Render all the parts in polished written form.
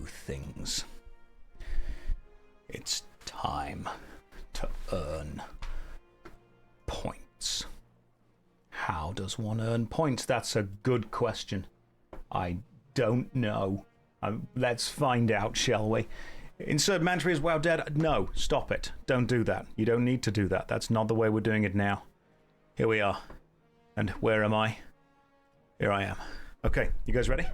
things. It's time to earn points. How does one earn points? That's a good question. I don't know. Let's find out, shall we? Insert mandatory as WoW dead? No, stop it. Don't do that. You don't need to do that. That's not the way we're doing it now. Here we are. And where am I? Here I am. Okay, you guys ready?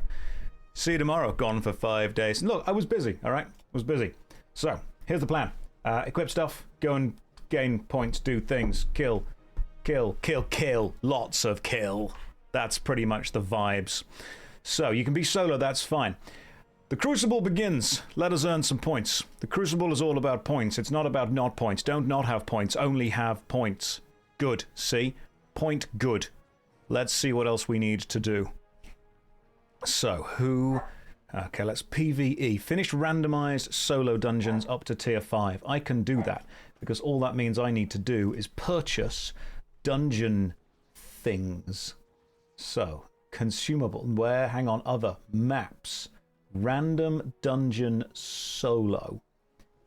See you tomorrow. Gone for 5 days. Look, I was busy, all right? I was busy. So, here's the plan. Equip stuff, go and gain points, do things, kill. Lots of kill. That's pretty much the vibes. So, you can be solo, that's fine. The Crucible begins. Let us earn some points. The Crucible is all about points. It's not about not points. Don't not have points. Only have points. Good. See? Point good. Let's see what else we need to do. So, who... Okay, let's PvE. Finish randomized solo dungeons up to tier 5. I can do that, because all that means I need to do is purchase dungeon things. So, consumable. Where? Hang on. Other. Maps. Random dungeon solo.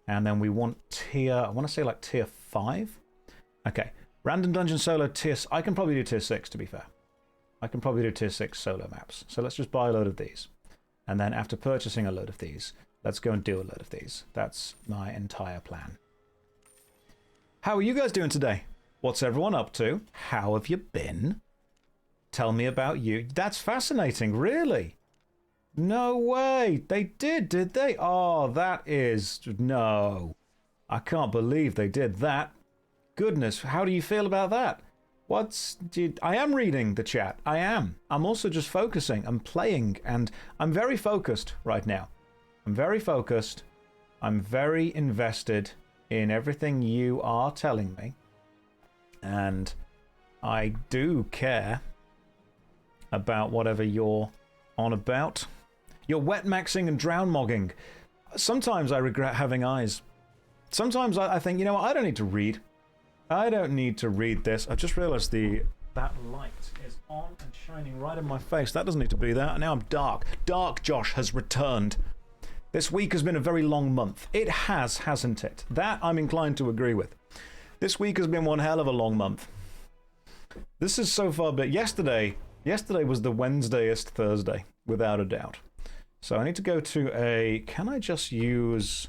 And then we want tier... I want to say like tier 5? Okay. Random dungeon solo tier... I can probably do tier 6, to be fair. I can probably do tier 6 solo maps. So let's just buy a load of these. And then after purchasing a load of these, let's go and do a load of these. That's my entire plan. How are you guys doing today? What's everyone up to? How have you been? Tell me about you. That's fascinating, really? No way. They did they? Oh, that is... No. I can't believe they did that. Goodness, how do you feel about that? I am reading the chat. I am. I'm also just focusing. I'm playing, and I'm very focused right now. I'm very focused. I'm very invested in everything you are telling me. And I do care about whatever you're on about. You're wet maxing and drown mogging. Sometimes I regret having eyes. Sometimes I think, you know what, I don't need to read. I don't need to read this. I just realized that light is on and shining right in my face. That doesn't need to be there. Now I'm dark. Dark Josh has returned. This week has been a very long month. It has, hasn't it? That I'm inclined to agree with. This week has been one hell of a long month. This is so far, but yesterday was the Wednesdayest Thursday, without a doubt. So I need to go to a... Can I just use...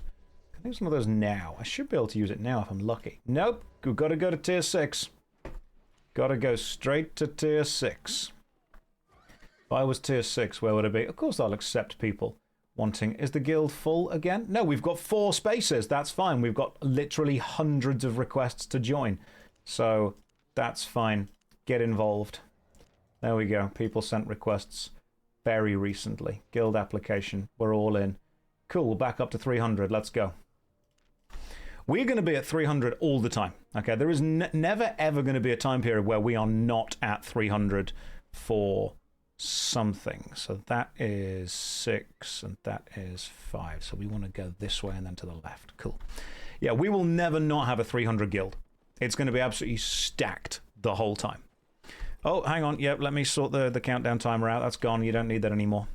I think it's one of those now. I should be able to use it now if I'm lucky. Nope. We've got to go to tier 6. Got to go straight to tier 6. If I was tier 6, where would it be? Of course I'll accept people wanting... Is the guild full again? No, we've got 4 spaces. That's fine. We've got literally hundreds of requests to join. So that's fine. Get involved. There we go. People sent requests very recently. Guild application. We're all in. Cool. Back up to 300. Let's go. We're going to be at 300 all the time. Okay, there is never ever going to be a time period where we are not at 300 for something. So that is 6 and that is 5. So we want to go this way and then to the left. Cool. Yeah, we will never not have a 300 guild. It's going to be absolutely stacked the whole time. Oh, hang on. Yep, let me sort the countdown timer out. That's gone. You don't need that anymore.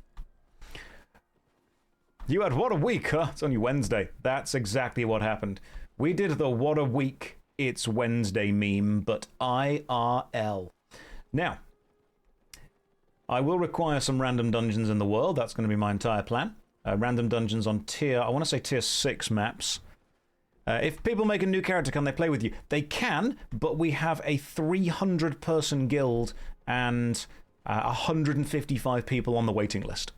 You had what a week, huh? It's only Wednesday. That's exactly what happened. We did the what a week, it's Wednesday meme, but IRL. Now, I will require some random dungeons in the world. That's going to be my entire plan. Random dungeons on I want to say tier 6 maps. If people make a new character, can they play with you? They can, but we have a 300-person guild and 155 people on the waiting list.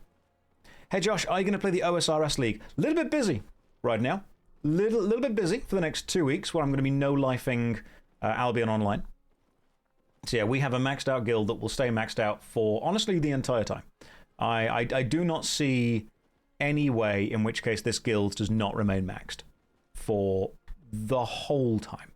Hey Josh, are you going to play the OSRS League? A little bit busy right now. Little bit busy for the next 2 weeks where I'm going to be no-lifing Albion Online. So yeah, we have a maxed out guild that will stay maxed out for, honestly, the entire time. I do not see any way in which case this guild does not remain maxed for the whole time.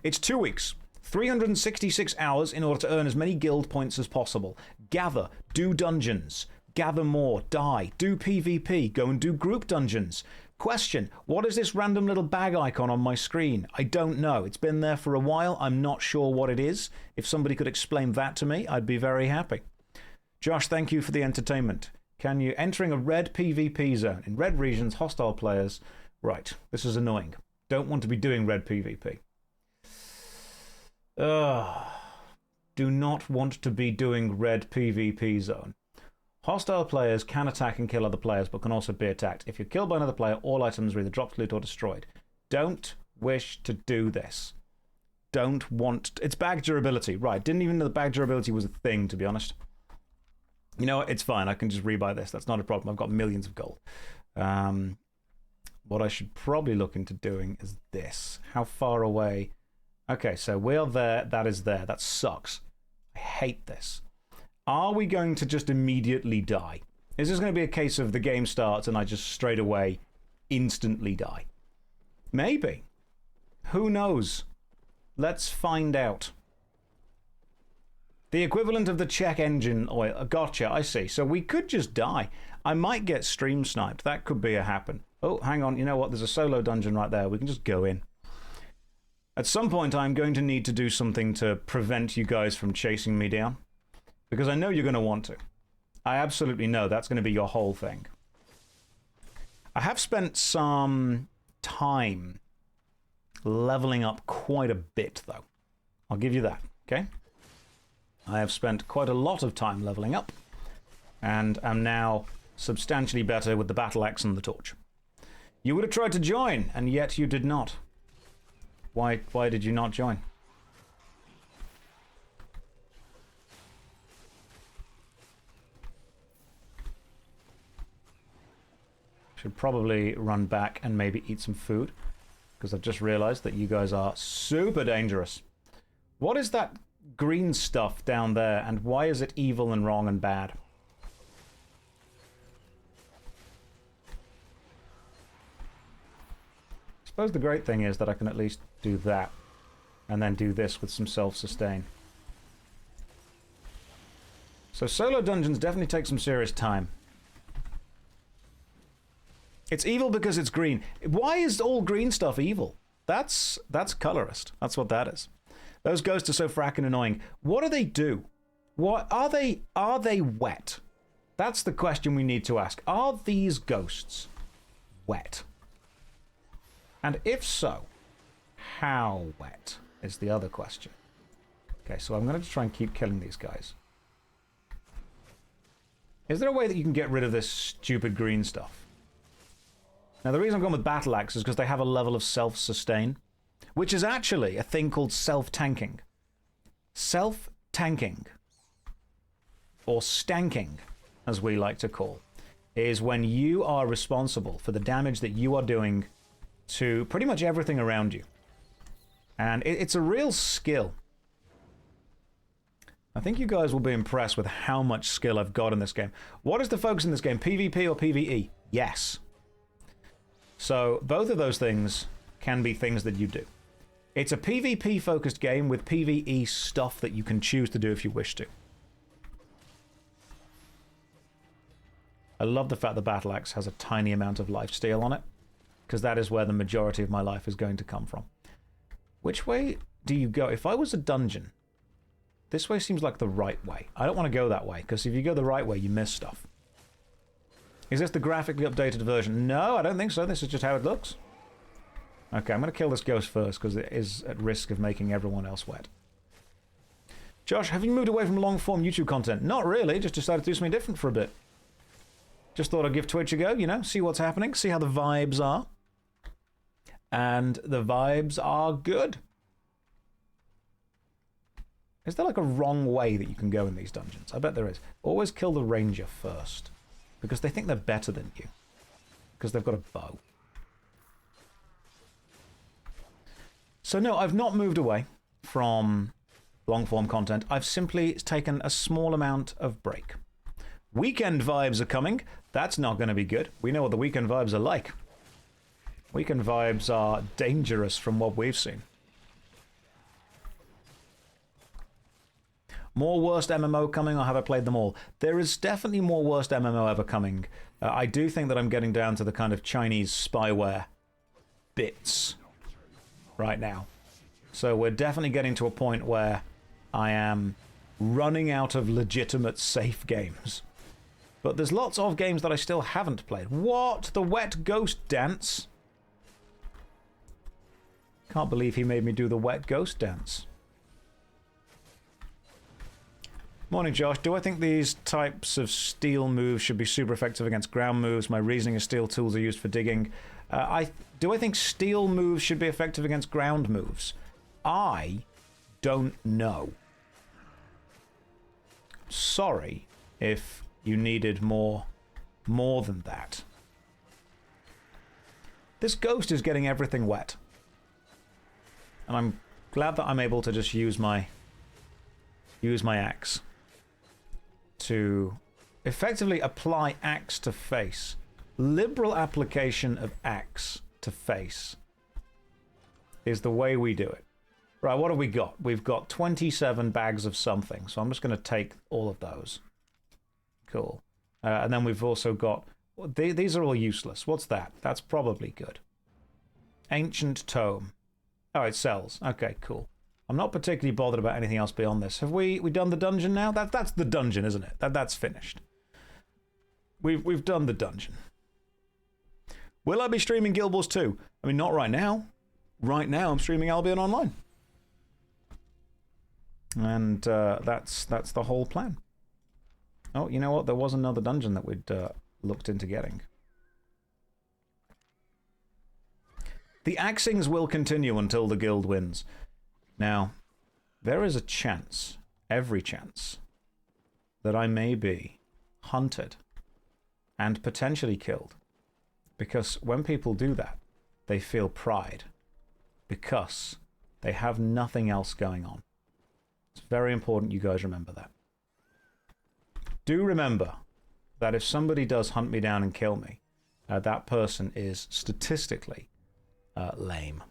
It's 2 weeks. 366 hours in order to earn as many guild points as possible. Gather, do dungeons, gather more, die, do PvP, go and do group dungeons. Question, what is this random little bag icon on my screen? I don't know. It's been there for a while. I'm not sure what it is. If somebody could explain that to me, I'd be very happy. Josh, thank you for the entertainment. Can you... Entering a red PvP zone. In red regions, hostile players... Right, this is annoying. Don't want to be doing red PvP. Do not want to be doing red PvP zone. Hostile players can attack and kill other players, but can also be attacked. If you're killed by another player, all items are either dropped, loot, or destroyed. Don't wish to do this. Don't want... It's bag durability. Right, didn't even know the bag durability was a thing, to be honest. You know what? It's fine. I can just rebuy this. That's not a problem. I've got millions of gold. What I should probably look into doing is this. How far away... Okay, so we're there. That is there. That sucks. I hate this. Are we going to just immediately die? Is this going to be a case of the game starts and I just straight away instantly die? Maybe. Who knows? Let's find out. The equivalent of the check engine oil. Gotcha, I see. So we could just die. I might get stream sniped. That could be a happen. Oh, hang on. You know what? There's a solo dungeon right there. We can just go in. At some point, I'm going to need to do something to prevent you guys from chasing me down. Because I know you're going to want to. I absolutely know that's going to be your whole thing. I have spent some time leveling up quite a bit, though. I'll give you that, okay? I have spent quite a lot of time leveling up, and am now substantially better with the battle axe and the torch. You would have tried to join, and yet you did not. Why did you not join? Should probably run back and maybe eat some food, because I've just realized that you guys are super dangerous. What is that green stuff down there, and why is it evil and wrong and bad? I suppose the great thing is that I can at least do that, and then do this with some self-sustain. So solo dungeons definitely take some serious time. It's evil because it's green. Why is all green stuff evil? That's colorist. That's what that is. Those ghosts are so fracking annoying. What do they do? What are they wet? That's the question we need to ask. Are these ghosts wet? And if so, how wet is the other question. Okay, so I'm going to try and keep killing these guys. Is there a way that you can get rid of this stupid green stuff? Now, the reason I'm going with Battle Axe is because they have a level of self-sustain, which is actually a thing called self-tanking. Self-tanking, or stanking, as we like to call, is when you are responsible for the damage that you are doing to pretty much everything around you. And it's a real skill. I think you guys will be impressed with how much skill I've got in this game. What is the focus in this game? PvP or PvE? Yes. So both of those things can be things that you do. It's a PvP focused game with PvE stuff that you can choose to do if you wish to. I love the fact the Battle Axe has a tiny amount of lifesteal on it, because that is where the majority of my life is going to come from. Which way do you go? If I was a dungeon, this way seems like the right way. I don't want to go that way, because if you go the right way, you miss stuff. Is this the graphically updated version? No, I don't think so. This is just how it looks. Okay, I'm going to kill this ghost first, because it is at risk of making everyone else wet. Josh, have you moved away from long-form YouTube content? Not really, just decided to do something different for a bit. Just thought I'd give Twitch a go, you know, see what's happening, see how the vibes are. And the vibes are good. Is there like a wrong way that you can go in these dungeons? I bet there is. Always kill the ranger first, because they think they're better than you, because they've got a bow. So no, I've not moved away from long-form content. I've simply taken a small amount of break. Weekend vibes are coming. That's not going to be good. We know what the weekend vibes are like. Weekend vibes are dangerous from what we've seen. More worst MMO coming, or have I played them all? There is definitely more worst MMO ever coming. I do think that I'm getting down to the kind of Chinese spyware bits right now. So we're definitely getting to a point where I am running out of legitimate safe games. But there's lots of games that I still haven't played. What? The wet ghost dance? Can't believe he made me do the wet ghost dance. Morning, Josh. Do I think these types of steel moves should be super effective against ground moves? My reasoning is steel tools are used for digging. Do I think steel moves should be effective against ground moves? I don't know. Sorry if you needed more than that. This ghost is getting everything wet. And I'm glad that I'm able to just use my axe to effectively apply axe to face. Liberal application of axe to face is the way we do it. Right, what have we got? We've got 27 bags of something, so I'm just going to take all of those. Cool. And then we've also got... These are all useless. What's that? That's probably good. Ancient Tome. Oh, it sells. Okay, cool. I'm not particularly bothered about anything else beyond this. Have we done the dungeon now? That's the dungeon, isn't it? That's finished. We've done the dungeon. Will I be streaming Guild Wars 2? I mean, not right now. Right now, I'm streaming Albion Online. And that's the whole plan. Oh, you know what? There was another dungeon that we'd looked into getting. The axings will continue until the guild wins. Now, there is a chance, every chance, that I may be hunted and potentially killed. Because when people do that, they feel pride. Because they have nothing else going on. It's very important you guys remember that. Do remember that if somebody does hunt me down and kill me, that person is statistically lame.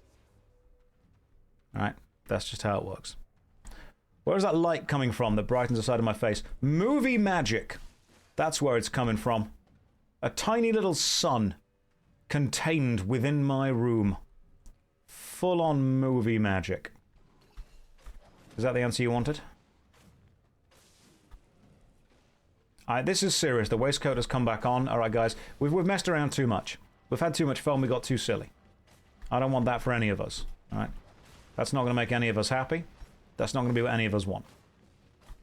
Alright? That's just how it works. Where is that light coming from that brightens the side of my face? Movie magic. That's where it's coming from. A tiny little sun contained within my room. Full-on movie magic. Is that the answer you wanted? This is serious. The waistcoat has come back on. Alright, guys. We've messed around too much. We've had too much fun. We got too silly. I don't want that for any of us. Alright? That's not going to make any of us happy. That's not going to be what any of us want.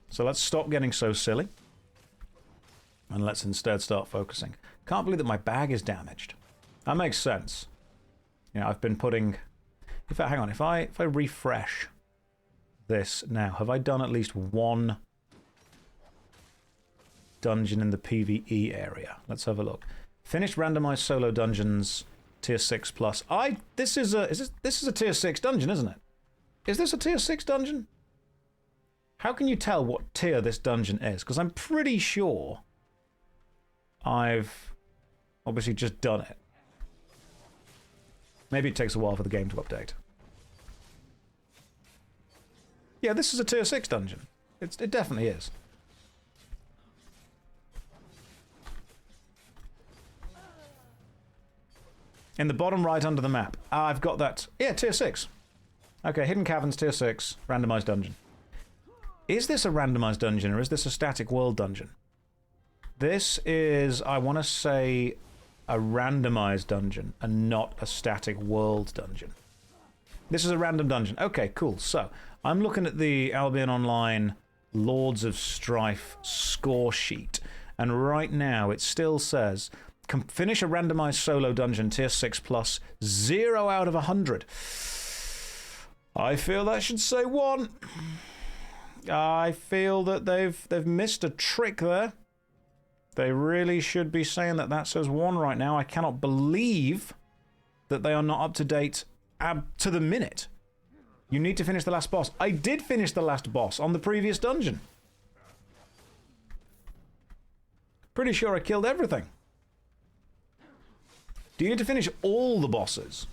So let's stop getting so silly. And let's instead start focusing. Can't believe that my bag is damaged. That makes sense. You know, I've been putting... In fact, hang on. If I refresh this now, have I done at least one dungeon in the PvE area? Let's have a look. Finished randomized solo dungeons, tier 6 plus. This is a tier 6 dungeon, isn't it? Is this a tier 6 dungeon? How can you tell what tier this dungeon is? Because I'm pretty sure I've obviously just done it. Maybe it takes a while for the game to update. Yeah, this is a tier 6 dungeon. It definitely is. In the bottom right under the map. I've got that. Yeah, tier 6. Okay, Hidden Caverns, tier 6, randomized dungeon. Is this a randomized dungeon or is this a static world dungeon? This is, I want to say, a randomized dungeon and not a static world dungeon. This is a random dungeon. Okay, cool. So, I'm looking at the Albion Online Lords of Strife score sheet. And right now, it still says, finish a randomized solo dungeon, tier 6 plus, 0 out of 100. I feel that should say 1. I feel that they've missed a trick there. They really should be saying that says 1 right now. I cannot believe that they are not up to date to the minute. You need to finish the last boss. I did finish the last boss on the previous dungeon. Pretty sure I killed everything. Do you need to finish all the bosses?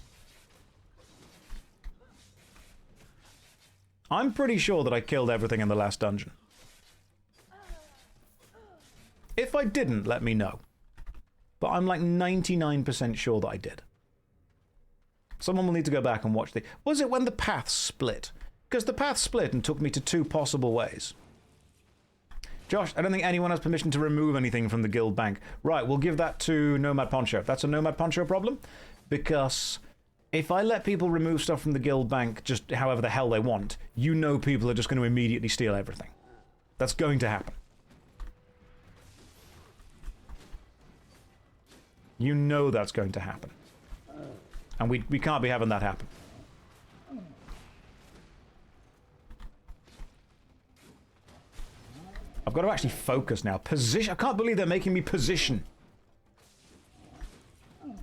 I'm pretty sure that I killed everything in the last dungeon. If I didn't, let me know. But I'm like 99% sure that I did. Someone will need to go back and watch the... Was it when the paths split? Because the path split and took me to 2 possible ways. Josh, I don't think anyone has permission to remove anything from the guild bank. Right, we'll give that to Nomad Poncho. That's a Nomad Poncho problem, because if I let people remove stuff from the guild bank just however the hell they want, you know people are just going to immediately steal everything. That's going to happen. You know that's going to happen. And we can't be having that happen. I've got to actually focus now. Position. I can't believe they're making me position.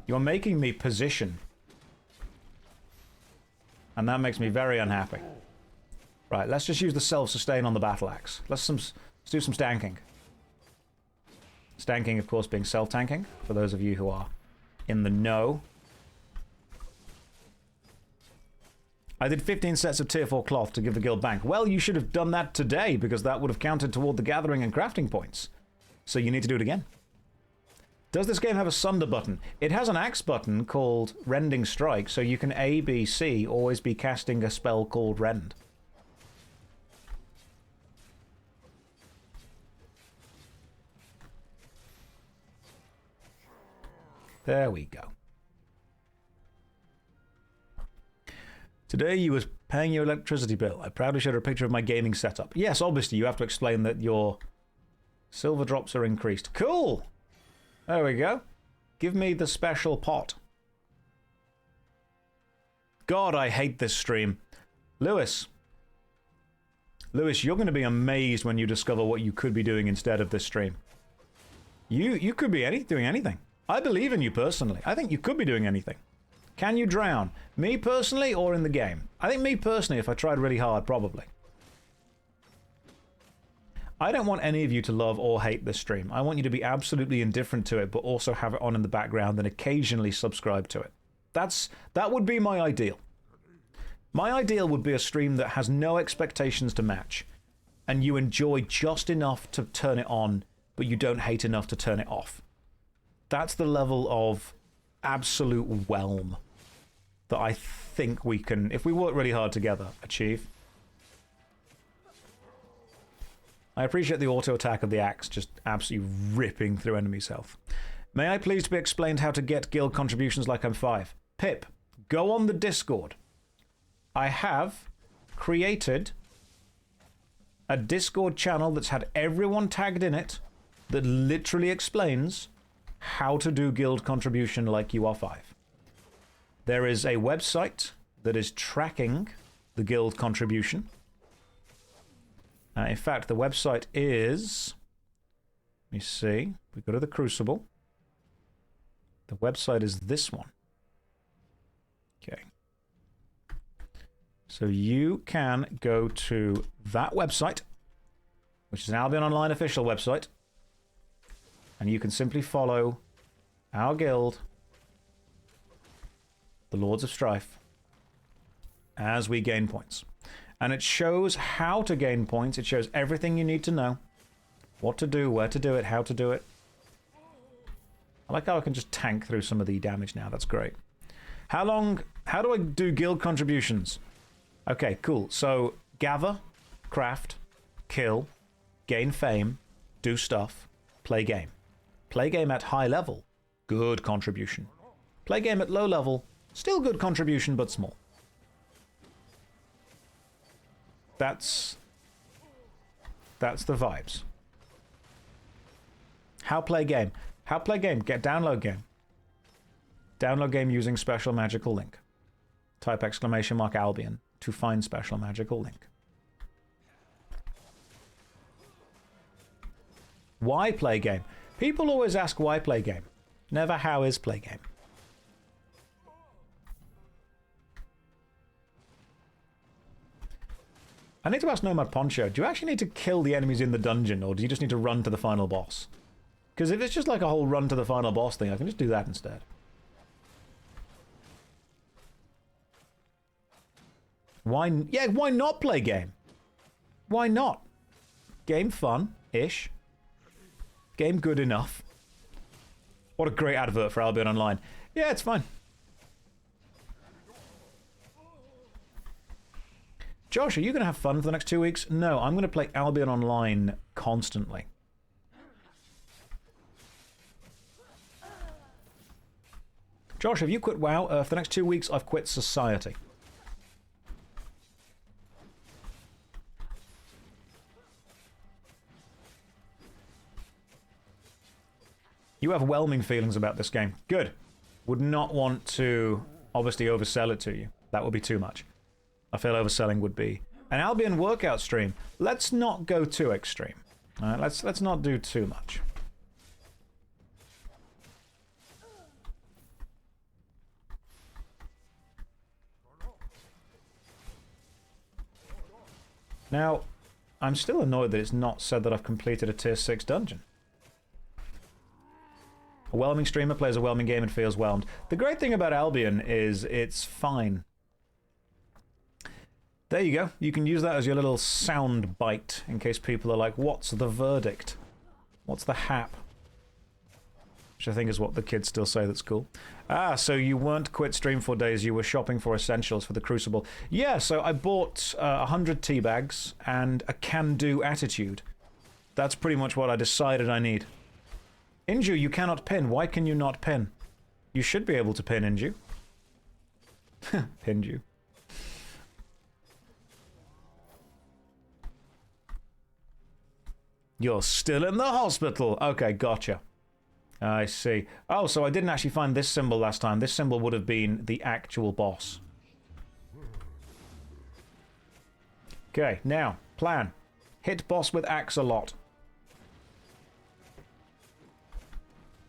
You're making me position. And that makes me very unhappy. Right, let's just use the self-sustain on the battle axe. Let's do some stanking. Stanking, of course, being self-tanking, for those of you who are in the know. I did 15 sets of tier 4 cloth to give the guild bank. Well, you should have done that today, because that would have counted toward the gathering and crafting points. So you need to do it again. Does this game have a sunder button? It has an axe button called Rending Strike, so you can A, B, C always be casting a spell called Rend. There we go. Today you was paying your electricity bill. I proudly showed a picture of my gaming setup. Yes, obviously you have to explain that your silver drops are increased. Cool! There we go. Give me the special pot. God, I hate this stream. Lewis, you're going to be amazed when you discover what you could be doing instead of this stream. You could be doing anything. I believe in you personally. I think you could be doing anything. Can you drown? Me personally or in the game? I think me personally, if I tried really hard, probably. I don't want any of you to love or hate this stream. I want you to be absolutely indifferent to it, but also have it on in the background and occasionally subscribe to it. That would be my ideal. My ideal would be a stream that has no expectations to match, and you enjoy just enough to turn it on, but you don't hate enough to turn it off. That's the level of absolute whelm that I think we can, if we work really hard together, achieve. I appreciate the auto attack of the axe just absolutely ripping through enemies' health. May I please be explained how to get guild contributions like I'm 5? Pip, go on the Discord. I have created a Discord channel that's had everyone tagged in it that literally explains how to do guild contribution like you are 5. There is a website that is tracking the guild contribution. In fact, the website is... Let me see. We go to the Crucible. The website is this one. Okay. So you can go to that website, which is an Albion Online official website, and you can simply follow our guild, the Lords of Strife, as we gain points. And it shows how to gain points. It shows everything you need to know. What to do, where to do it, how to do it. I like how I can just tank through some of the damage now. That's great. How do I do guild contributions? Okay, cool. So, gather, craft, kill, gain fame, do stuff, play game. Play game at high level, good contribution. Play game at low level, still good contribution, but small. That's the vibes. How play game? How play game? Get download game. Download game using special magical link. Type !_ Albion to find special magical link. Why play game? People always ask why play game. Never how is play game. I need to ask Nomad Poncho, do you actually need to kill the enemies in the dungeon, or do you just need to run to the final boss? Because if it's just like a whole run to the final boss thing, I can just do that instead. Why not play game? Why not? Game fun-ish. Game good enough. What a great advert for Albion Online. Yeah, it's fine. Josh, are you going to have fun for the next 2 weeks? No, I'm going to play Albion Online constantly. Josh, have you quit WoW? For the next 2 weeks, I've quit Society. You have whelming feelings about this game. Good. Would not want to, obviously, oversell it to you. That would be too much. I feel overselling would be. An Albion workout stream. Let's not go too extreme. All right, let's not do too much. Now, I'm still annoyed that it's not said that I've completed a tier 6 dungeon. A whelming streamer plays a whelming game and feels whelmed. The great thing about Albion is it's fine. There you go. You can use that as your little sound bite in case people are like, what's the verdict? What's the hap? Which I think is what the kids still say that's cool. Ah, so you weren't quit stream for days, you were shopping for essentials for the Crucible. Yeah, so I bought 100 tea bags and a can-do attitude. That's pretty much what I decided I need. Inju, you cannot pin. Why can you not pin? You should be able to pin, Inju. Inju. You're still in the hospital. Okay, gotcha. I see. Oh, so I didn't actually find this symbol last time. This symbol would have been the actual boss. Okay, now, plan. Hit boss with axe a lot.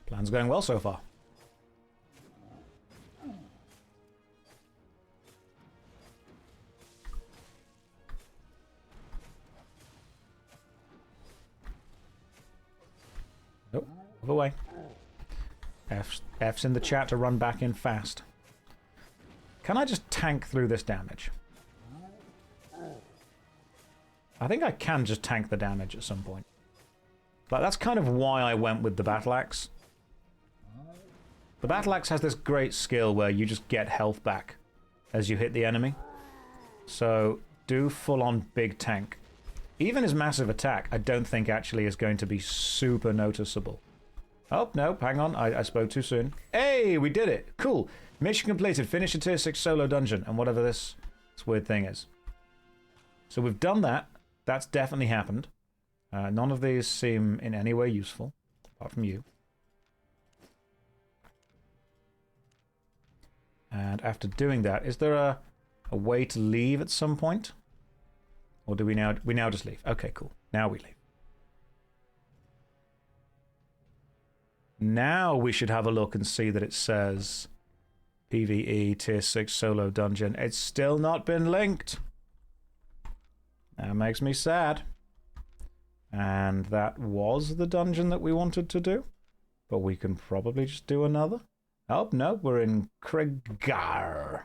Plan's going well so far. Nope, move away. F's in the chat to run back in fast. Can I just tank through this damage? I think I can just tank the damage at some point. Like, that's kind of why I went with the Battle Axe. The Battle Axe has this great skill where you just get health back as you hit the enemy. So, do full-on big tank. Even his massive attack, I don't think actually is going to be super noticeable. Oh, no, hang on, I spoke too soon. Hey, we did it! Cool. Mission completed. Finish a tier 6 solo dungeon, and whatever this weird thing is. So we've done that. That's definitely happened. None of these seem in any way useful, apart from you. And after doing that, is there a way to leave at some point? Or do we now just leave? Okay, cool. Now we leave. Now we should have a look and see that it says PvE tier 6 solo dungeon. It's still not been linked. That makes me sad. And that was the dungeon that we wanted to do. But we can probably just do another. Oh, no, we're in Krigar.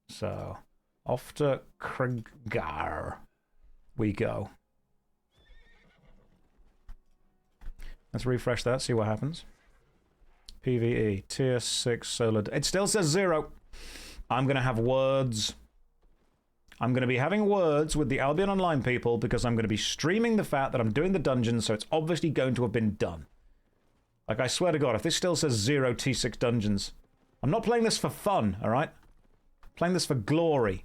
So, off to Krigar we go. Let's refresh that, see what happens. PvE, tier 6 solo. It still says 0. I'm going to have words. I'm going to be having words with the Albion Online people because I'm going to be streaming the fact that I'm doing the dungeon, so it's obviously going to have been done. Like, I swear to God, if this still says 0 T6 dungeons, I'm not playing this for fun, alright? I'm playing this for glory.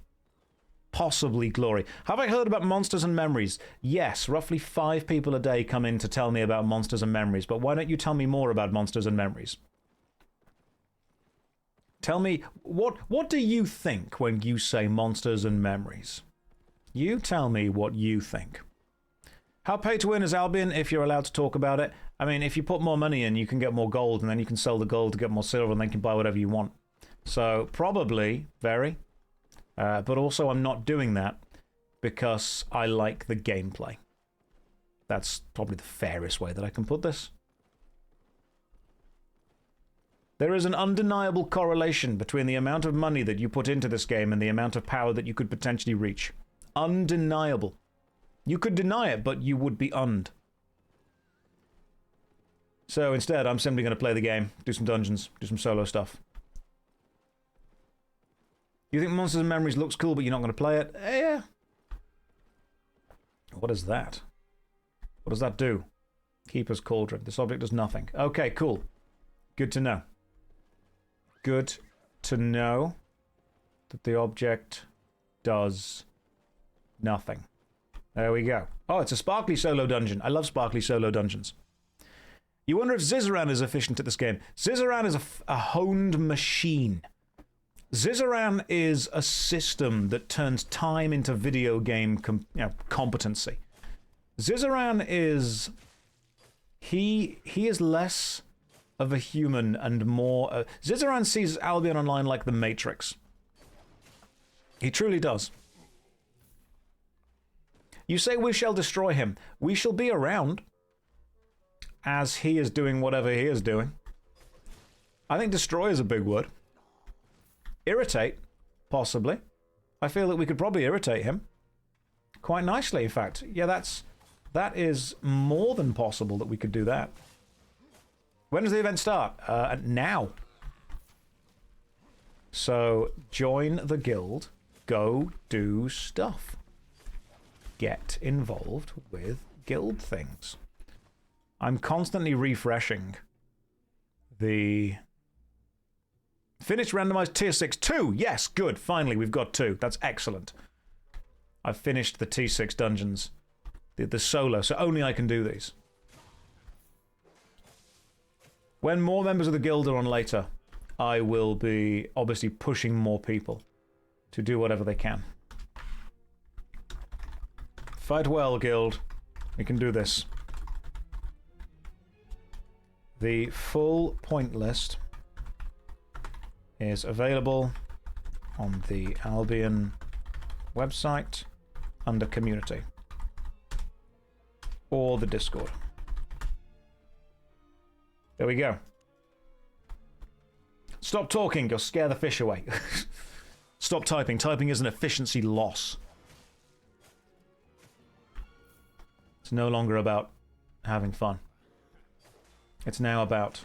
Possibly glory. Have I heard about Monsters and Memories? Yes, roughly 5 people a day come in to tell me about Monsters and Memories, but why don't you tell me more about Monsters and Memories? Tell me, what do you think when you say Monsters and Memories? You tell me what you think. How pay to win is Albion, if you're allowed to talk about it? I mean, if you put more money in, you can get more gold, and then you can sell the gold to get more silver, and then you can buy whatever you want. So, probably, very. But also, I'm not doing that because I like the gameplay. That's probably the fairest way that I can put this. There is an undeniable correlation between the amount of money that you put into this game and the amount of power that you could potentially reach. Undeniable. You could deny it, but you would be und. So instead, I'm simply going to play the game, do some dungeons, do some solo stuff. You think Monsters and Memories looks cool, but you're not going to play it? Yeah, What is that? What does that do? Keeper's Cauldron. This object does nothing. Okay, cool. Good to know. Good to know that the object does nothing. There we go. Oh, it's a sparkly solo dungeon. I love sparkly solo dungeons. You wonder if Zizaran is efficient at this game. Zizaran is a honed machine. Zizaran is a system that turns time into video game competency. Zizaran is... He is less of a human and more... Zizaran sees Albion Online like the Matrix. He truly does. You say we shall destroy him. We shall be around as he is doing whatever he is doing. I think destroy is a big word. Irritate, possibly. I feel that we could probably irritate him. Quite nicely, in fact. Yeah, that is more than possible that we could do that. When does the event start? Now. So, join the guild. Go do stuff. Get involved with guild things. I'm constantly refreshing the... Finished randomized tier 6. 2! Yes, good. Finally, we've got 2. That's excellent. I've finished the T6 dungeons. The solo, so only I can do these. When more members of the guild are on later, I will be obviously pushing more people to do whatever they can. Fight well, guild. We can do this. The full point list is available on the Albion website under community or the Discord. There we go. Stop talking, you'll scare the fish away. Stop typing. Typing is an efficiency loss. It's no longer about having fun. It's now about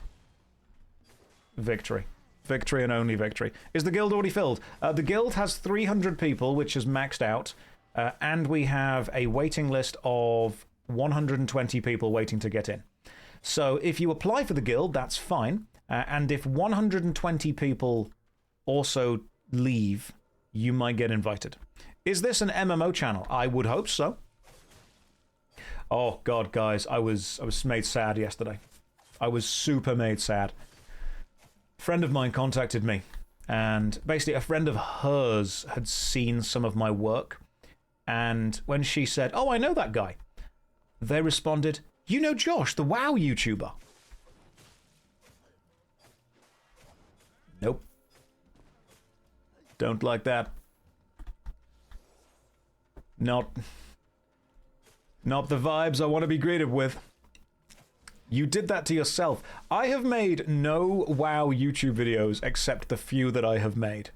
victory. Victory and only victory. Is the guild already filled? The guild has 300 people, which is maxed out, and we have a waiting list of 120 people waiting to get in. So if you apply for the guild, that's fine. And if 120 people also leave, you might get invited. Is this an MMO channel? I would hope so. Oh, God, guys, I was made sad yesterday. I was super made sad. A friend of mine contacted me, and basically a friend of hers had seen some of my work, and when she said, "Oh, I know that guy," they responded, "You know Josh, the WoW YouTuber?" Nope. Don't like that. Not the vibes I want to be greeted with. You did that to yourself. I have made no WoW YouTube videos except the few that I have made.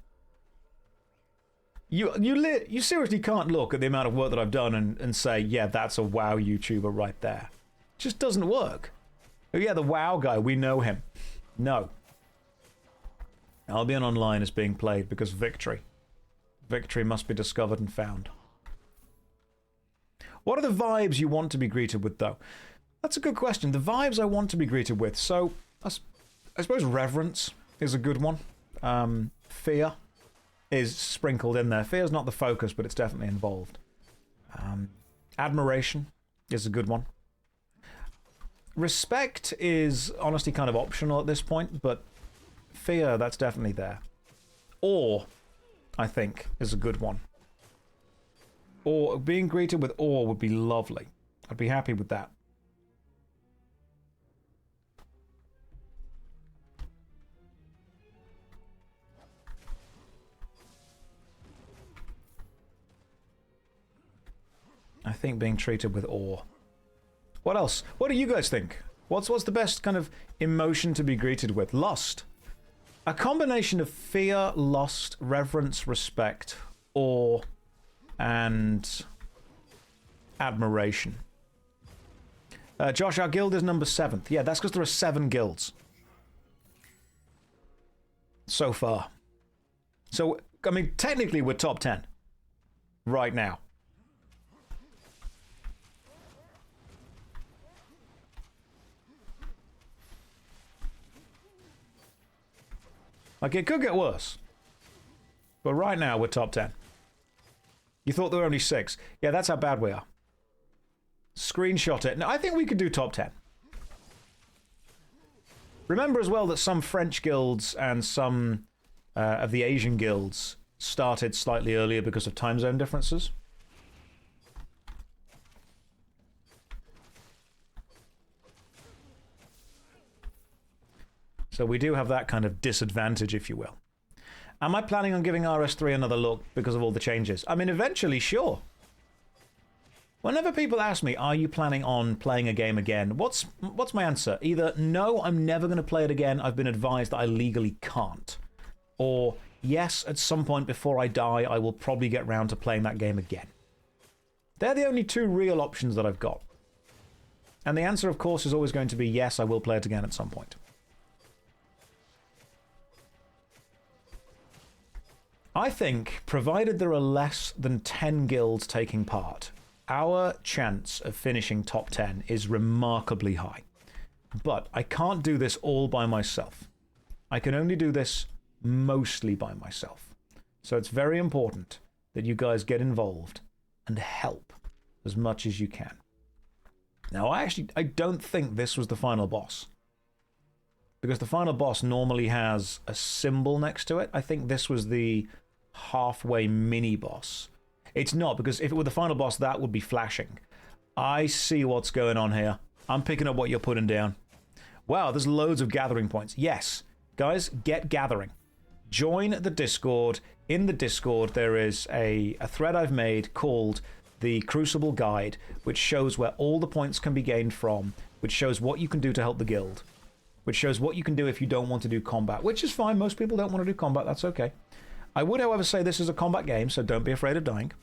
You seriously can't look at the amount of work that I've done and say, yeah, that's a WoW YouTuber right there. It just doesn't work. Oh yeah, the WoW guy, we know him. No. Albion Online is being played because victory. Victory must be discovered and found. What are the vibes you want to be greeted with, though? That's a good question. The vibes I want to be greeted with. So, I suppose reverence is a good one. Fear is sprinkled in there. Fear's not the focus, but it's definitely involved. Admiration is a good one. Respect is honestly kind of optional at this point, but fear, that's definitely there. Awe, I think, is a good one. Or being greeted with awe would be lovely. I'd be happy with that. I think being treated with awe. What else? What do you guys think? What's the best kind of emotion to be greeted with? Lust. A combination of fear, lust, reverence, respect, awe, and admiration. Josh, our guild is number 7th. Yeah, that's because there are 7 guilds. So far. So, I mean, technically we're top 10. Right now. Like, it could get worse. But right now, we're top 10. You thought there were only 6. Yeah, that's how bad we are. Screenshot it. No, I think we could do top 10. Remember as well that some French guilds and some of the Asian guilds started slightly earlier because of time zone differences. So we do have that kind of disadvantage, if you will. Am I planning on giving RS3 another look because of all the changes? I mean, eventually, sure. Whenever people ask me, are you planning on playing a game again? What's my answer? Either, no, I'm never going to play it again. I've been advised that I legally can't. Or, yes, at some point before I die, I will probably get round to playing that game again. They're the only 2 real options that I've got. And the answer, of course, is always going to be, yes, I will play it again at some point. I think, provided there are less than 10 guilds taking part, our chance of finishing top 10 is remarkably high. But I can't do this all by myself. I can only do this mostly by myself. So it's very important that you guys get involved and help as much as you can. Now, I don't think this was the final boss. Because the final boss normally has a symbol next to it. I think this was the halfway mini-boss. It's not, because if it were the final boss, that would be flashing. I see what's going on here. I'm picking up what you're putting down. Wow, there's loads of gathering points. Yes, guys, get gathering. Join the Discord. In the Discord, there is a thread I've made called the Crucible Guide, which shows where all the points can be gained from, which shows what you can do to help the guild, which shows what you can do if you don't want to do combat, which is fine. Most people don't want to do combat. That's okay. I would, however, say this is a combat game, so don't be afraid of dying.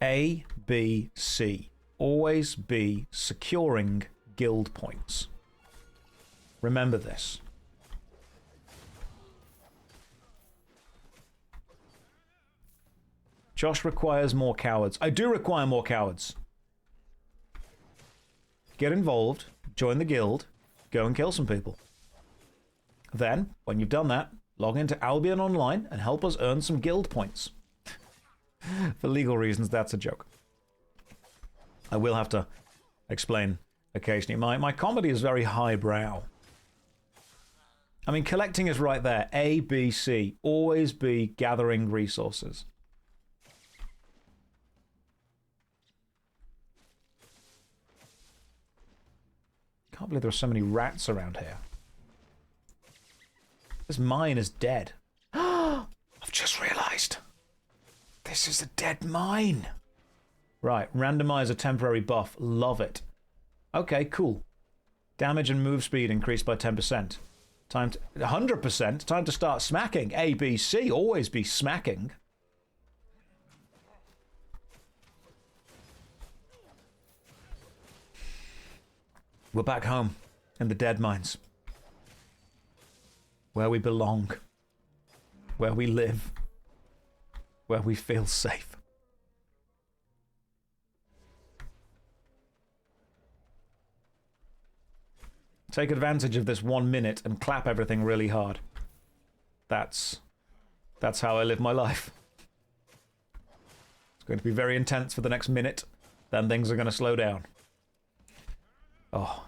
A, B, C. Always be securing guild points. Remember this. Josh requires more cowards. I do require more cowards. Get involved, join the guild, go and kill some people. Then, when you've done that, log into Albion Online and help us earn some guild points. For legal reasons, that's a joke. I will have to explain occasionally. My comedy is very highbrow. I mean, collecting is right there. A, B, C. Always be gathering resources. Can't believe there are so many rats around here. This mine is dead. I've just realized. This is a dead mine. Right, randomize a temporary buff. Love it. Okay, cool. Damage and move speed increased by 10%. Time to 100%. Time to start smacking. A, B, C. Always be smacking. We're back home in the dead mines. Where we belong. Where we live. Where we feel safe. Take advantage of this 1 minute and clap everything really hard. That's how I live my life. It's going to be very intense for the next minute. Then things are going to slow down. Oh.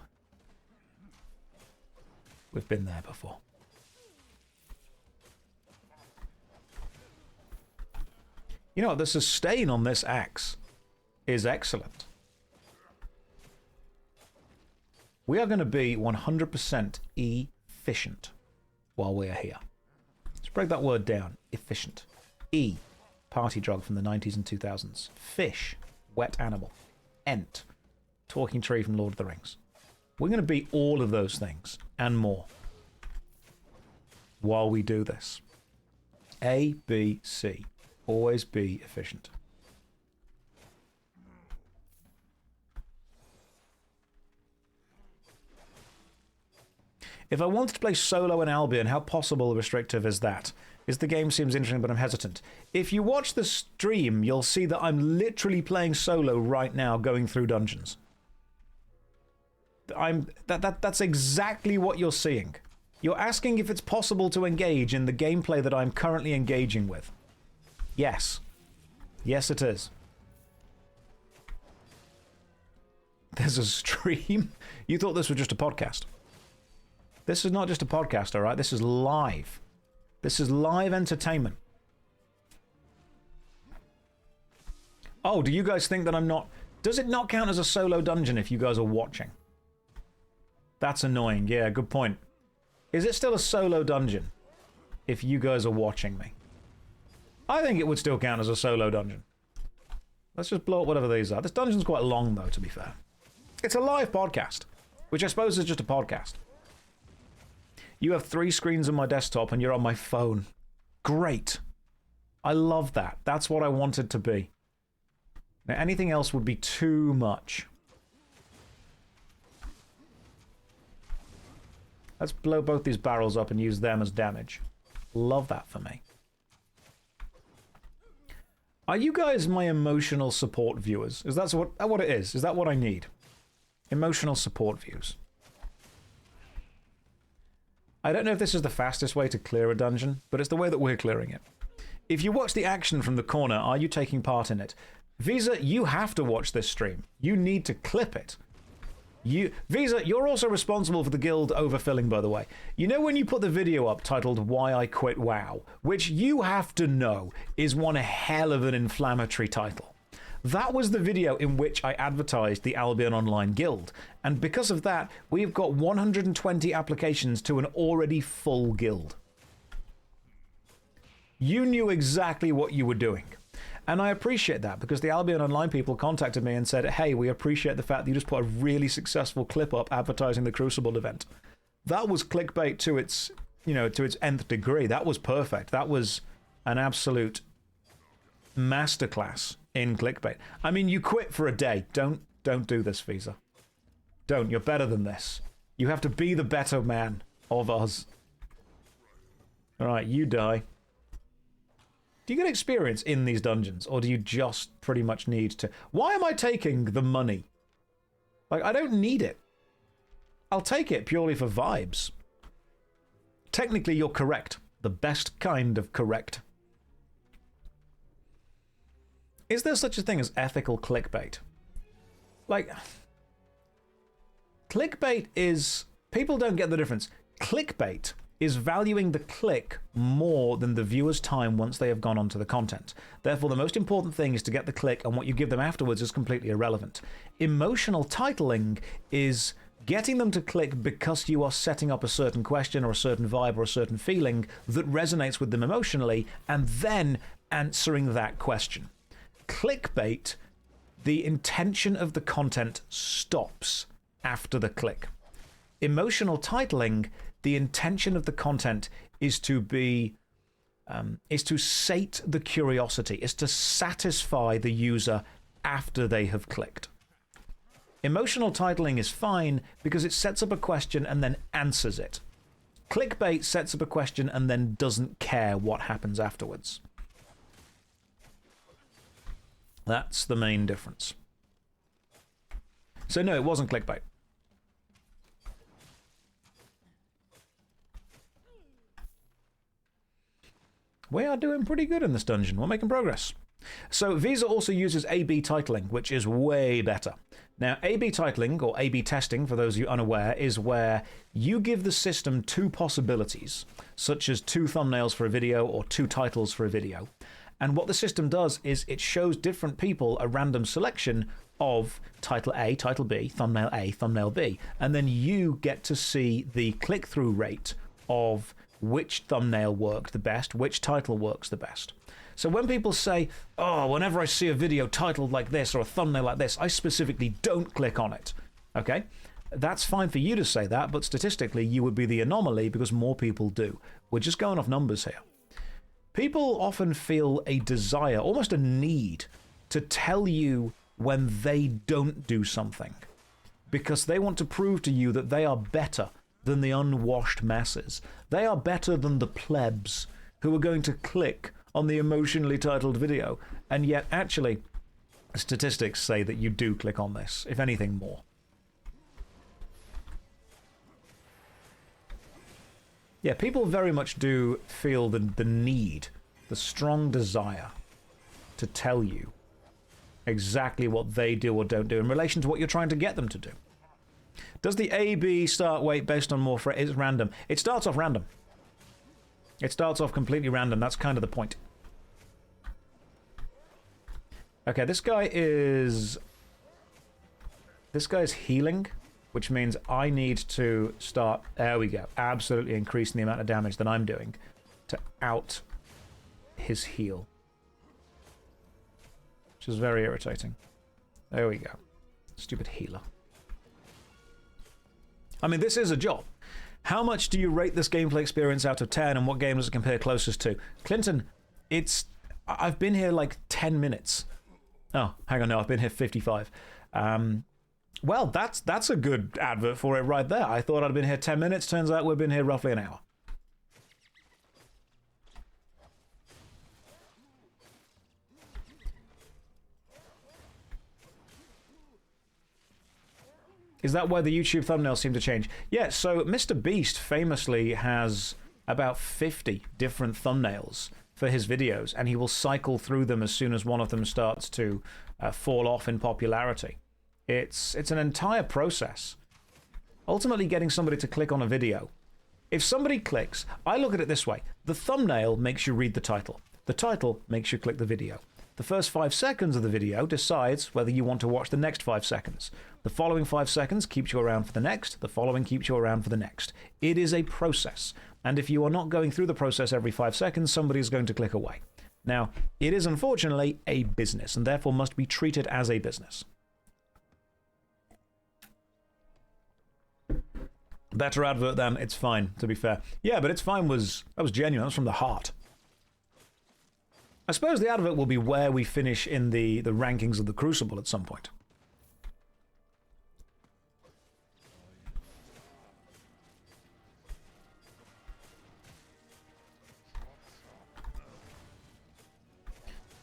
We've been there before. You know, the sustain on this axe is excellent. We are going to be 100% efficient while we are here. Let's break that word down. Efficient. E, party drug from the 90s and 2000s. Fish, wet animal. Ent, talking tree from Lord of the Rings. We're going to be all of those things and more while we do this. A, B, C. Always be efficient. If I wanted to play solo in Albion, how possible or restrictive is that? The game seems interesting, but I'm hesitant. If you watch the stream, you'll see that I'm literally playing solo right now, going through dungeons. That's exactly what you're seeing. You're asking if it's possible to engage in the gameplay that I'm currently engaging with. Yes. Yes, it is. There's a stream? You thought this was just a podcast. This is not just a podcast, all right? This is live. This is live entertainment. Oh, do you guys think that I'm not... Does it not count as a solo dungeon if you guys are watching? That's annoying. Yeah, good point. Is it still a solo dungeon if you guys are watching me? I think it would still count as a solo dungeon. Let's just blow up whatever these are. This dungeon's quite long, though, to be fair. It's a live podcast, which I suppose is just a podcast. You have 3 screens on my desktop and you're on my phone. Great. I love that. That's what I want it to be. Now, anything else would be too much. Let's blow both these barrels up and use them as damage. Love that for me. Are you guys my emotional support viewers? Is that what it is? Is that what I need? Emotional support views. I don't know if this is the fastest way to clear a dungeon, but it's the way that we're clearing it. If you watch the action from the corner, are you taking part in it? Visa, you have to watch this stream. You need to clip it. Visa, you're also responsible for the guild overfilling, by the way. You know when you put the video up titled Why I Quit WoW, which you have to know is one hell of an inflammatory title. That was the video in which I advertised the Albion Online guild, and because of that, we've got 120 applications to an already full guild. You knew exactly what you were doing. And I appreciate that, because the Albion Online people contacted me and said, hey, we appreciate the fact that you just put a really successful clip up advertising the Crucible event. That was clickbait to its, to its nth degree. That was perfect. That was an absolute masterclass in clickbait. I mean, you quit for a day. Don't do this, Visa. Don't. You're better than this. You have to be the better man of us. All right, you die. Do you get experience in these dungeons, or do you just pretty much need to... Why am I taking the money? Like, I don't need it. I'll take it purely for vibes. Technically, you're correct. The best kind of correct. Is there such a thing as ethical clickbait? Like, clickbait is... People don't get the difference. Clickbait is valuing the click more than the viewer's time once they have gone onto the content. Therefore, the most important thing is to get the click, and what you give them afterwards is completely irrelevant. Emotional titling is getting them to click because you are setting up a certain question or a certain vibe or a certain feeling that resonates with them emotionally, and then answering that question. Clickbait, the intention of the content stops after the click. Emotional titling, the intention of the content is to sate the curiosity, is to satisfy the user after they have clicked. Emotional titling is fine because it sets up a question and then answers it. Clickbait sets up a question and then doesn't care what happens afterwards. That's the main difference. So no, it wasn't clickbait. We are doing pretty good in this dungeon. We're making progress. So Visa also uses A/B titling, which is way better. Now, A/B titling, or A/B testing, for those of you unaware, is where you give the system 2 possibilities, such as 2 thumbnails for a video or 2 titles for a video. And what the system does is it shows different people a random selection of title A, title B, thumbnail A, thumbnail B. And then you get to see the click-through rate of which thumbnail worked the best, which title works the best. So when people say, oh, whenever I see a video titled like this or a thumbnail like this, I specifically don't click on it. Okay? That's fine for you to say that, but statistically you would be the anomaly because more people do. We're just going off numbers here. People often feel a desire, almost a need, to tell you when they don't do something because they want to prove to you that they are better than the unwashed masses. They are better than the plebs who are going to click on the emotionally titled video. And yet, actually, statistics say that you do click on this, if anything more. Yeah, people very much do feel the need, the strong desire to tell you exactly what they do or don't do in relation to what you're trying to get them to do. Does the A-B start weight based on more... It's random. It starts off random. It starts off completely random. That's kind of the point. Okay, this guy is... This guy's healing, which means I need to start... There we go. Absolutely increasing the amount of damage that I'm doing to out his heal. Which is very irritating. There we go. Stupid healer. I mean, this is a job. How much do you rate this gameplay experience out of 10, and what game does it compare closest to? Clinton, it's... I've been here like 10 minutes. Oh, hang on, no, I've been here 55. Well, that's a good advert for it right there. I thought I'd been here 10 minutes. Turns out we've been here roughly an hour. Is that why the YouTube thumbnails seem to change? Yeah, so Mr. Beast famously has about 50 different thumbnails for his videos, and he will cycle through them as soon as one of them starts to fall off in popularity. It's an entire process. Ultimately, getting somebody to click on a video. If somebody clicks, I look at it this way. The thumbnail makes you read the title. The title makes you click the video. The first 5 seconds of the video decides whether you want to watch the next 5 seconds. The following 5 seconds keeps you around for the next. The following keeps you around for the next. It is a process. And if you are not going through the process every 5 seconds, somebody is going to click away. Now, it is unfortunately a business, and therefore must be treated as a business. Better advert than it's fine, to be fair. Yeah, but it's fine that was genuine. That was from the heart. I suppose the advert will be where we finish in the rankings of the Crucible at some point.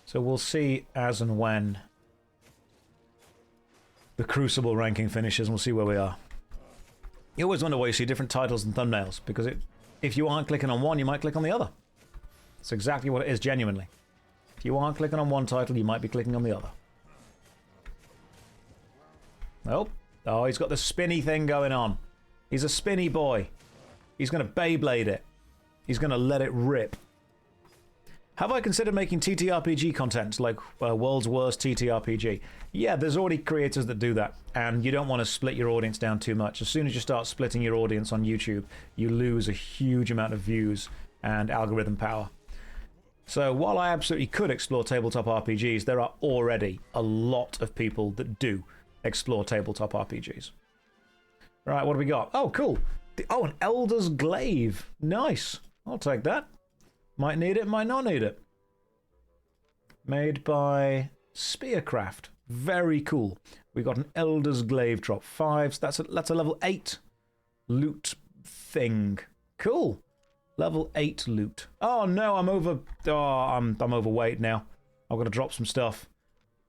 So we'll see as and when the Crucible ranking finishes, and we'll see where we are. You always wonder why you see different titles and thumbnails, because if you aren't clicking on one, you might click on the other. It's exactly what it is, genuinely. If you aren't clicking on one title, you might be clicking on the other. Oh, he's got the spinny thing going on. He's a spinny boy. He's going to Beyblade it. He's going to let it rip. Have I considered making TTRPG content, like World's Worst TTRPG? Yeah, there's already creators that do that, and you don't want to split your audience down too much. As soon as you start splitting your audience on YouTube, you lose a huge amount of views and algorithm power. So while I absolutely could explore tabletop RPGs, there are already a lot of people that do explore tabletop RPGs. Right, what do we got? Oh, cool. Oh, an Elder's Glaive. Nice. I'll take that. Might need it, might not need it. Made by Spearcraft. Very cool. We got an Elder's Glaive drop 5. So that's a level 8 loot thing. Cool. Level 8 loot. Oh no, I'm overweight now. I've got to drop some stuff.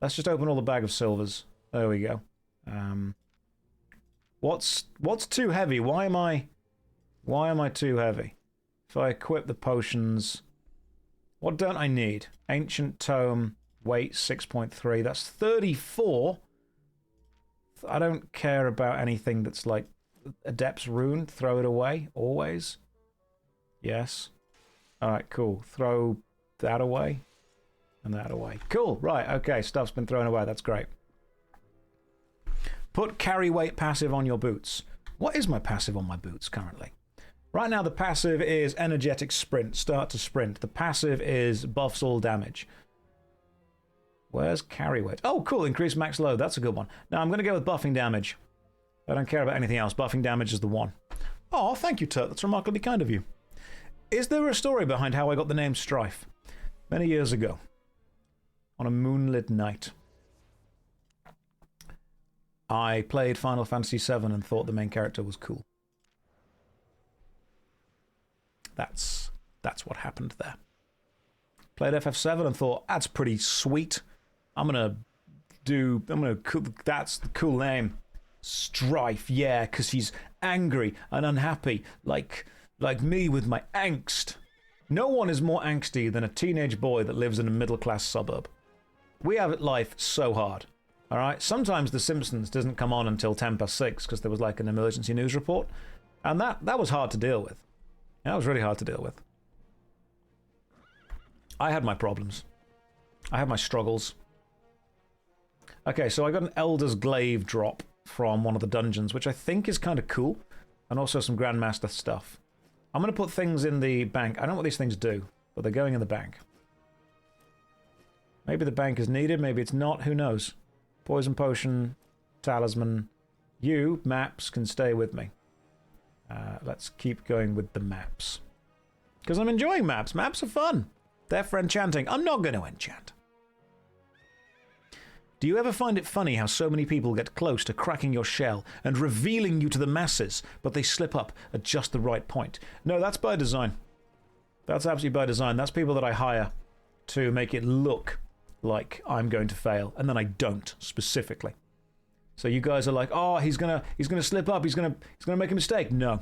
Let's just open all the bag of silvers. There we go. What's too heavy? Why am I too heavy? If I equip the potions, what don't I need? Ancient Tome, weight 6.3. That's 34. I don't care about anything that's like Adept's Rune. Throw it away, always. Yes. Alright, cool. Throw that away. And that away. Cool, right, okay. Stuff's been thrown away. That's great. Put carry weight passive on your boots. What is my passive on my boots currently? Right now the passive is energetic sprint, start to sprint. The passive is buffs all damage. Where's carry weight? Oh, cool, increase max load. That's a good one. Now I'm going to go with buffing damage. I don't care about anything else. Buffing damage is the one. Oh, thank you, Turt. That's remarkably kind of you. Is there a story behind how I got the name Strife? Many years ago, on a moonlit night, I played Final Fantasy VII and thought the main character was cool. That's what happened there. Played FF7 and thought, that's pretty sweet. That's the cool name. Strife, yeah, because he's angry and unhappy, like Like me with my angst. No one is more angsty than a teenage boy that lives in a middle-class suburb. We have life so hard. Alright? Sometimes The Simpsons doesn't come on until 6:10 because there was like an emergency news report. And that was hard to deal with. That was really hard to deal with. I had my problems. I had my struggles. Okay, so I got an Elder's Glaive drop from one of the dungeons, which I think is kind of cool. And also some Grandmaster stuff. I'm going to put things in the bank. I don't know what these things do, but they're going in the bank. Maybe the bank is needed, maybe it's not, who knows? Poison Potion, Talisman. You, maps, can stay with me. Let's keep going with the maps. Because I'm enjoying maps. Maps are fun. They're for enchanting. I'm not going to enchant. Do you ever find it funny how so many people get close to cracking your shell and revealing you to the masses, but they slip up at just the right point? No, that's by design. That's absolutely by design. That's people that I hire to make it look like I'm going to fail, and then I don't, specifically. So you guys are like, oh, he's gonna slip up, he's gonna make a mistake. No.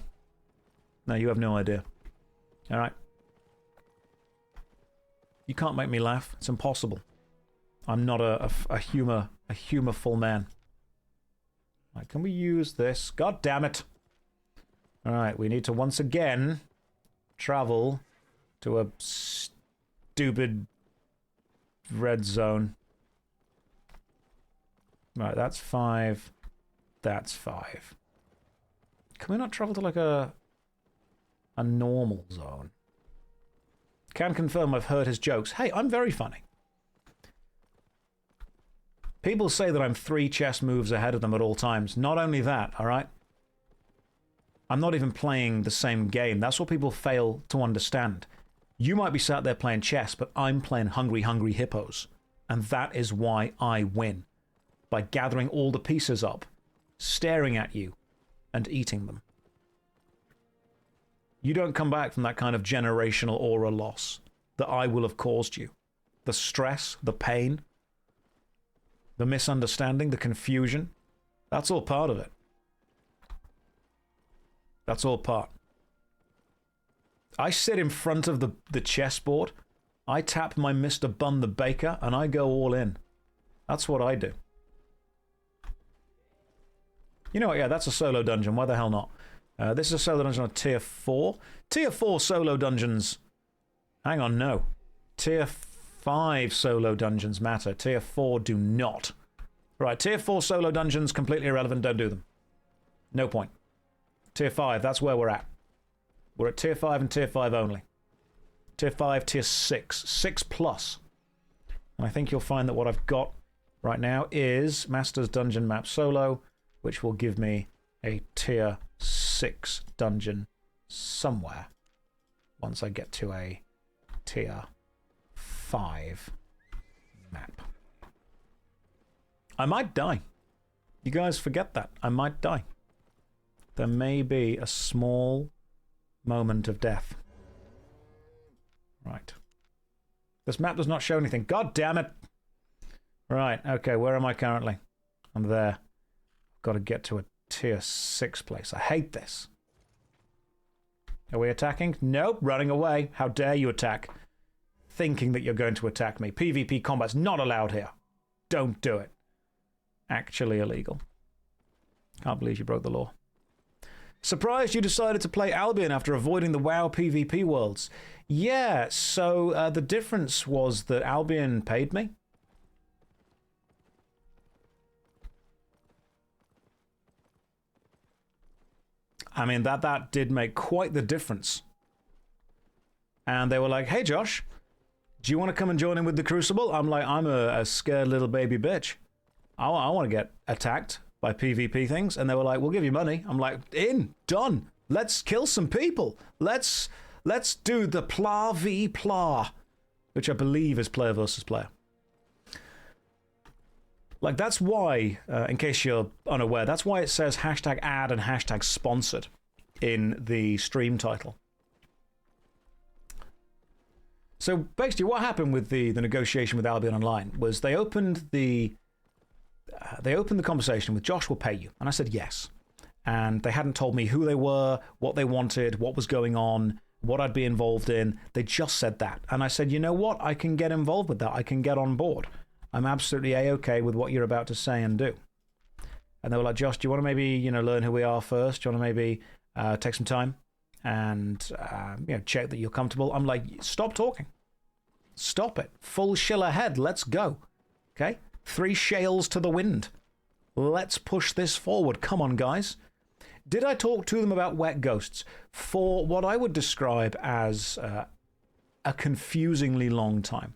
No, you have no idea. Alright. You can't make me laugh. It's impossible. I'm not a humorful man. Right, can we use this? God damn it! Alright, we need to once again travel to a stupid red zone. Right, that's 5. That's 5. Can we not travel to like a normal zone? Can confirm I've heard his jokes. Hey, I'm very funny. People say that I'm 3 chess moves ahead of them at all times. Not only that, alright? I'm not even playing the same game. That's what people fail to understand. You might be sat there playing chess, but I'm playing Hungry Hungry Hippos. And that is why I win. By gathering all the pieces up, staring at you, and eating them. You don't come back from that kind of generational aura loss that I will have caused you. The stress, the pain, the misunderstanding, the confusion, that's all part of it. That's all part. I sit in front of the chessboard, I tap my Mr. Bun the Baker, and I go all in. That's what I do. You know what, yeah, that's a solo dungeon, why the hell not? This is a solo dungeon on tier 4. Tier 4 solo dungeons... Hang on, no. Tier 5 solo dungeons matter. Tier 4 do not. Right, tier 4 solo dungeons, completely irrelevant, don't do them. No point. Tier 5, that's where we're at. We're at tier 5 and tier 5 only. Tier 5, tier 6. 6 plus. And I think you'll find that what I've got right now is Master's Dungeon Map Solo, which will give me a tier 6 dungeon somewhere once I get to a tier 5 map. I might die. You guys forget that. I might die. There may be a small moment of death. Right. This map does not show anything. God damn it! Right, okay, where am I currently? I'm there. Got to get to a tier 6 place. I hate this. Are we attacking? Nope, running away. How dare you attack? Thinking that you're going to attack me. PvP combat's not allowed here. Don't do it. Actually illegal. Can't believe you broke the law. Surprised you decided to play Albion after avoiding the WoW PvP worlds. Yeah, so the difference was that Albion paid me. I mean, that did make quite the difference. And they were like, hey, Josh, do you want to come and join in with the Crucible? I'm like, I'm a scared little baby bitch. I want to get attacked by PvP things. And they were like, we'll give you money. I'm like, in, done. Let's kill some people. Let's do the Pla v Pla, which I believe is player versus player. Like, that's why, in case you're unaware, that's why it says hashtag ad and hashtag sponsored in the stream title. So basically what happened with the negotiation with Albion Online was they opened the conversation with Josh will pay you. And I said yes. and they hadn't told me who they were, what they wanted, what was going on, what I'd be involved in. They just said that. And I said, you know what? I can get involved with that. I can get on board. I'm absolutely A-okay with what you're about to say and do. And they were like, Josh, do you want to maybe, learn who we are first? Do you want to maybe take some time and, check that you're comfortable? I'm like, stop talking. Stop it. Full shill ahead. Let's go. Okay? 3 shales to the wind. Let's push this forward. Come on, guys. Did I talk to them about wet ghosts for what I would describe as a confusingly long time?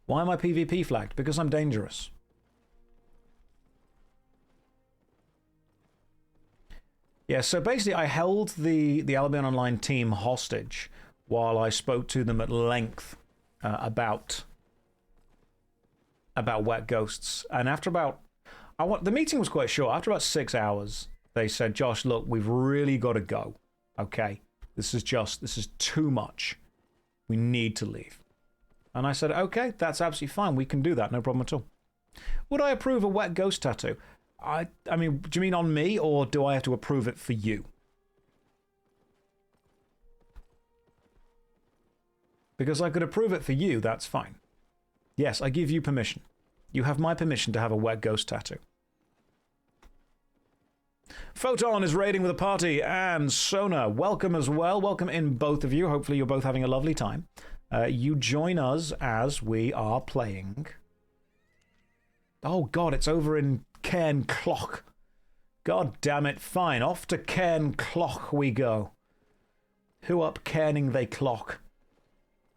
Why am I PvP flagged? Because I'm dangerous. Yeah, so basically I held the Albion Online team hostage while I spoke to them at length about wet ghosts. And after about... the meeting was quite short. After about 6 hours, they said, Josh, look, we've really got to go. Okay? This is too much. We need to leave. And I said, okay, that's absolutely fine. We can do that. No problem at all. Would I approve a wet ghost tattoo? I mean, do you mean on me, or do I have to approve it for you? Because I could approve it for you, that's fine. Yes, I give you permission. You have my permission to have a wet ghost tattoo. Photon is raiding with a party, and Sona, welcome as well. Welcome in, both of you. Hopefully you're both having a lovely time. You join us as we are playing... Oh, God, it's over in Cairn Clock. God damn it. Fine, off to Cairn Clock we go. Who up cairning they clock?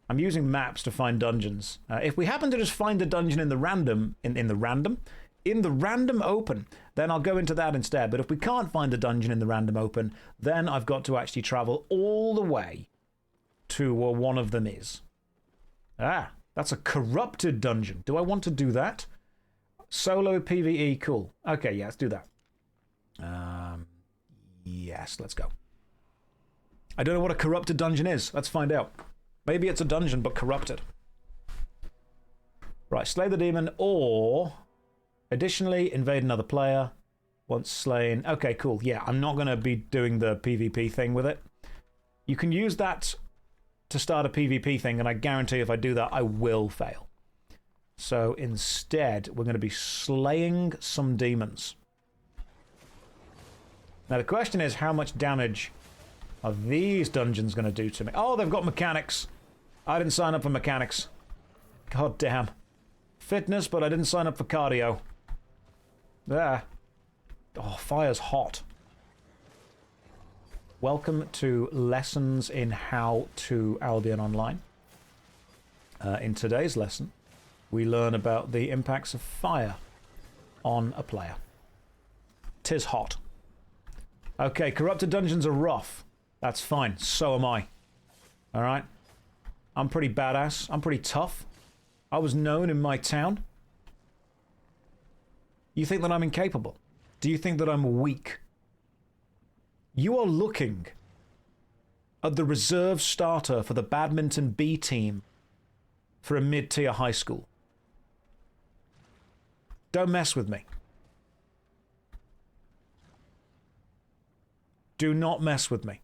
I'm using maps to find dungeons. If we happen to just find a dungeon in the random, in the random open, then I'll go into that instead. But if we can't find a dungeon in the random open, then I've got to actually travel all the way to where one of them is. Ah, that's a corrupted dungeon. Do I want to do that? Solo PvE, cool. Okay, yeah, let's do that. Yes, let's go. I don't know what a corrupted dungeon is. Let's find out. Maybe it's a dungeon, but corrupted. Right, slay the demon, or... Additionally, invade another player. Once slain. Okay, cool. Yeah, I'm not going to be doing the PvP thing with it. You can use that to start a PvP thing, and I guarantee if I do that, I will fail. So instead, we're going to be slaying some demons. Now the question is, how much damage are these dungeons going to do to me? Oh, they've got mechanics. I didn't sign up for mechanics. God damn. Fitness, but I didn't sign up for cardio. There. Oh, fire's hot. Welcome to Lessons in How to Albion Online. In today's lesson, we learn about the impacts of fire on a player. 'Tis hot. Okay, corrupted dungeons are rough. That's fine. So am I. Alright? I'm pretty badass. I'm pretty tough. I was known in my town. You think that I'm incapable? Do you think that I'm weak? You are looking at the reserve starter for the badminton B team for a mid-tier high school. Don't mess with me. Do not mess with me.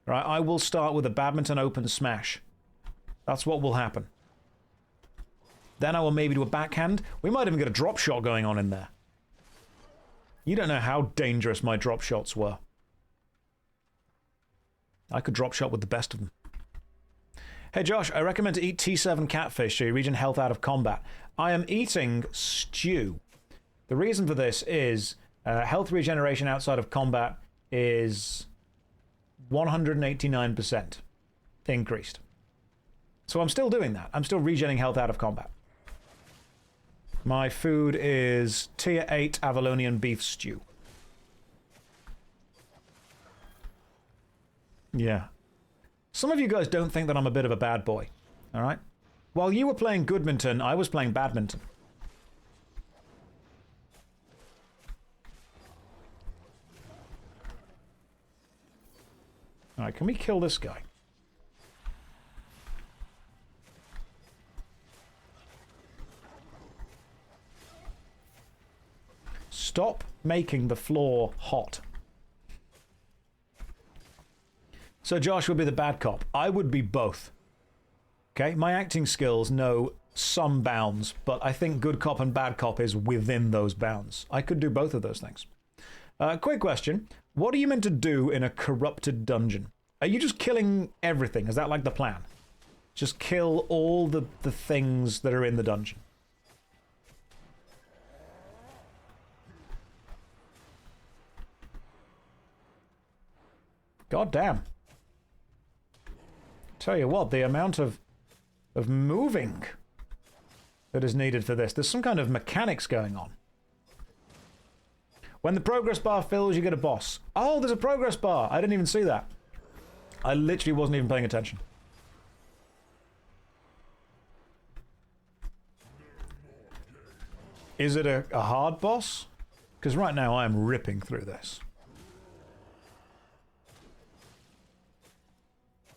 Right? I will start with a badminton open smash. That's what will happen. Then I will maybe do a backhand. We might even get a drop shot going on in there. You don't know how dangerous my drop shots were. I could drop shot with the best of them. Hey Josh, I recommend to eat T7 catfish so you regen health out of combat. I am eating stew. The reason for this is health regeneration outside of combat is 189% increased. So I'm still doing that. I'm still regenerating health out of combat. My food is tier 8 Avalonian beef stew. Yeah. Some of you guys don't think that I'm a bit of a bad boy. Alright? While you were playing goodminton, I was playing badminton. Alright, can we kill this guy? Stop making the floor hot. So Josh would be the bad cop. I would be both. Okay, my acting skills know some bounds, but I think good cop and bad cop is within those bounds. I could do both of those things. Quick question. What are you meant to do in a corrupted dungeon? Are you just killing everything? Is that like the plan? Just kill all the things that are in the dungeon? God damn. Tell you what, the amount of moving that is needed for this. There's some kind of mechanics going on. When the progress bar fills, you get a boss. Oh, there's a progress bar. I didn't even see that. I literally wasn't even paying attention. Is it a hard boss? Because right now I am ripping through this.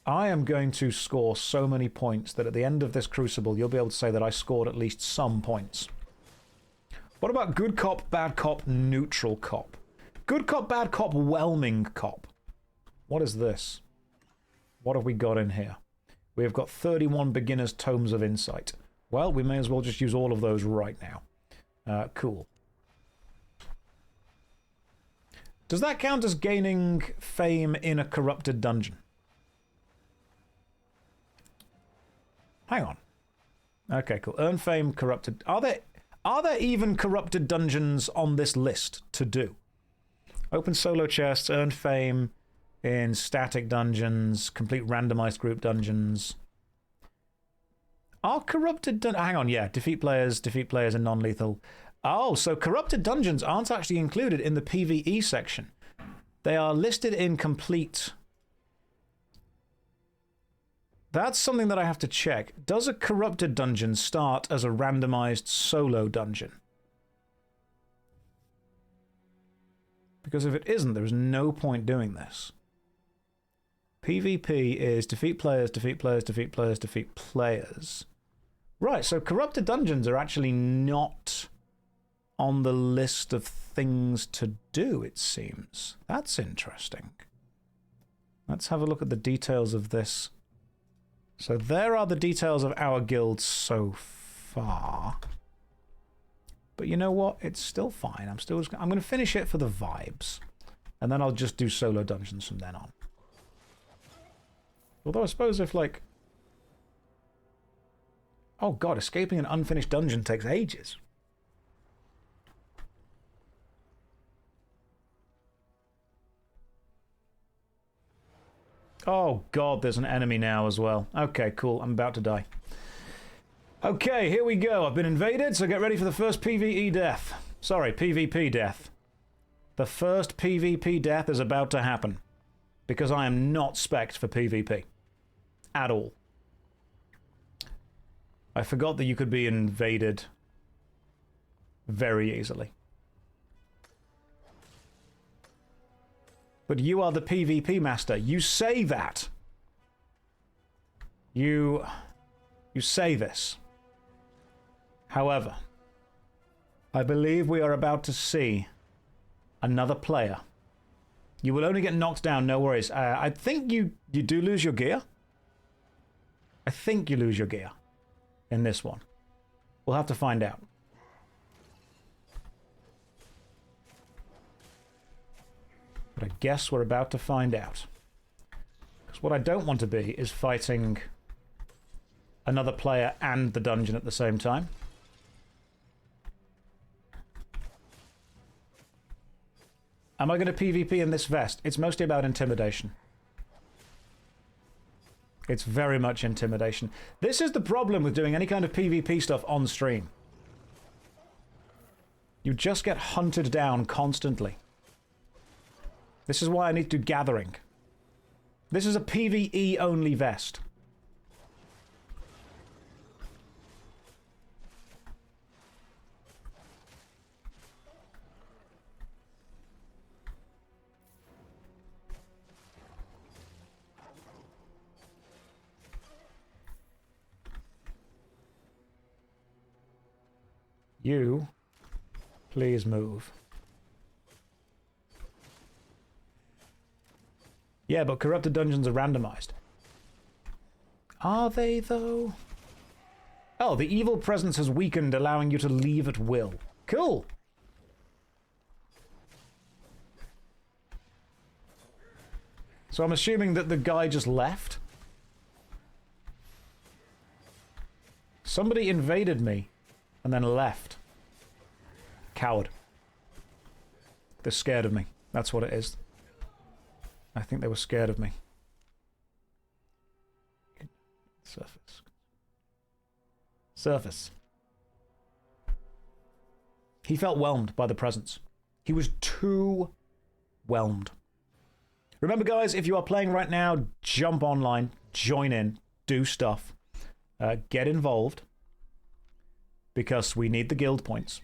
I am going to score so many points that at the end of this Crucible, you'll be able to say that I scored at least some points. What about good cop, bad cop, neutral cop? Good cop, bad cop, whelming cop. What is this? What have we got in here? We have got 31 beginner's tomes of insight. Well, we may as well just use all of those right now. Cool. Does that count as gaining fame in a corrupted dungeon? Hang on. Okay, cool. Earn fame, corrupted. Are there even corrupted dungeons on this list to do? Open solo chests, earn fame in static dungeons, complete randomized group dungeons. Are corrupted hang on, yeah. Defeat players and non-lethal. Oh, so corrupted dungeons aren't actually included in the PvE section. They are listed in complete. That's something that I have to check. Does a corrupted dungeon start as a randomized solo dungeon? Because if it isn't, there's no point doing this. PvP is defeat players, defeat players, defeat players, defeat players. Right, so corrupted dungeons are actually not on the list of things to do, it seems. That's interesting. Let's have a look at the details of this. So there are the details of our guild so far. But you know what? It's still fine. I'm going to finish it for the vibes. And then I'll just do solo dungeons from then on. Although I suppose if, like... Oh god, escaping an unfinished dungeon takes ages. Oh god, there's an enemy now as well. Okay, cool. I'm about to die. Okay, here we go. I've been invaded, so get ready for the first PvE death. Sorry, PvP death. The first PvP death is about to happen. Because I am not spec'd for PvP. At all. I forgot that you could be invaded very easily. But you are the PvP master. You say that. You say this. However, I believe we are about to see another player. You will only get knocked down, no worries. I think you do lose your gear. I think you lose your gear in this one. We'll have to find out. But I guess we're about to find out. Because what I don't want to be is fighting another player and the dungeon at the same time. Am I going to PvP in this vest? It's mostly about intimidation. It's very much intimidation. This is the problem with doing any kind of PvP stuff on stream. You just get hunted down constantly. This is why I need to do gathering. This is a PvE only vest. You, please move. Yeah, but corrupted dungeons are randomized. Are they, though? Oh, the evil presence has weakened, allowing you to leave at will. Cool. So I'm assuming that the guy just left. Somebody invaded me and then left. Coward. They're scared of me. That's what it is. I think they were scared of me. Surface. Surface. He felt whelmed by the presence. He was too whelmed. Remember, guys, if you are playing right now, jump online, join in, do stuff, get involved, because we need the guild points.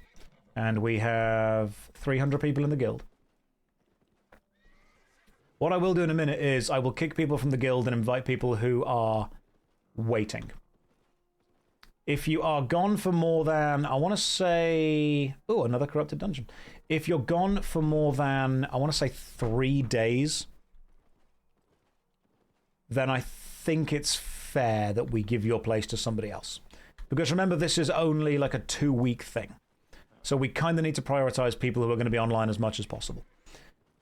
And we have 300 people in the guild. What I will do in a minute is I will kick people from the guild and invite people who are waiting. If you are gone for more than, I want to say... Oh, another corrupted dungeon. If you're gone for more than, I want to say 3 days, then I think it's fair that we give your place to somebody else. Because remember, this is only like a 2-week thing. So we kind of need to prioritize people who are going to be online as much as possible.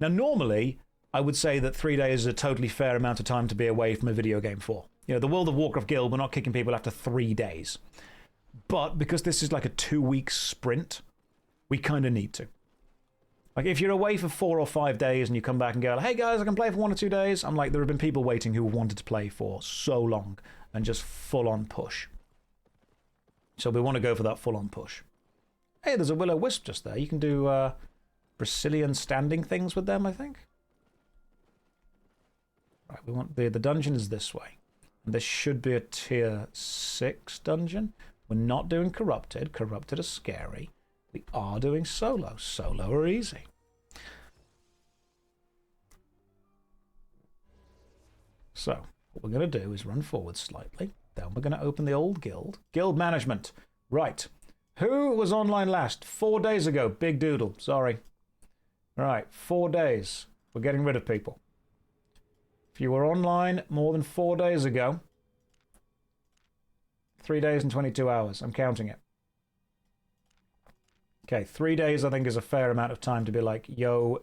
Now, normally, I would say that 3 days is a totally fair amount of time to be away from a video game for. You know, the World of Warcraft Guild, we're not kicking people after 3 days. But because this is like a 2-week sprint, we kind of need to. Like, if you're away for 4 or 5 days and you come back and go, hey guys, I can play for 1 or 2 days, I'm like, there have been people waiting who wanted to play for so long and just full-on push. So we want to go for that full-on push. Hey, there's a will-o-wisp just there. You can do Brazilian standing things with them, I think. Right, we want the dungeon is this way. And this should be a tier 6 dungeon. We're not doing corrupted. Corrupted are scary. We are doing solo. Solo are easy. So, what we're going to do is run forward slightly. Then we're going to open the old guild. Guild management. Right. Who was online last? 4 days ago. Big doodle. Sorry. Right. 4 days. We're getting rid of people. If you were online more than 4 days ago, 3 days and 22 hours. I'm counting it. Okay, 3 days I think is a fair amount of time to be like, yo,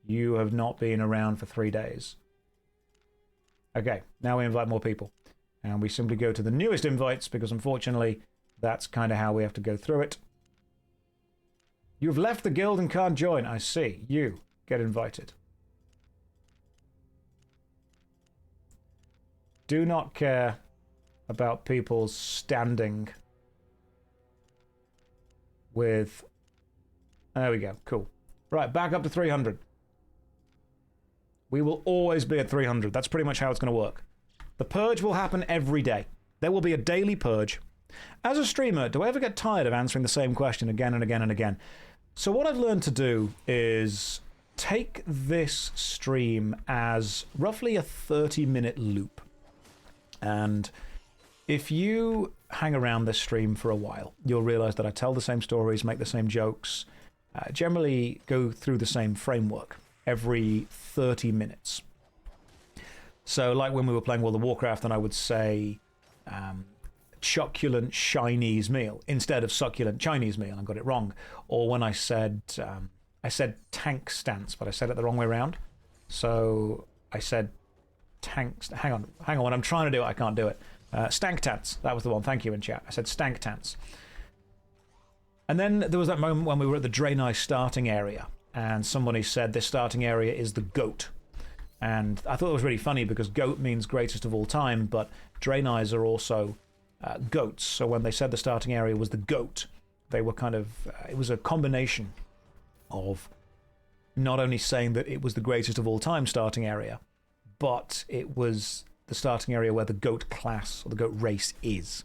you have not been around for 3 days. Okay, now we invite more people. And we simply go to the newest invites because unfortunately that's kind of how we have to go through it. You've left the guild and can't join. I see. You get invited. Do not care about people standing with... There we go. Cool. Right, back up to 300. We will always be at 300. That's pretty much how it's going to work. The purge will happen every day. There will be a daily purge. As a streamer, do I ever get tired of answering the same question again and again and again? So what I've learned to do is take this stream as roughly a 30-minute loop. And if you hang around this stream for a while, you'll realize that I tell the same stories, make the same jokes, generally go through the same framework every 30 minutes. So like when we were playing World of Warcraft and I would say succulent Chinese meal instead of succulent Chinese meal, I got it wrong. Or when I said tank stance, but I said it the wrong way around. So I said tanks. Hang on. When I'm trying to do it, I can't do it. Stank tants. That was the one. Thank you in chat. I said stank tants. And then there was that moment when we were at the Draenei starting area, and somebody said this starting area is the goat. And I thought it was really funny because goat means greatest of all time, but Draenei's are also goats. So when they said the starting area was the goat, they were kind of, it was a combination of not only saying that it was the greatest of all time starting area, but it was the starting area where the goat class or the goat race is.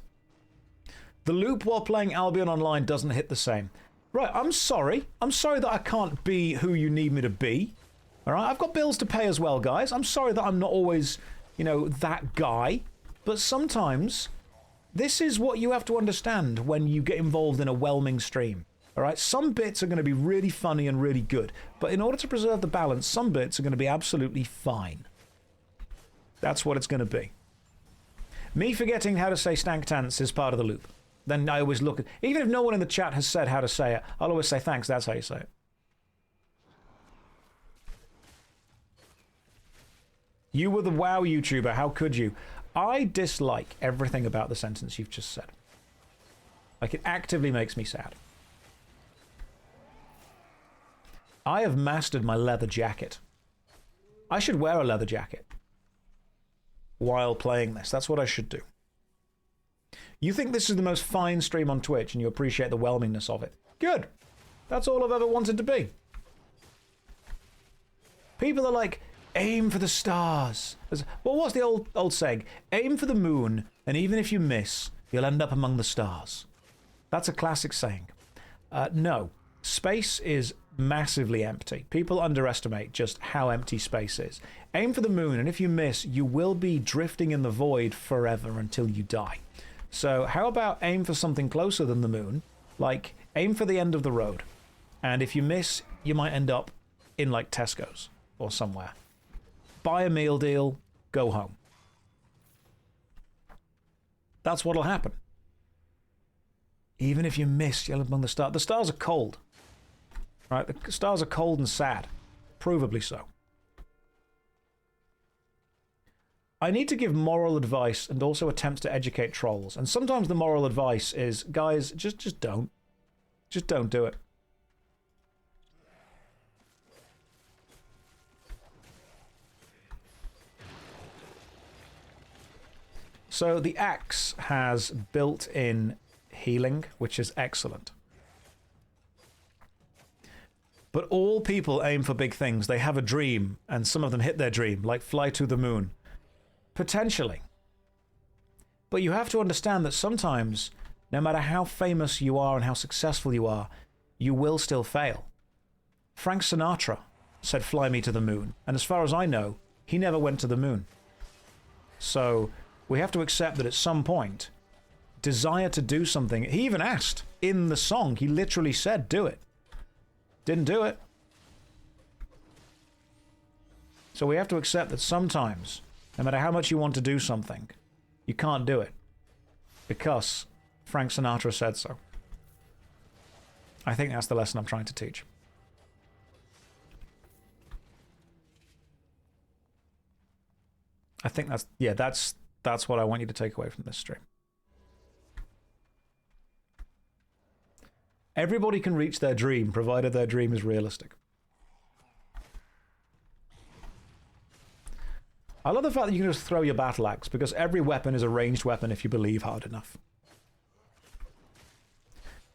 The loop while playing Albion Online doesn't hit the same. Right, I'm sorry. I'm sorry that I can't be who you need me to be. All right, I've got bills to pay as well, guys. I'm sorry that I'm not always, you know, that guy. But sometimes this is what you have to understand when you get involved in a whelming stream. All right, some bits are going to be really funny and really good. But in order to preserve the balance, some bits are going to be absolutely fine. That's what it's going to be. Me forgetting how to say stank-tants is part of the loop. Then I always look at... Even if no one in the chat has said how to say it, I'll always say, thanks, that's how you say it. You were the WoW YouTuber, how could you? I dislike everything about the sentence you've just said. Like, it actively makes me sad. I have mastered my leather jacket. I should wear a leather jacket while playing this. That's what I should do. You think this is the most fine stream on Twitch and you appreciate the whelmingness of it. Good. That's all I've ever wanted to be. People are like, aim for the stars. Well, what's the old saying? Aim for the moon, and even if you miss, you'll end up among the stars. That's a classic saying. No. Space is massively empty. People underestimate just how empty space is. Aim for the moon, and if you miss, you will be drifting in the void forever until you die. So how about aim for something closer than the moon? Like, aim for the end of the road. And if you miss, you might end up in, like, Tesco's or somewhere. Buy a meal deal, go home. That's what'll happen. Even if you miss, you're among the stars. The stars are cold. Right? The stars are cold and sad. Provably so. I need to give moral advice and also attempt to educate trolls. And sometimes the moral advice is, guys, just don't. Just don't do it. So the axe has built-in healing, which is excellent. But all people aim for big things. They have a dream, and some of them hit their dream, like fly to the moon. Potentially. But you have to understand that sometimes, no matter how famous you are and how successful you are, you will still fail. Frank Sinatra said, fly me to the moon. And as far as I know, he never went to the moon. So we have to accept that at some point, desire to do something, he even asked in the song, he literally said, do it. Didn't do it. So we have to accept that sometimes, no matter how much you want to do something, you can't do it. Because Frank Sinatra said so. I think that's the lesson I'm trying to teach. I think that's, yeah, that's what I want you to take away from this stream. Everybody can reach their dream, provided their dream is realistic. I love the fact that you can just throw your battle axe, because every weapon is a ranged weapon if you believe hard enough.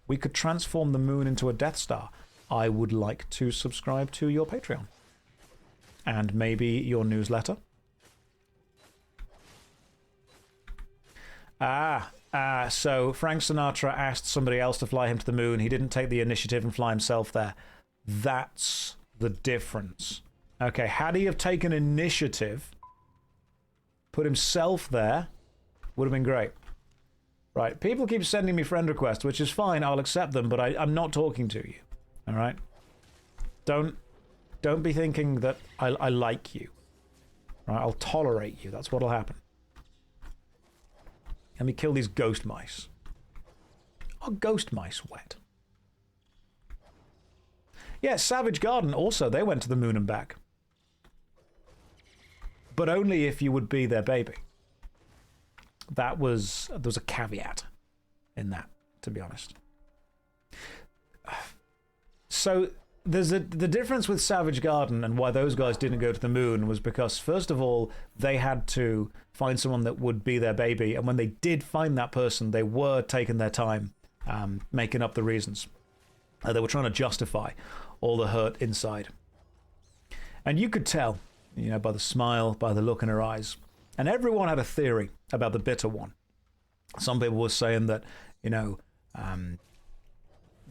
We could transform the moon into a Death Star. I would like to subscribe to your Patreon. And maybe your newsletter. So Frank Sinatra asked somebody else to fly him to the moon. He didn't take the initiative and fly himself there. That's the difference. Okay, had he have taken initiative, put himself there, would have been great. Right, people keep sending me friend requests, which is fine, I'll accept them, but I'm not talking to you. Alright? Don't be thinking that I like you. Right, I'll tolerate you, that's what'll happen. Let me kill these ghost mice. Are ghost mice wet? Yeah, Savage Garden also, they went to the moon and back. But only if you would be their baby. There was a caveat in that, to be honest. So the difference with Savage Garden and why those guys didn't go to the moon was because, first of all, they had to find someone that would be their baby, and when they did find that person, they were taking their time making up the reasons. They were trying to justify all the hurt inside. And you could tell, you know, by the smile, by the look in her eyes. And everyone had a theory about the bitter one. Some people were saying that, you know,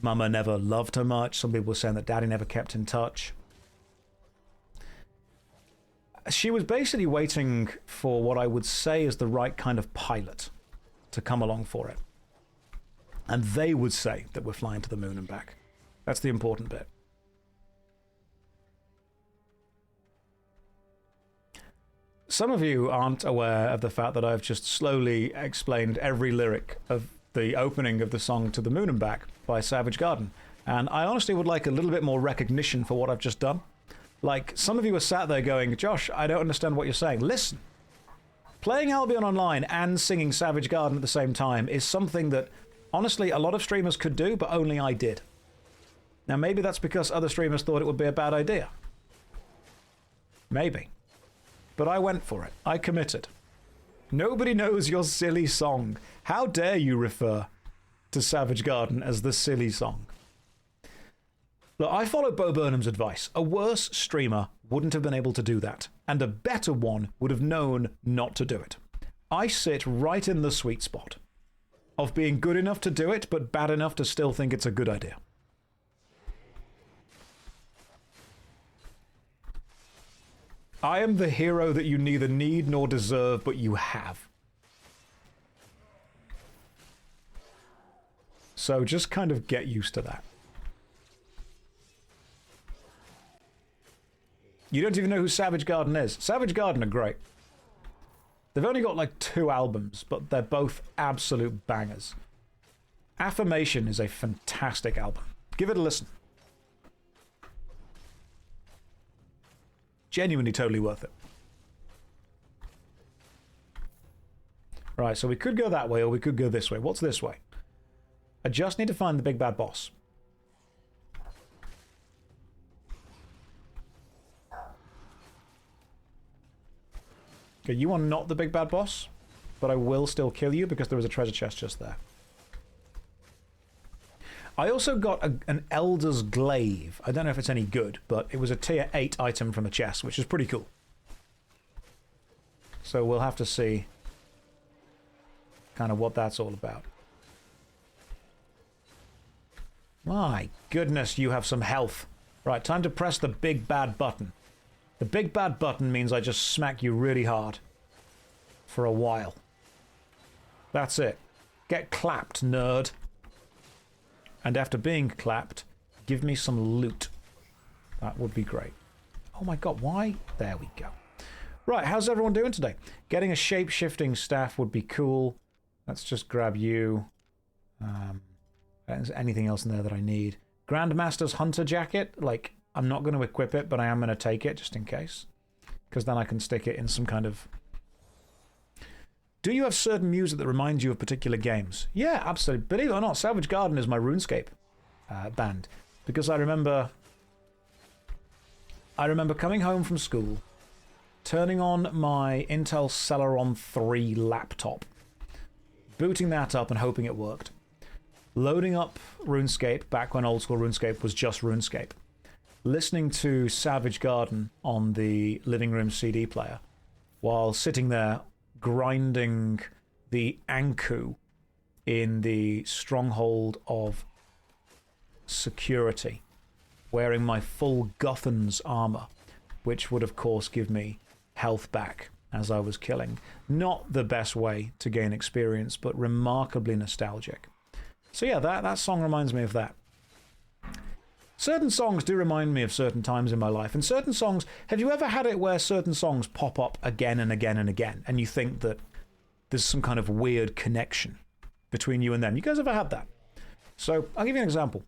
Mama never loved her much. Some people were saying that Daddy never kept in touch. She was basically waiting for what I would say is the right kind of pilot to come along for it. And they would say that we're flying to the moon and back. That's the important bit. some of you aren't aware of the fact that I've just slowly explained every lyric of the opening of the song To the Moon and Back by Savage Garden. And I honestly would like a little bit more recognition for what I've just done. Like, some of you are sat there going, Josh, I don't understand what you're saying. Listen, playing Albion Online and singing Savage Garden at the same time is something that, honestly, a lot of streamers could do, but only I did. Now, maybe that's because other streamers thought it would be a bad idea. Maybe. But I went for it. I committed. Nobody knows your silly song. How dare you refer to Savage Garden as the silly song? Look, I followed Bo Burnham's advice. A worse streamer wouldn't have been able to do that, and a better one would have known not to do it. I sit right in the sweet spot of being good enough to do it, but bad enough to still think it's a good idea. I am the hero that you neither need nor deserve, but you have. So just kind of get used to that. You don't even know who Savage Garden is. Savage Garden are great. They've only got like 2 albums, but they're both absolute bangers. Affirmation is a fantastic album. Give it a listen. Genuinely totally worth it. Right, so we could go that way or we could go this way. What's this way? I just need to find the big bad boss. Okay, you are not the big bad boss, but I will still kill you because there was a treasure chest just there. I also got an Elder's Glaive. I don't know if it's any good, but it was a tier 8 item from a chest, which is pretty cool. So we'll have to see kind of what that's all about. My goodness, you have some health. Right, time to press the big bad button. The big bad button means I just smack you really hard for a while. That's it. Get clapped, nerd. And after being clapped, give me some loot. That would be great. Oh my god, why? There we go. Right, how's everyone doing today? Getting a shape-shifting staff would be cool. Let's just grab you. Is there anything else in there that I need? Grandmaster's Hunter Jacket. Like, I'm not going to equip it, but I am going to take it just in case. Because then I can stick it in some kind of... Do you have certain music that reminds you of particular games? Yeah, absolutely. Believe it or not, Savage Garden is my RuneScape band. Because I remember coming home from school, turning on my Intel Celeron 3 laptop, booting that up and hoping it worked, loading up RuneScape back when old school RuneScape was just RuneScape, listening to Savage Garden on the living room CD player while sitting there grinding the Anku in the stronghold of security, wearing my full Gothan's armor, which would of course give me health back as I was killing. Not the best way to gain experience, but remarkably nostalgic. So yeah, that song reminds me of that. Certain songs do remind me of certain times in my life, and certain songs... Have you ever had it where certain songs pop up again and again and again, and you think that there's some kind of weird connection between you and them? You guys ever had that? So, I'll give you an example.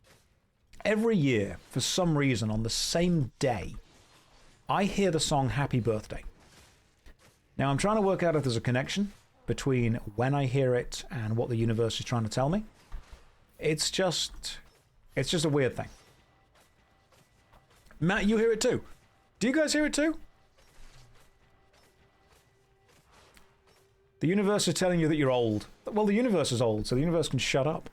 Every year, for some reason, on the same day, I hear the song Happy Birthday. Now, I'm trying to work out if there's a connection between when I hear it and what the universe is trying to tell me. It's just a weird thing. Matt, you hear it too? Do you guys hear it too? The universe is telling you that you're old. Well, the universe is old, so the universe can shut up.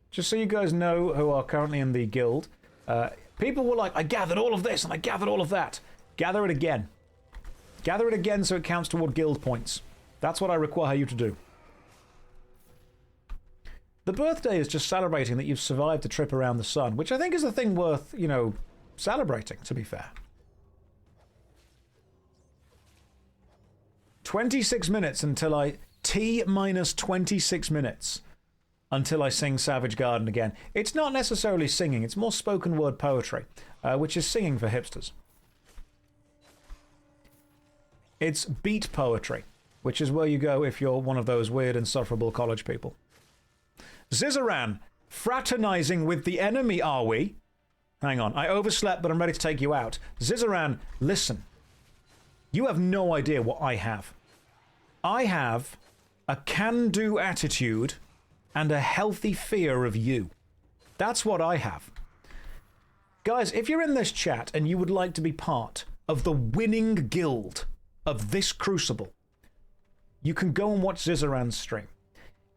Just so you guys know who are currently in the guild, people were like, I gathered all of this and I gathered all of that. Gather it again. Gather it again so it counts toward guild points. That's what I require you to do. The birthday is just celebrating that you've survived a trip around the sun, which I think is a thing worth, you know, celebrating, to be fair. 26 minutes until T minus 26 minutes until I sing Savage Garden again. It's not necessarily singing, it's more spoken word poetry, which is singing for hipsters. It's beat poetry, which is where you go if you're one of those weird, insufferable college people. Zizaran, fraternizing with the enemy, are we? Hang on, I overslept, but I'm ready to take you out. Zizaran, listen. You have no idea what I have. I have a can-do attitude and a healthy fear of you. That's what I have. Guys, if you're in this chat and you would like to be part of the winning guild of this Crucible, you can go and watch Zizaran's stream.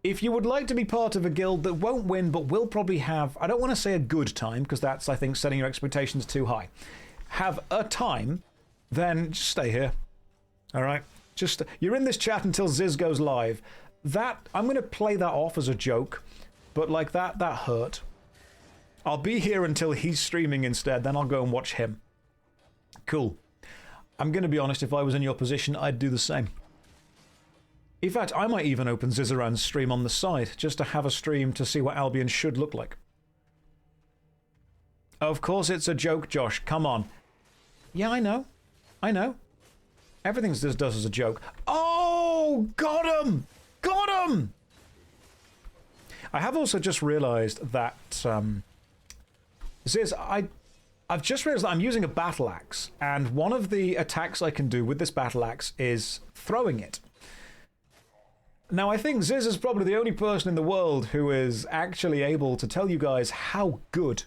If you would like to be part of a guild that won't win but will probably have, I don't want to say a good time, because that's, I think, setting your expectations too high. Have a time, then just stay here. All right? Just, you're in this chat until Ziz goes live. That, I'm going to play that off as a joke, but like that hurt. I'll be here until he's streaming instead, then I'll go and watch him. Cool. I'm going to be honest, if I was in your position, I'd do the same. In fact, I might even open Zizaran's stream on the side, just to have a stream to see what Albion should look like. Of course it's a joke, Josh. Come on. Yeah, I know. I know. Everything Ziz does is a joke. Oh! Got him! Got him! I have also just realized that... Ziz, I've just realized that I'm using a battle axe, and one of the attacks I can do with this battle axe is throwing it. Now, I think Ziz is probably the only person in the world who is actually able to tell you guys how good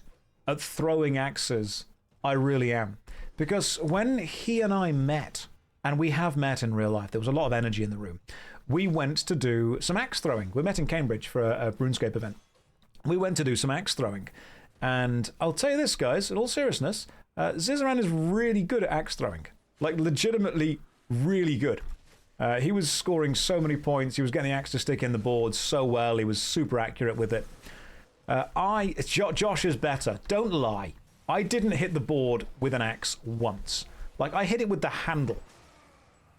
at throwing axes I really am. Because when he and I met, and we have met in real life, there was a lot of energy in the room, we went to do some axe throwing. We met in Cambridge for a RuneScape event. We went to do some axe throwing. And I'll tell you this, guys, in all seriousness, Zizaran is really good at axe throwing. Like, legitimately really good. He was scoring so many points. He was getting the axe to stick in the board so well. He was super accurate with it. Josh is better. Don't lie. I didn't hit the board with an axe once. Like, I hit it with the handle.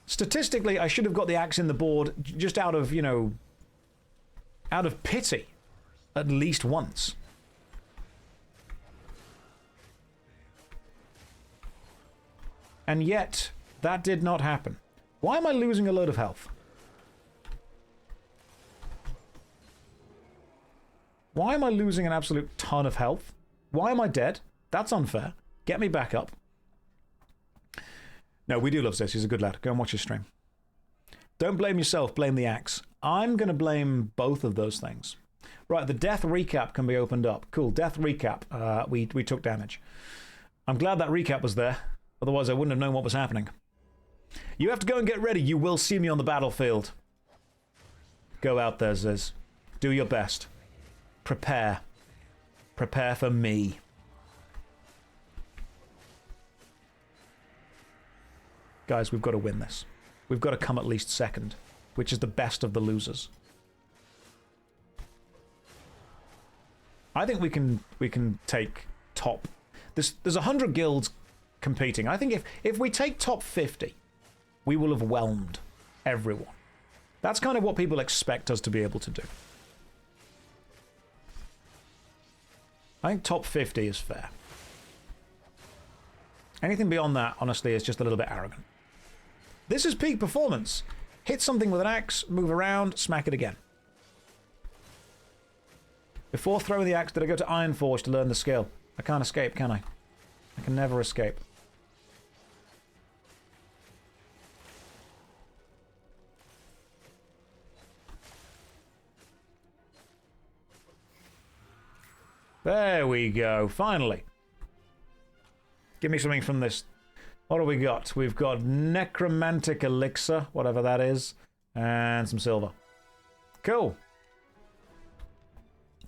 Statistically, I should have got the axe in the board just out of, you know, out of pity. At least once. And yet, that did not happen. Why am I losing a load of health? Why am I losing an absolute ton of health? Why am I dead? That's unfair. Get me back up. No, we do love Ziz. He's a good lad. Go and watch his stream. Don't blame yourself. Blame the axe. I'm going to blame both of those things. Right, the death recap can be opened up. Cool, death recap. We took damage. I'm glad that recap was there. Otherwise, I wouldn't have known what was happening. You have to go and get ready. You will see me on the battlefield. Go out there, Ziz. Do your best. Prepare. Prepare for me. Guys, we've got to win this. We've got to come at least second, which is the best of the losers. I think we can take top. There's 100 guilds competing. I think if we take top 50, we will have whelmed everyone. That's kind of what people expect us to be able to do. I think top 50 is fair. Anything beyond that, honestly, is just a little bit arrogant. This is peak performance. Hit something with an axe, move around, smack it again. Before throwing the axe, did I go to Ironforge to learn the skill? I can't escape, can I? I can never escape. There we go, finally. Give me something from this. What do we got? We've got necromantic elixir, whatever that is, and some silver. Cool.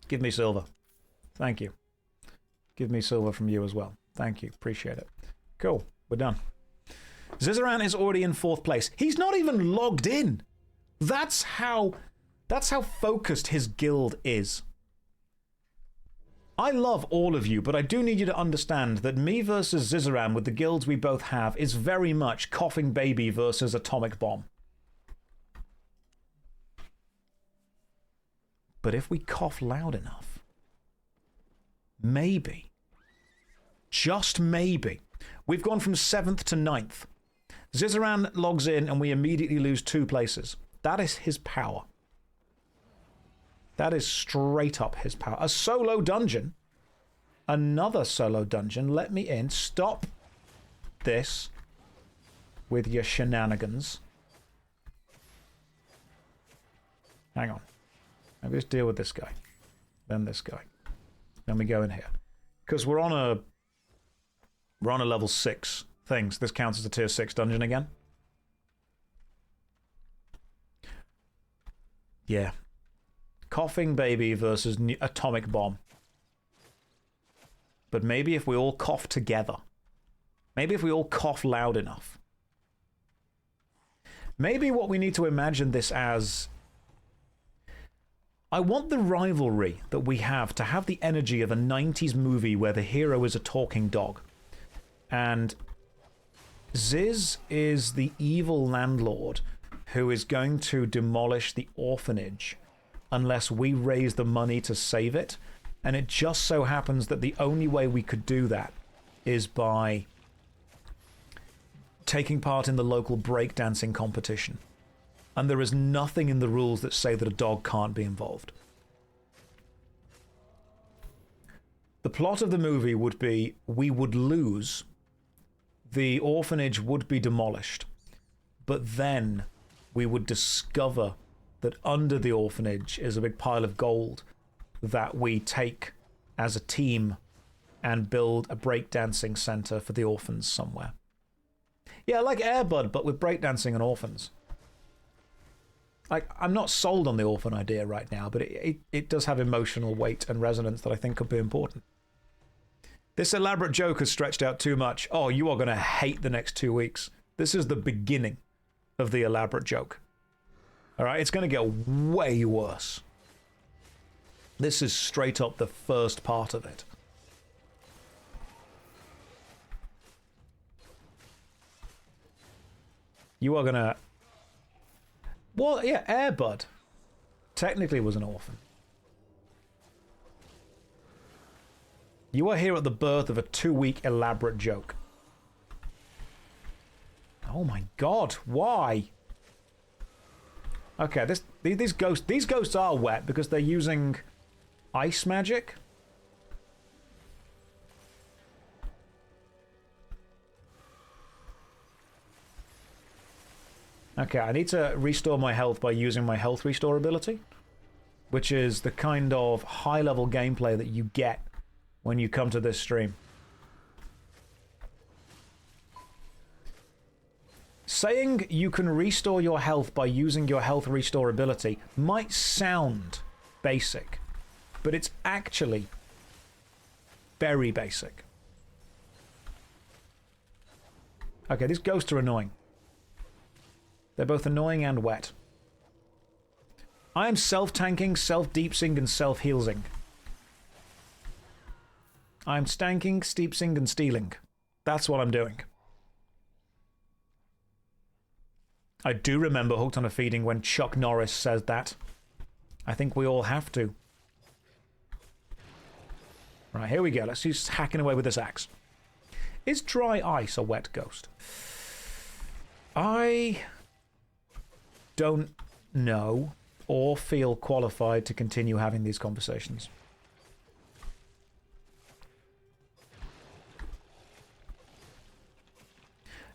Give me silver. Thank you. Give me silver from you as well. Thank you. Appreciate it. Cool. We're done. Zizaran is already in 4th place. He's not even logged in. That's how focused his guild is. I love all of you, but I do need you to understand that me versus Zizaran with the guilds we both have is very much Coughing Baby versus Atomic Bomb. But if we cough loud enough, maybe, just maybe, we've gone from 7th to 9th. Zizaran logs in and we immediately lose 2 places. That is his power. That is straight up his power. A solo dungeon. Another solo dungeon. Let me in. Stop this with your shenanigans. Hang on. Maybe just deal with this guy. Then this guy. Then we go in here. Because we're on a level 6 thing. So this counts as a tier 6 dungeon again. Yeah. Coughing baby versus atomic bomb. But maybe if we all cough together. Maybe if we all cough loud enough. Maybe what we need to imagine this as... I want the rivalry that we have to have the energy of a 90s movie where the hero is a talking dog. And Ziz is the evil landlord who is going to demolish the orphanage unless we raise the money to save it. And it just so happens that the only way we could do that is by taking part in the local breakdancing competition. And there is nothing in the rules that say that a dog can't be involved. The plot of the movie would be we would lose, the orphanage would be demolished, but then we would discover that under the orphanage is a big pile of gold that we take as a team and build a breakdancing center for the orphans somewhere. Yeah, like Air Bud, but with breakdancing and orphans. Like, I'm not sold on the orphan idea right now, but it does have emotional weight and resonance that I think could be important. This elaborate joke has stretched out too much. Oh, you are going to hate the next 2 weeks. This is the beginning of the elaborate joke. All right, it's going to get way worse. This is straight up the first part of it. You are going to... Well, yeah, Air Bud technically was an orphan. You are here at the birth of a 2-week elaborate joke. Oh my god, why? Okay, these ghosts are wet because they're using ice magic. Okay, I need to restore my health by using my health restore ability, which is the kind of high-level gameplay that you get when you come to this stream. Saying you can restore your health by using your health restore ability might sound basic, but it's actually very basic. Okay, these ghosts are annoying. They're both annoying and wet. I am self-tanking, self-deepsing, and self-healsing. I'm stanking, steepsing, and stealing. That's what I'm doing. I do remember Hooked on a Feeding when Chuck Norris says that. I think we all have to. Right, here we go. Let's just hacking away with this axe. Is dry ice a wet ghost? I don't know or feel qualified to continue having these conversations.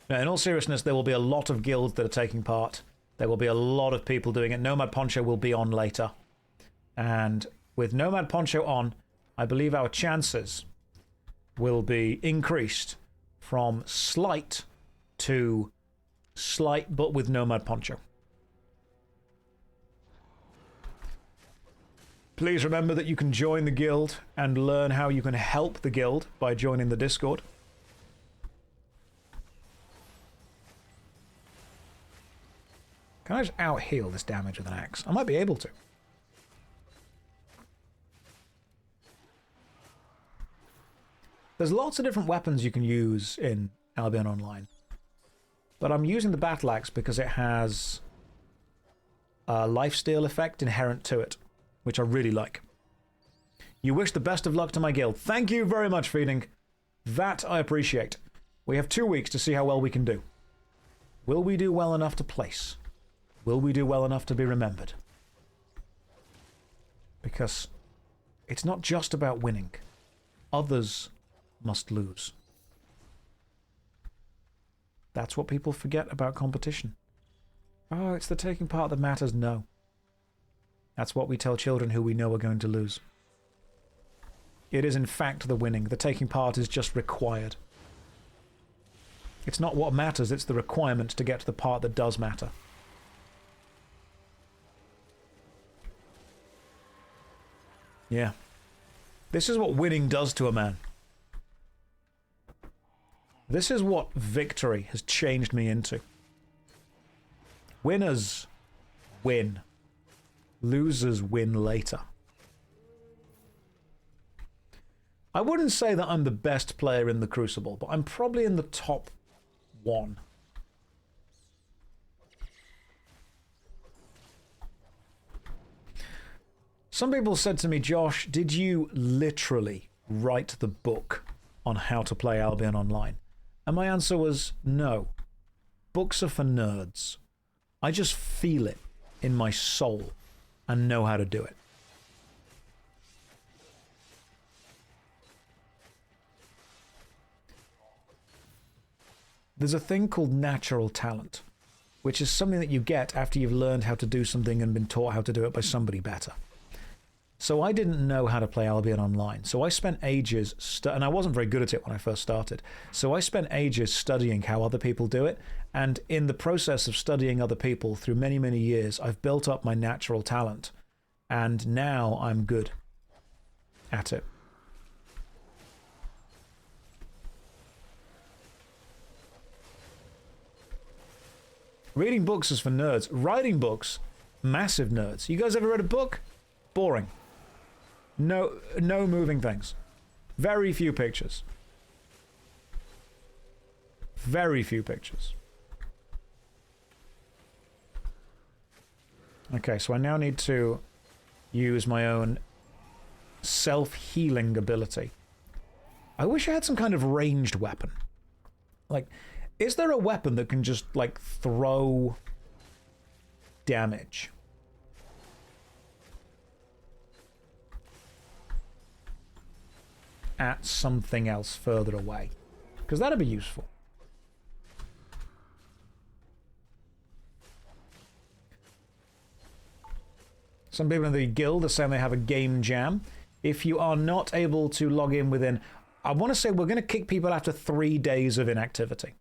Now, in all seriousness, there will be a lot of guilds that are taking part. There will be a lot of people doing it. Nomad Poncho will be on later. And with Nomad Poncho on, I believe our chances will be increased from slight to slight, but with Nomad Poncho. Please remember that you can join the guild and learn how you can help the guild by joining the Discord. Can I just out-heal this damage with an axe? I might be able to. There's lots of different weapons you can use in Albion Online. But I'm using the battle axe because it has a lifesteal effect inherent to it. which I really like. You wish the best of luck to my guild. Thank you very much, Feeding. That I appreciate. We have 2 weeks to see how well we can do. Will we do well enough to place? Will we do well enough to be remembered? Because it's not just about winning. Others must lose. That's what people forget about competition. Oh, it's the taking part that matters. No. That's what we tell children who we know are going to lose. It is in fact the winning. The taking part is just required. It's not what matters, it's the requirement to get to the part that does matter. Yeah. This is what winning does to a man. This is what victory has changed me into. Winners win. Losers win later. I wouldn't say that I'm the best player in the Crucible, but I'm probably in the top 1. Some people said to me, Josh, did you literally write the book on how to play Albion Online? And my answer was no. Books are for nerds. I just feel it in my soul and know how to do it. There's a thing called natural talent, which is something that you get after you've learned how to do something and been taught how to do it by somebody better. So I didn't know how to play Albion Online. So I spent ages, and I wasn't very good at it when I first started. So I spent ages studying how other people do it. And in the process of studying other people through many, many years, I've built up my natural talent. And now I'm good at it. Reading books is for nerds. Writing books, massive nerds. You guys ever read a book? Boring. No moving things. Very few pictures. Very few pictures. Okay, so I now need to use my own self-healing ability. I wish I had some kind of ranged weapon. Like, is there a weapon that can just, like, throw damage? At something else further away? Because that'd be useful. Some people in the guild are saying they have a game jam. If you are not able to log in within... I want to say we're going to kick people after 3 days of inactivity.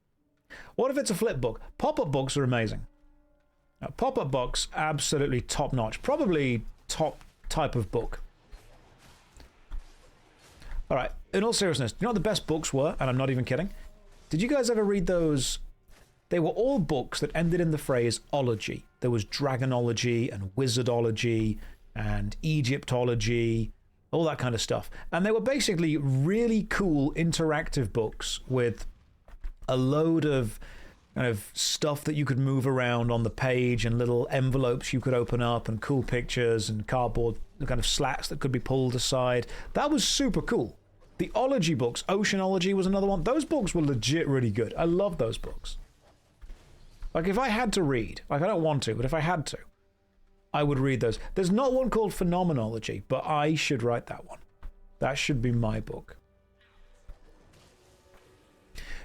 What if it's a flip book? Pop-up books are amazing. Pop-up books, absolutely top-notch. Probably top type of book. All right, in all seriousness, do you know what the best books were? And I'm not even kidding. Did you guys ever read those? They were all books that ended in the phrase ology. There was dragonology and wizardology and Egyptology, all that kind of stuff. And they were basically really cool interactive books with a load of kind of stuff that you could move around on the page and little envelopes you could open up and cool pictures and cardboard kind of slats that could be pulled aside. That was super cool. The ology books, Oceanology was another one. Those books were legit really good. I love those books. Like, if I had to read, like, I don't want to, but if I had to, I would read those. There's not one called Phenomenology, but I should write that one. That should be my book.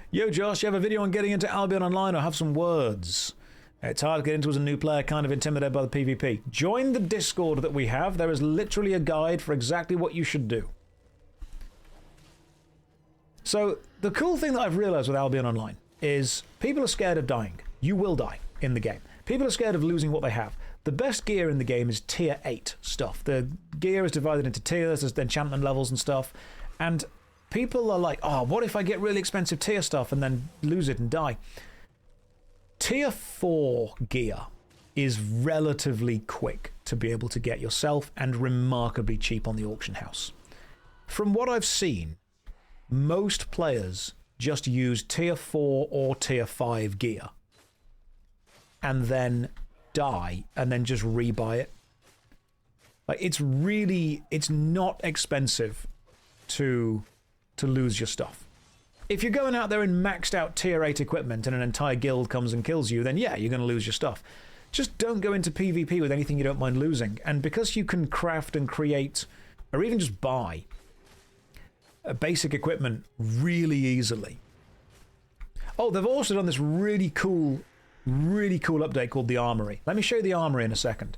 Yo, Josh, you have a video on getting into Albion Online or have some words? It's hard to get into as a new player, kind of intimidated by the PvP. Join the Discord that we have. There is literally a guide for exactly what you should do. So, the cool thing that I've realized with Albion Online is people are scared of dying. You will die in the game. People are scared of losing what they have. The best gear in the game is tier 8 stuff. The gear is divided into tiers, there's enchantment levels and stuff. And people are like, oh, what if I get really expensive tier stuff and then lose it and die? Tier 4 gear is relatively quick to be able to get yourself and remarkably cheap on the auction house. From what I've seen, most players just use tier 4 or tier 5 gear and then die and then just rebuy it. Like, it's not expensive to lose your stuff. If you're going out there in maxed out tier 8 equipment and an entire guild comes and kills you, then yeah, you're going to lose your stuff. Just don't go into PvP with anything you don't mind losing. And because you can craft and create, or even just buy, basic equipment really easily. Oh, they've also done this really cool update called the Armory. Let me show you the Armory in a second.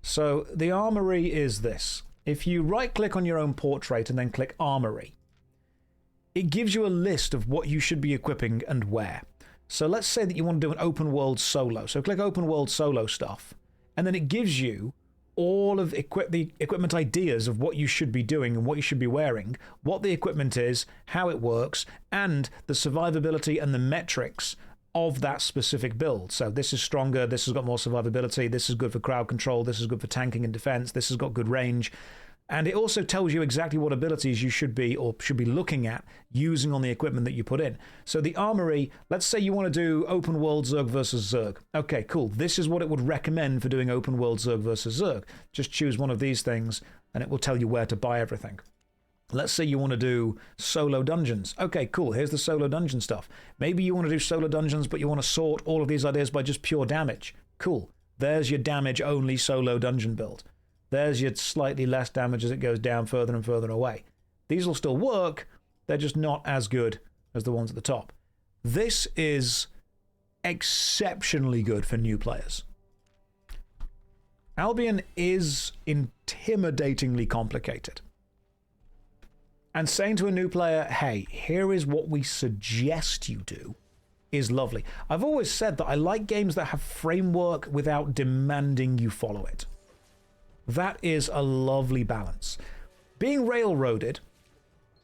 So the Armory is this. If you right-click on your own portrait and then click Armory, it gives you a list of what you should be equipping and where. So let's say that you want to do an open world solo. So click open world solo stuff, and then it gives you all of the equipment ideas of what you should be doing and what you should be wearing, what the equipment is, how it works, and the survivability and the metrics of that specific build. So this is stronger, this has got more survivability, this is good for crowd control, this is good for tanking and defense, this has got good range. And it also tells you exactly what abilities you should be looking at using on the equipment that you put in. So the Armory, let's say you want to do open world Zerg versus Zerg. Okay, cool. This is what it would recommend for doing open world Zerg versus Zerg. Just choose one of these things and it will tell you where to buy everything. Let's say you want to do solo dungeons. Okay, cool. Here's the solo dungeon stuff. Maybe you want to do solo dungeons, but you want to sort all of these ideas by just pure damage. Cool. There's your damage-only solo dungeon build. There's your slightly less damage as it goes down further and further away. These will still work, they're just not as good as the ones at the top. This is exceptionally good for new players. Albion is intimidatingly complicated. And saying to a new player, hey, here is what we suggest you do, is lovely. I've always said that I like games that have framework without demanding you follow it. That is a lovely balance. Being railroaded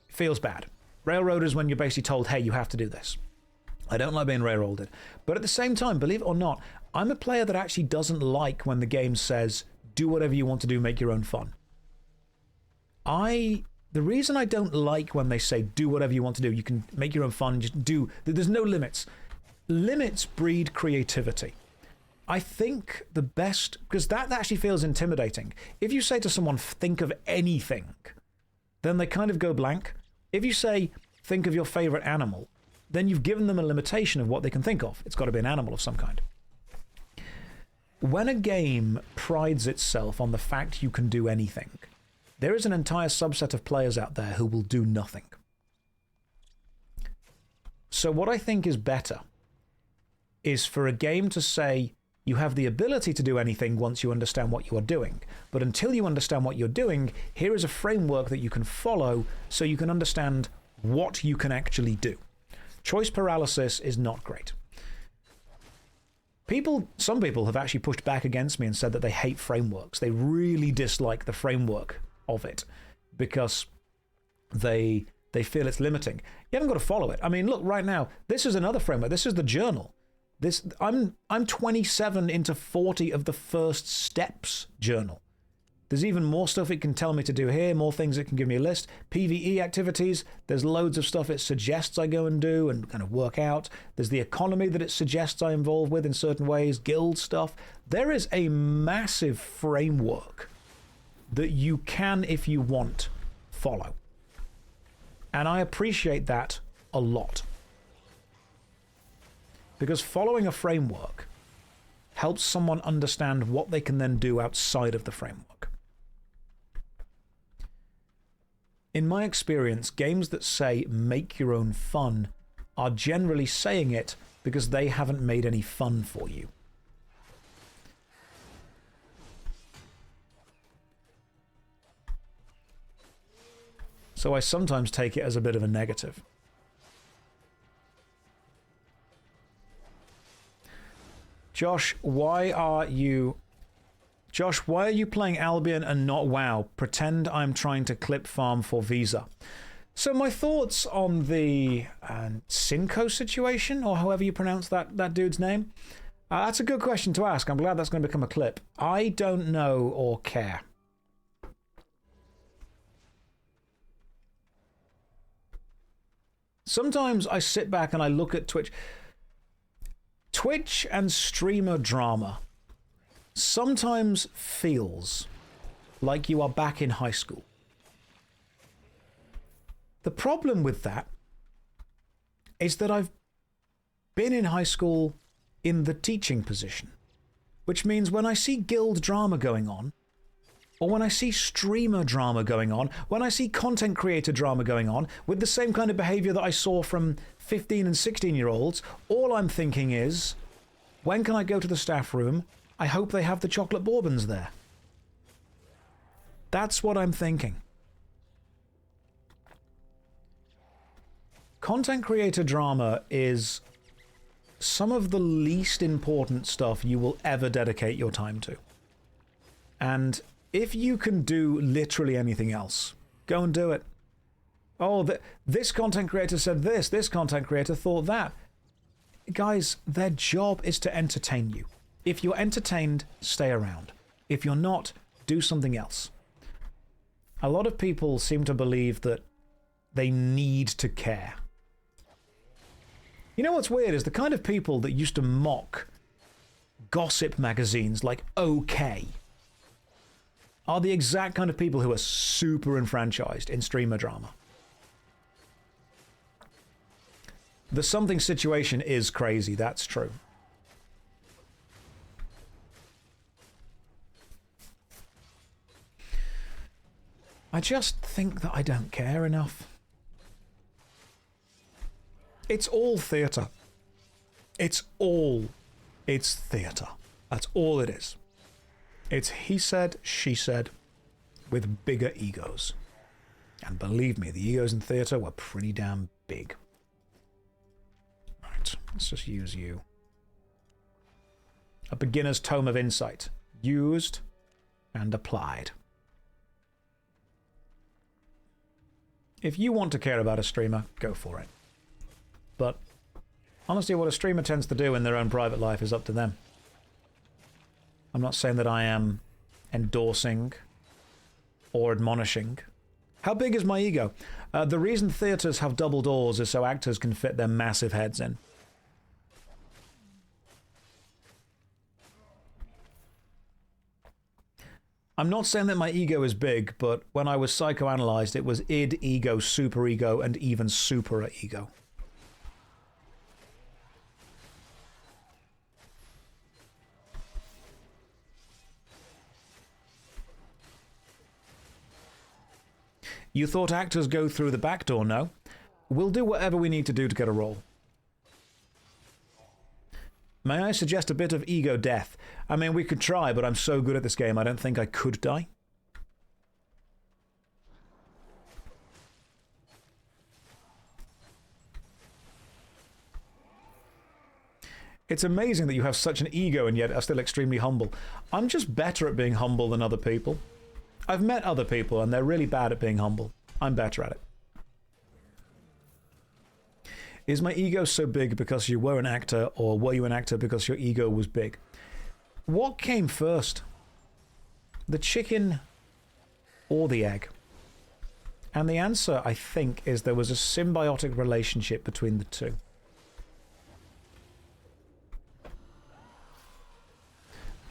feels bad. Railroaded is when you're basically told, hey, you have to do this. I don't like being railroaded. But at the same time, believe it or not, I'm a player that actually doesn't like when the game says, do whatever you want to do, make your own fun. The reason I don't like when they say, do whatever you want to do, you can make your own fun, just do, there's no limits. Limits breed creativity. I think the best, because that actually feels intimidating. If you say to someone, think of anything, then they kind of go blank. If you say, think of your favorite animal, then you've given them a limitation of what they can think of. It's got to be an animal of some kind. When a game prides itself on the fact you can do anything, there is an entire subset of players out there who will do nothing. So what I think is better is for a game to say, you have the ability to do anything once you understand what you are doing. But until you understand what you're doing, here is a framework that you can follow so you can understand what you can actually do. Choice paralysis is not great. Some people have actually pushed back against me and said that they hate frameworks. They really dislike the framework of it because they feel it's limiting. You haven't got to follow it. I mean, look, right now, this is another framework. This is the journal. I'm 27 into 40 of the first steps journal. There's even more stuff it can tell me to do here, more things it can give me a list. PvE activities, there's loads of stuff it suggests I go and do and kind of work out. There's the economy that it suggests I involve with in certain ways, guild stuff. There is a massive framework that you can, if you want, follow. And I appreciate that a lot. Because following a framework helps someone understand what they can then do outside of the framework. In my experience, games that say make your own fun are generally saying it because they haven't made any fun for you. So I sometimes take it as a bit of a negative. Josh, why are you playing Albion and not WoW? Pretend I'm trying to clip farm for Visa. So my thoughts on the Cinco situation, or however you pronounce that dude's name, that's a good question to ask. I'm glad that's going to become a clip. I don't know or care. Sometimes I sit back and I look at Twitch. Twitch and streamer drama sometimes feels like you are back in high school. The problem with that is that I've been in high school in the teaching position, which means when I see guild drama going on, or when I see streamer drama going on, when I see content creator drama going on, with the same kind of behavior that I saw from 15 and 16-year-olds, all I'm thinking is, when can I go to the staff room? I hope they have the chocolate bourbons there. That's what I'm thinking. Content creator drama is some of the least important stuff you will ever dedicate your time to. And if you can do literally anything else, go and do it. Oh, this content creator said this content creator thought that. Guys, their job is to entertain you. If you're entertained, stay around. If you're not, do something else. A lot of people seem to believe that they need to care. You know what's weird is the kind of people that used to mock gossip magazines like OK are the exact kind of people who are super enfranchised in streamer drama. The something situation is crazy, that's true. I just think that I don't care enough. It's all theatre. It's theatre. That's all it is. It's he said, she said, with bigger egos. And believe me, the egos in theatre were pretty damn big. Right, let's just use you. A beginner's tome of insight. Used and applied. If you want to care about a streamer, go for it. But honestly, what a streamer tends to do in their own private life is up to them. I'm not saying that I am endorsing or admonishing. How big is my ego? The reason theatres have double doors is so actors can fit their massive heads in. I'm not saying that my ego is big, but when I was psychoanalyzed, it was id, ego, superego, and even super-ego. You thought actors go through the back door? No. We'll do whatever we need to do to get a role. May I suggest a bit of ego death? I mean, we could try, but I'm so good at this game, I don't think I could die. It's amazing that you have such an ego and yet are still extremely humble. I'm just better at being humble than other people. I've met other people and they're really bad at being humble. I'm better at it. Is my ego so big because you were an actor, or were you an actor because your ego was big? What came first? The chicken or the egg? And the answer, I think, is there was a symbiotic relationship between the two.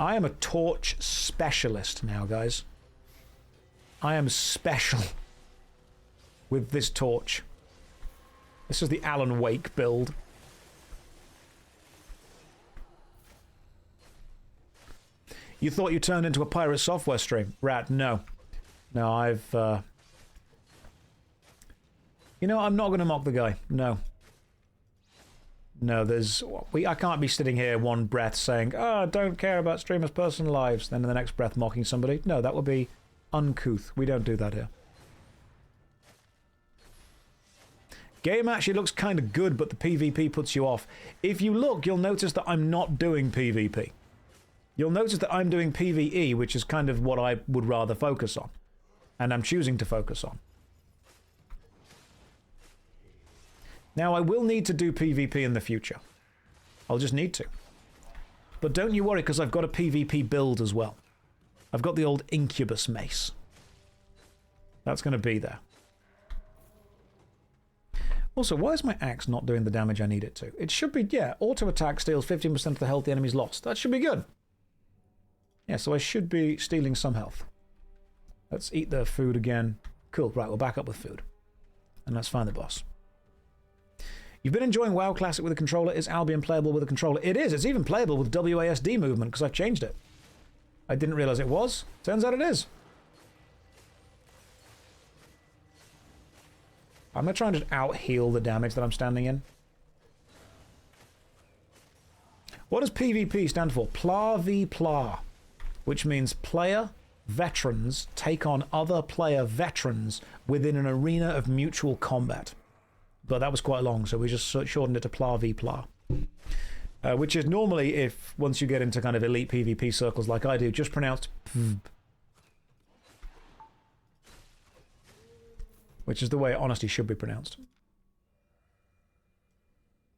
I am a torch specialist now, guys. I am special with this torch. This is the Alan Wake build. You thought you turned into a pirate software stream? Rat, no. No, I've... You know, I'm not going to mock the guy. No. No, there's... I can't be sitting here one breath saying, oh, don't care about streamers' personal lives, then in the next breath mocking somebody. No, that would be uncouth. We don't do that here. Game actually looks kind of good, but the PvP puts you off. If you look, you'll notice that I'm not doing PvP. You'll notice that I'm doing PvE, which is kind of what I would rather focus on. And I'm choosing to focus on. Now, I will need to do PvP in the future. I'll just need to. But don't you worry, because I've got a PvP build as well. I've got the old Incubus mace. That's going to be there. Also, why is my axe not doing the damage I need it to? It should be, yeah, auto attack steals 15% of the health the enemy's lost. That should be good. Yeah, so I should be stealing some health. Let's eat the food again. Cool, right, we're back up with food. And let's find the boss. You've been enjoying WoW Classic with a controller. Is Albion playable with a controller? It is. It's even playable with WASD movement because I've changed it. I didn't realize it was. Turns out it is. I'm going to try and just out-heal the damage that I'm standing in. What does PvP stand for? Pla v Pla, which means player veterans take on other player veterans within an arena of mutual combat. But that was quite long, so we just shortened it to Pla v Pla. Which is normally, if once you get into kind of elite PvP circles like I do, just pronounced PV, which is the way it honestly should be pronounced.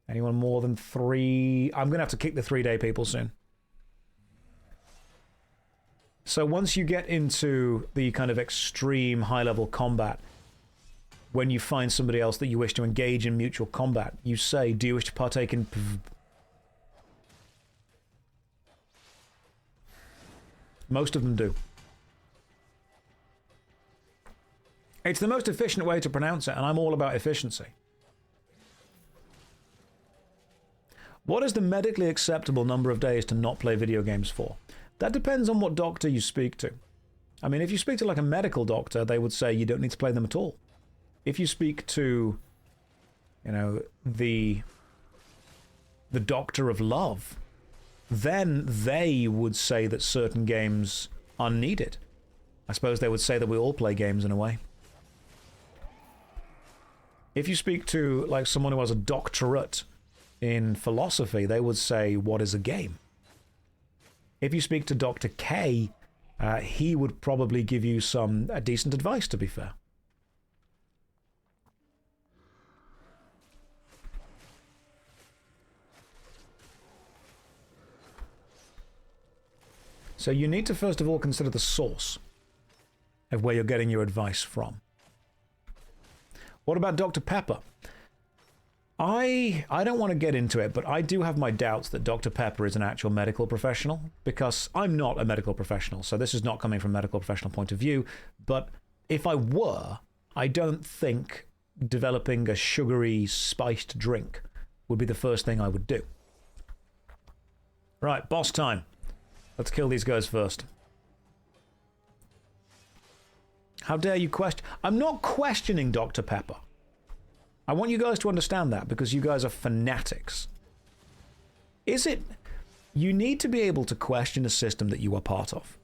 Anyone more than 3? I'm going to have to kick the 3-day people soon. So once you get into the kind of extreme high-level combat, when you find somebody else that you wish to engage in mutual combat, you say, do you wish to partake in PV? Most of them do. It's the most efficient way to pronounce it, and I'm all about efficiency. What is the medically acceptable number of days to not play video games for? That depends on what doctor you speak to. I mean, if you speak to like a medical doctor, they would say you don't need to play them at all. If you speak to, you know, the doctor of love, then they would say that certain games are needed. I suppose they would say that we all play games in a way. If you speak to like someone who has a doctorate in philosophy, they would say, what is a game? If you speak to Dr. K, he would probably give you some decent advice, to be fair. So you need to first of all consider the source of where you're getting your advice from. What about Dr. Pepper? I don't want to get into it, but I do have my doubts that Dr. Pepper is an actual medical professional, because I'm not a medical professional, so this is not coming from a medical professional point of view, but if I were, I don't think developing a sugary, spiced drink would be the first thing I would do. Right, boss time. Let's kill these guys first. How dare you question? I'm not questioning Dr. Pepper. I want you guys to understand that, because you guys are fanatics. Is it... You need to be able to question a system that you are part of.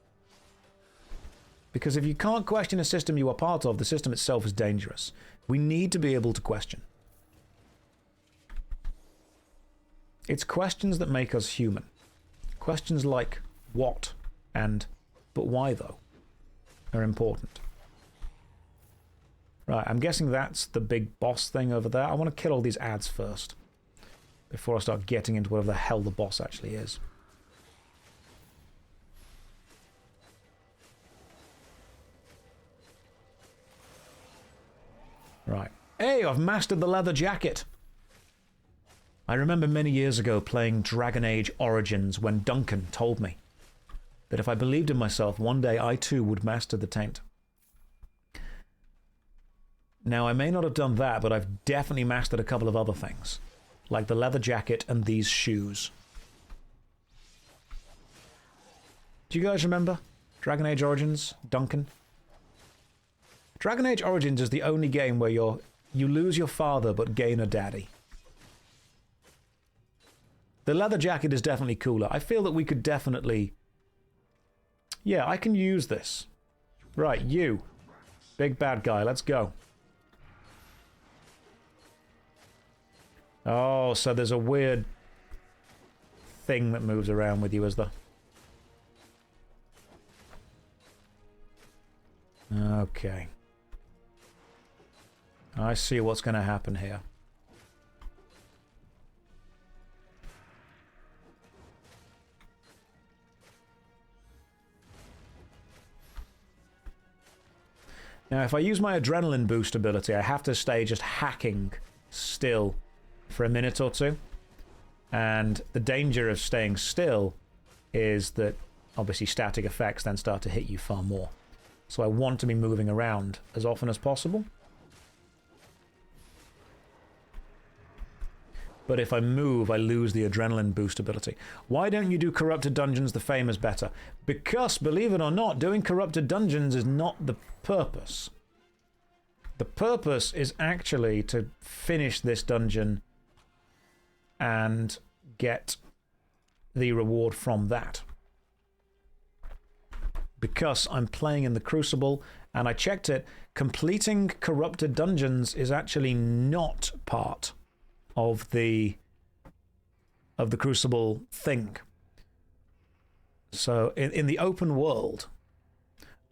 Because if you can't question a system you are part of, the system itself is dangerous. We need to be able to question. It's questions that make us human. Questions like what and but why though are important. Right, I'm guessing that's the big boss thing over there. I want to kill all these ads first before I start getting into whatever the hell the boss actually is. Right. Hey, I've mastered the leather jacket. I remember many years ago playing Dragon Age Origins when Duncan told me that if I believed in myself, one day I too would master the taint. Now, I may not have done that, but I've definitely mastered a couple of other things, like the leather jacket and these shoes. Do you guys remember Dragon Age Origins, Duncan? Dragon Age Origins is the only game where you lose your father but gain a daddy. The leather jacket is definitely cooler. I feel that we could definitely... Yeah, I can use this. Right, you. Big bad guy, let's go. Oh, so there's a weird thing that moves around with you, is there? Okay. I see what's going to happen here. Now, if I use my adrenaline boost ability, I have to stay just hacking still for a minute or two. And the danger of staying still is that, obviously, static effects then start to hit you far more. So I want to be moving around as often as possible. But if I move, I lose the adrenaline boost ability. Why don't you do corrupted dungeons? The fame is better. Because, believe it or not, doing corrupted dungeons is not the purpose. The purpose is actually to finish this dungeon and get the reward from that. Because I'm playing in the Crucible, and I checked it, completing corrupted dungeons is actually not part of the Crucible thing. So in the open world,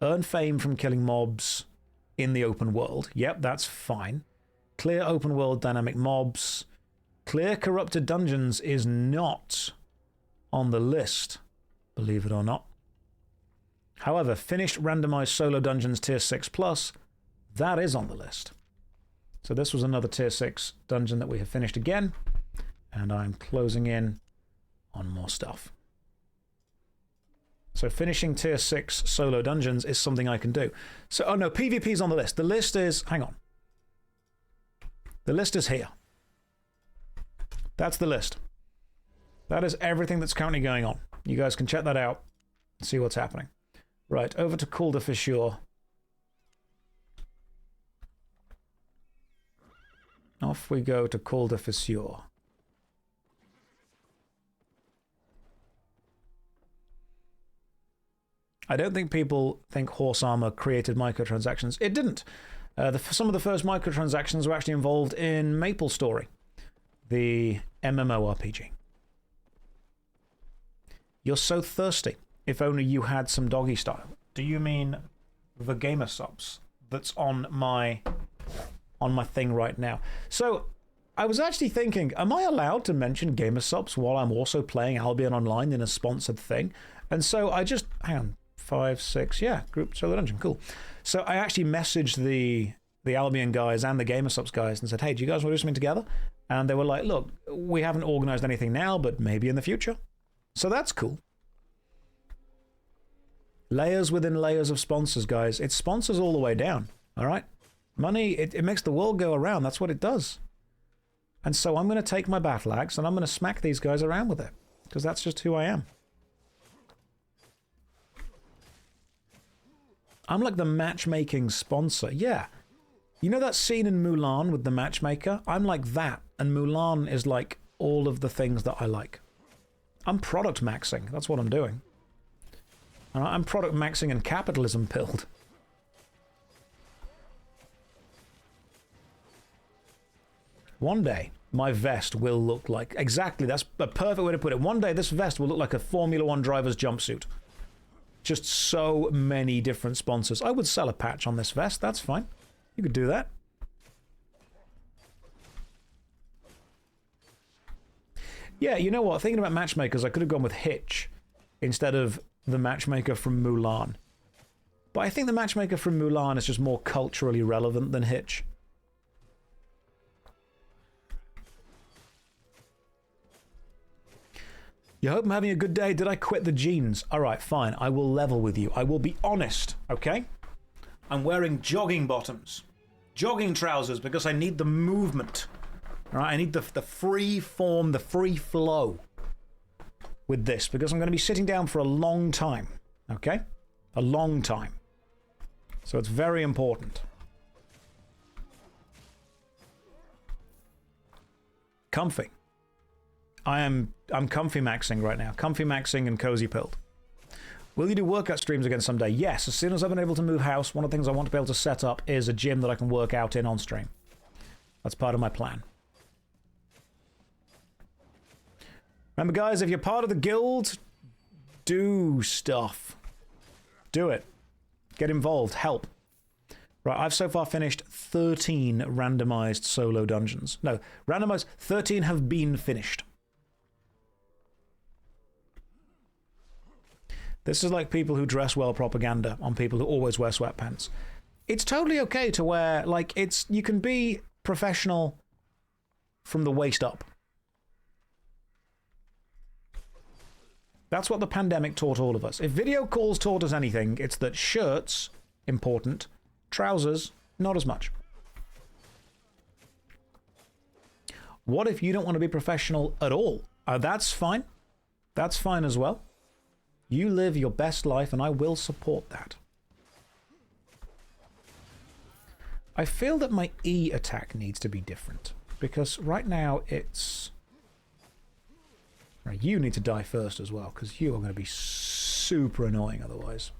earn fame from killing mobs in the open world. Yep, that's fine. Clear open world dynamic mobs. Clear corrupted dungeons is not on the list, believe it or not. However, finished randomized solo dungeons tier 6+, that is on the list. So this was another tier 6 dungeon that we have finished again, and I'm closing in on more stuff. So finishing tier 6 solo dungeons is something I can do. So, oh no, PvP's on the list. The list is, hang on. The list is here. That's the list. That is everything that's currently going on. You guys can check that out and see what's happening. Right, over to Cul de Fissure. Off we go to Cul de Fissure. I don't think people think Horse Armor created microtransactions. It didn't. Some of the first microtransactions were actually involved in MapleStory, the MMORPG. You're so thirsty. If only you had some doggy style. Do you mean the gamer subs that's on my thing right now? So I was actually thinking, am I allowed to mention gamer subs while I'm also playing Albion Online in a sponsored thing? And so I just, hang on, 5, 6, yeah, group solo dungeon, cool. So I actually messaged the Albion guys and the gamer subs guys and said, hey, do you guys want to do something together? And they were like, look, we haven't organized anything now, but maybe in the future. So that's cool. Layers within layers of sponsors, guys. It sponsors all the way down, all right? Money, it makes the world go around. That's what it does. And so I'm going to take my battle axe and I'm going to smack these guys around with it, because that's just who I am. I'm like the matchmaking sponsor. Yeah. You know that scene in Mulan with the matchmaker? I'm like that. And Mulan is like all of the things that I like. I'm product maxing. That's what I'm doing. I'm product maxing and capitalism pilled. One day, my vest will look like... Exactly, that's a perfect way to put it. One day, this vest will look like a Formula 1 driver's jumpsuit. Just so many different sponsors. I would sell a patch on this vest. That's fine. You could do that. Yeah, you know what? Thinking about matchmakers, I could have gone with Hitch instead of the matchmaker from Mulan. But I think the matchmaker from Mulan is just more culturally relevant than Hitch. You hope I'm having a good day. Did I quit the jeans? All right, fine. I will level with you. I will be honest, okay? I'm wearing jogging bottoms. Jogging trousers because I need the movement. All right, I need the free form, the free flow with this because I'm going to be sitting down for a long time, okay? A long time. So it's very important. Comfy. I'm comfy maxing right now. Comfy maxing and cozy pilled. Will you do workout streams again someday? Yes, as soon as I've been able to move house, one of the things I want to be able to set up is a gym that I can work out in on stream. That's part of my plan. Remember, guys, if you're part of the guild, do stuff. Do it. Get involved. Help. Right, I've so far finished 13 randomized solo dungeons. No, randomized 13 have been finished. This is like people who dress well propaganda on people who always wear sweatpants. It's totally okay to wear, like, you can be professional from the waist up. That's what the pandemic taught all of us. If video calls taught us anything, it's that shirts important. Trousers, not as much. What if you don't want to be professional at all? That's fine. That's fine as well. You live your best life, and I will support that. I feel that my E attack needs to be different, because right now it's... Right, you need to die first as well, because you are going to be super annoying otherwise.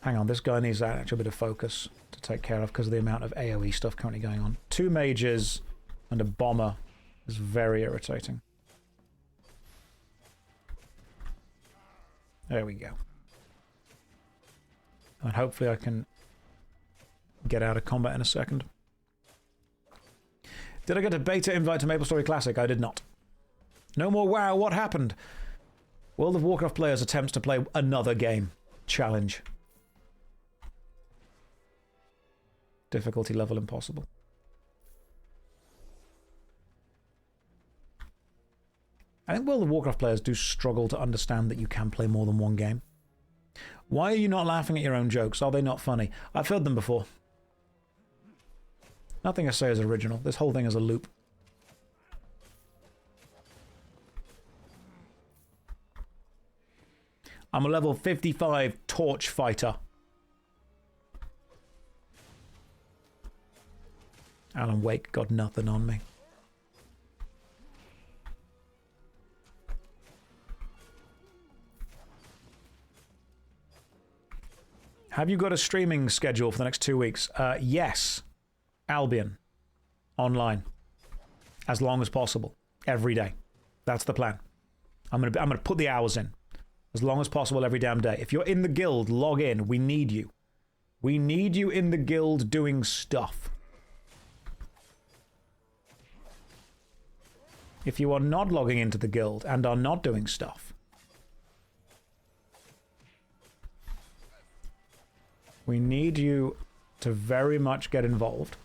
Hang on, this guy needs that actual bit of focus to take care of because of the amount of AoE stuff currently going on. 2 mages and a bomber is very irritating. There we go. And hopefully I can get out of combat in a second. Did I get a beta invite to MapleStory Classic? I did not. No more WoW, what happened? World of Warcraft players attempts to play another game. Challenge. Difficulty level impossible. I think World of Warcraft players do struggle to understand that you can play more than one game. Why are you not laughing at your own jokes? Are they not funny? I've heard them before. Nothing I say is original. This whole thing is a loop. I'm a level 55 torch fighter. Alan Wake got nothing on me. Have you got a streaming schedule for the next 2 weeks? Yes. Albion. Online. As long as possible. Every day. That's the plan. I'm gonna put the hours in. As long as possible every damn day. If you're in the guild, log in. We need you. We need you in the guild doing stuff. If you are not logging into the guild and are not doing stuff, we need you to very much get involved.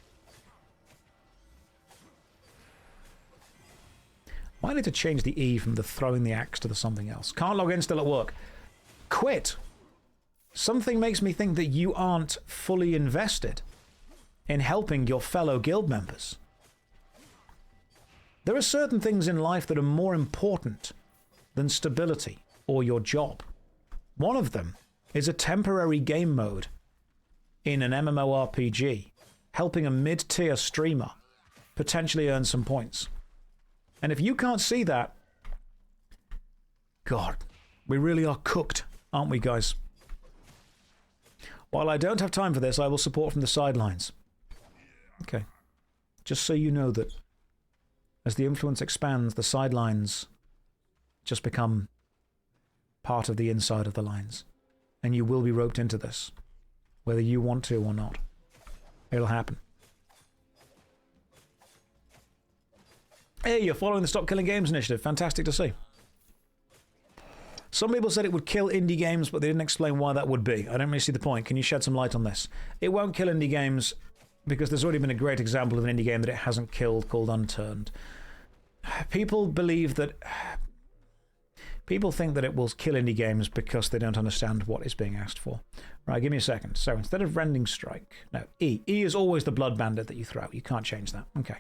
Might need to change the E from the throwing the axe to the something else. Can't log in, still at work. Quit. Something makes me think that you aren't fully invested in helping your fellow guild members. There are certain things in life that are more important than stability or your job. One of them is a temporary game mode in an MMORPG, helping a mid-tier streamer potentially earn some points. And if you can't see that, God, we really are cooked, aren't we, guys? While I don't have time for this, I will support from the sidelines. Okay. Just so you know that as the influence expands, the sidelines just become part of the inside of the lines. And you will be roped into this, whether you want to or not. It'll happen. Hey, you're following the Stop Killing Games initiative. Fantastic to see. Some people said it would kill indie games, but they didn't explain why that would be. I don't really see the point. Can you shed some light on this? It won't kill indie games because there's already been a great example of an indie game that it hasn't killed called Unturned. People believe that... People think that it will kill indie games because they don't understand what is being asked for. Right, give me a second. So instead of Rending Strike... No, E. E is always the Blood Bandit that you throw. You can't change that. Okay.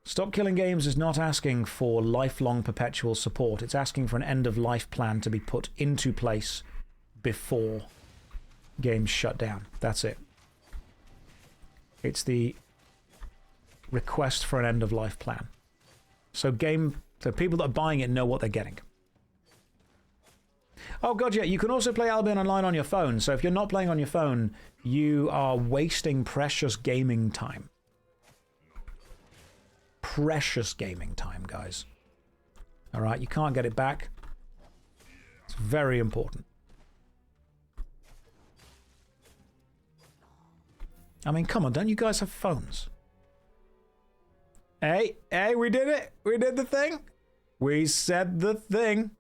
Stop Killing Games is not asking for lifelong perpetual support. It's asking for an end-of-life plan to be put into place before games shut down. That's it. It's the request for an end-of-life plan. So people that are buying it know what they're getting. Oh god, yeah, you can also play Albion Online on your phone. So if you're not playing on your phone, you are wasting precious gaming time. Precious gaming time, guys. Alright, you can't get it back. It's very important. I mean, come on, don't you guys have phones? Hey, we did it! We did the thing! We said the thing!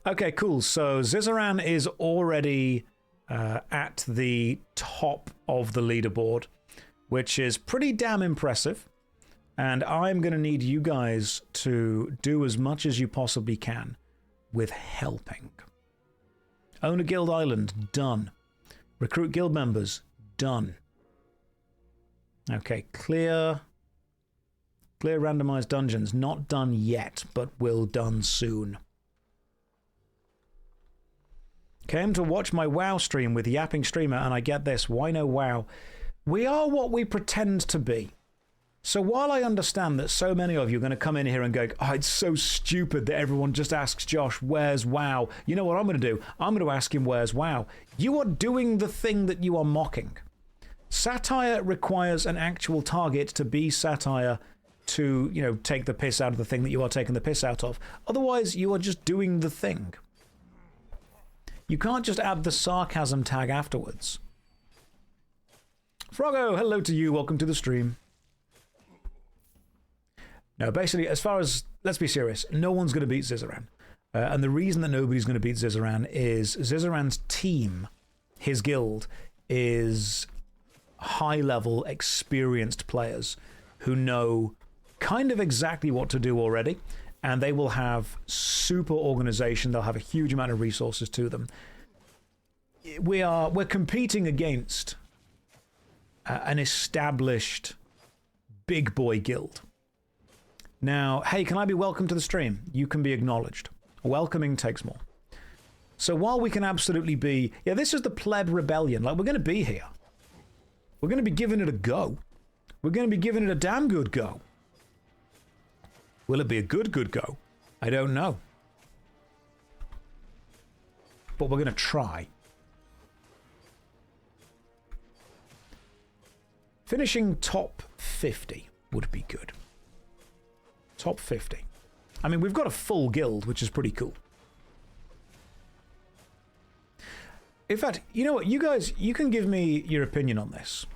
Okay, cool. So Zizaran is already at the top of the leaderboard which is pretty damn impressive. And I'm going to need you guys to do as much as you possibly can with helping. Own a guild island, done. Recruit guild members, done. Okay, clear randomized dungeons, not done yet, but will done soon. Came to watch my WoW stream with Yapping Streamer, and I get this, why no WoW? We are what we pretend to be. So while I understand that so many of you are going to come in here and go, oh, it's so stupid that everyone just asks Josh, where's WoW? You know what I'm going to do? I'm going to ask him, where's WoW? You are doing the thing that you are mocking. Satire requires an actual target to be satire to, you know, take the piss out of the thing that you are taking the piss out of. Otherwise, you are just doing the thing. You can't just add the sarcasm tag afterwards. Froggo, hello to you. Welcome to the stream. No, basically, as far as, let's be serious, no one's going to beat Zizaran. And the reason that nobody's going to beat Zizaran is Zizaran's team, his guild, is high-level, experienced players who know kind of exactly what to do already, and they will have super organization. They'll have a huge amount of resources to them. We're competing against an established big boy guild. Now, hey, can I be welcome to the stream? You can be acknowledged. Welcoming takes more. So while we can absolutely be, yeah, this is the pleb rebellion. Like, we're going to be here. We're going to be giving it a go. We're going to be giving it a damn good go. Will it be a good go? I don't know. But we're going to try. Finishing top 50 would be good. Top 50. I mean, we've got a full guild, which is pretty cool. In fact, you know what? You guys, you can give me your opinion on this.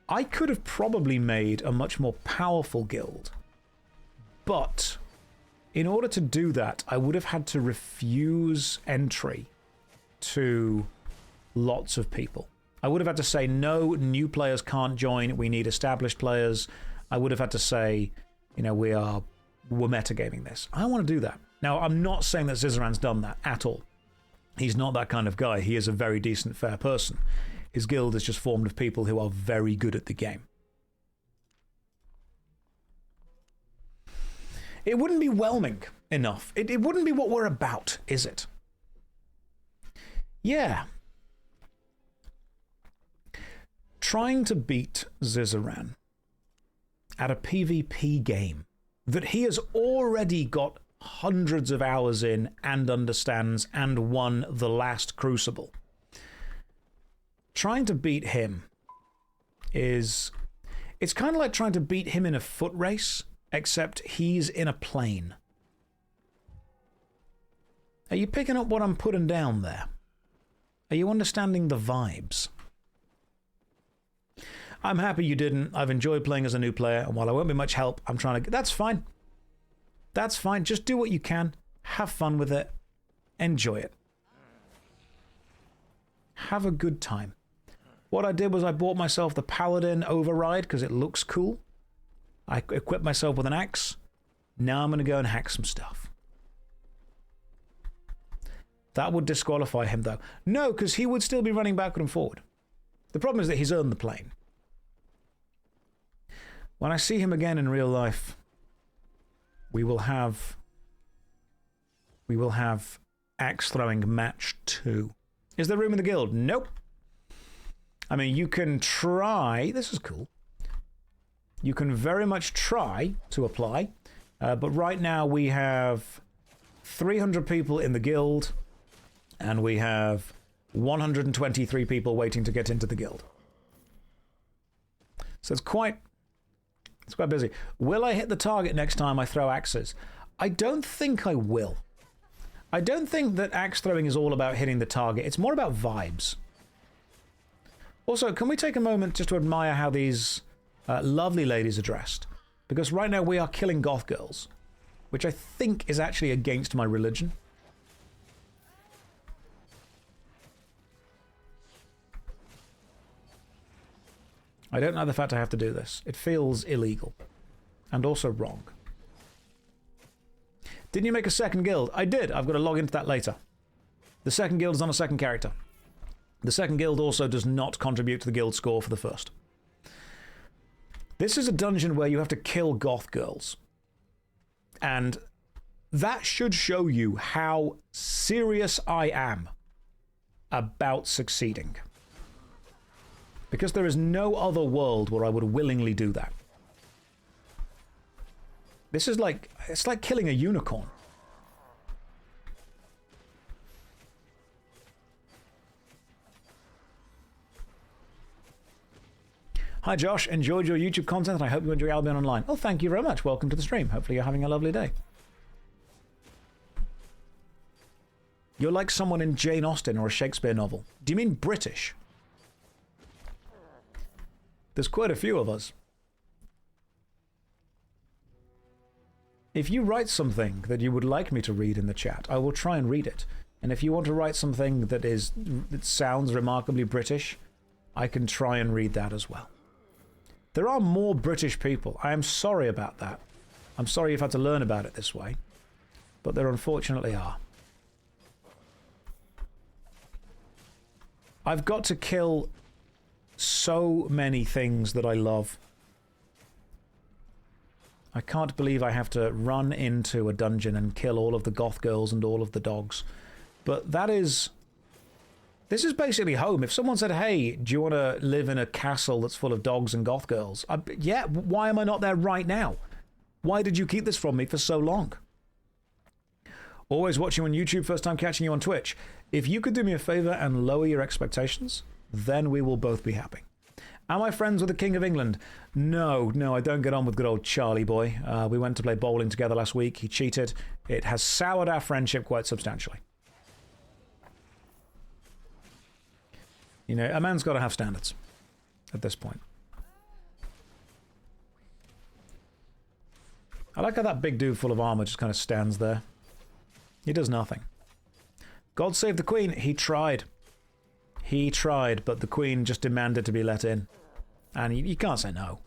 I could have probably made a much more powerful guild, but in order to do that, I would have had to refuse entry to lots of people. I would have had to say, no, new players can't join, we need established players. I would have had to say, you know, we're metagaming this. I don't want to do that. Now, I'm not saying that Zizaran's done that at all. He's not that kind of guy. He is a very decent, fair person. His guild is just formed of people who are very good at the game. It wouldn't be whelming enough. It wouldn't be what we're about, is it? Yeah. Trying to beat Zizaran at a PvP game that he has already got hundreds of hours in and understands and won the last Crucible. Trying to beat him is... It's kind of like trying to beat him in a foot race, except he's in a plane. Are you picking up what I'm putting down there? Are you understanding the vibes? I'm happy you didn't. I've enjoyed playing as a new player, and while I won't be much help, I'm trying to... That's fine. That's fine. Just do what you can. Have fun with it. Enjoy it. Have a good time. What I did was I bought myself the Paladin Override because it looks cool. I equipped myself with an axe. Now I'm going to go and hack some stuff. That would disqualify him, though. No, because he would still be running backward and forward. The problem is that he's earned the plane. When I see him again in real life, we will have axe throwing match 2. Is there room in the guild? Nope. I mean, you can try. This is cool. You can very much try to apply, but right now we have 300 people in the guild, and we have 123 people waiting to get into the guild. So it's quite busy. Will I hit the target next time I throw axes? I don't think I will. I don't think that axe throwing is all about hitting the target. It's more about vibes. Also, can we take a moment just to admire how these lovely ladies are dressed? Because right now we are killing goth girls, which I think is actually against my religion. I don't like the fact I have to do this. It feels illegal. And also wrong. Didn't you make a second guild? I did. I've got to log into that later. The second guild is on a second character. The second guild also does not contribute to the guild score for the first. This is a dungeon where you have to kill goth girls. And that should show you how serious I am about succeeding. Because there is no other world where I would willingly do that. This is like, it's like killing a unicorn. Hi Josh, enjoyed your YouTube content and I hope you enjoy Albion Online. Oh, thank you very much. Welcome to the stream. Hopefully you're having a lovely day. You're like someone in Jane Austen or a Shakespeare novel. Do you mean British? There's quite a few of us. If you write something that you would like me to read in the chat, I will try and read it. And if you want to write something that sounds remarkably British, I can try and read that as well. There are more British people. I am sorry about that. I'm sorry you've had to learn about it this way. But there unfortunately are. I've got to kill so many things that I love. I can't believe I have to run into a dungeon and kill all of the goth girls and all of the dogs. But that is... This is basically home. If someone said, hey, do you want to live in a castle that's full of dogs and goth girls? Yeah, why am I not there right now? Why did you keep this from me for so long? Always watching on YouTube, first time catching you on Twitch. If you could do me a favor and lower your expectations, then we will both be happy. Am I friends with the King of England? No, I don't get on with good old Charlie boy. We went to play bowling together last week. He cheated. It has soured our friendship quite substantially. You know, a man's got to have standards at this point. I like how that big dude full of armor just kind of stands there. He does nothing. God save the Queen. He tried. He tried, but the Queen just demanded to be let in. And you can't say no.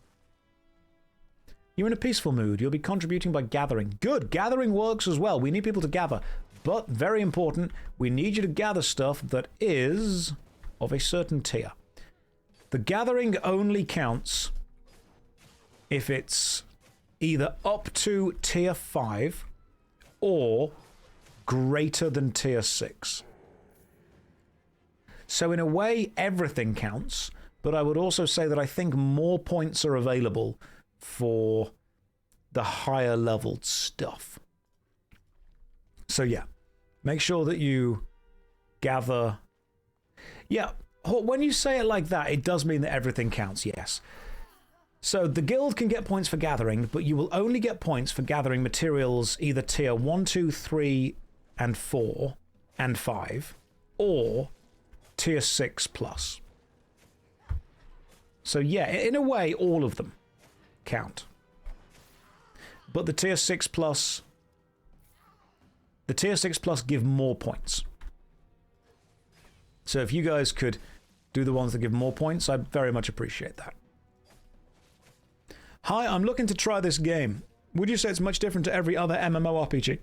You're in a peaceful mood. You'll be contributing by gathering. Good. Gathering works as well. We need people to gather. But, very important, we need you to gather stuff that is of a certain tier. The gathering only counts if it's either up to tier 5 or greater than tier 6. So in a way, everything counts, but I would also say that I think more points are available for the higher leveled stuff. So yeah, make sure that you gather. Yeah, when you say it like that, it does mean that everything counts, yes. So the guild can get points for gathering, but you will only get points for gathering materials either tier 1, 2, 3, and 4, and 5, or tier 6 plus. So yeah, in a way, all of them count. But the tier 6 plus give more points. So if you guys could do the ones that give more points, I'd very much appreciate that. Hi, I'm looking to try this game. Would you say it's much different to every other MMORPG?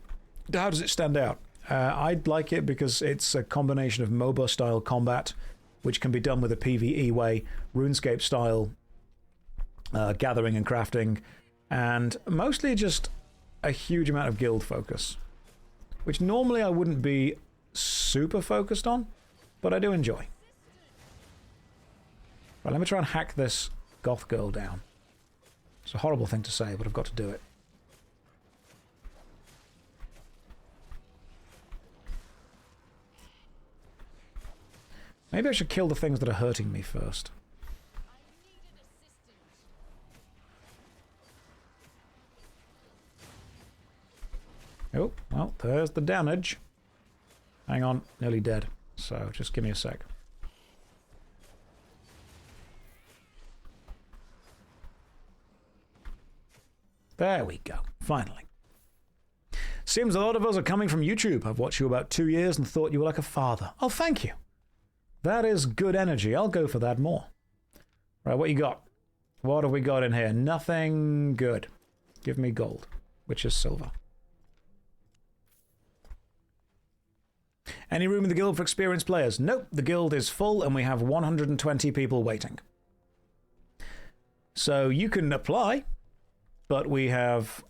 How does it stand out? I'd like it because it's a combination of MOBA-style combat, which can be done with a PvE way, RuneScape-style gathering and crafting, and mostly just a huge amount of guild focus, which normally I wouldn't be super focused on, but I do enjoy. Right, let me try and hack this goth girl down. It's a horrible thing to say, but I've got to do it. Maybe I should kill the things that are hurting me first. Oh, well, there's the damage. Hang on, nearly dead. So, just give me a sec. There we go, finally. Seems a lot of us are coming from YouTube. I've watched you about 2 years and thought you were like a father. Oh, thank you. That is good energy. I'll go for that more. Right, what you got? What have we got in here? Nothing good. Give me gold, which is silver. Any room in the guild for experienced players? Nope, the guild is full and we have 120 people waiting. So you can apply, but we have...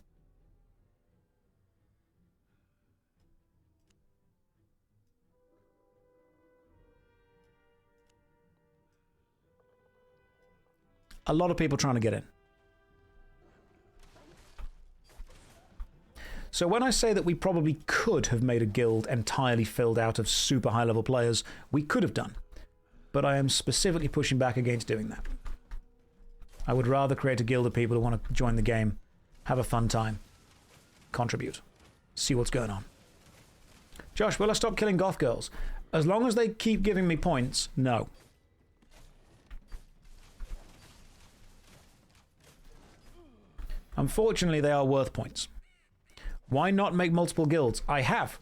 a lot of people trying to get in. So when I say that we probably could have made a guild entirely filled out of super high-level players, we could have done. But I am specifically pushing back against doing that. I would rather create a guild of people who want to join the game, have a fun time, contribute, see what's going on. Josh, will I stop killing goth girls? As long as they keep giving me points, no. Unfortunately, they are worth points. Why not make multiple guilds? I have.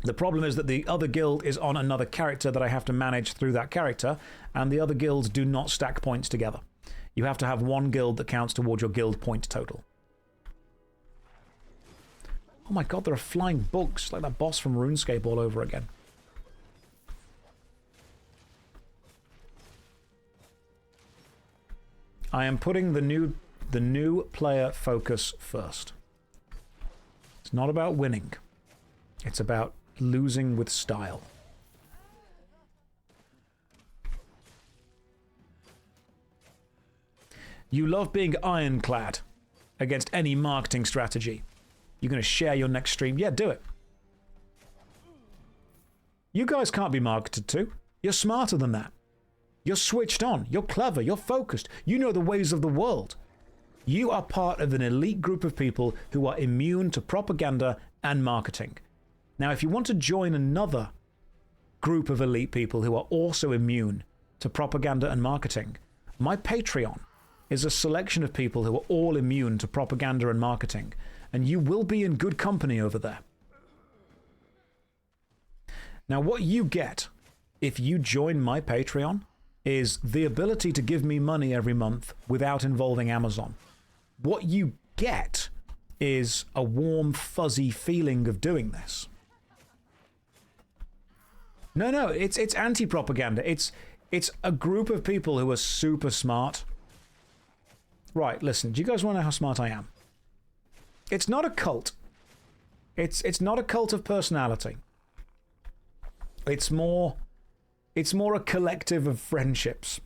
The problem is that the other guild is on another character that I have to manage through that character, and the other guilds do not stack points together. You have to have one guild that counts towards your guild point total. Oh my god, there are flying bugs, like that boss from RuneScape all over again. I am putting the new player focus first. It's not about winning. It's about losing with style. You love being ironclad against any marketing strategy. You're going to share your next stream? Yeah, do it. You guys can't be marketed to. You're smarter than that. You're switched on. You're clever. You're focused. You know the ways of the world. You are part of an elite group of people who are immune to propaganda and marketing. Now, if you want to join another group of elite people who are also immune to propaganda and marketing, my Patreon is a selection of people who are all immune to propaganda and marketing, and you will be in good company over there. Now, what you get if you join my Patreon is the ability to give me money every month without involving Amazon. What you get is a warm, fuzzy feeling of doing this. No, it's anti-propaganda. It's a group of people who are super smart. Right, listen, do you guys want to know how smart I am? It's not a cult. It's not a cult of personality. It's more a collective of friendships.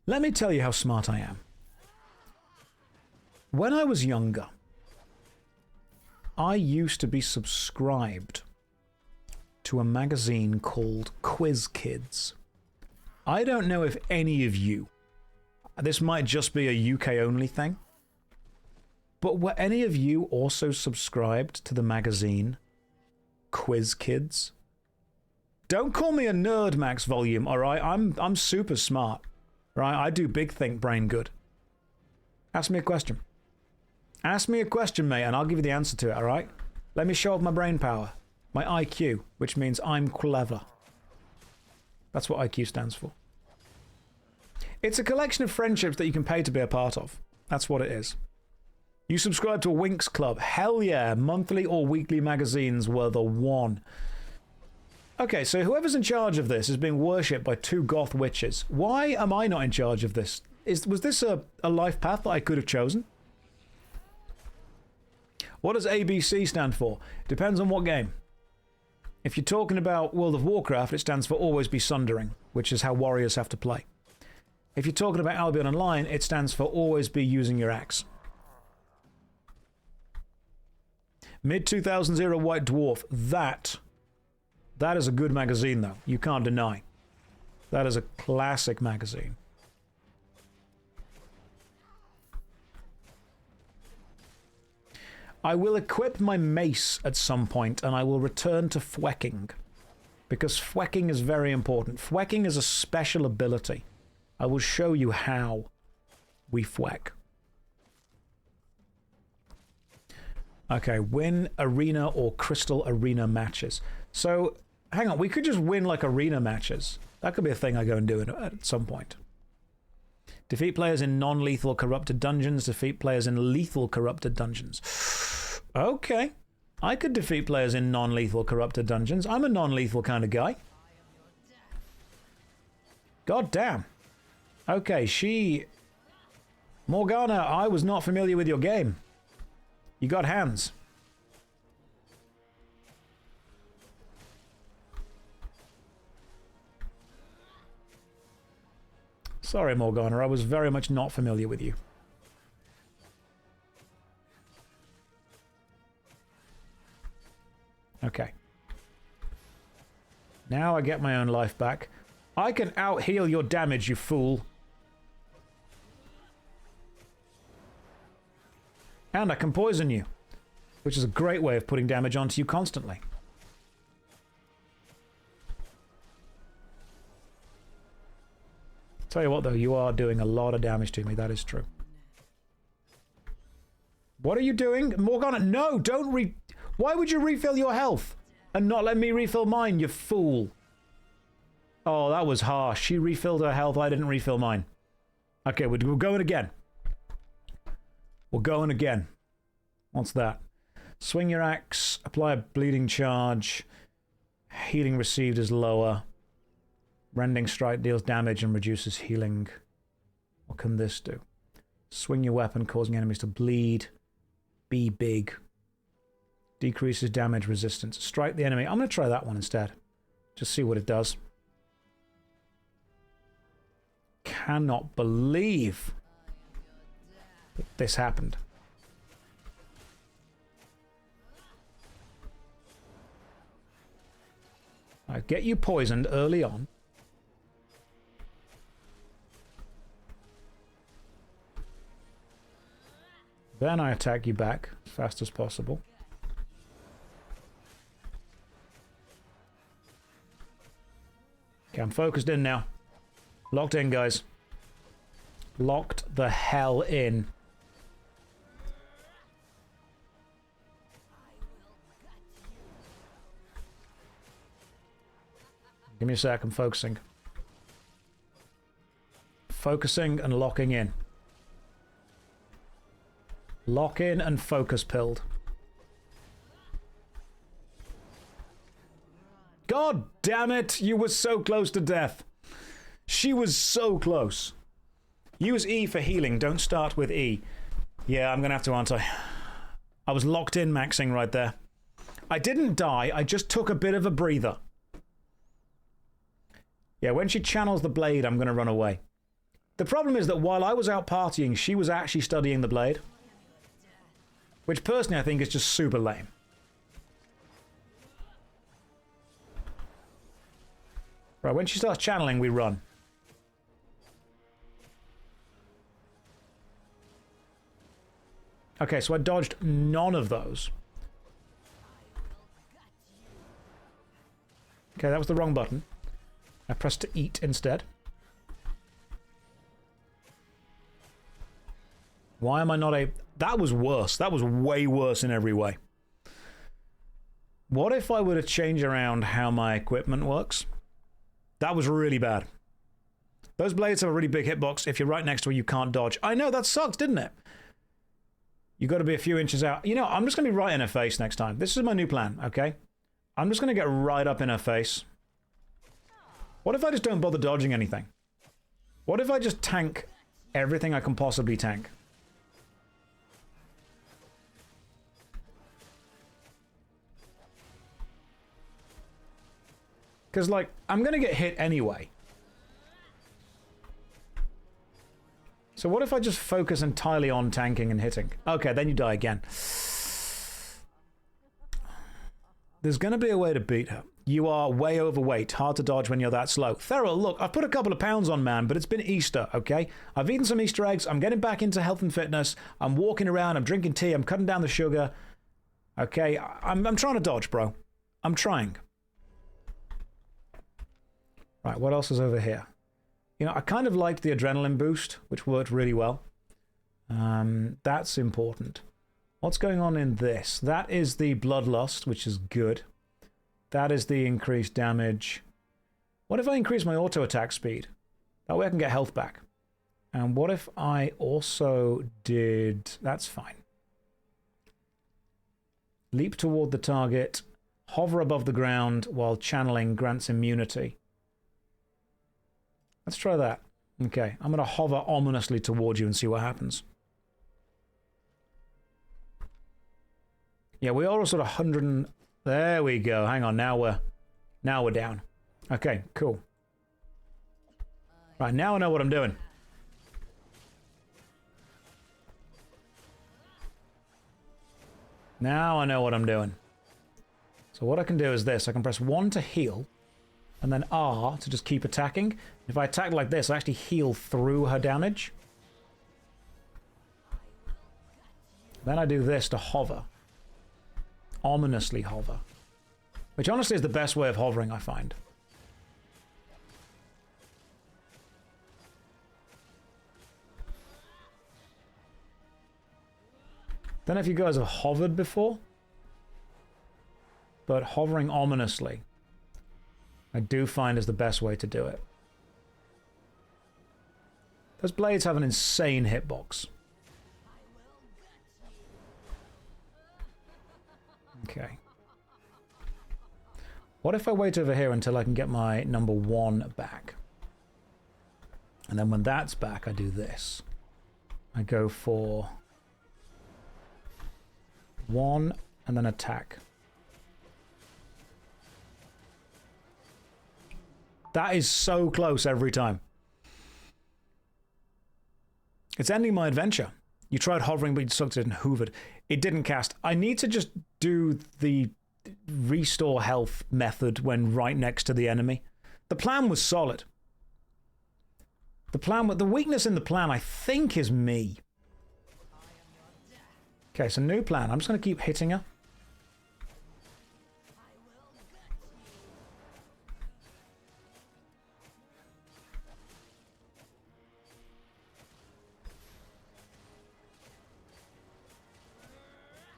Let me tell you how smart I am. When I was younger, I used to be subscribed to a magazine called Quiz Kids. I don't know if any of you, this might just be a UK only thing, but were any of you also subscribed to the magazine Quiz Kids? Don't call me a nerd, Max Volume, all right? I'm super smart, right? I do big think, brain good. Ask me a question. Ask me a question, mate, and I'll give you the answer to it, all right? Let me show off my brain power, my IQ, which means I'm clever. That's what IQ stands for. It's a collection of friendships that you can pay to be a part of. That's what it is. You subscribe to a Winx Club. Hell yeah, monthly or weekly magazines were the one. Okay, so whoever's in charge of this is being worshipped by two goth witches. Why am I not in charge of this? Was this a life path that I could have chosen? What does ABC stand for? Depends on what game. If you're talking about World of Warcraft, it stands for Always Be Sundering, which is how warriors have to play. If you're talking about Albion Online, it stands for Always Be Using Your Axe. Mid-2000s era White Dwarf. That is a good magazine, though. You can't deny. That is a classic magazine. I will equip my mace at some point, and I will return to fwecking. Because fwecking is very important. Fwecking is a special ability. I will show you how we fweck. Okay, win arena or crystal arena matches. So, hang on, we could just win like arena matches. That could be a thing I go and do at some point. Defeat players in non-lethal corrupted dungeons. Defeat players in lethal corrupted dungeons. Okay. I could defeat players in non-lethal corrupted dungeons. I'm a non-lethal kind of guy. God damn. Okay, Morgana, I was not familiar with your game. You got hands. Sorry, Morgana, I was very much not familiar with you. Okay. Now I get my own life back. I can out-heal your damage, you fool. And I can poison you, which is a great way of putting damage onto you constantly. Tell you what, though, you are doing a lot of damage to me. That is true. What are you doing? Morgana, no, don't Why would you refill your health and not let me refill mine, you fool? Oh, that was harsh. She refilled her health. I didn't refill mine. Okay, we're going again. We're going again. What's that? Swing your axe. Apply a bleeding charge. Healing received is lower. Rending strike deals damage and reduces healing. What can this do? Swing your weapon, causing enemies to bleed. Be big. Decreases damage resistance. Strike the enemy. I'm going to try that one instead. Just see what it does. Cannot believe that this happened. I get you poisoned early on. Then I attack you back as fast as possible. Okay, I'm focused in now. Locked in, guys. Locked the hell in. Give me a sec, I'm focusing. Focusing and locking in. Lock in and focus pilled. God damn it! You were so close to death. She was so close. Use E for healing. Don't start with E. Yeah, I'm going to have to, aren't I? I was locked in maxing right there. I didn't die. I just took a bit of a breather. Yeah, when she channels the blade, I'm going to run away. The problem is that while I was out partying, she was actually studying the blade. Which personally I think is just super lame. Right, when she starts channeling, we run. Okay, so I dodged none of those. Okay, that was the wrong button. I pressed to eat instead. Why am I not a... That was worse. That was way worse in every way. What if I were to change around how my equipment works? That was really bad. Those blades have a really big hitbox. If you're right next to her, you can't dodge. I know, that sucks, didn't it? You got to be a few inches out. You know, I'm just going to be right in her face next time. This is my new plan, okay? I'm just going to get right up in her face. What if I just don't bother dodging anything? What if I just tank everything I can possibly tank? Because, like, I'm going to get hit anyway. So what if I just focus entirely on tanking and hitting? Okay, then you die again. There's going to be a way to beat her. You are way overweight, hard to dodge when you're that slow. Theral, look, I've put a couple of pounds on, man, but it's been Easter, okay? I've eaten some Easter eggs. I'm getting back into health and fitness. I'm walking around. I'm drinking tea. I'm cutting down the sugar. Okay, I'm trying to dodge, bro. I'm trying. Right, what else is over here? You know, I kind of liked the adrenaline boost, which worked really well. That's important. What's going on in this? That is the bloodlust, which is good. That is the increased damage. What if I increase my auto attack speed? That way I can get health back. And what if I also did... That's fine. Leap toward the target. Hover above the ground while channeling grants immunity. Let's try that. Okay, I'm going to hover ominously towards you and see what happens. Yeah, we are sort of 100 and... There we go. Hang on, now we're down. Okay, cool. Right, now I know what I'm doing. Now I know what I'm doing. So what I can do is this. I can press 1 to heal, and then R to just keep attacking. If I attack like this, I actually heal through her damage. Then I do this to hover. Ominously hover. Which honestly is the best way of hovering, I find. Don't know if you guys have hovered before, but hovering ominously, I do find is the best way to do it. Those blades have an insane hitbox. Okay. What if I wait over here until I can get my number 1 back? And then when that's back, I do this. I go for 1 and then attack. That is so close every time. It's ending my adventure. You tried hovering, but you sucked it and hoovered. It didn't cast. I need to just do the restore health method when right next to the enemy. The plan was solid. The weakness in the plan, I think, is me. Okay, so new plan. I'm just going to keep hitting her.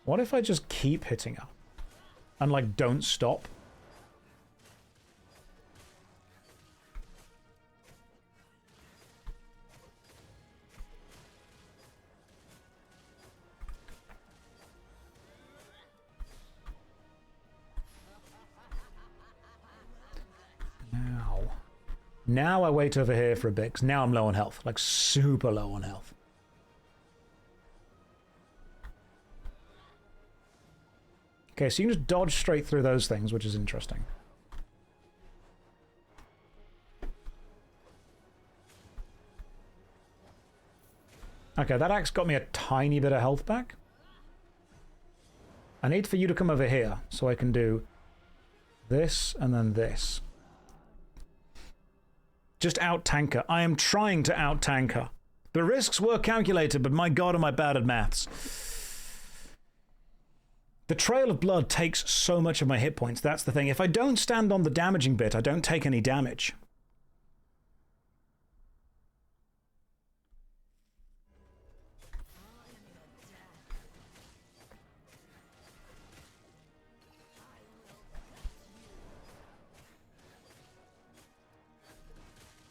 What if I just keep hitting her? And, like, don't stop? Now I wait over here for a bit, because now I'm low on health. Like, super low on health. Okay, so you can just dodge straight through those things, which is interesting. Okay, that axe got me a tiny bit of health back. I need for you to come over here, so I can do this and then this. Just out-tank her. I am trying to out-tank her. The risks were calculated, but my god am I bad at maths. The Trail of Blood takes so much of my hit points. That's the thing. If I don't stand on the damaging bit, I don't take any damage.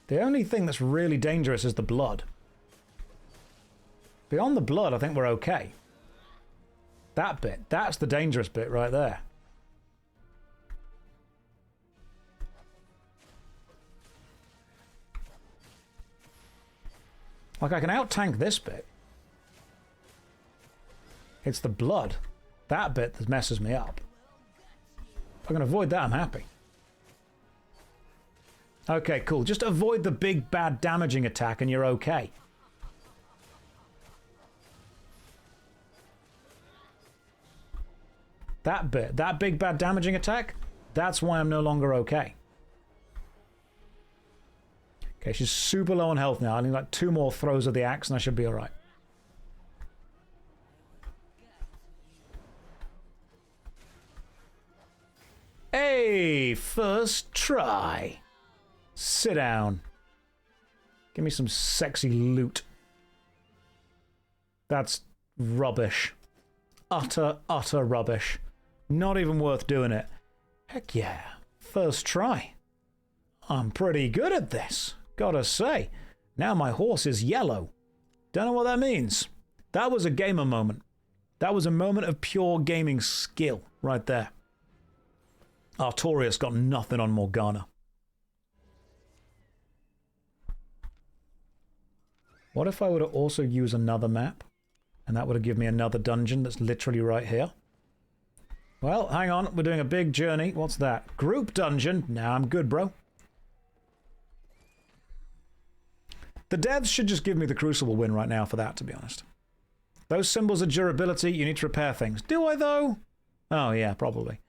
The only thing that's really dangerous is the blood. Beyond the blood, I think we're okay. That bit, that's the dangerous bit right there. Like, I can out-tank this bit. It's the blood. That bit that messes me up. If I can avoid that, I'm happy. Okay, cool. Just avoid the big, bad damaging attack and you're okay. That bit, that big, bad damaging attack, that's why I'm no longer okay. Okay, she's super low on health now. I need like 2 more throws of the axe and I should be alright. Hey, first try. Sit down. Give me some sexy loot. That's rubbish. Utter, utter rubbish. Not even worth doing it. Heck yeah. First try. I'm pretty good at this, gotta say. Now my horse is yellow. Don't know what that means. That was a gamer moment. That was a moment of pure gaming skill right there. Artorias got nothing on Morgana. What if I were to also use another map? And that would have given me another dungeon that's literally right here. Well, hang on. We're doing a big journey. What's that? Group dungeon. Nah, I'm good, bro. The devs should just give me the Crucible win right now for that, to be honest. Those symbols of durability, you need to repair things. Do I, though? Oh, yeah, probably.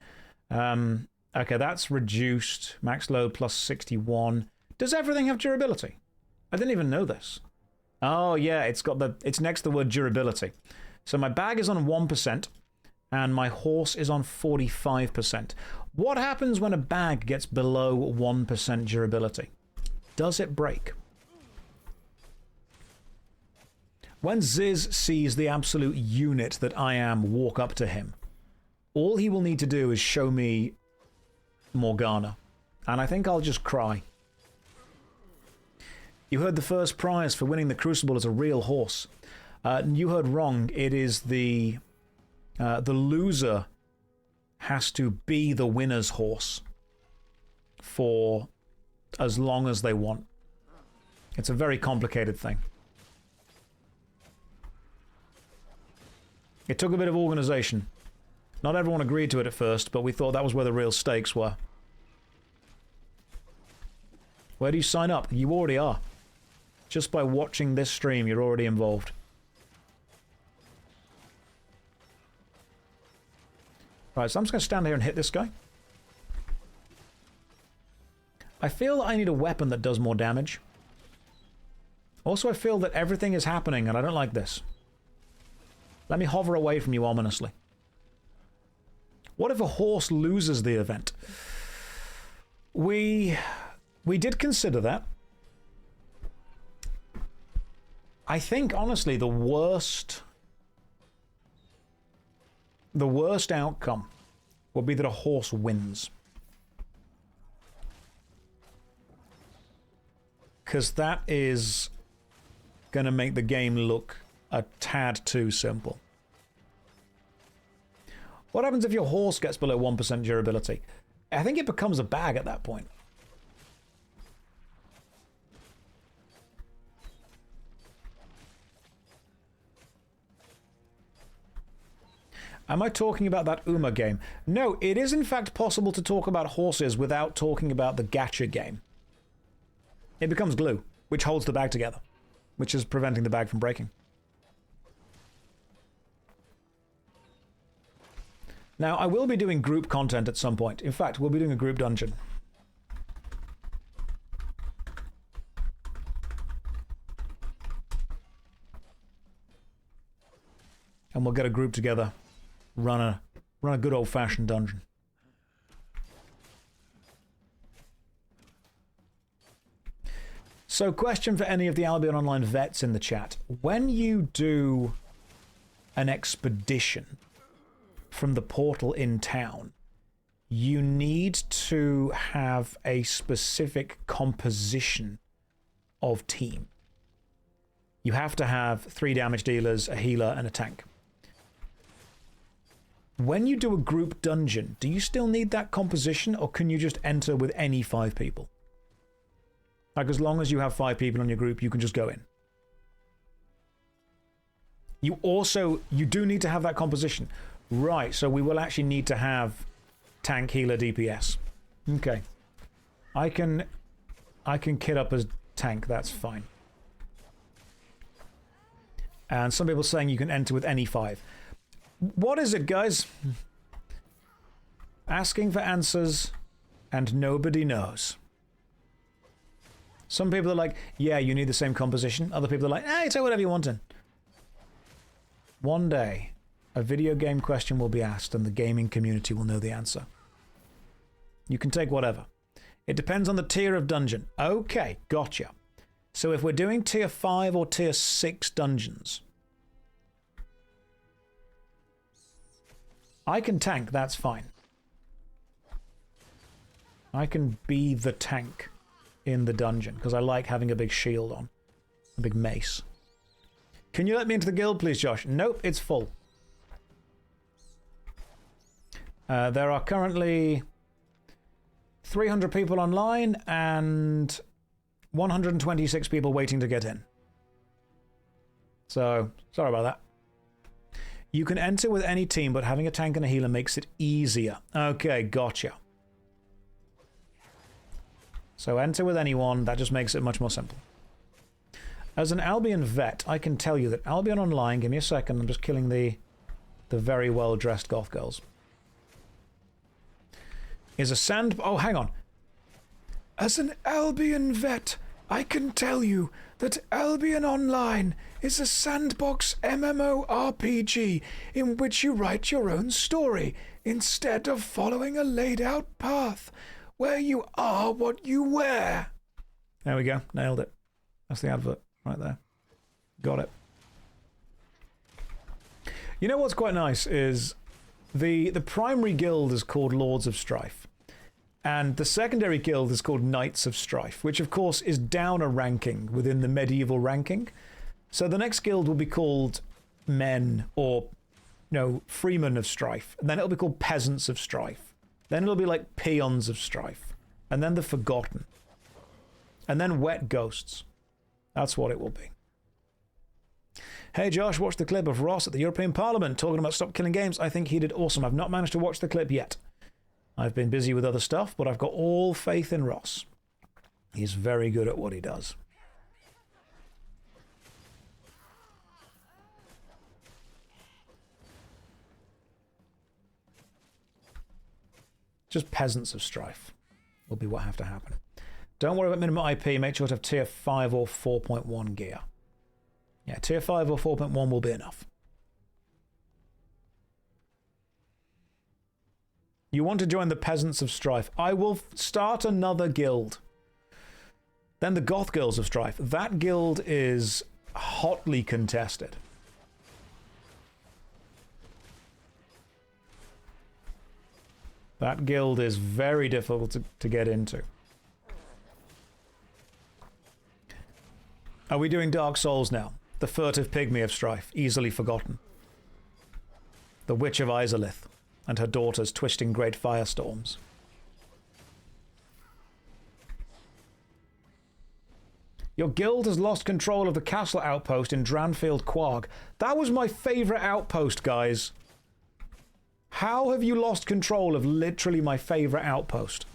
Okay, that's reduced. Max load plus 61. Does everything have durability? I didn't even know this. Oh, yeah, it's next to the word durability. So my bag is on 1%, and my horse is on 45%. What happens when a bag gets below 1% durability? Does it break? When Ziz sees the absolute unit that I am walk up to him, all he will need to do is show me Morgana. And I think I'll just cry. You heard the first prize for winning the Crucible is a real horse. You heard wrong. It is the loser has to be the winner's horse for as long as they want. It's a very complicated thing. It took a bit of organization. Not everyone agreed to it at first, but we thought that was where the real stakes were. Where do you sign up? You already are. Just by watching this stream, you're already involved. Right, so I'm just going to stand here and hit this guy. I feel that I need a weapon that does more damage. Also, I feel that everything is happening, and I don't like this. Let me hover away from you ominously. What if a horse loses the event? We did consider that. I think, honestly, the worst outcome would be that a horse wins. Because that is going to make the game look a tad too simple. What happens if your horse gets below 1% durability? I think it becomes a bag at that point. Am I talking about that Uma game? No, it is in fact possible to talk about horses without talking about the gacha game. It becomes glue, which holds the bag together, which is preventing the bag from breaking. Now, I will be doing group content at some point. In fact, we'll be doing a group dungeon. And we'll get a group together, run a good old-fashioned dungeon. So, question for any of the Albion Online vets in the chat. When you do an expedition from the portal in town, you need to have a specific composition of team. You have to have 3 damage dealers, a healer, and a tank. When you do a group dungeon, do you still need that composition, or can you just enter with any 5 people? Like, as long as you have 5 people in your group, you can just go in. You do need to have that composition. Right, so we will actually need to have tank, healer, DPS. Okay. I can kit up as tank, that's fine. And some people saying you can enter with any 5. What is it, guys? Asking for answers, and nobody knows. Some people are like, yeah, you need the same composition. Other people are like, hey, take whatever you want in. One day, a video game question will be asked and the gaming community will know the answer. You can take whatever. It depends on the tier of dungeon. Okay, gotcha. So if we're doing tier 5 or tier 6 dungeons, I can tank, that's fine. I can be the tank. in the dungeon, because I like having a big shield on. A big mace. Can you let me into the guild, please, Josh? Nope, it's full. There are currently 300 people online and 126 people waiting to get in. So, sorry about that. You can enter with any team, but having a tank and a healer makes it easier. Okay, gotcha. So enter with anyone, that just makes it much more simple. As an Albion vet, I can tell you that Albion Online, give me a second, I'm just killing the very well-dressed goth girls, is a sand... Oh, hang on. As an Albion vet, I can tell you that Albion Online is a sandbox MMORPG in which you write your own story instead of following a laid-out path where you are what you wear. There we go. Nailed it. That's the advert right there. Got it. You know what's quite nice is the primary guild is called Lords of Strife. And the secondary guild is called Knights of Strife, which of course is down a ranking within the medieval ranking. So the next guild will be called Men, or, you know, Freemen of Strife. And then it'll be called Peasants of Strife. Then it'll be like Peons of Strife. And then the Forgotten. And then Wet Ghosts. That's what it will be. Hey Josh, watch the clip of Ross at the European Parliament talking about stop killing games. I think he did awesome. I've not managed to watch the clip yet. I've been busy with other stuff, but I've got all faith in Ross. He's very good at what he does. Just Peasants of Strife will be what have to happen. Don't worry about minimum IP. Make sure to have tier 5 or 4.1 gear. Yeah, tier 5 or 4.1 will be enough. You want to join the Peasants of Strife? I will start another guild. Then the Goth Girls of Strife. That guild is hotly contested. That guild is very difficult to get into. Are we doing Dark Souls now? The Furtive Pygmy of Strife, easily forgotten. The Witch of Izalith and her daughters twisting great firestorms. Your guild has lost control of the castle outpost in Dranfield Quag. That was my favourite outpost, guys. How have you lost control of literally my favourite outpost?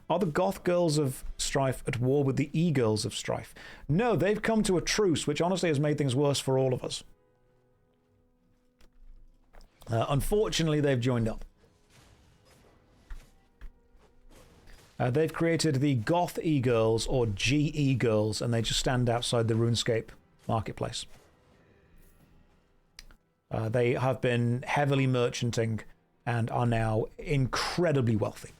Are the Goth Girls of Strife at war with the E-Girls of Strife? No, they've come to a truce, which honestly has made things worse for all of us. Unfortunately, they've joined up. They've created the Goth E-Girls, or GE Girls, and they just stand outside the RuneScape marketplace. They have been heavily merchanting and are now incredibly wealthy.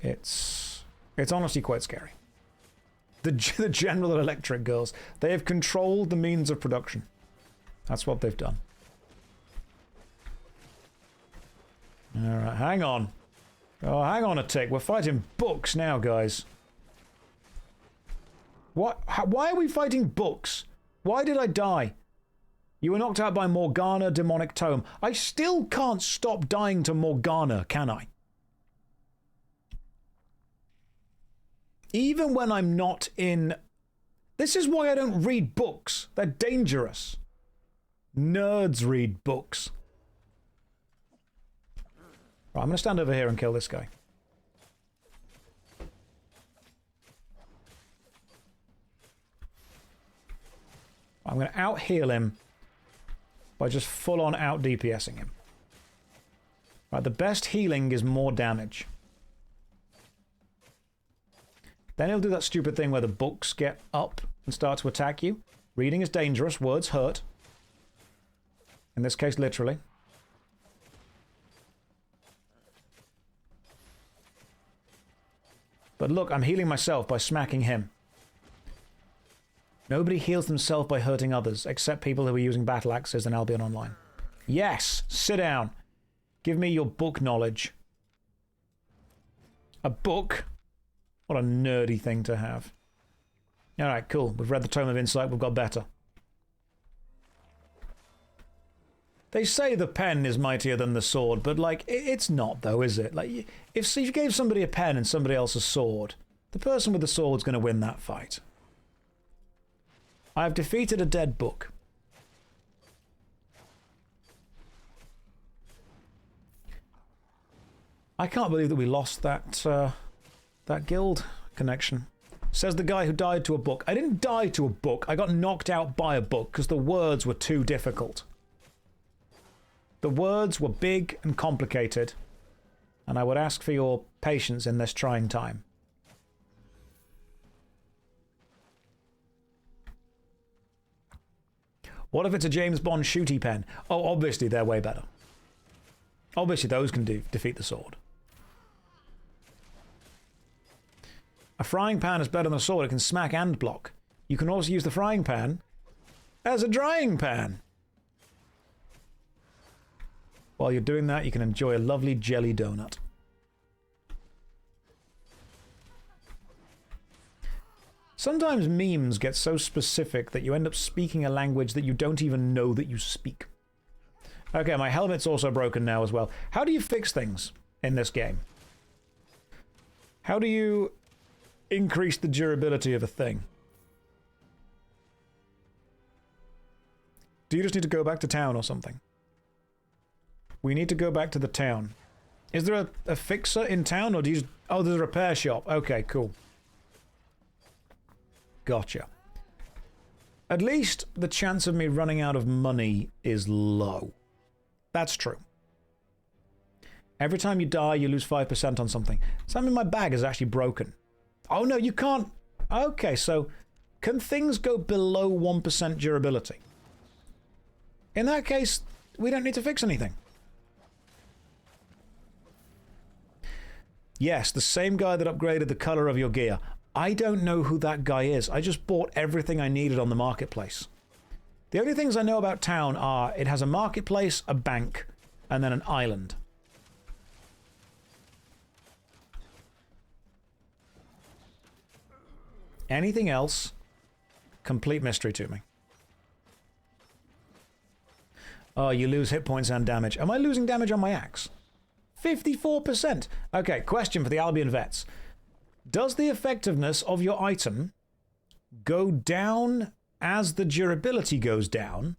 It's honestly quite scary. The General Electric Girls, they have controlled the means of production. That's what they've done. Alright, hang on. Oh, hang on a tick. We're fighting books now, guys. What? Why are we fighting books? Why did I die? You were knocked out by Morgana Demonic Tome. I still can't stop dying to Morgana, can I? Even when I'm not in... This is why I don't read books. They're dangerous. Nerds read books. Right, I'm going to stand over here and kill this guy. I'm going to out-heal him by just full-on out-DPSing him. Right, the best healing is more damage. Then he'll do that stupid thing where the books get up and start to attack you. Reading is dangerous. Words hurt. In this case, literally. But look, I'm healing myself by smacking him. Nobody heals themselves by hurting others, except people who are using battle axes in Albion Online. Yes! Sit down! Give me your book knowledge. A book? What a nerdy thing to have. Alright, cool. We've read the Tome of Insight. We've got better. They say the pen is mightier than the sword, but, like, it's not, though, is it? Like, if you gave somebody a pen and somebody else a sword, the person with the sword's going to win that fight. I've defeated a dead book. I can't believe that we lost that, that guild connection. Says the guy who died to a book. I didn't die to a book. I got knocked out by a book because the words were too difficult. The words were big and complicated, and I would ask for your patience in this trying time. What if it's a James Bond shooty pen? Oh, obviously they're way better. Obviously those can defeat the sword. A frying pan is better than a sword. It can smack and block. You can also use the frying pan as a drying pan. While you're doing that, you can enjoy a lovely jelly donut. Sometimes memes get so specific that you end up speaking a language that you don't even know that you speak. Okay, my helmet's also broken now as well. How do you fix things in this game? How do you increase the durability of a thing? Do you just need to go back to town or something? We need to go back to the town. Is there a fixer in town, or do you just... Oh, there's a repair shop. Okay, cool. Gotcha. At least the chance of me running out of money is low. That's true. Every time you die, you lose 5% on something. Something in my bag is actually broken. Oh, no, you can't... Okay, so can things go below 1% durability? In that case, we don't need to fix anything. Yes, the same guy that upgraded the color of your gear. I don't know who that guy is. I just bought everything I needed on the marketplace. The only things I know about town are it has a marketplace, a bank, and then an island. Anything else? Complete mystery to me. Oh, you lose hit points and damage. Am I losing damage on my axe? 54%. Okay, question for the Albion vets. Does the effectiveness of your item go down as the durability goes down?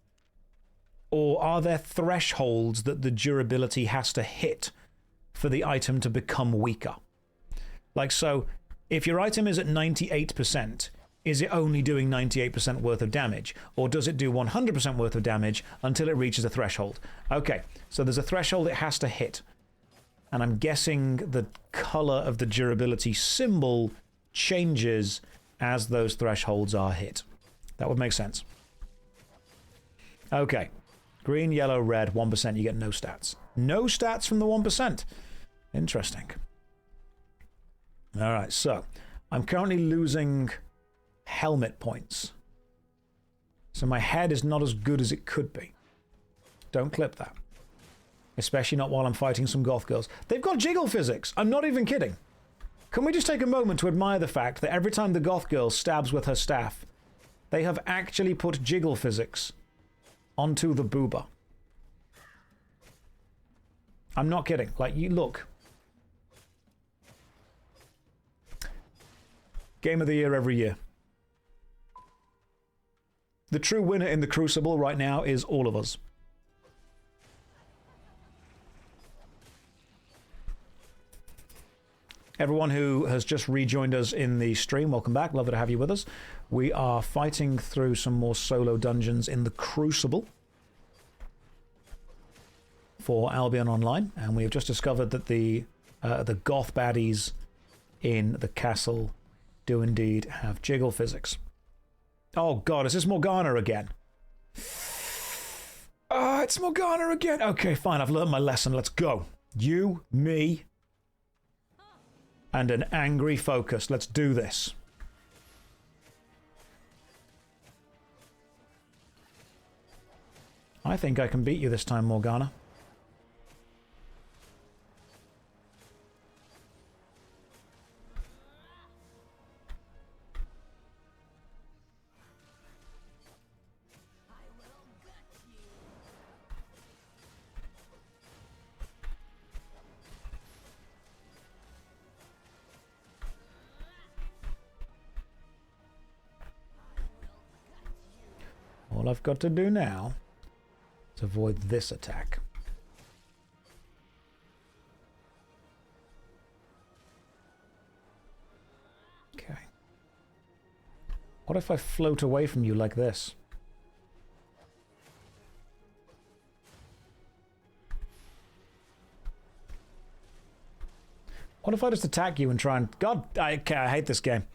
Or are there thresholds that the durability has to hit for the item to become weaker? Like, so, if your item is at 98%, is it only doing 98% worth of damage? Or does it do 100% worth of damage until it reaches a threshold? Okay, so there's a threshold it has to hit. And I'm guessing the color of the durability symbol changes as those thresholds are hit. That would make sense. Okay. Green, yellow, red, 1%, you get no stats. No stats from the 1%. Interesting. Alright, so I'm currently losing helmet points. So my head is not as good as it could be. Don't clip that. Especially not while I'm fighting some goth girls. They've got jiggle physics. I'm not even kidding. Can we just take a moment to admire the fact that every time the goth girl stabs with her staff, they have actually put jiggle physics onto the booba. I'm not kidding. Like, you look. Game of the year every year. The true winner in the Crucible right now is all of us. Everyone who has just rejoined us in the stream, welcome back. Lovely to have you with us. We are fighting through some more solo dungeons in the Crucible for Albion Online, and we have just discovered that the goth baddies in the castle do indeed have jiggle physics. Oh god, is this Morgana again? Ah, it's Morgana again. Okay, fine, I've learned my lesson. Let's go. You, me, and an angry focus. Let's do this. I think I can beat you this time, Morgana. All I've got to do now is avoid this attack. Okay. What if I float away from you like this? What if I just attack you and try and... God, I hate this game.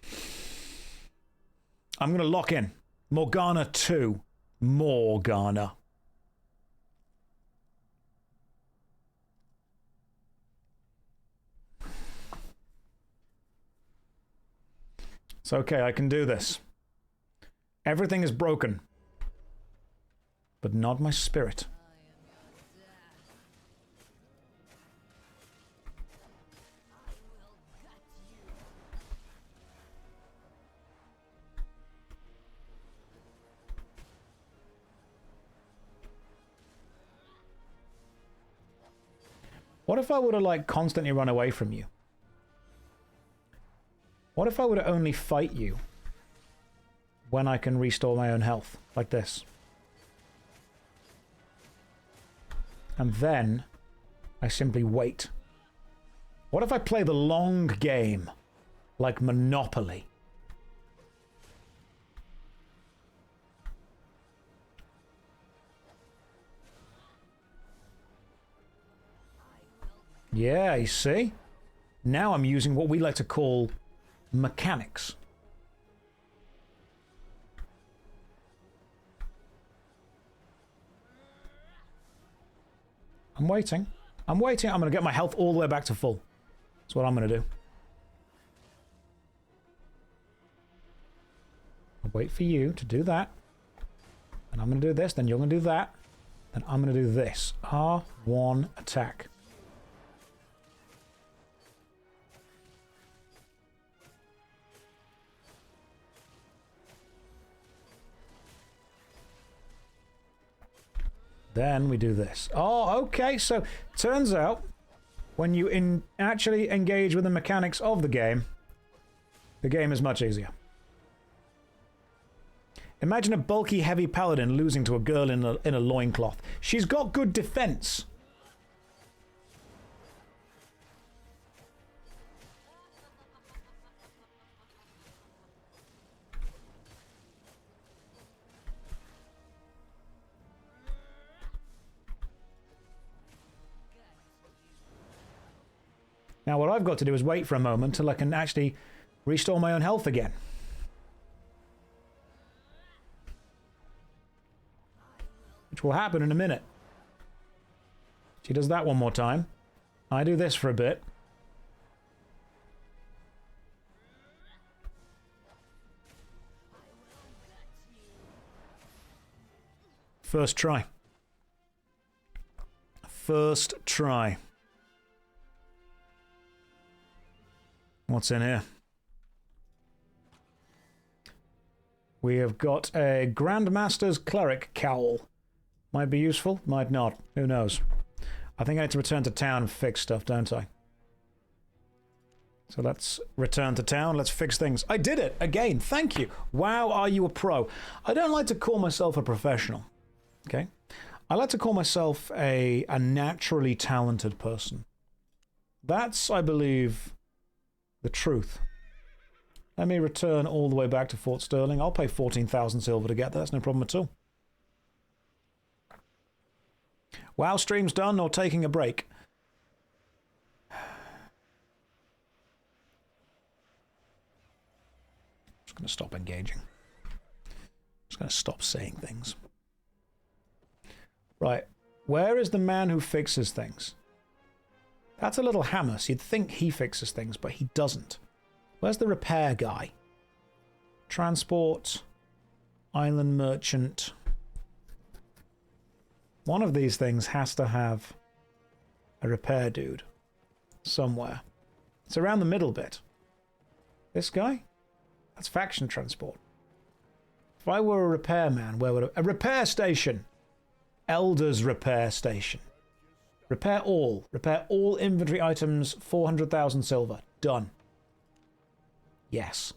I'm going to lock in. Morgana 2. Morgana. It's okay, I can do this. Everything is broken. But not my spirit. What if I were to, like, constantly run away from you? What if I were to only fight you when I can restore my own health, like this? And then I simply wait. What if I play the long game, like Monopoly? Yeah, you see? Now I'm using what we like to call mechanics. I'm waiting. I'm waiting. I'm going to get my health all the way back to full. That's what I'm going to do. I'll wait for you to do that. And I'm going to do this. Then you're going to do that. Then I'm going to do this. R1 attack. Then we do this. Oh, okay. So, turns out, when you actually engage with the mechanics of the game is much easier. Imagine a bulky, heavy paladin losing to a girl in a loincloth. She's got good defense. Now what I've got to do is wait for a moment till I can actually restore my own health again. Which will happen in a minute. She does that one more time. I do this for a bit. First try. First try. What's in here? We have got a Grandmaster's Cleric Cowl. Might be useful, might not. Who knows? I think I need to return to town and fix stuff, don't I? So let's return to town. Let's fix things. I did it! Again, thank you! Wow, are you a pro? I don't like to call myself a professional. Okay? I like to call myself a naturally talented person. That's, I believe, the truth. Let me return all the way back to Fort Sterling. I'll pay 14,000 silver to get there. That's no problem at all. WoW stream's done or taking a break? Just going to stop engaging. Just going to stop saying things. Right. Where is the man who fixes things? That's a little hammer, so you'd think he fixes things, but he doesn't. Where's the repair guy? Transport, island merchant. One of these things has to have a repair dude somewhere. It's around the middle bit. This guy? That's faction transport. If I were a repairman, where would a repair station? Elder's repair station. Repair all. Repair all inventory items, 400,000 silver. Done. Yes.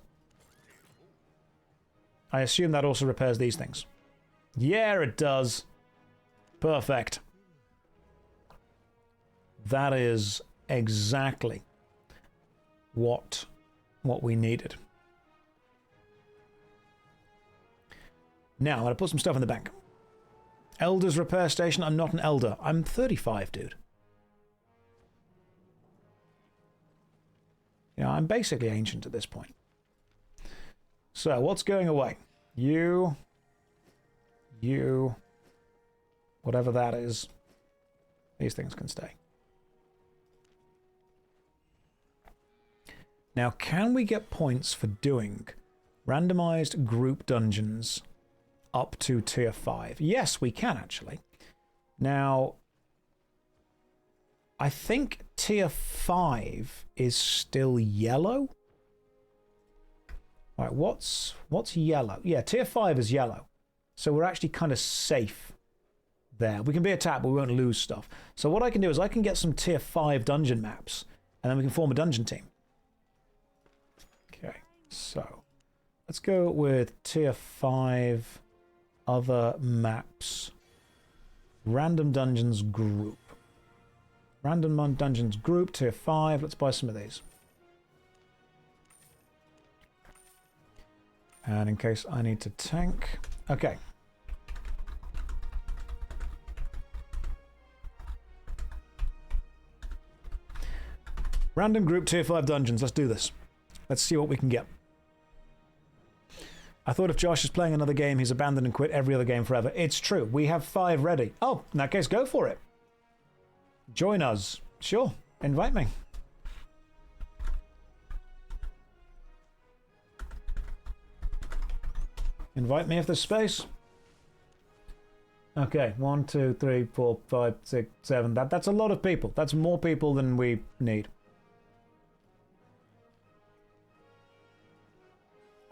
I assume that also repairs these things. Yeah, it does. Perfect. That is exactly what we needed. Now, I'm going to put some stuff in the bank. Elder's repair station. I'm not an elder. I'm 35, dude. You know, I'm basically ancient at this point. So, what's going away? You, whatever that is. These things can stay. Now, can we get points for doing randomized group dungeons up to tier 5? Yes, we can, actually. Now, I think tier 5 is still yellow. All right, what's yellow? Yeah, tier 5 is yellow. So we're actually kind of safe there. We can be attacked, but we won't lose stuff. So what I can do is I can get some tier 5 dungeon maps, and then we can form a dungeon team. Okay, so let's go with tier 5 other maps. Random dungeons group. Random dungeons group, tier 5. Let's buy some of these. And in case I need to tank. Okay. Random group tier 5 dungeons. Let's do this. Let's see what we can get. I thought if Josh is playing another game, he's abandoned and quit every other game forever. It's true. We have 5 ready. Oh, in that case, go for it. Join us. Sure. Invite me. Invite me if there's space. Okay, 1, 2, 3, 4, 5, 6, 7. That's a lot of people. That's more people than we need.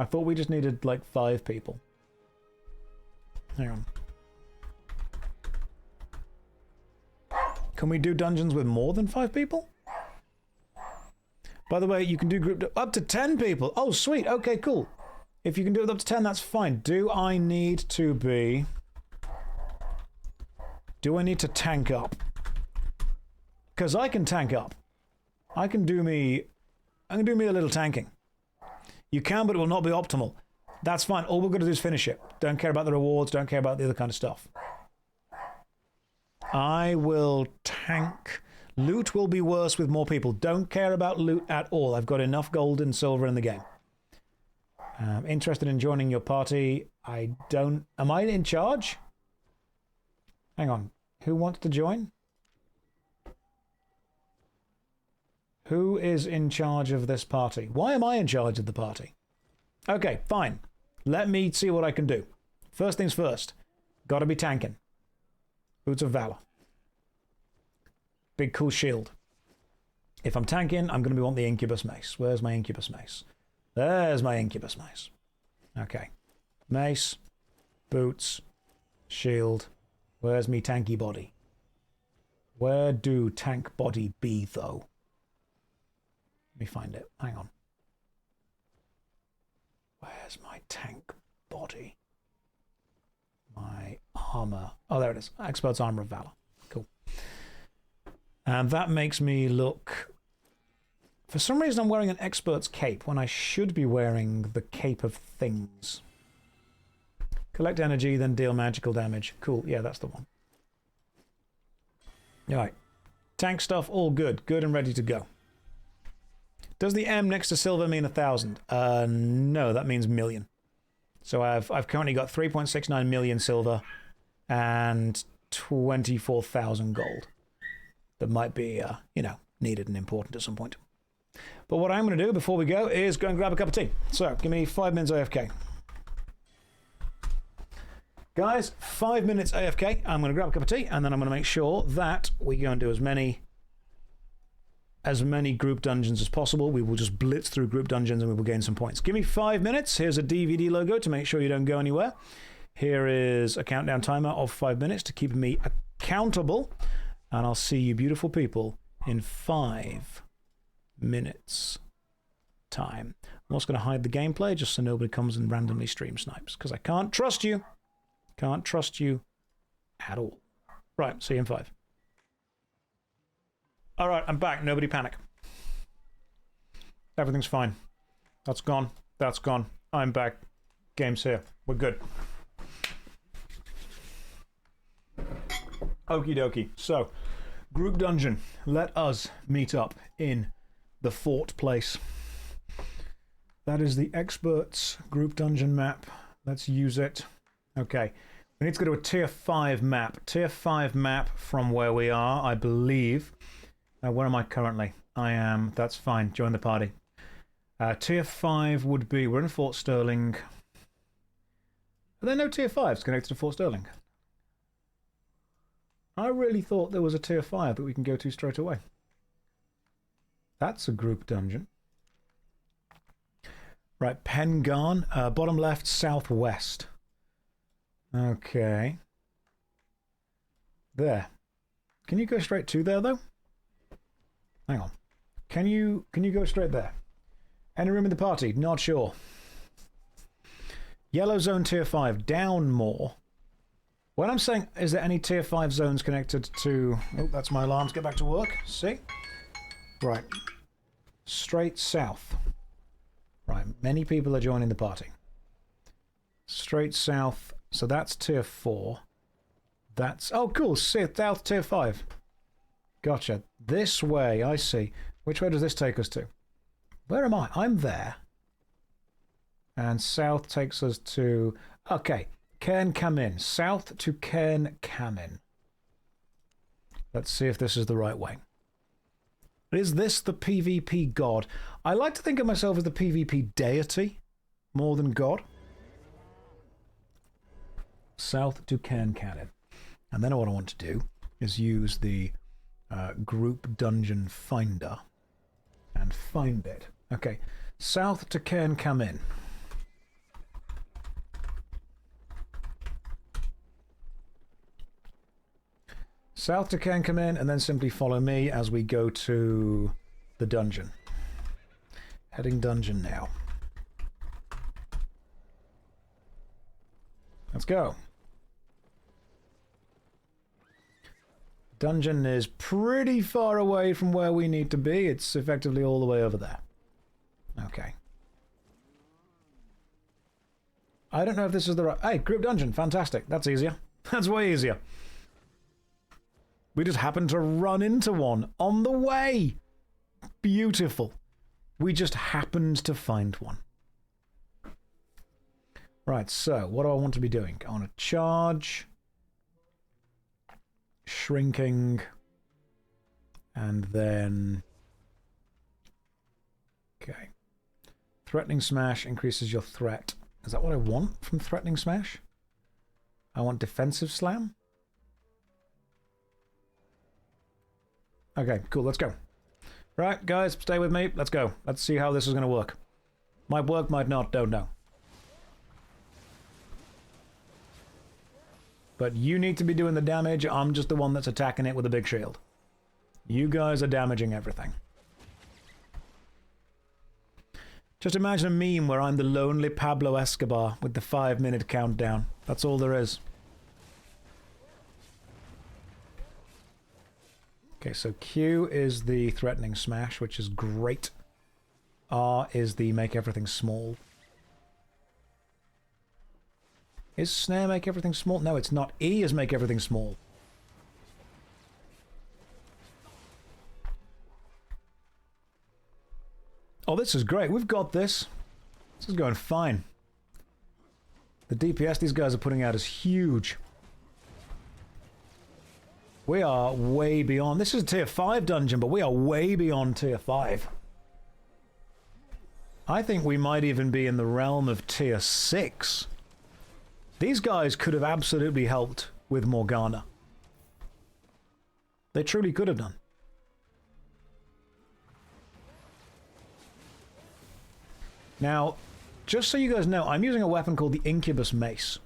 I thought we just needed like 5 people. Hang on. Can we do dungeons with more than 5 people? By the way, you can do group up to 10 people. Oh, sweet. Okay, cool. If you can do it up to 10, that's fine. Do I need to be... Do I need to tank up? Because I can tank up. I can do me a little tanking. You can, but it will not be optimal. That's fine. All we're going to do is finish it. Don't care about the rewards. Don't care about the other kind of stuff. I will tank. Loot will be worse with more people. Don't care about loot at all. I've got enough gold and silver in the game. Interested in joining your party? I don't... Am I in charge? Hang on. Who wants to join? Who is in charge of this party? Why am I in charge of the party? Okay, fine. Let me see what I can do. First things first. Gotta be tanking. Boots of Valor. Big cool shield. If I'm tanking, I'm going to want the Incubus Mace. Where's my Incubus Mace? There's my Incubus Mace. Okay. Mace. Boots. Shield. Where's me tanky body? Where do tank body be, though? Let me find it. Hang on. Where's my tank body? My armor. Oh, there it is. Expert's Armor of Valor. Cool. And that makes me look... For some reason, I'm wearing an Expert's Cape when I should be wearing the Cape of Things. Collect energy, then deal magical damage. Cool. Yeah, that's the one. All right. Tank stuff, all good. Good and ready to go. Does the M next to silver mean 1,000? No, that means million. So I've currently got 3.69 million silver and 24,000 gold. That might be, you know, needed and important at some point. But what I'm going to do before we go is go and grab a cup of tea. So, give me 5 minutes AFK. Guys, 5 minutes AFK. I'm going to grab a cup of tea, and then I'm going to make sure that we go and do as many group dungeons as possible. We will just blitz through group dungeons and we will gain some points. Give me 5 minutes. Here's a DVD logo to make sure you don't go anywhere. Here is a countdown timer of 5 minutes to keep me accountable. And I'll see you beautiful people in 5 minutes time. I'm also going to hide the gameplay just so nobody comes and randomly stream snipes, because I can't trust you. Can't trust you at all. Right, see you in 5. All right, I'm back. Nobody panic. Everything's fine. That's gone. That's gone. I'm back. Game's here. We're good. Okie dokie. So, group dungeon. Let us meet up in the fort place. That is the experts group dungeon map. Let's use it. Okay. We need to go to a tier 5 map. Tier 5 map from where we are, I believe. Where am I currently? I am. That's fine. Join the party. Tier 5 would be... We're in Fort Sterling. Are there no tier 5s connected to Fort Sterling? I really thought there was a tier 5 that we can go to straight away. That's a group dungeon. Right, Pengarn. Bottom left, southwest. Okay. There. Can you go straight to there, though? Hang on. Can you go straight there? Any room in the party? Not sure. Yellow zone tier 5. Down more. When I'm saying, is there any tier 5 zones connected to... Oh, that's my alarm to get back to work. See? Right. Straight south. Right, many people are joining the party. Straight south. So that's tier 4. That's... Oh, cool. South tier 5. Gotcha. This way, I see. Which way does this take us to? Where am I? I'm there. And south takes us to... Okay. Cairn Camin. South to Cairn Camin. Let's see if this is the right way. Is this the PvP god? I like to think of myself as the PvP deity more than god. South to Cairn Camin. And then what I want to do is use the group dungeon finder and find it. Okay. South to Cairn Camin. South to Cairn Camin, and then simply follow me as we go to the dungeon. Heading dungeon now. Let's go. Dungeon is pretty far away from where we need to be. It's effectively all the way over there. Okay. I don't know if this is the right... Hey, group dungeon. Fantastic. That's easier. That's way easier. We just happened to run into one on the way. Beautiful. We just happened to find one. Right, so what do I want to be doing? I want to charge, shrinking, and then... Okay. Threatening Smash increases your threat. Is that what I want from Threatening Smash? I want Defensive Slam? Okay, cool, let's go. Right, guys, stay with me. Let's go. Let's see how this is going to work. Might work, might not, don't know. But you need to be doing the damage. I'm just the one that's attacking it with a big shield. You guys are damaging everything. Just imagine a meme where I'm the lonely Pablo Escobar with the 5-minute countdown. That's all there is. Okay, so Q is the Threatening Smash, which is great. R is the Make Everything Small. Is Snare Make Everything Small? No, it's not. E is Make Everything Small. Oh, this is great. We've got this. This is going fine. The DPS these guys are putting out is huge. We are way beyond. This is a tier 5 dungeon, but we are way beyond tier 5. I think we might even be in the realm of tier 6. These guys could have absolutely helped with Morgana. They truly could have done. Now, just so you guys know, I'm using a weapon called the Incubus Mace.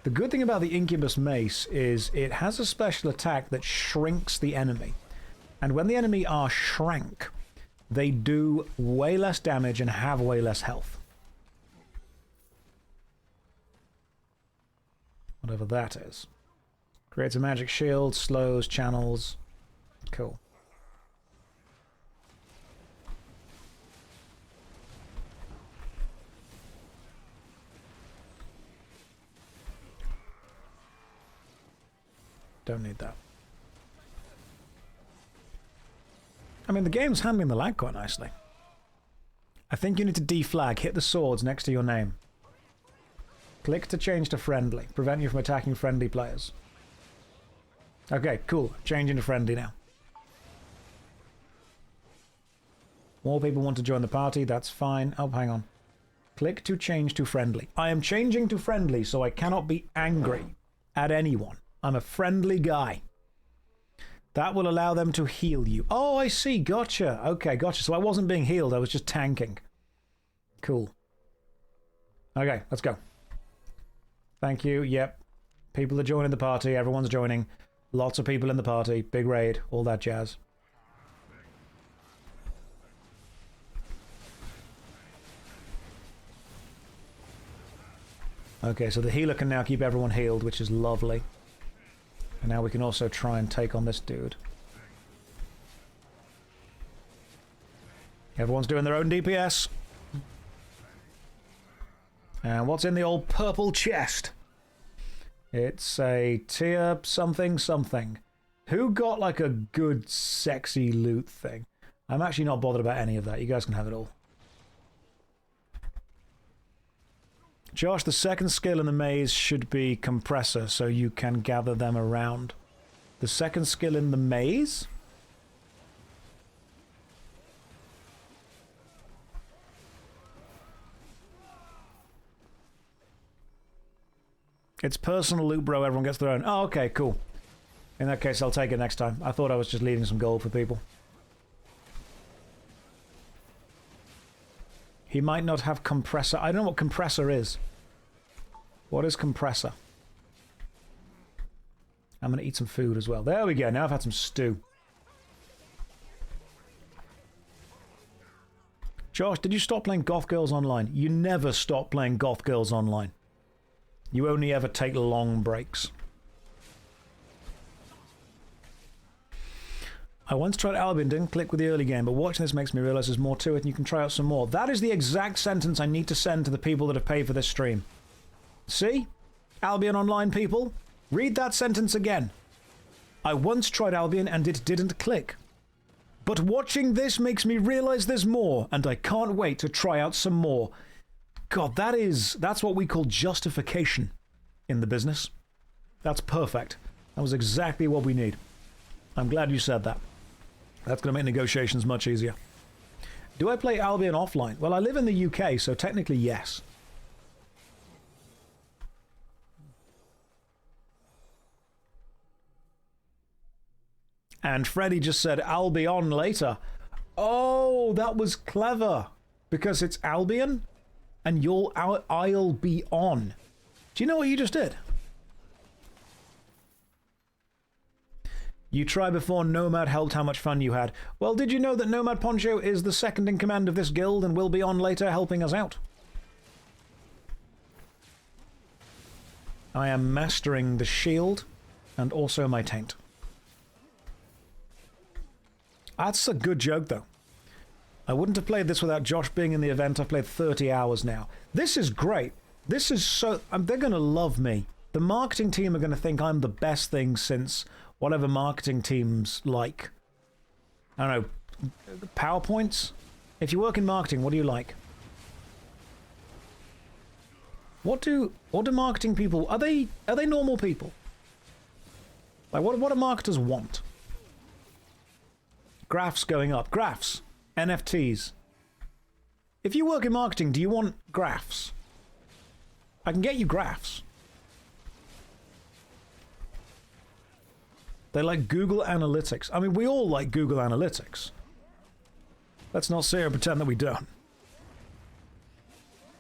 The good thing about the Incubus Mace is it has a special attack that shrinks the enemy. And when the enemy are shrank, they do way less damage and have way less health. Whatever that is. Creates a magic shield, slows, channels. Cool. Don't need that. I mean, the game's handling the lag quite nicely. I think you need to deflag. Hit the swords next to your name. Click to change to friendly. Prevent you from attacking friendly players. Okay, cool. Changing to friendly now. More people want to join the party. That's fine. Oh, hang on. Click to change to friendly. I am changing to friendly, so I cannot be angry at anyone. I'm a friendly guy. That will allow them to heal you. Oh, I see. Gotcha. Okay, gotcha. So I wasn't being healed. I was just tanking. Cool. Okay, let's go. Thank you. Yep. People are joining the party. Everyone's joining. Lots of people in the party. Big raid. All that jazz. Okay, so the healer can now keep everyone healed, which is lovely. And now we can also try and take on this dude. Everyone's doing their own DPS. And what's in the old purple chest? It's a tier something something. Who got like a good sexy loot thing? I'm actually not bothered about any of that. You guys can have it all. Josh, the second skill in the maze should be compressor, so you can gather them around. The second skill in the maze? It's personal loot, bro. Everyone gets their own. Oh, okay, cool. In that case, I'll take it next time. I thought I was just leaving some gold for people. He might not have compressor. I don't know what compressor is. What is compressor? I'm going to eat some food as well. There we go. Now I've had some stew. Josh, did you stop playing Goth Girls Online? You never stop playing Goth Girls Online. You only ever take long breaks. I once tried Albion, didn't click with the early game, but watching this makes me realize there's more to it and you can try out some more. That is the exact sentence I need to send to the people that have paid for this stream. See? Albion Online people, read that sentence again. I once tried Albion and it didn't click. But watching this makes me realize there's more, and I can't wait to try out some more. God, that's what we call justification in the business. That's perfect. That was exactly what we need. I'm glad you said that. That's going to make negotiations much easier. Do I play Albion offline? Well, I live in the UK, so technically yes. And Freddy just said Albion later. Oh, that was clever. Because it's Albion, and I'll be on. Do you know what you just did? You tried before Nomad helped how much fun you had. Well, did you know that Nomad Poncho is the second in command of this guild and will be on later helping us out? I am mastering the shield and also my taint. That's a good joke, though. I wouldn't have played this without Josh being in the event. I've played 30 hours now. This is great. This is so... they're going to love me. The marketing team are going to think I'm the best thing since whatever marketing teams like. I don't know. PowerPoints? If you work in marketing, what do you like? What do marketing people... Are they normal people? Like, what do marketers want? Graphs going up. Graphs. NFTs. If you work in marketing, do you want graphs? I can get you graphs. They like Google Analytics. I mean, we all like Google Analytics. Let's not sit here and pretend that we don't.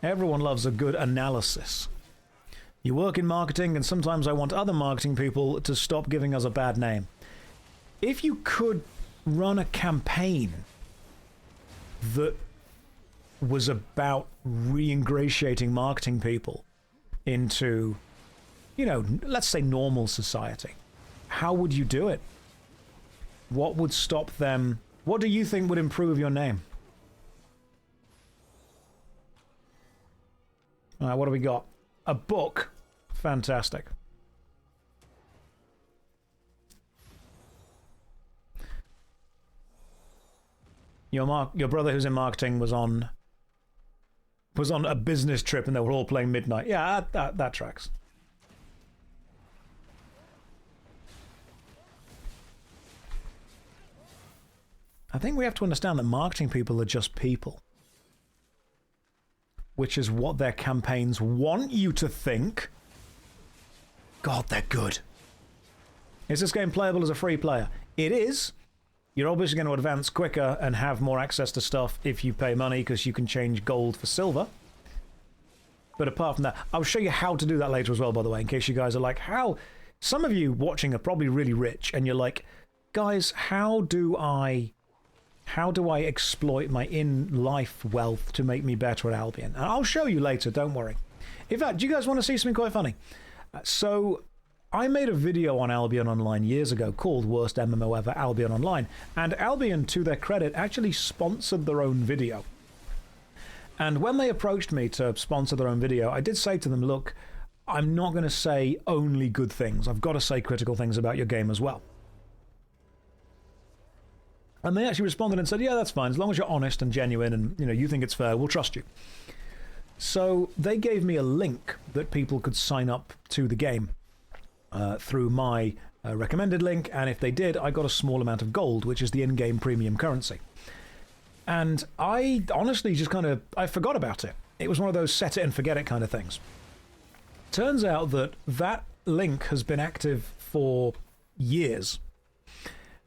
Everyone loves a good analysis. You work in marketing, and sometimes I want other marketing people to stop giving us a bad name. If you could run a campaign that was about re-ingratiating marketing people into you know, let's say normal society, how would you do it? What would stop them? What do you think would improve your name? All right, what do we got? A book. Fantastic. Your brother who's in marketing was on a business trip and they were all playing Midnight. Yeah, that tracks. I think we have to understand that marketing people are just people, which is what their campaigns want you to think. God, they're good. Is this game playable as a free player? It is. You're obviously going to advance quicker and have more access to stuff if you pay money, because you can change gold for silver. But apart from that, I'll show you how to do that later as well, by the way, in case you guys are like, how... Some of you watching are probably really rich, and you're like, guys, how do I exploit my in-life wealth to make me better at Albion? And I'll show you later, don't worry. In fact, do you guys want to see something quite funny? So... I made a video on Albion Online years ago called Worst MMO Ever, Albion Online, and Albion, to their credit, actually sponsored their own video. And when they approached me to sponsor their own video, I did say to them, look, I'm not going to say only good things. I've got to say critical things about your game as well. And they actually responded and said, yeah, that's fine. As long as you're honest and genuine and you think it's fair, we'll trust you. So they gave me a link that people could sign up to the game through my recommended link, and if they did, I got a small amount of gold, which is the in-game premium currency. And I honestly just I forgot about it. It was one of those set it and forget it kind of things. Turns out that link has been active for years,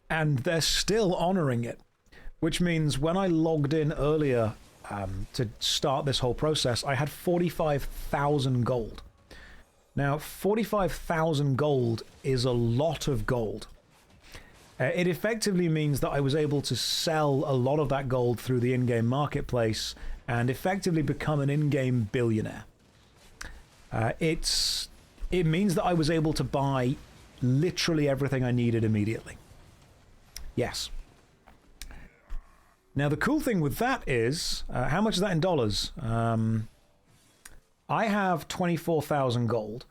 and they're still honoring it, which means when I logged in earlier to start this whole process, I had 45,000 gold. Now, 45,000 gold is a lot of gold. It effectively means that I was able to sell a lot of that gold through the in-game marketplace and effectively become an in-game billionaire. It means that I was able to buy literally everything I needed immediately. Yes. Now, the cool thing with that is, how much is that in dollars? I have 24,000 gold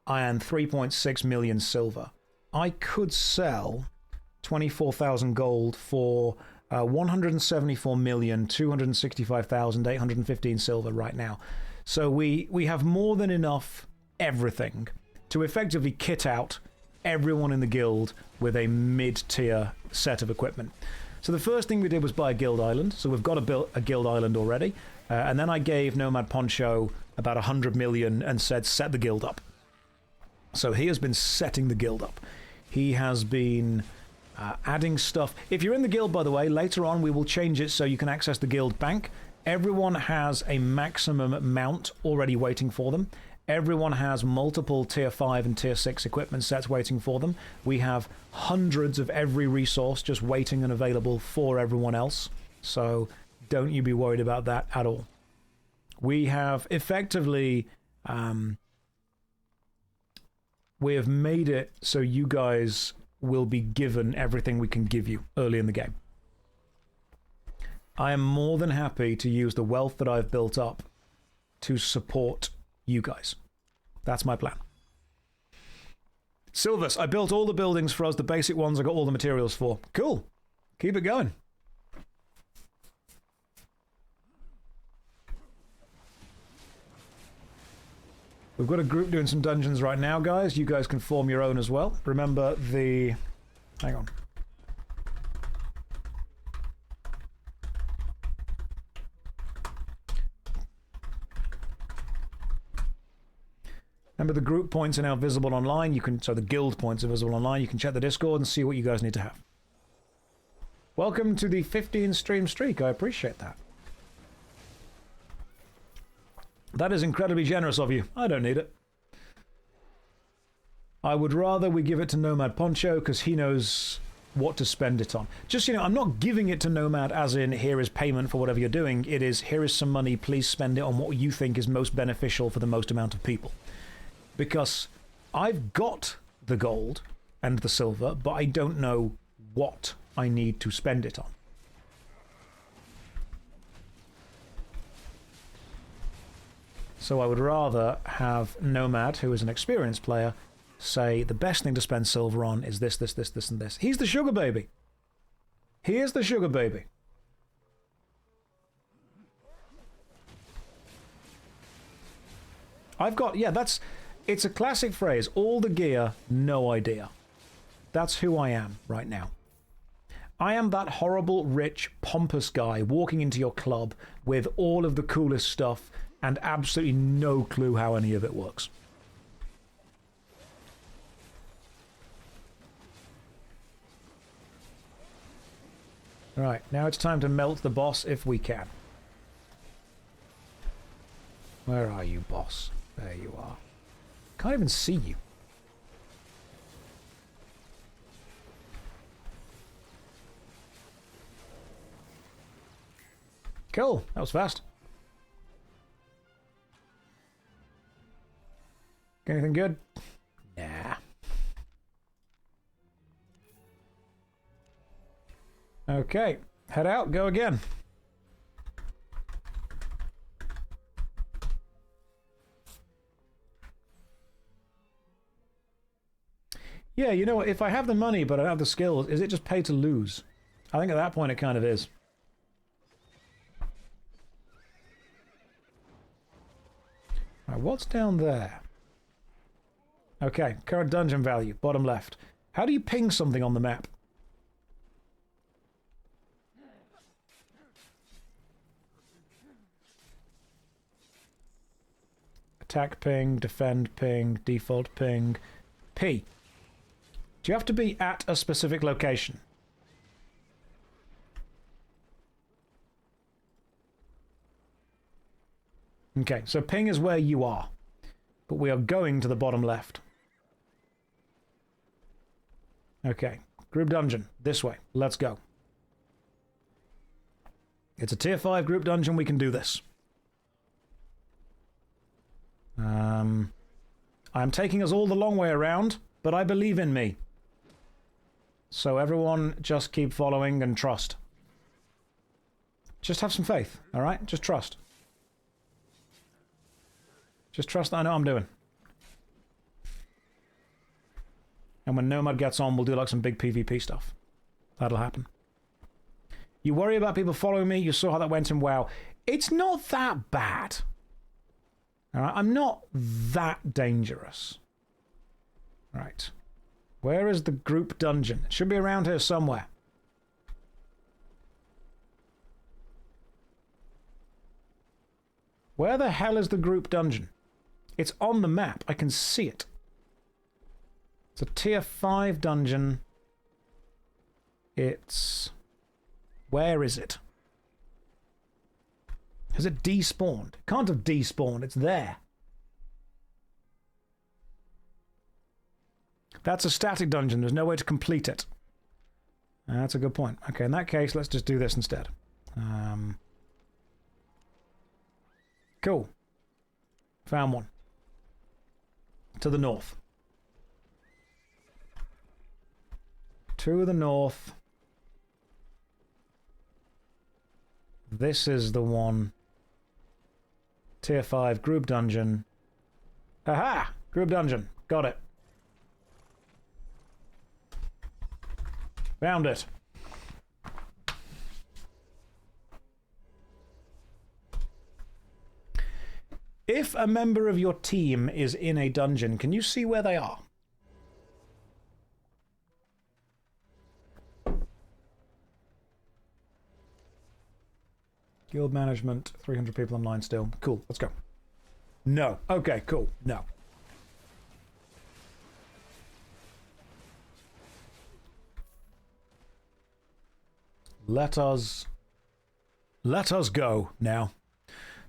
and 3.6 million silver. I could sell 24,000 gold for 174,265,815 silver right now. So we have more than enough everything to effectively kit out everyone in the guild with a mid-tier set of equipment. So the first thing we did was buy a guild island. So we've got a guild island already. And then I gave Nomad Poncho about 100 million and said, set the guild up. So he has been setting the guild up. He has been adding stuff. If you're in the guild, by the way, later on we will change it so you can access the guild bank. Everyone has a maximum mount already waiting for them. Everyone has multiple tier 5 and tier 6 equipment sets waiting for them. We have hundreds of every resource just waiting and available for everyone else. So don't you be worried about that at all. We have effectively, we have made it so you guys will be given everything we can give you early in the game. I am more than happy to use the wealth that I've built up to support you guys. That's my plan. Silvus, I built all the buildings for us, the basic ones I got all the materials for. Cool. Keep it going. We've got a group doing some dungeons right now, guys. You guys can form your own as well. Remember the... Hang on. Remember, the group points are now visible online. So the guild points are visible online. You can check the Discord and see what you guys need to have. Welcome to the 15 stream streak. I appreciate that. That is incredibly generous of you. I don't need it. I would rather we give it to Nomad Poncho because he knows what to spend it on. Just, I'm not giving it to Nomad as in here is payment for whatever you're doing. It is here is some money. Please spend it on what you think is most beneficial for the most amount of people. Because I've got the gold and the silver, but I don't know what I need to spend it on. So I would rather have Nomad, who is an experienced player, say the best thing to spend silver on is this, this, this, this, and this. He's the sugar baby. He is the sugar baby. I've got, yeah, it's a classic phrase. All the gear, no idea. That's who I am right now. I am that horrible, rich, pompous guy walking into your club with all of the coolest stuff and absolutely no clue how any of it works. Right, now it's time to melt the boss if we can. Where are you, boss? There you are. Can't even see you. Cool, that was fast. Anything good? Nah. Okay, head out, go again. Yeah, you know what, if I have the money but I don't have the skills, is it just pay to lose? I think at that point it kind of is. Right, what's down there? Okay, current dungeon value, bottom left. How do you ping something on the map? Attack ping, defend ping, default ping. P. Do you have to be at a specific location? Okay, so ping is where you are, but we are going to the bottom left. Okay, group dungeon, this way, let's go. It's a tier 5 group dungeon, we can do this. I'm taking us all the long way around, but I believe in me. So everyone just keep following and trust. Just have some faith, alright? Just trust. Just trust that I know what I'm doing. And when Nomad gets on, we'll do like some big PvP stuff. That'll happen. You worry about people following me, you saw how that went in WoW. It's not that bad. Alright, I'm not that dangerous. Right. Where is the group dungeon? It should be around here somewhere. Where the hell is the group dungeon? It's on the map. I can see it. It's a tier 5 dungeon. It's... Where is it? Has it despawned? It can't have despawned. It's there. That's a static dungeon. There's no way to complete it. That's a good point. Okay, in that case, let's just do this instead. Cool. Found one. To the north. To the north. This is the one. Tier 5 group dungeon. Aha! Group dungeon. Got it. Found it. If a member of your team is in a dungeon, can you see where they are? Guild management, 300 people online still. Cool, let's go. No. Okay, cool. No. Let us go now.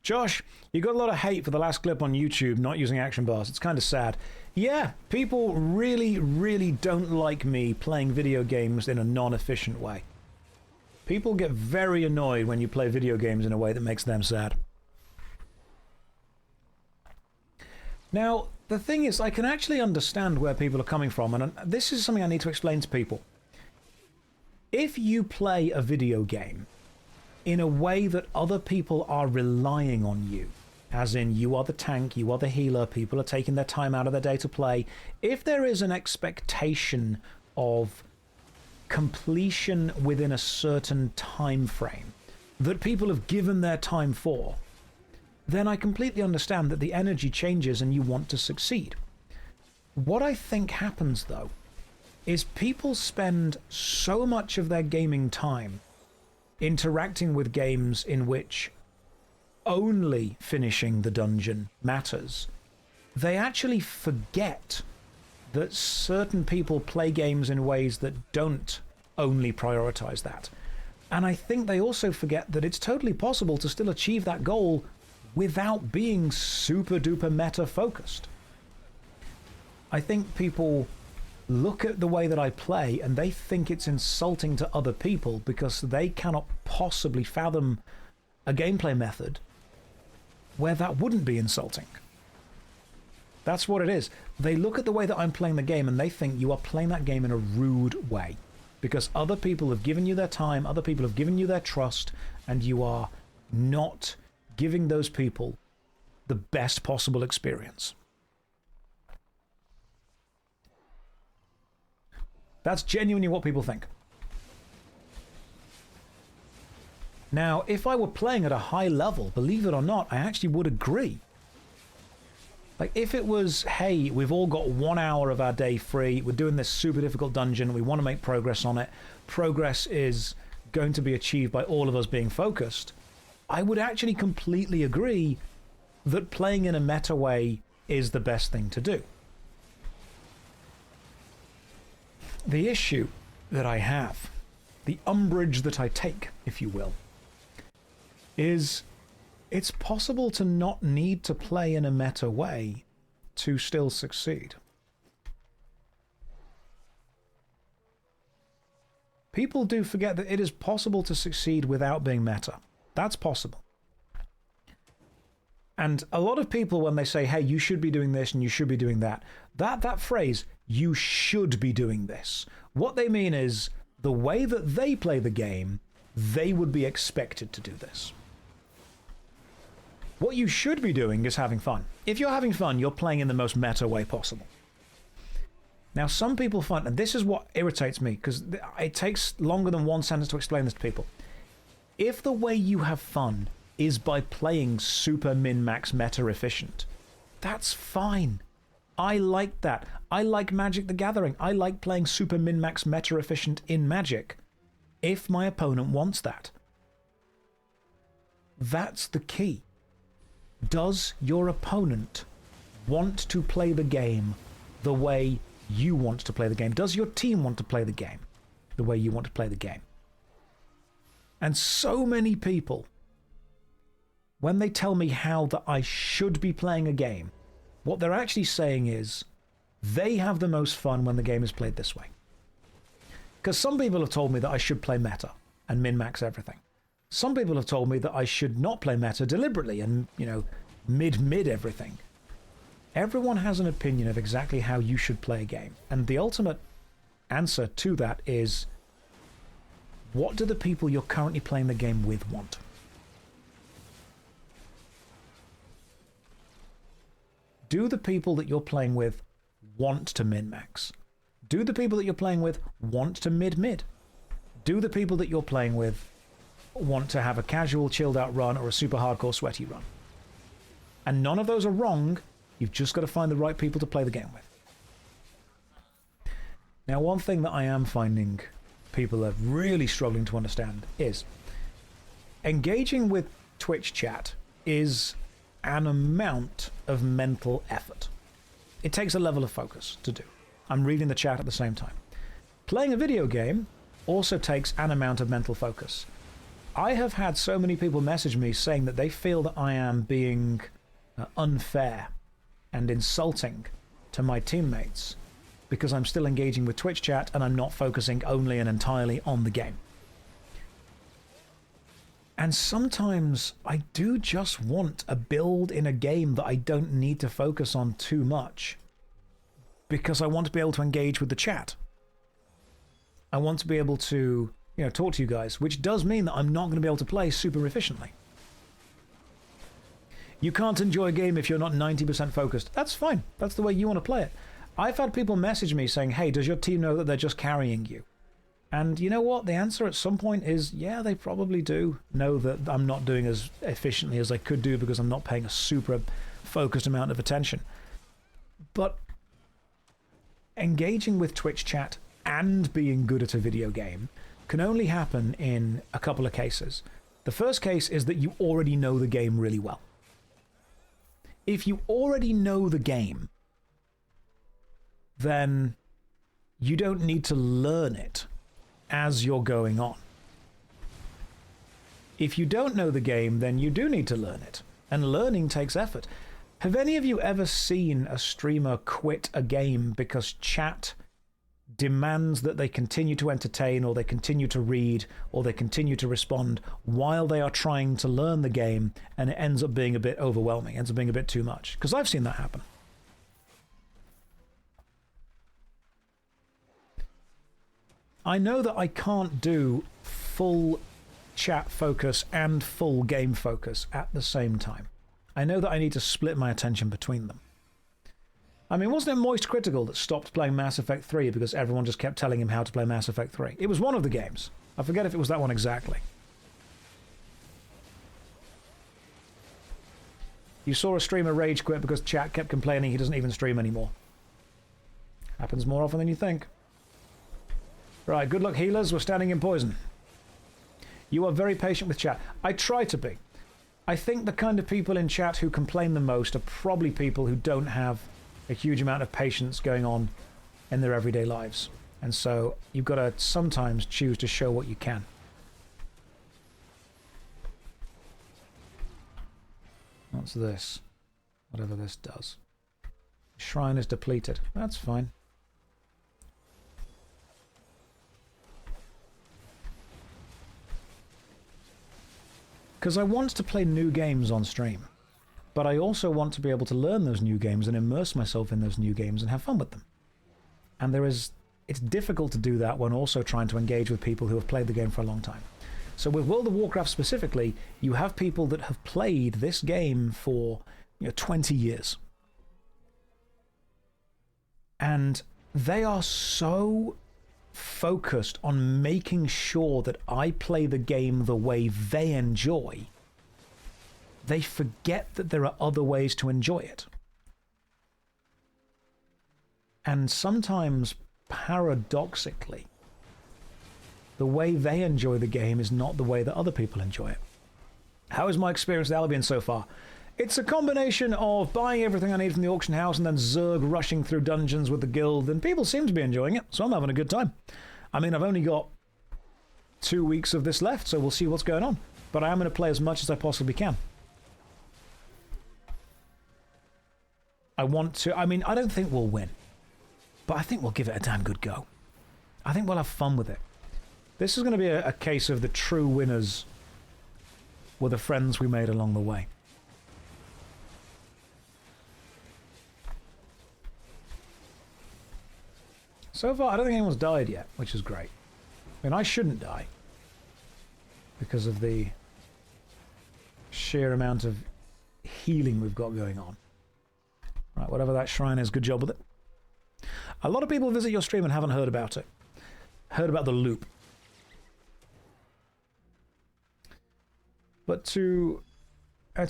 Josh, you got a lot of hate for the last clip on YouTube not using action bars. It's kind of sad. Yeah, people really, really don't like me playing video games in a non-efficient way. People get very annoyed when you play video games in a way that makes them sad. Now, the thing is, I can actually understand where people are coming from, and this is something I need to explain to people. If you play a video game in a way that other people are relying on you, as in you are the tank, you are the healer, people are taking their time out of their day to play, if there is an expectation of completion within a certain time frame that people have given their time for, then I completely understand that the energy changes and you want to succeed. What I think happens, though, is people spend so much of their gaming time interacting with games in which only finishing the dungeon matters. They actually forget that certain people play games in ways that don't only prioritize that. And I think they also forget that it's totally possible to still achieve that goal without being super duper meta focused. I think people look at the way that I play and they think it's insulting to other people because they cannot possibly fathom a gameplay method where that wouldn't be insulting. That's what it is. They look at the way that I'm playing the game and they think you are playing that game in a rude way because other people have given you their time, other people have given you their trust, and you are not giving those people the best possible experience. That's genuinely what people think. Now, if I were playing at a high level, believe it or not, I actually would agree. Like, if it was, hey, we've all got 1 hour of our day free, we're doing this super difficult dungeon, we want to make progress on it, progress is going to be achieved by all of us being focused, I would actually completely agree that playing in a meta way is the best thing to do. The issue that I have, the umbrage that I take, if you will, is it's possible to not need to play in a meta way to still succeed. People do forget that it is possible to succeed without being meta. That's possible. And a lot of people, when they say, hey, you should be doing this and you should be doing that, that phrase, you should be doing this, what they mean is the way that they play the game, they would be expected to do this. What you should be doing is having fun. If you're having fun, you're playing in the most meta way possible. Now, some people find, and this is what irritates me, because it takes longer than one sentence to explain this to people. If the way you have fun is by playing super min-max meta efficient, that's fine. I like that. I like Magic the Gathering. I like playing super min-max meta efficient in Magic if my opponent wants that. That's the key. Does your opponent want to play the game the way you want to play the game? Does your team want to play the game the way you want to play the game? And so many people, when they tell me how that I should be playing a game, what they're actually saying is they have the most fun when the game is played this way. Because some people have told me that I should play meta and min-max everything. Some people have told me that I should not play meta deliberately and, you know, mid everything. Everyone has an opinion of exactly how you should play a game. And the ultimate answer to that is, what do the people you're currently playing the game with want? Do the people that you're playing with want to min-max? Do the people that you're playing with want to mid-mid? Do the people that you're playing with want to have a casual, chilled-out run or a super hardcore, sweaty run? And none of those are wrong. You've just got to find the right people to play the game with. Now, one thing that I am finding people are really struggling to understand is engaging with Twitch chat is an amount of mental effort. It takes a level of focus to do. I'm reading the chat at the same time. Playing a video game also takes an amount of mental focus. I have had so many people message me saying that they feel that I am being unfair and insulting to my teammates because I'm still engaging with Twitch chat and I'm not focusing only and entirely on the game. And sometimes I do just want a build in a game that I don't need to focus on too much, because I want to be able to engage with the chat. I want to be able to, you know, talk to you guys, which does mean that I'm not going to be able to play super efficiently. You can't enjoy a game if you're not 90% focused. That's fine. That's the way you want to play it. I've had people message me saying, hey, does your team know that they're just carrying you? And you know what? The answer at some point is, yeah, they probably do know that I'm not doing as efficiently as I could do because I'm not paying a super focused amount of attention. But engaging with Twitch chat and being good at a video game can only happen in a couple of cases. The first case is that you already know the game really well. If you already know the game, then you don't need to learn it as you're going on. If you don't know the game, then you do need to learn it. And learning takes effort. Have any of you ever seen a streamer quit a game because chat demands that they continue to entertain, or they continue to read, or they continue to respond while they are trying to learn the game, and it ends up being a bit overwhelming, ends up being a bit too much? Because I've seen that happen. I know that I can't do full chat focus and full game focus at the same time. I know that I need to split my attention between them. I mean, wasn't it Moist Critical that stopped playing Mass Effect 3 because everyone just kept telling him how to play Mass Effect 3? It was one of the games. I forget if it was that one exactly. You saw a streamer rage quit because chat kept complaining he doesn't even stream anymore. Happens more often than you think. Right, good luck healers, we're standing in poison. You are very patient with chat. I try to be. I think the kind of people in chat who complain the most are probably people who don't have a huge amount of patience going on in their everyday lives. And so you've got to sometimes choose to show what you can. What's this? Whatever this does. Shrine is depleted. That's fine. Because I want to play new games on stream, but I also want to be able to learn those new games and immerse myself in those new games and have fun with them. And it's difficult to do that when also trying to engage with people who have played the game for a long time. So with World of Warcraft specifically, you have people that have played this game for 20 years. And they are so focused on making sure that I play the game the way they enjoy, they forget that there are other ways to enjoy it. And sometimes, paradoxically, the way they enjoy the game is not the way that other people enjoy it. How is my experience with Albion so far? It's a combination of buying everything I need from the auction house and then Zerg rushing through dungeons with the guild, and people seem to be enjoying it, so I'm having a good time. I mean, I've only got 2 weeks of this left, so we'll see what's going on. But I am going to play as much as I possibly can. I want to... I mean, I don't think we'll win, but I think we'll give it a damn good go. I think we'll have fun with it. This is going to be a case of the true winners were the friends we made along the way. So far, I don't think anyone's died yet, which is great. I mean, I shouldn't die because of the sheer amount of healing we've got going on. Right, whatever that shrine is, good job with it. A lot of people visit your stream and haven't heard about it. Heard about the loop. But to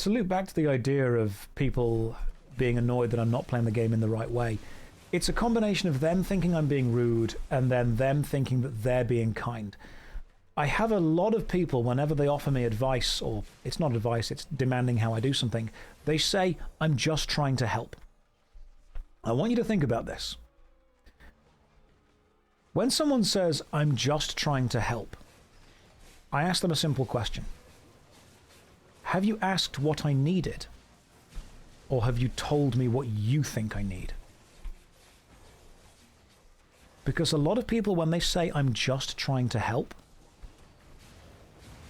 loop back to the idea of people being annoyed that I'm not playing the game in the right way, it's a combination of them thinking I'm being rude and then them thinking that they're being kind. I have a lot of people, whenever they offer me advice, or it's not advice, it's demanding how I do something, they say, I'm just trying to help. I want you to think about this. When someone says, I'm just trying to help, I ask them a simple question. Have you asked what I needed? Or have you told me what you think I need? Because a lot of people, when they say, I'm just trying to help,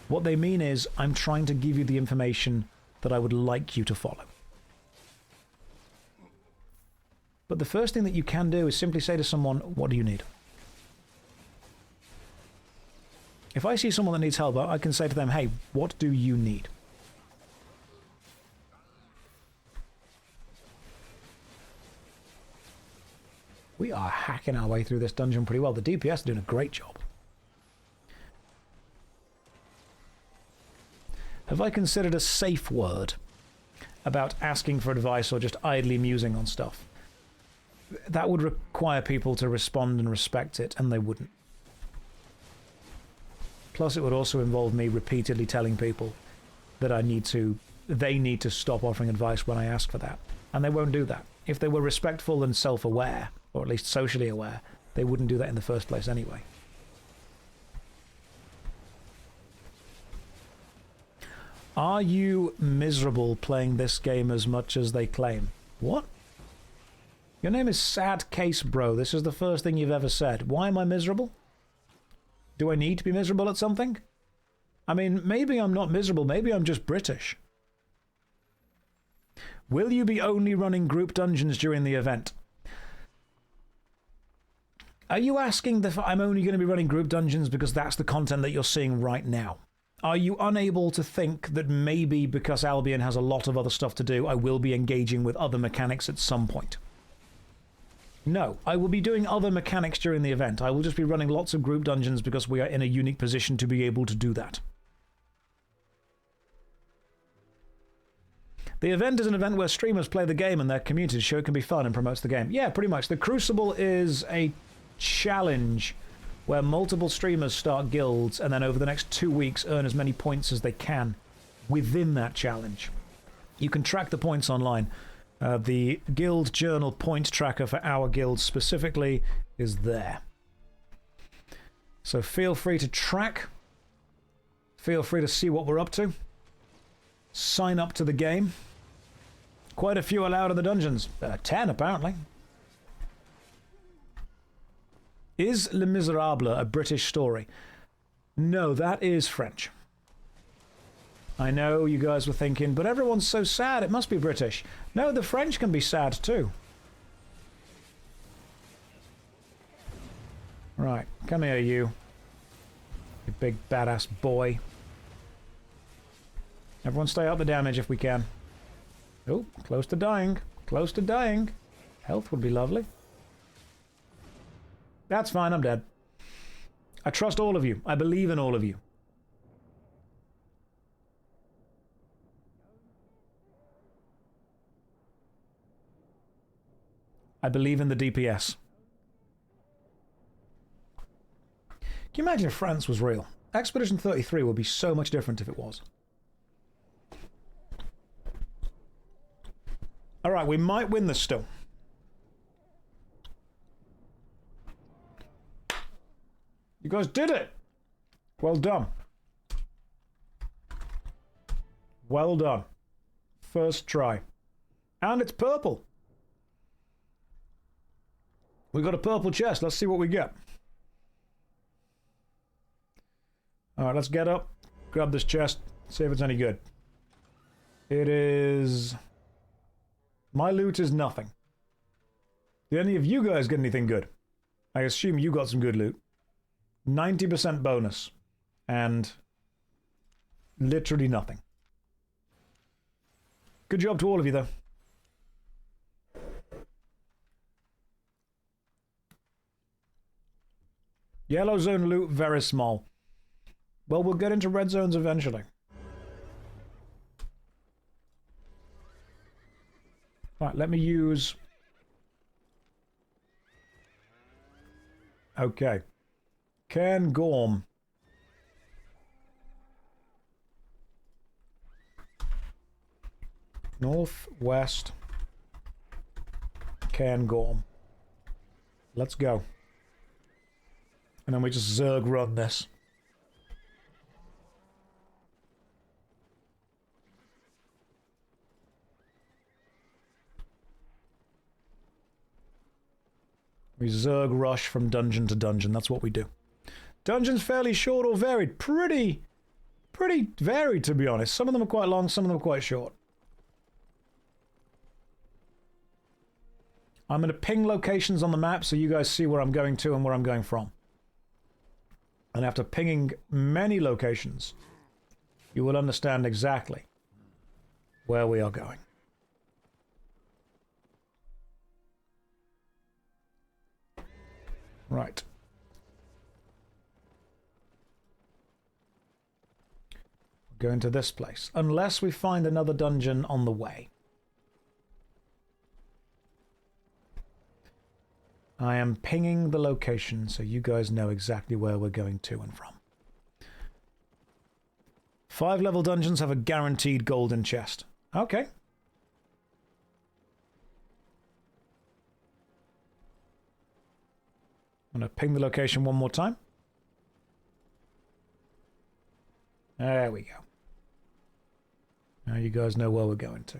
What they mean is, I'm trying to give you the information that I would like you to follow. But the first thing that you can do is simply say to someone, what do you need? If I see someone that needs help, I can say to them, hey, what do you need? We are hacking our way through this dungeon pretty well. The DPS are doing a great job. Have I considered a safe word about asking for advice or just idly musing on stuff? That would require people to respond and respect it, and they wouldn't. Plus, it would also involve me repeatedly telling people that they need to stop offering advice when I ask for that. And they won't do that. If they were respectful and self-aware, or at least socially aware, they wouldn't do that in the first place anyway. Are you miserable playing this game as much as they claim? What? Your name is Sad Case Bro. This is the first thing you've ever said. Why am I miserable? Do I need to be miserable at something? I mean, maybe I'm not miserable. Maybe I'm just British. Will you be only running group dungeons during the event? Are you asking if I'm only going to be running group dungeons because that's the content that you're seeing right now? Are you unable to think that maybe because Albion has a lot of other stuff to do, I will be engaging with other mechanics at some point? No, I will be doing other mechanics during the event. I will just be running lots of group dungeons because we are in a unique position to be able to do that. The event is an event where streamers play the game and their community show it can be fun and promotes the game. Yeah, pretty much. The Crucible is a challenge where multiple streamers start guilds and then over the next 2 weeks earn as many points as they can within that challenge. You can track the points online. The guild journal point tracker for our guild specifically is there. So feel free to track. Feel free to see what we're up to. Sign up to the game. Quite a few allowed in the dungeons. 10 apparently. Is Les Miserables a British story? No, that is French. I know you guys were thinking, but everyone's so sad, it must be British. No, the French can be sad too. Right, come here, you big badass boy. Everyone stay out the damage if we can. Oh, close to dying. Close to dying. Health would be lovely. That's fine, I'm dead. I trust all of you. I believe in all of you. I believe in the DPS. Can you imagine if France was real? Expedition 33 would be so much different if it was. Alright, we might win this still. You guys did it! Well done. Well done. First try. And it's purple. We got a purple chest. Let's see what we get. Alright, let's get up. Grab this chest. See if it's any good. It is... My loot is nothing. Did any of you guys get anything good? I assume you got some good loot. 90% bonus. And literally nothing. Good job to all of you, though. Yellow zone loot, very small. Well, we'll get into red zones eventually. Right, let me use... Okay. Cairn Gorm. Northwest. Cairn Gorm. Let's go. And then we just Zerg run this. We Zerg rush from dungeon to dungeon. That's what we do. Dungeons fairly short or varied. Pretty pretty varied, to be honest. Some of them are quite long, some of them are quite short. I'm going to ping locations on the map so you guys see where I'm going to and where I'm going from. And after pinging many locations, you will understand exactly where we are going. Right. We're going to this place. Unless we find another dungeon on the way. I am pinging the location so you guys know exactly where we're going to and from. 5-level dungeons have a guaranteed golden chest. Okay. I'm going to ping the location one more time. There we go. Now you guys know where we're going to.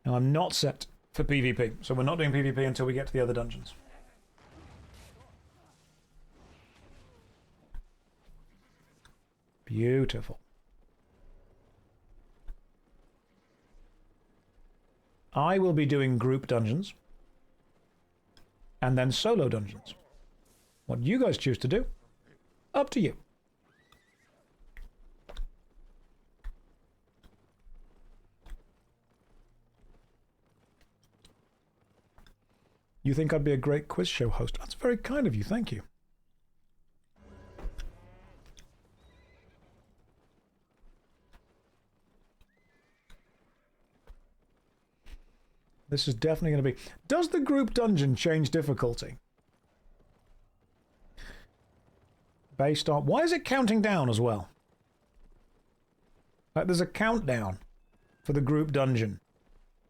Now I'm not set for PvP, so we're not doing PvP until we get to the other dungeons. Beautiful. I will be doing group dungeons and then solo dungeons. What you guys choose to do, up to you. You think I'd be a great quiz show host? That's very kind of you, thank you. This is definitely going to be... Does the group dungeon change difficulty? Based on... Why is it counting down as well? Like there's a countdown for the group dungeon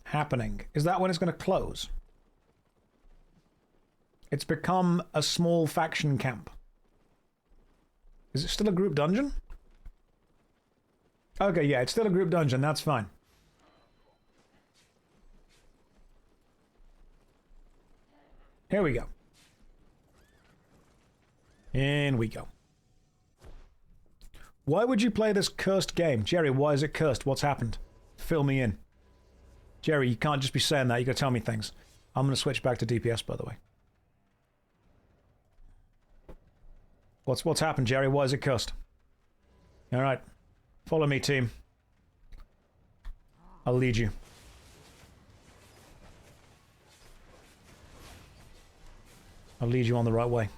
happening. Is that when it's going to close? It's become a small faction camp. Is it still a group dungeon? Okay, yeah, it's still a group dungeon. That's fine. Here we go. In we go. Why would you play this cursed game? Jerry, why is it cursed? What's happened? Fill me in. Jerry, you can't just be saying that. You gotta tell me things. I'm gonna switch back to DPS, by the way. What's happened, Jerry? Why is it cursed? Alright. Follow me, team. I'll lead you. I'll lead you on the right way.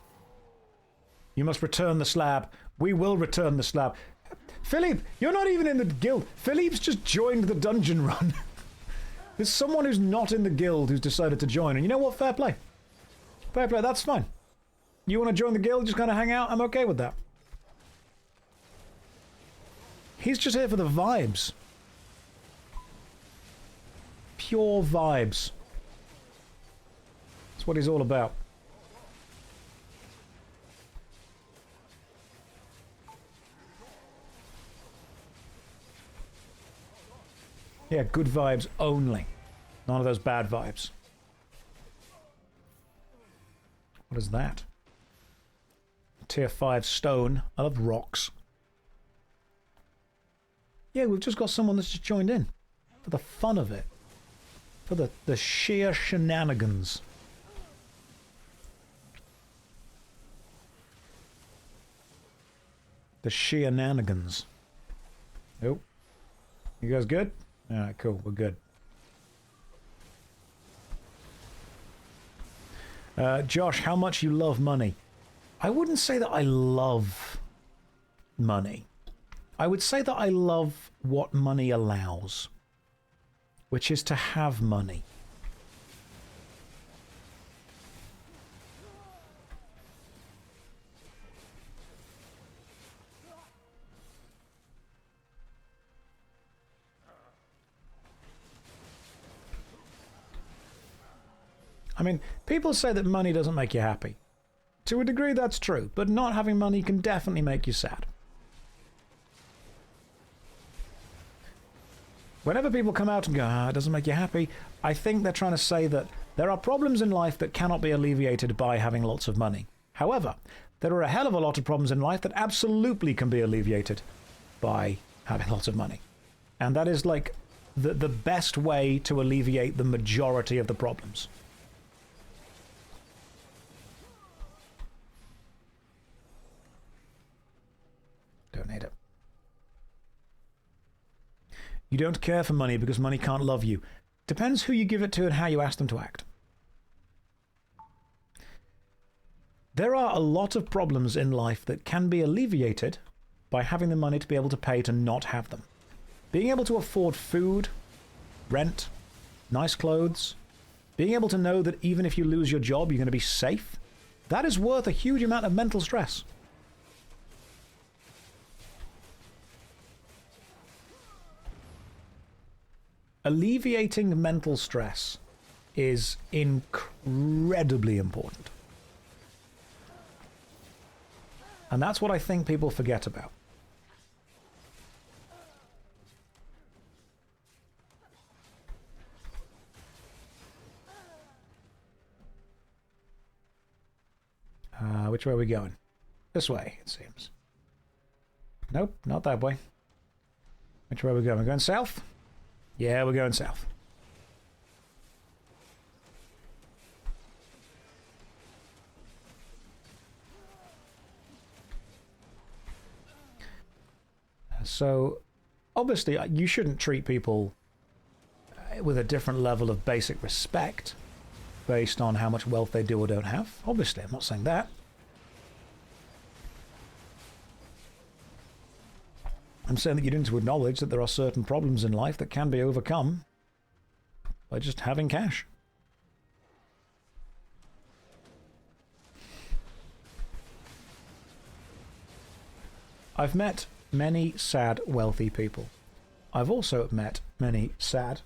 You must return the slab. We will return the slab. Philippe, you're not even in the guild. Philippe's just joined the dungeon run. There's someone who's not in the guild who's decided to join. And you know what? Fair play. Fair play, that's fine. You want to join the guild, just kind of hang out? I'm okay with that. He's just here for the vibes. Pure vibes. That's what he's all about. Yeah, good vibes only. None of those bad vibes. What is that? Tier 5 stone. I love rocks. Yeah, we've just got someone that's just joined in. For the fun of it. For the sheer shenanigans. The sheer nanigans. Nope. You guys good? Alright, cool. We're good. Josh, how much you love money? I wouldn't say that I love money. I would say that I love what money allows, which is to have money. I mean, people say that money doesn't make you happy. To a degree, that's true, but not having money can definitely make you sad. Whenever people come out and go, it doesn't make you happy, I think they're trying to say that there are problems in life that cannot be alleviated by having lots of money. However, There are a hell of a lot of problems in life that absolutely can be alleviated by having lots of money. And that is like the best way to alleviate the majority of the problems. Don't need it. You don't care for money because money can't love you. Depends who you give it to and how you ask them to act. There are a lot of problems in life that can be alleviated by having the money to be able to pay to not have them. Being able to afford food, rent, nice clothes, being able to know that even if you lose your job, you're going to be safe, that is worth a huge amount of mental stress. Alleviating mental stress is incredibly important. And that's what I think people forget about. Which way are we going? This way, it seems. Nope, not that way. Which way are we going? We're going south? Yeah, we're going south. So, obviously, you shouldn't treat people with a different level of basic respect based on how much wealth they do or don't have. Obviously, I'm not saying that. I'm saying that you need to acknowledge that there are certain problems in life that can be overcome by just having cash. I've met many sad, wealthy people. I've also met many sad,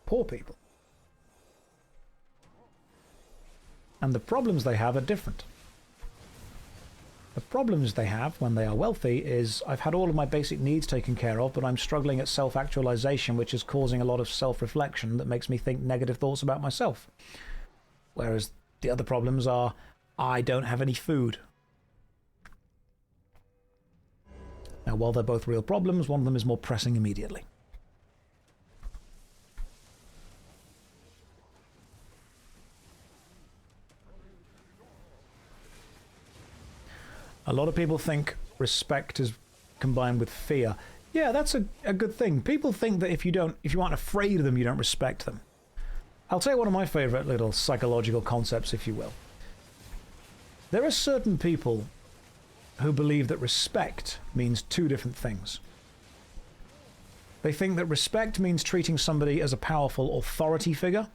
poor people. And the problems they have are different. The problems they have when they are wealthy is, I've had all of my basic needs taken care of, but I'm struggling at self-actualization, which is causing a lot of self-reflection that makes me think negative thoughts about myself. Whereas the other problems are, I don't have any food. Now, while they're both real problems, one of them is more pressing immediately. A lot of people think respect is combined with fear. Yeah, that's a good thing. People think that if you aren't afraid of them, you don't respect them. I'll tell you one of my favorite little psychological concepts, if you will. There are certain people who believe that respect means two different things. They think that respect means treating somebody as a powerful authority figure,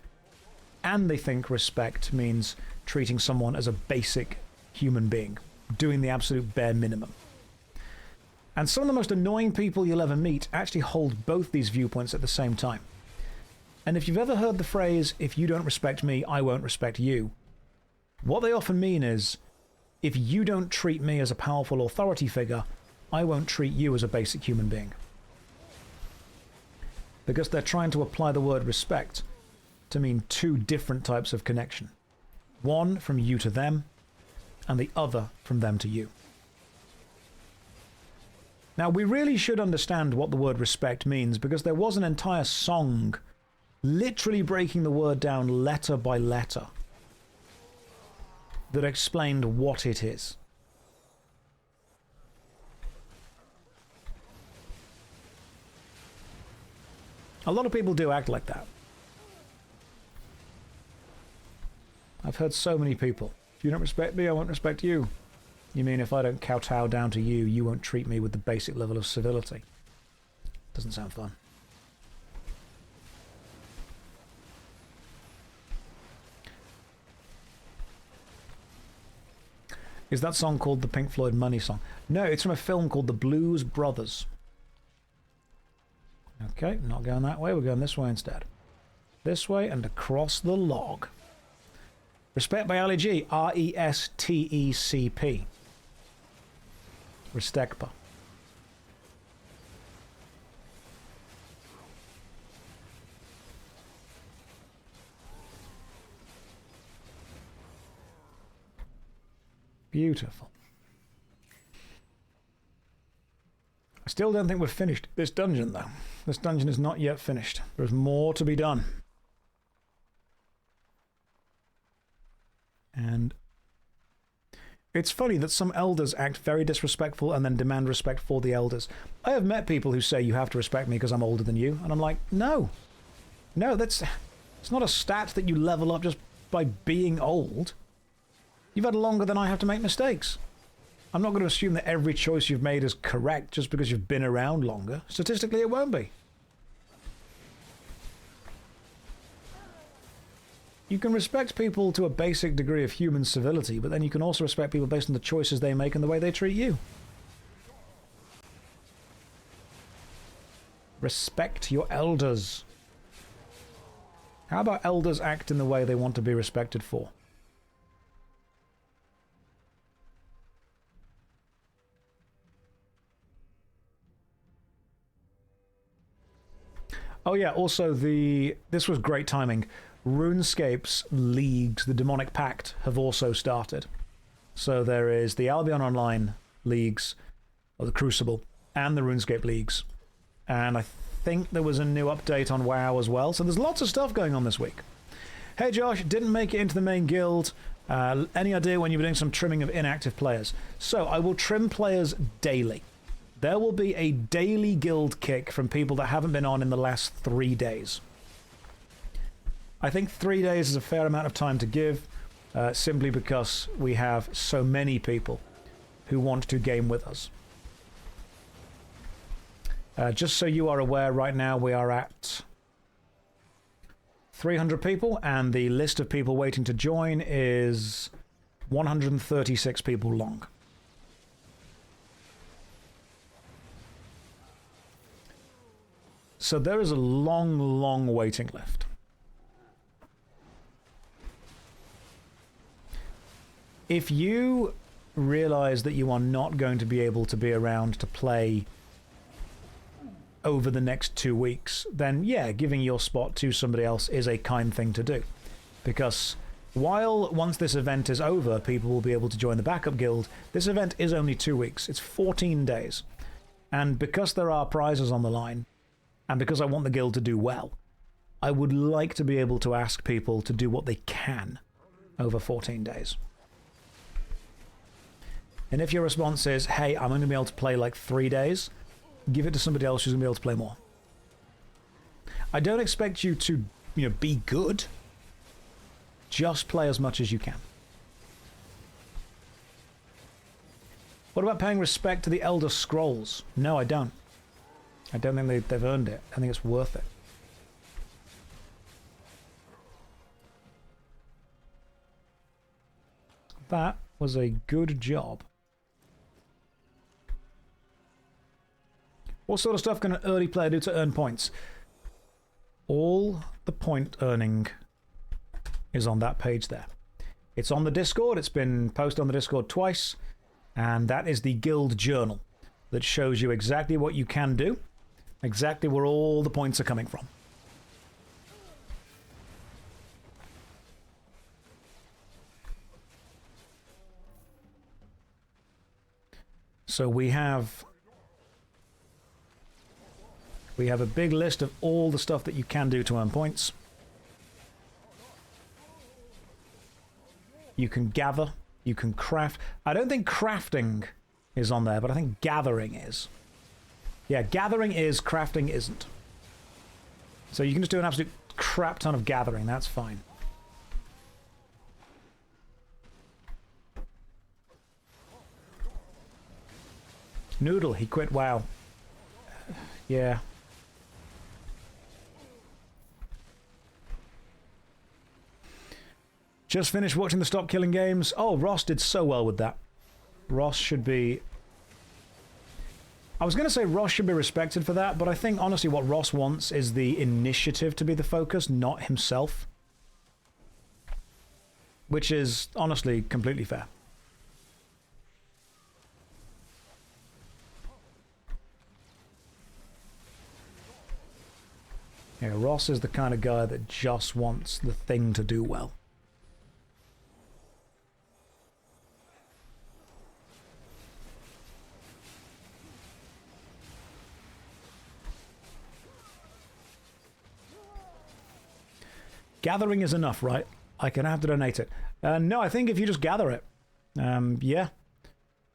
and they think respect means treating someone as a basic human being, doing the absolute bare minimum. And some of the most annoying people you'll ever meet actually hold both these viewpoints at the same time. And if you've ever heard the phrase, if you don't respect me, I won't respect you, what they often mean is, if you don't treat me as a powerful authority figure, I won't treat you as a basic human being. Because they're trying to apply the word respect to mean two different types of connection. One from you to them, and the other from them to you. Now, we really should understand what the word respect means, because there was an entire song literally breaking the word down letter by letter that explained what it is. A lot of people do act like that. I've heard so many people. If you don't respect me, I won't respect you. You mean if I don't kowtow down to you, you won't treat me with the basic level of civility? Doesn't sound fun. Is that song called the Pink Floyd Money Song? No, it's from a film called The Blues Brothers. Okay, not going that way, we're going this way instead. This way and across the log. Respect by Ali G. R-E-S-T-E-C-P. Restekpa. Beautiful. Still don't think we've finished this dungeon, though. This dungeon is not yet finished. There's more to be done. And it's funny that some elders act very disrespectful and then demand respect for the elders. I have met people who say you have to respect me because I'm older than you, and I'm like, no. No, it's not a stat that you level up just by being old. You've had longer than I have to make mistakes. I'm not going to assume that every choice you've made is correct just because you've been around longer. Statistically, it won't be. You can respect people to a basic degree of human civility, but then you can also respect people based on the choices they make and the way they treat you. Respect your elders. How about elders act in the way they want to be respected for? Oh yeah, also this was great timing. RuneScape's leagues, the Demonic Pact, have also started. So there is the Albion Online leagues, or the Crucible, and the RuneScape leagues. And I think there was a new update on WoW as well. So there's lots of stuff going on this week. Hey Josh, didn't make it into the main guild. Any idea when you'll be doing some trimming of inactive players? So I will trim players daily. There will be a daily guild kick from people that haven't been on in the last 3 days. I think 3 days is a fair amount of time to give, simply because we have so many people who want to game with us. Just so you are aware, right now we are at 300 people, and the list of people waiting to join is 136 people long. So there is a long, long waiting list. If you realize that you are not going to be able to be around to play over the next 2 weeks, then yeah, giving your spot to somebody else is a kind thing to do. Because while once this event is over, people will be able to join the backup guild, this event is only 2 weeks. It's 14 days. And because there are prizes on the line, and because I want the guild to do well, I would like to be able to ask people to do what they can over 14 days. And if your response is, hey, I'm only going to be able to play like 3 days, give it to somebody else who's going to be able to play more. I don't expect you to, be good. Just play as much as you can. What about paying respect to the Elder Scrolls? No, I don't. I don't think they've earned it. I think it's worth it. That was a good job. What sort of stuff can an early player do to earn points? All the point earning is on that page there. It's on the Discord. It's been posted on the Discord twice. And that is the guild journal that shows you exactly what you can do, exactly where all the points are coming from. So we have a big list of all the stuff that you can do to earn points. You can gather, you can craft. I don't think crafting is on there, but I think gathering is. Yeah, gathering is, crafting isn't. So you can just do an absolute crap ton of gathering, that's fine. Noodle, he quit WoW. Yeah. Just finished watching the Stop Killing Games. Oh, Ross did so well with that. Ross should be... I was going to say Ross should be respected for that, but I think, honestly, what Ross wants is the initiative to be the focus, not himself. Which is, honestly, completely fair. Yeah, Ross is the kind of guy that just wants the thing to do well. Gathering is enough, right? I can have to donate it. No, I think if you just gather it. Yeah.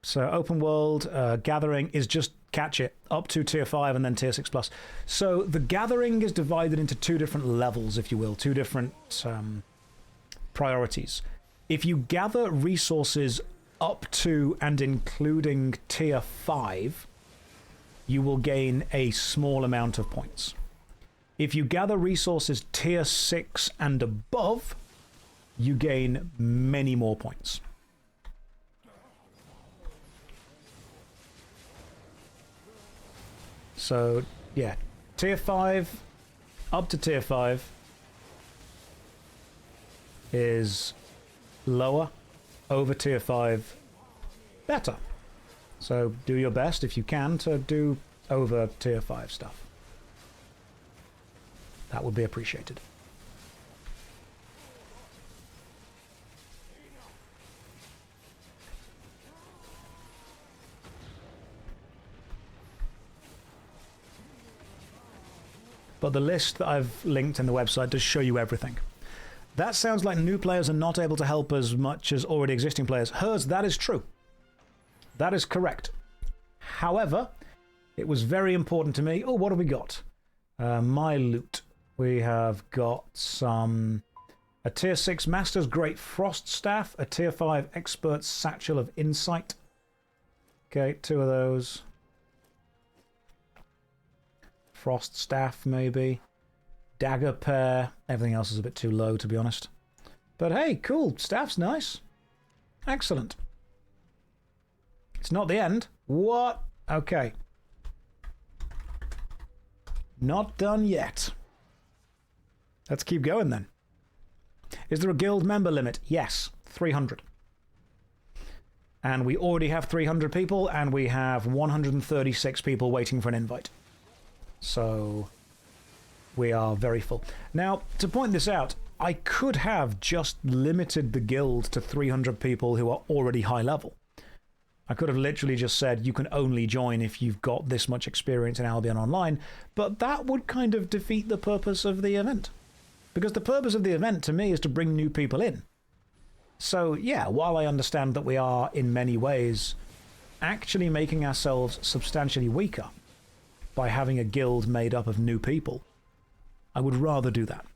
So open world gathering is just catch it up to tier 5 and then tier 6 plus. So the gathering is divided into 2 different levels, if you will, 2 different priorities. If you gather resources up to and including tier 5, you will gain a small amount of points. If you gather resources tier 6 and above, you gain many more points. So, yeah, tier 5 up to tier 5 is lower, over tier 5 better. So do your best if you can to do over tier 5 stuff. That would be appreciated. But the list that I've linked in the website does show you everything. That sounds like new players are not able to help as much as already existing players. Hers, that is true. That is correct. However, it was very important to me. Oh, what have we got? My loot. We have got a tier 6 Master's Great Frost Staff, a tier 5 Expert Satchel of Insight. Okay, 2 of those. Frost Staff, maybe. Dagger Pair. Everything else is a bit too low, to be honest. But hey, cool. Staff's nice. Excellent. It's not the end. What? Okay. Not done yet. Let's keep going then. Is there a guild member limit? Yes, 300. And we already have 300 people, and we have 136 people waiting for an invite. So we are very full. Now, to point this out, I could have just limited the guild to 300 people who are already high level. I could have literally just said you can only join if you've got this much experience in Albion Online, but that would kind of defeat the purpose of the event. Because the purpose of the event, to me, is to bring new people in. So, yeah, while I understand that we are, in many ways, actually making ourselves substantially weaker by having a guild made up of new people, I would rather do that.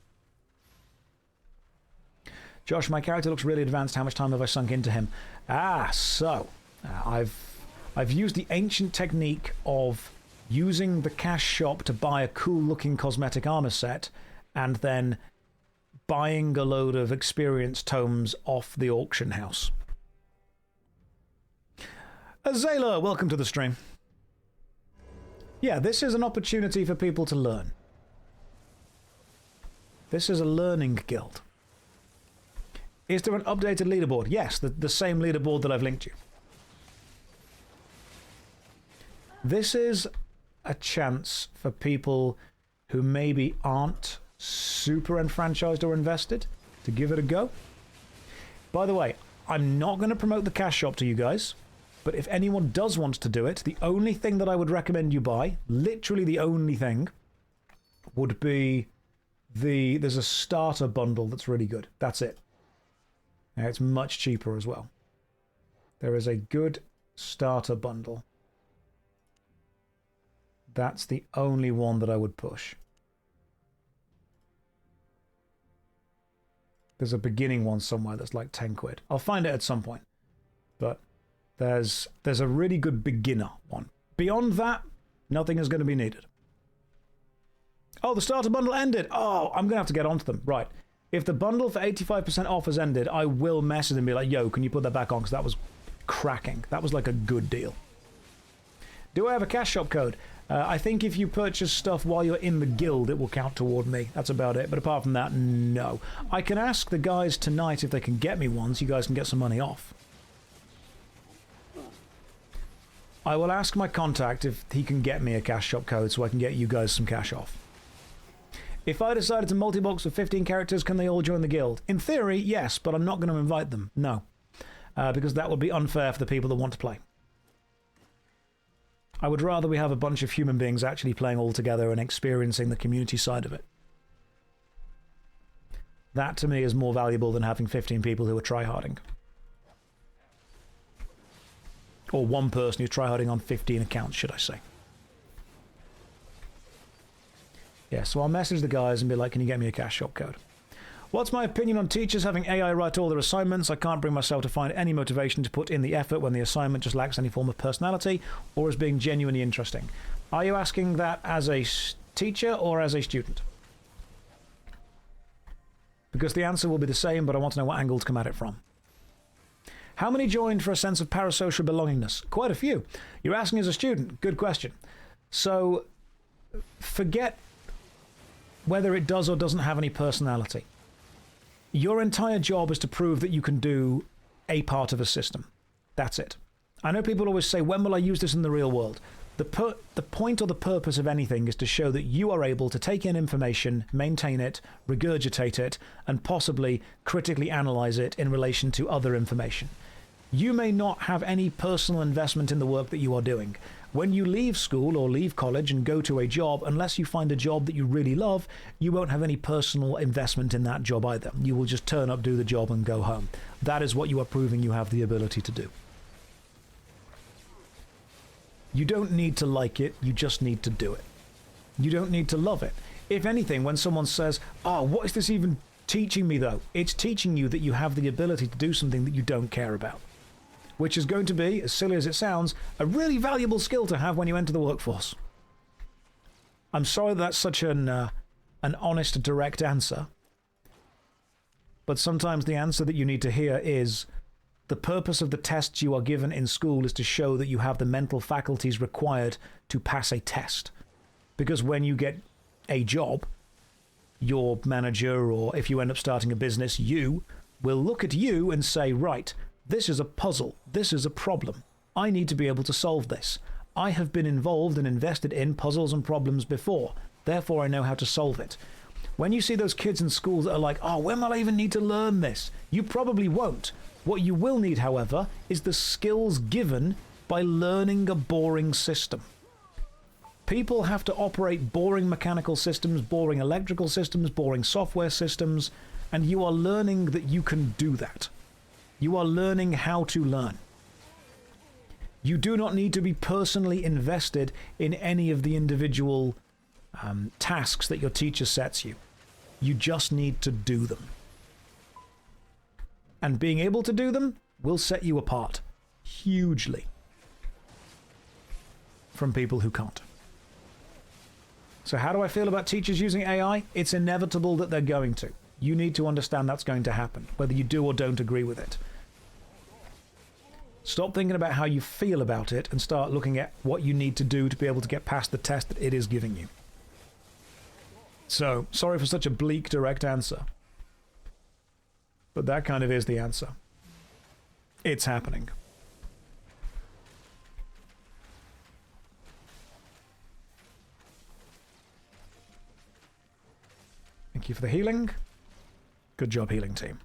Josh, my character looks really advanced. How much time have I sunk into him? I've used the ancient technique of using the cash shop to buy a cool-looking cosmetic armor set and then buying a load of experience tomes off the auction house. Azayla, welcome to the stream. Yeah, this is an opportunity for people to learn. This is a learning guild. Is there an updated leaderboard? Yes, the same leaderboard that I've linked you. This is a chance for people who maybe aren't super enfranchised or invested to give it a go. By the way, I'm not going to promote the cash shop to you guys, but if anyone does want to do it, the only thing that I would recommend you buy, literally the only thing, would be there's a starter bundle that's really good. That's it. Now, it's much cheaper as well. There is a good starter bundle. That's the only one that I would push. There's a beginning one somewhere that's like 10 quid. I'll find it at some point. But there's a really good beginner one. Beyond that, nothing is going to be needed. Oh, the starter bundle ended. Oh, I'm going to have to get onto them. Right. If the bundle for 85% off has ended, I will message and be like, yo, can you put that back on? Because that was cracking. That was like a good deal. Do I have a cash shop code? I think if you purchase stuff while you're in the guild, it will count toward me. That's about it. But apart from that, no. I can ask the guys tonight if they can get me one so you guys can get some money off. I will ask my contact if he can get me a cash shop code so I can get you guys some cash off. If I decided to multi-box with 15 characters, can they all join the guild? In theory, yes, but I'm not going to invite them. No. Because that would be unfair for the people that want to play. I would rather we have a bunch of human beings actually playing all together and experiencing the community side of it. That to me is more valuable than having 15 people who are tryharding. Or one person who's tryharding on 15 accounts, should I say. Yeah, so I'll message the guys and be like, can you get me a cash shop code? What's my opinion on teachers having AI write all their assignments? I can't bring myself to find any motivation to put in the effort when the assignment just lacks any form of personality or as being genuinely interesting. Are you asking that as a teacher or as a student? Because the answer will be the same, but I want to know what angle to come at it from. How many joined for a sense of parasocial belongingness? Quite a few. You're asking as a student. Good question. So forget whether it does or doesn't have any personality. Your entire job is to prove that you can do a part of a system. That's it. I know people always say, when will I use this in the real world? The point or the purpose of anything is to show that you are able to take in information, maintain it, regurgitate it, and possibly critically analyze it in relation to other information. You may not have any personal investment in the work that you are doing. When you leave school or leave college and go to a job, unless you find a job that you really love, you won't have any personal investment in that job either. You will just turn up, do the job, and go home. That is what you are proving you have the ability to do. You don't need to like it, you just need to do it. You don't need to love it. If anything, when someone says, oh, what is this even teaching me though? It's teaching you that you have the ability to do something that you don't care about. Which is going to be, as silly as it sounds, a really valuable skill to have when you enter the workforce. I'm sorry that's such an honest, direct answer. But sometimes the answer that you need to hear is, the purpose of the tests you are given in school is to show that you have the mental faculties required to pass a test. Because when you get a job, your manager, or if you end up starting a business, you will look at you and say, right, this is a puzzle. This is a problem. I need to be able to solve this. I have been involved and invested in puzzles and problems before. Therefore, I know how to solve it. When you see those kids in schools that are like, oh, when will I even need to learn this? You probably won't. What you will need, however, is the skills given by learning a boring system. People have to operate boring mechanical systems, boring electrical systems, boring software systems, and you are learning that you can do that. You are learning how to learn. You do not need to be personally invested in any of the individual tasks that your teacher sets you. You just need to do them. And being able to do them will set you apart hugely from people who can't. So how do I feel about teachers using AI? It's inevitable that they're going to. You need to understand that's going to happen, whether you do or don't agree with it. Stop thinking about how you feel about it and start looking at what you need to do to be able to get past the test that it is giving you. So, sorry for such a bleak, direct answer. But that kind of is the answer. It's happening. Thank you for the healing. Good job, healing team.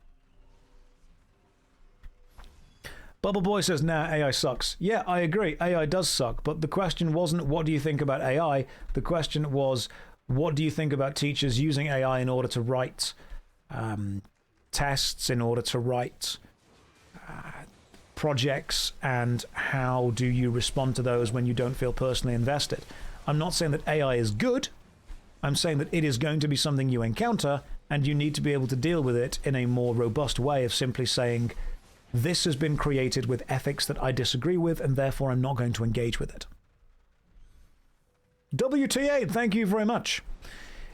Bubble Boy says, nah, AI sucks. Yeah, I agree. AI does suck. But the question wasn't, what do you think about AI? The question was, what do you think about teachers using AI in order to write tests, in order to write projects, and how do you respond to those when you don't feel personally invested? I'm not saying that AI is good. I'm saying that it is going to be something you encounter, and you need to be able to deal with it in a more robust way of simply saying, this has been created with ethics that I disagree with, and therefore I'm not going to engage with it. WTA, thank you very much.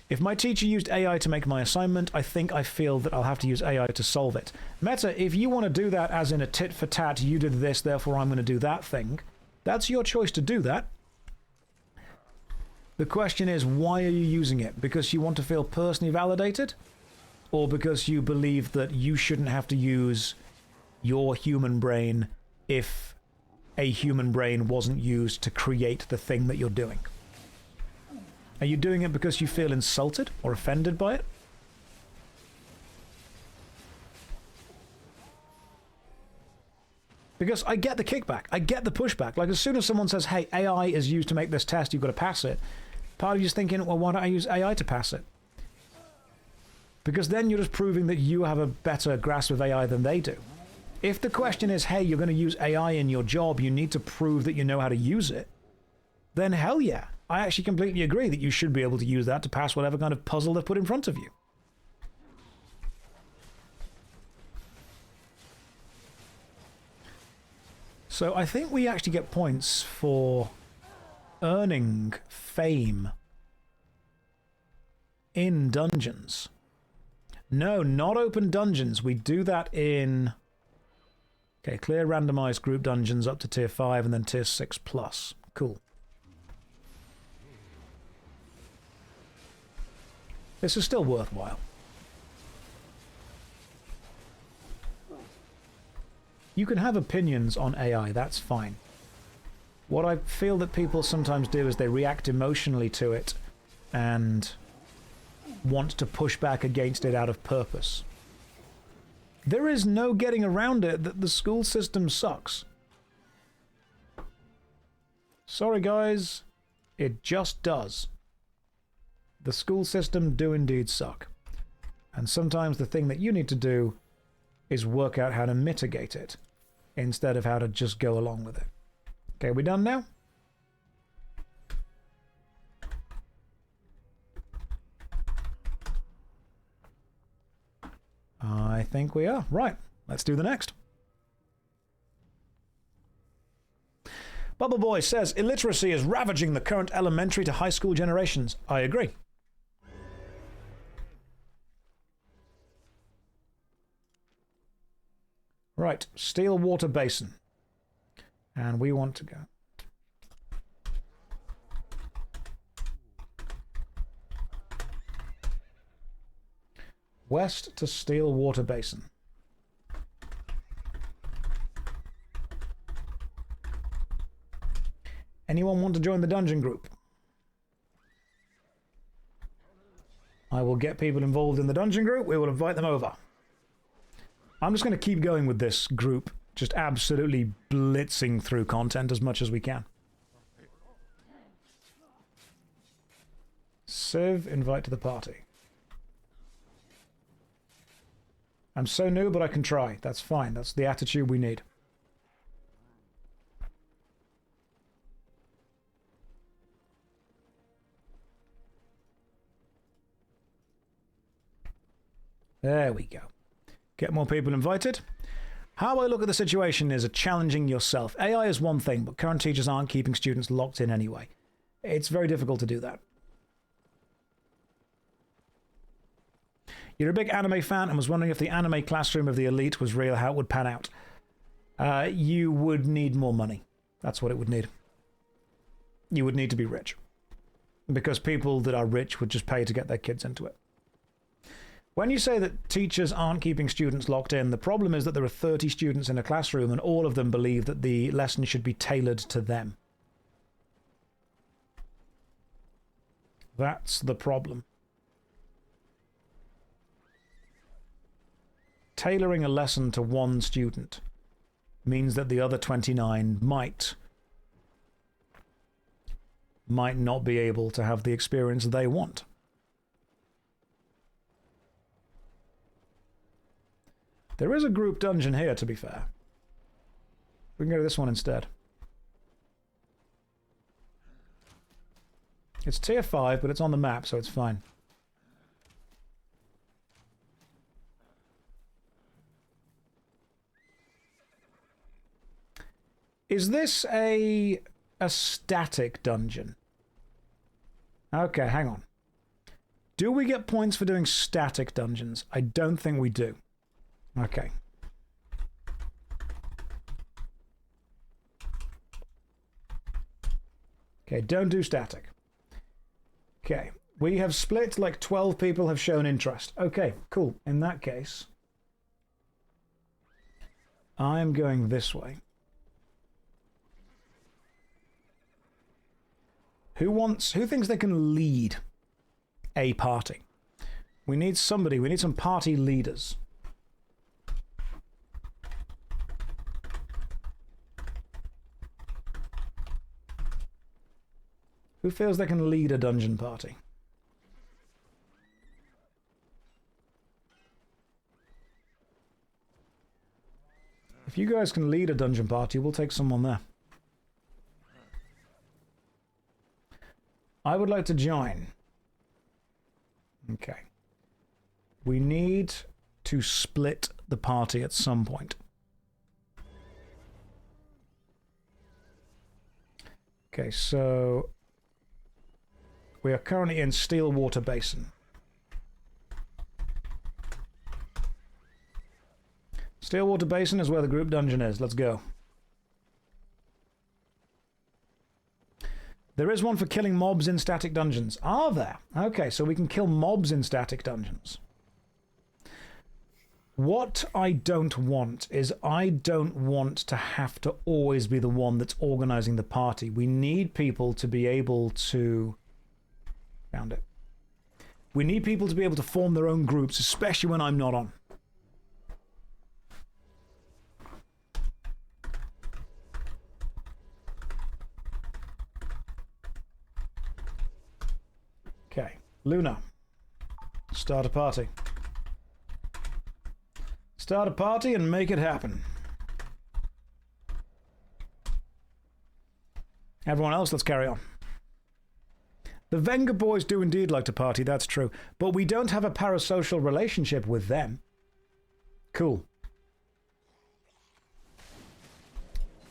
If my teacher used AI to make my assignment, I feel that I'll have to use AI to solve it. Meta, if you want to do that as in a tit for tat, you did this, therefore I'm going to do that thing, that's your choice to do that. The question is, why are you using it? Because you want to feel personally validated? Or because you believe that you shouldn't have to use your human brain if a human brain wasn't used to create the thing that you're doing? Are you doing it because you feel insulted or offended by it? Because I get the kickback. I get the pushback. Like, as soon as someone says, hey, AI is used to make this test, you've got to pass it, part of you's thinking, well, why don't I use AI to pass it? because then you're just proving that you have a better grasp of AI than they do. If the question is, hey, you're going to use AI in your job, you need to prove that you know how to use it, then hell yeah. I actually completely agree that you should be able to use that to pass whatever kind of puzzle they've put in front of you. So I think we actually get points for earning fame in dungeons. No, not open dungeons. We do that in... Okay, clear randomized group dungeons up to tier 5 and then tier 6 plus. Cool. This is still worthwhile. You can have opinions on AI, that's fine. What I feel that people sometimes do is they react emotionally to it and want to push back against it out of purpose. There is no getting around it that the school system sucks. Sorry guys, it just does. The school system do indeed suck. And sometimes the thing that you need to do is work out how to mitigate it instead of how to just go along with it. Okay, we done now? I think we are. Right, let's do the next. Bubble Boy says, illiteracy is ravaging the current elementary to high school generations. I agree. Right, steel water basin. And we want to go. West to steel water basin. Anyone want to join the dungeon group? I will get people involved in the dungeon group. We will invite them over. I'm just going to keep going with this group, just absolutely blitzing through content as much as we can. Civ, invite to the party. I'm so new, but I can try. That's fine. That's the attitude we need. There we go. Get more people invited. How I look at the situation is challenging yourself. AI is one thing, but current teachers aren't keeping students locked in anyway. It's very difficult to do that. You're a big anime fan and was wondering if the anime classroom of the elite was real, how it would pan out. You would need more money. That's what it would need. You would need to be rich. Because people that are rich would just pay to get their kids into it. When you say that teachers aren't keeping students locked in, the problem is that there are 30 students in a classroom and all of them believe that the lesson should be tailored to them. That's the problem. Tailoring a lesson to one student means that the other 29 might not be able to have the experience they want. There is a group dungeon here, to be fair. We can go to this one instead. It's tier 5, but it's on the map, so it's fine. Is this a static dungeon? Okay, hang on. Do we get points for doing static dungeons? I don't think we do. Okay. Okay, don't do static. Okay, we have split, like 12 people have shown interest. Okay, cool. In that case, I'm going this way. Who thinks they can lead a party? We need somebody, we need some party leaders. Who feels they can lead a dungeon party? If you guys can lead a dungeon party, we'll take someone there. I would like to join. Okay. We need to split the party at some point. Okay, so we are currently in Steelwater Basin. Steelwater Basin is where the group dungeon is. Let's go. There is one for killing mobs in static dungeons. Are there? Okay, so we can kill mobs in static dungeons. What I don't want is I don't want to have to always be the one that's organizing the party. We need people to be able to... Found it. We need people to be able to form their own groups, especially when I'm not on. Okay, Luna, start a party. Start a party and make it happen. Everyone else, let's carry on. The Venga boys do indeed like to party, that's true, but we don't have a parasocial relationship with them. Cool.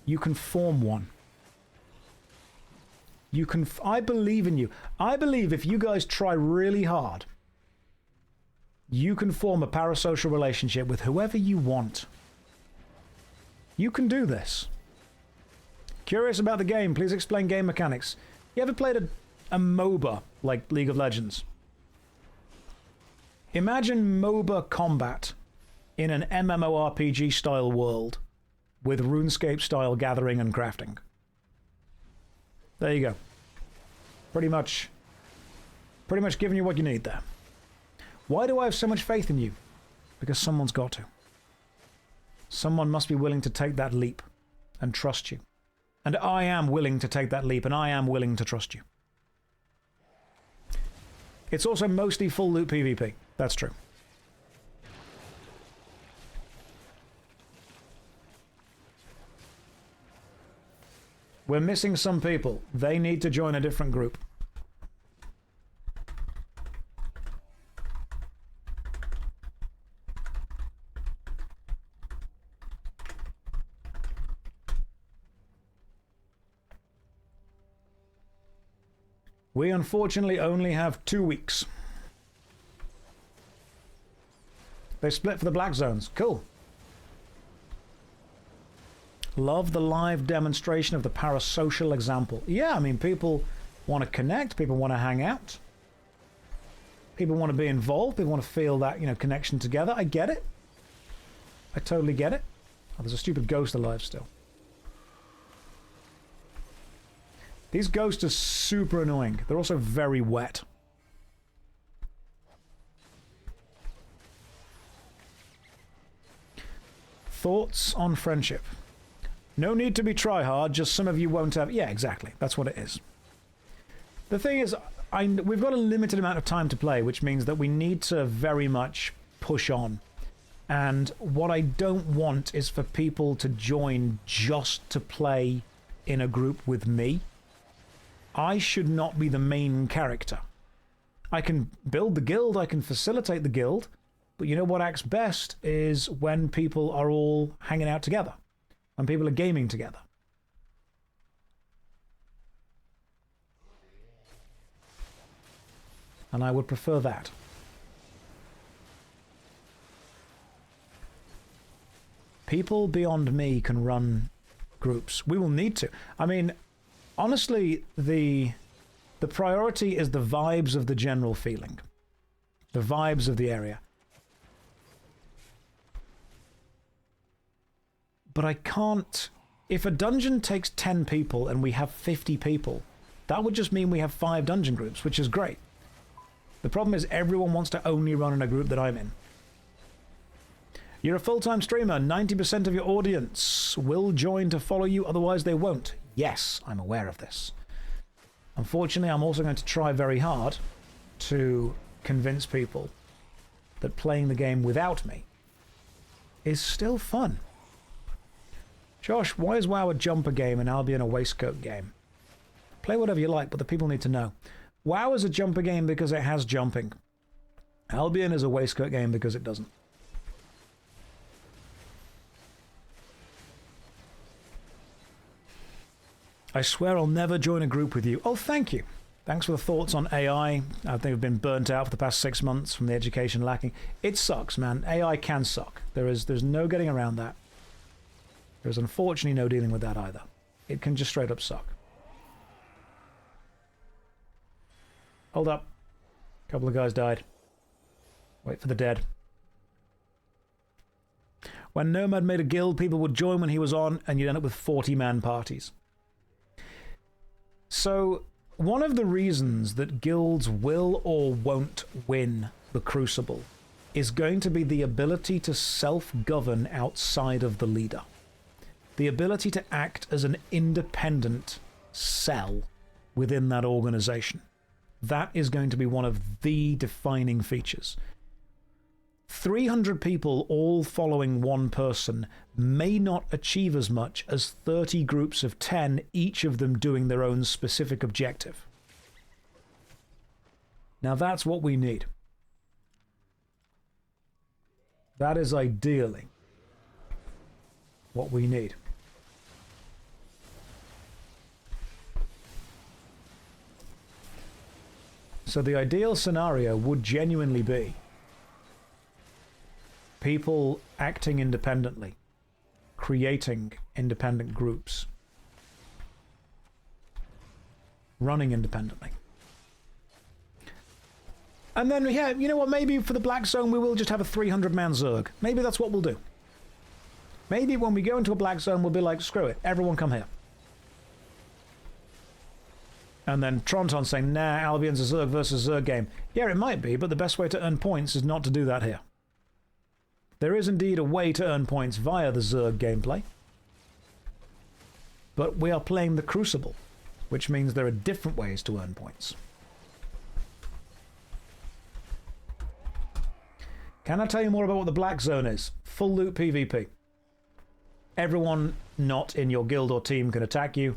You can form one. You can... I believe in you. I believe if you guys try really hard, you can form a parasocial relationship with whoever you want. You can do this. Curious about the game, please explain game mechanics. You ever played a MOBA like League of Legends? Imagine MOBA combat in an MMORPG style world with RuneScape style gathering and crafting. There you go. Pretty much giving you what you need there. Why do I have so much faith in you? Because someone's got to. Someone must be willing to take that leap and trust you. And I am willing to take that leap, and I am willing to trust you. It's also mostly full loot PvP. That's true. We're missing some people. They need to join a different group. We unfortunately only have 2 weeks. They split for the black zones. Cool. Love the live demonstration of the parasocial example. Yeah, I mean, people want to connect. People want to hang out. People want to be involved. People want to feel that, you know, connection together. I get it. I totally get it. Oh, there's a stupid ghost alive still. These ghosts are super annoying. They're also very wet. Thoughts on friendship? No need to be try-hard, just some of you won't have... Yeah, exactly. That's what it is. The thing is, we've got a limited amount of time to play, which means that we need to very much push on. And what I don't want is for people to join just to play in a group with me. I should not be the main character. I can build the guild, I can facilitate the guild, but you know what acts best is when people are all hanging out together. When people are gaming together. And I would prefer that. People beyond me can run groups. We will need to. I mean, honestly, the priority is the vibes of the general feeling. The vibes of the area. But I can't... If a dungeon takes 10 people and we have 50 people, that would just mean we have 5 dungeon groups, which is great. The problem is everyone wants to only run in a group that I'm in. You're a full-time streamer. 90% of your audience will join to follow you, otherwise they won't. Yes, I'm aware of this. Unfortunately, I'm also going to try very hard to convince people that playing the game without me is still fun. Josh, why is WoW a jumper game and Albion a waistcoat game? Play whatever you like, but the people need to know. WoW is a jumper game because it has jumping. Albion is a waistcoat game because it doesn't. I swear I'll never join a group with you. Oh, thank you. Thanks for the thoughts on AI. I think I've been burnt out for the past 6 months from the education lacking. It sucks, man. AI can suck. There's no getting around that. There's unfortunately no dealing with that either. It can just straight up suck. Hold up. A couple of guys died. Wait for the dead. When Nomad made a guild, people would join when he was on, and you'd end up with 40-man parties. So, one of the reasons that guilds will or won't win the Crucible is going to be the ability to self-govern outside of the leader. The ability to act as an independent cell within that organization. That is going to be one of the defining features. 300 people all following one person may not achieve as much as 30 groups of 10, each of them doing their own specific objective. Now that's what we need. That is ideally what we need. So the ideal scenario would genuinely be people acting independently, creating independent groups, running independently. And then, yeah, you know what, maybe for the Black Zone we will just have a 300-man Zerg. Maybe that's what we'll do. Maybe when we go into a Black Zone we'll be like, screw it, everyone come here. And then Tronton saying, nah, Albion's a Zerg versus Zerg game. Yeah, it might be, but the best way to earn points is not to do that here. There is indeed a way to earn points via the Zerg gameplay. But we are playing the Crucible, which means there are different ways to earn points. Can I tell you more about what the Black Zone is? Full loot PvP. Everyone not in your guild or team can attack you,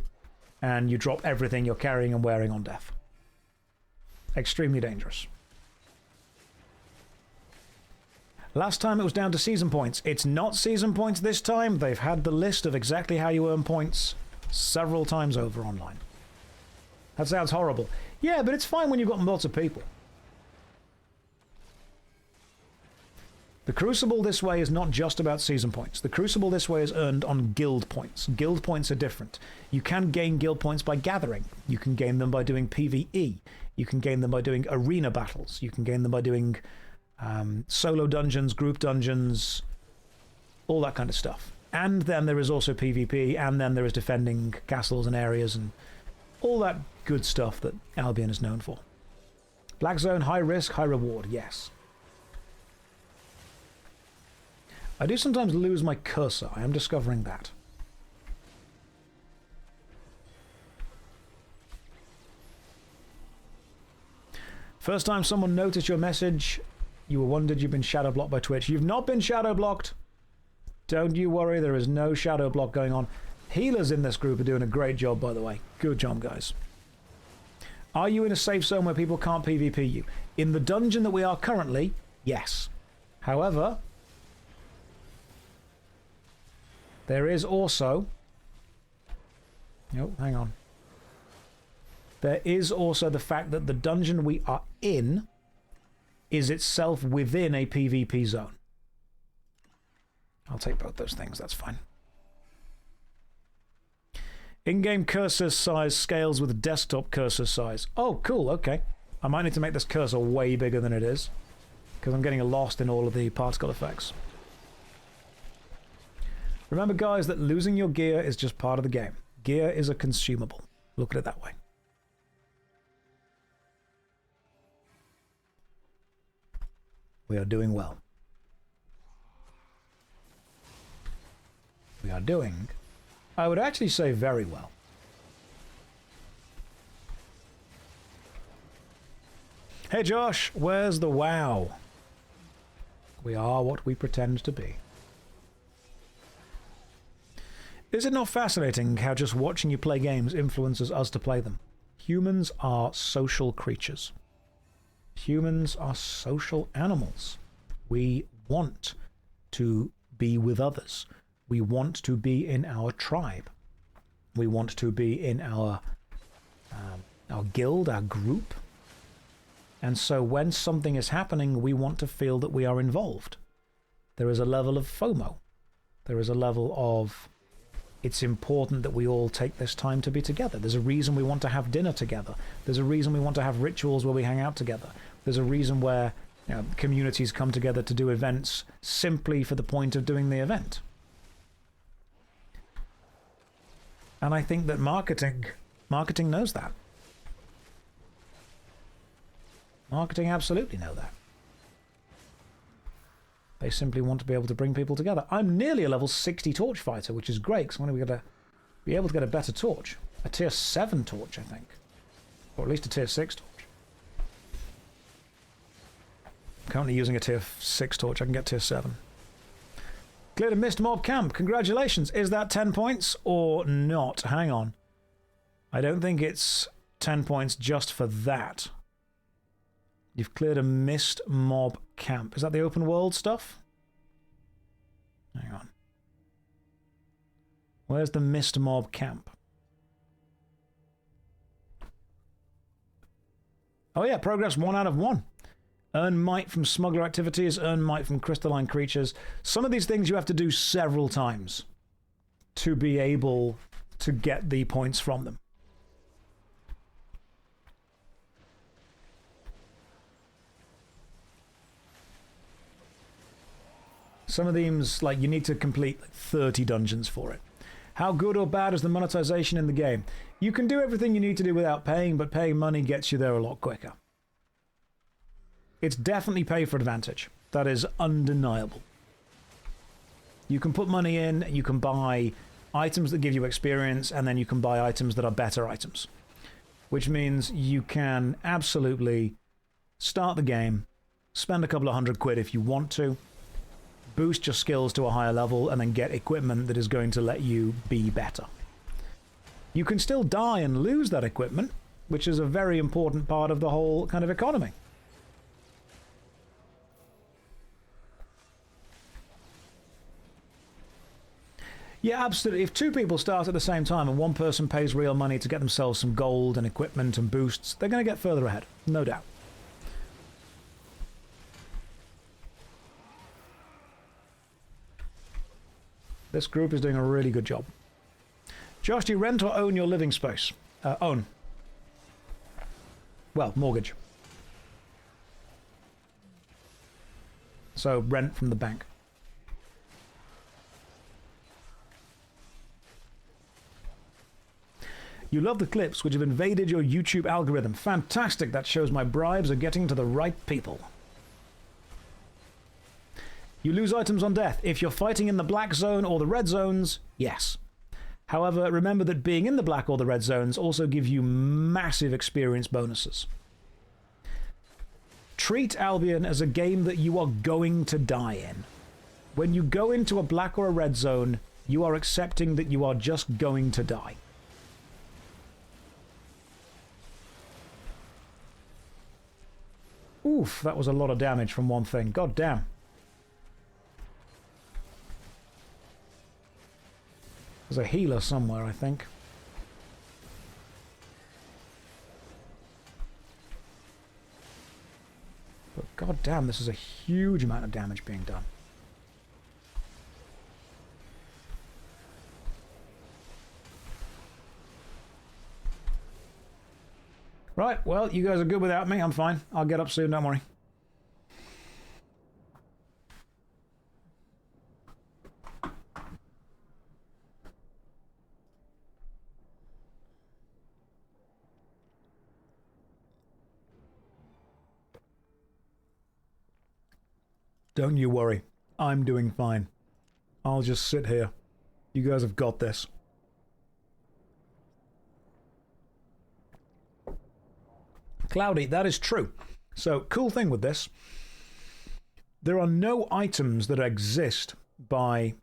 and you drop everything you're carrying and wearing on death. Extremely dangerous. Last time it was down to season points. It's not season points this time. They've had the list of exactly how you earn points several times over online. That sounds horrible. Yeah, but it's fine when you've got lots of people. The Crucible this way is not just about season points. The Crucible this way is earned on guild points. Guild points are different. You can gain guild points by gathering. You can gain them by doing PvE. You can gain them by doing arena battles. You can gain them by doing solo dungeons, group dungeons, all that kind of stuff. And then there is also PvP, and then there is defending castles and areas and all that good stuff that Albion is known for. Black Zone, high risk, high reward, yes. I do sometimes lose my cursor. I am discovering that. First time someone noticed your message, you were wondered you've been shadow blocked by Twitch. You've not been shadow blocked. Don't you worry, there is no shadow block going on. Healers in this group are doing a great job, by the way. Good job, guys. Are you in a safe zone where people can't PvP you? In the dungeon that we are currently, yes. However, there is also... Oh, hang on. There is also the fact that the dungeon we are in is itself within a PvP zone. I'll take both those things, that's fine. In-game cursor size scales with desktop cursor size. Oh, cool, okay. I might need to make this cursor way bigger than it is, because I'm getting lost in all of the particle effects. Remember, guys, that losing your gear is just part of the game. Gear is a consumable. Look at it that way. We are doing well. We are doing, I would actually say, very well. Hey Josh, where's the WoW? We are what we pretend to be. Is it not fascinating how just watching you play games influences us to play them? Humans are social creatures. Humans are social animals. We want to be with others. We want to be in our tribe. We want to be in our guild, our group. And so when something is happening, we want to feel that we are involved. There is a level of FOMO. There is a level of, it's important that we all take this time to be together. There's a reason we want to have dinner together. There's a reason we want to have rituals where we hang out together. There's a reason where communities come together to do events simply for the point of doing the event. And I think that marketing knows that. Marketing absolutely know that. They simply want to be able to bring people together. I'm nearly a level 60 torch fighter, which is great, because I'm going to be able to get a better torch. A tier 7 torch, I think. Or at least a tier 6 torch. I'm currently using a tier 6 torch. I can get tier 7. Cleared a missed mob camp. Congratulations. Is that 10 points or not? Hang on. I don't think it's 10 points just for that. You've cleared a missed mob camp. Is that the open world stuff? Hang on. Where's the missed mob camp? Oh yeah, progress 1 out of 1. Earn might from smuggler activities, earn might from crystalline creatures. Some of these things you have to do several times to be able to get the points from them. Some of these, like, you need to complete 30 dungeons for it. How good or bad is the monetization in the game? You can do everything you need to do without paying, but paying money gets you there a lot quicker. It's definitely pay for advantage. That is undeniable. You can put money in, you can buy items that give you experience, and then you can buy items that are better items. Which means you can absolutely start the game, spend a couple of £100 if you want to, boost your skills to a higher level, and then get equipment that is going to let you be better. You can still die and lose that equipment, which is a very important part of the whole kind of economy. Yeah, absolutely. If 2 people start at the same time and one person pays real money to get themselves some gold and equipment and boosts, they're going to get further ahead, no doubt. This group is doing a really good job. Josh, do you rent or own your living space? Own. Well, mortgage. So rent from the bank. You love the clips which have invaded your YouTube algorithm. Fantastic. That shows my bribes are getting to the right people. You lose items on death. If you're fighting in the black zone or the red zones, yes. However, remember that being in the black or the red zones also give you massive experience bonuses. Treat Albion as a game that you are going to die in. When you go into a black or a red zone, you are accepting that you are just going to die. Oof, that was a lot of damage from one thing. God damn. There's a healer somewhere, I think. But god damn, this is a huge amount of damage being done. Right, well, you guys are good without me. I'm fine. I'll get up soon, don't worry. Don't you worry. I'm doing fine. I'll just sit here. You guys have got this. Cloudy, that is true. So, cool thing with this. There are no items that exist by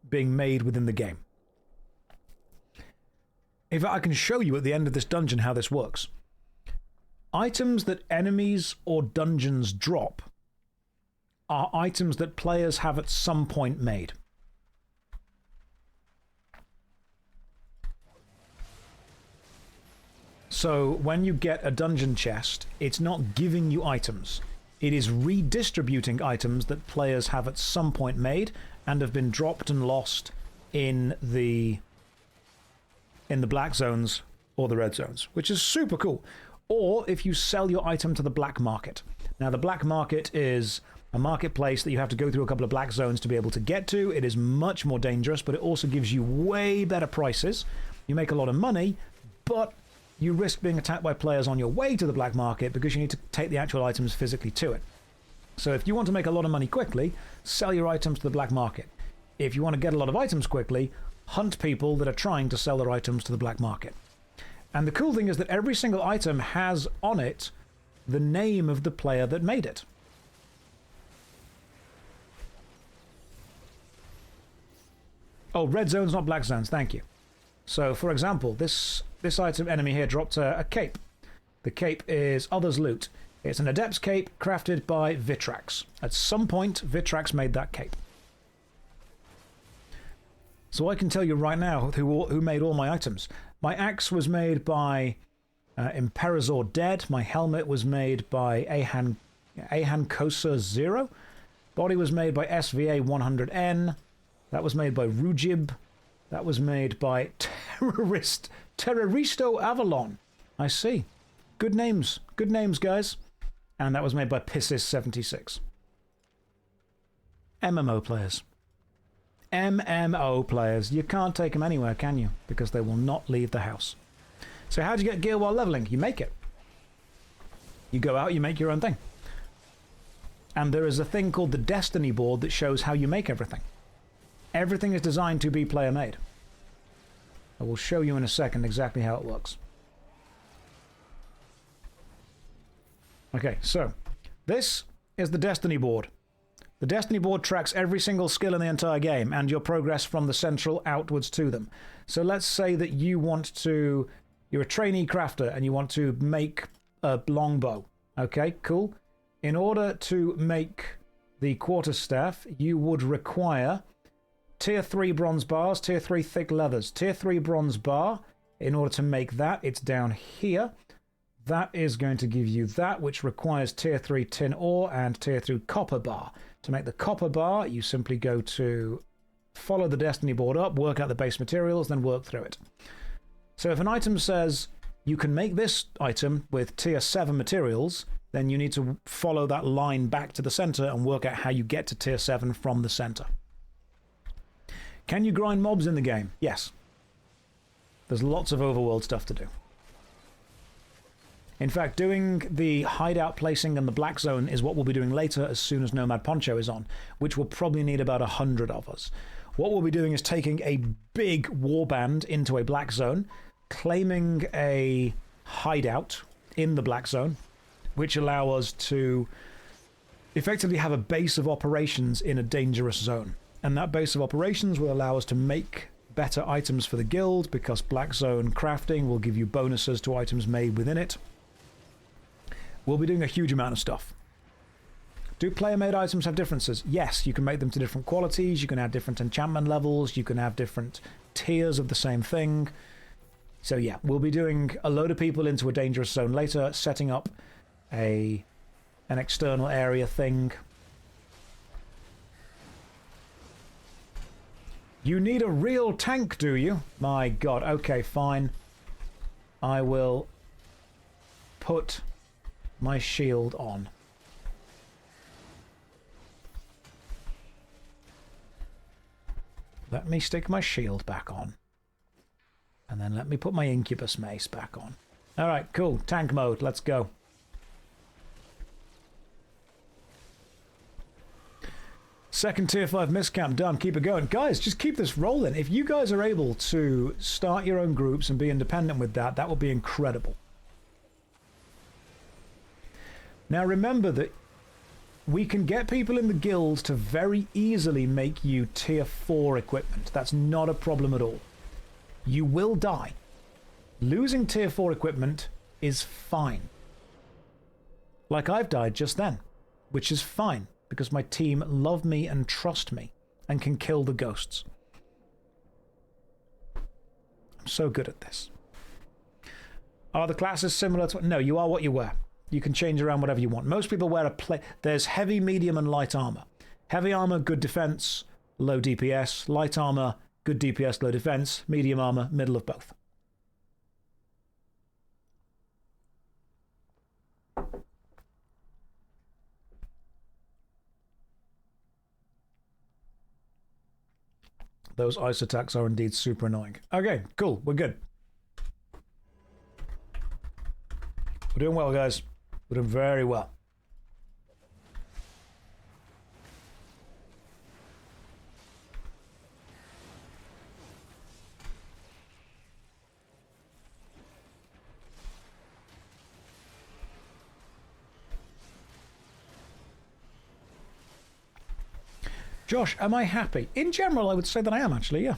being made within the game. In fact, I can show you at the end of this dungeon how this works. Items that enemies or dungeons drop are items that players have at some point made. So when you get a dungeon chest, it's not giving you items. It is redistributing items that players have at some point made and have been dropped and lost in the black zones or the red zones, which is super cool. Or if you sell your item to the black market. Now, the black market is a marketplace that you have to go through a couple of black zones to be able to get to. It is much more dangerous, but it also gives you way better prices. You make a lot of money, but you risk being attacked by players on your way to the black market because you need to take the actual items physically to it. So if you want to make a lot of money quickly, sell your items to the black market. If you want to get a lot of items quickly, hunt people that are trying to sell their items to the black market. And the cool thing is that every single item has on it the name of the player that made it. Oh, red zones, not black zones, thank you. So, for example, this item enemy here dropped a cape. The cape is Others Loot. It's an Adept's cape crafted by Vitrax. At some point, Vitrax made that cape. So I can tell you right now who made all my items. My axe was made by Imperazor Dead. My helmet was made by Ahan Kosa Zero. Body was made by SVA 100N. That was made by Rujib. That was made by Terroristo Avalon. I see. Good names. Good names, guys. And that was made by Pissis 76. MMO players. MMO players. You can't take them anywhere, can you? Because they will not leave the house. So how do you get gear while leveling? You make it. You go out, you make your own thing. And there is a thing called the Destiny board that shows how you make everything. Everything is designed to be player made. I will show you in a second exactly how it works. Okay, so this is the Destiny board. The Destiny board tracks every single skill in the entire game and your progress from the central outwards to them. So let's say that you're a trainee crafter and you want to make a longbow. Okay, cool. In order to make the quarterstaff, you would require Tier 3 bronze bars, Tier 3 thick leathers. Tier 3 bronze bar, in order to make that, it's down here. That is going to give you that, which requires Tier 3 tin ore and Tier 3 copper bar. To make the copper bar, you simply go to follow the Destiny board up, work out the base materials, then work through it. So if an item says you can make this item with Tier 7 materials, then you need to follow that line back to the center and work out how you get to Tier 7 from the center. Can you grind mobs in the game? Yes. There's lots of overworld stuff to do. In fact, doing the hideout placing and the black zone is what we'll be doing later as soon as Nomad Poncho is on, which will probably need about 100 of us. What we'll be doing is taking a big warband into a black zone, claiming a hideout in the black zone, which allow us to effectively have a base of operations in a dangerous zone. And that base of operations will allow us to make better items for the guild, because black zone crafting will give you bonuses to items made within it. We'll be doing a huge amount of stuff. Do player-made items have differences? Yes, you can make them to different qualities, you can have different enchantment levels, you can have different tiers of the same thing. So yeah, we'll be doing a load of people into a dangerous zone later, setting up an external area thing. You need a real tank, do you? My god, okay, fine. I will put my shield on. Let me stick my shield back on. And then let me put my incubus mace back on. Alright, cool. Tank mode, let's go. Second tier 5 miscamp done. Keep it going. Guys, just keep this rolling. If you guys are able to start your own groups and be independent with that, that would be incredible. Now remember that we can get people in the guild to very easily make you tier 4 equipment. That's not a problem at all. You will die. Losing tier 4 equipment is fine. Like I've died just then, which is fine, because my team love me and trust me and can kill the ghosts. I'm so good at this. Are the classes similar to... No, you are what you wear. You can change around whatever you want. Most people wear There's heavy, medium, and light armor. Heavy armor, good defense, low DPS. Light armor, good DPS, low defense. Medium armor, middle of both. Those ice attacks are indeed super annoying. Okay, cool. We're good. We're doing well, guys. We're doing very well. Josh, am I happy? In general, I would say that I am, actually, yeah.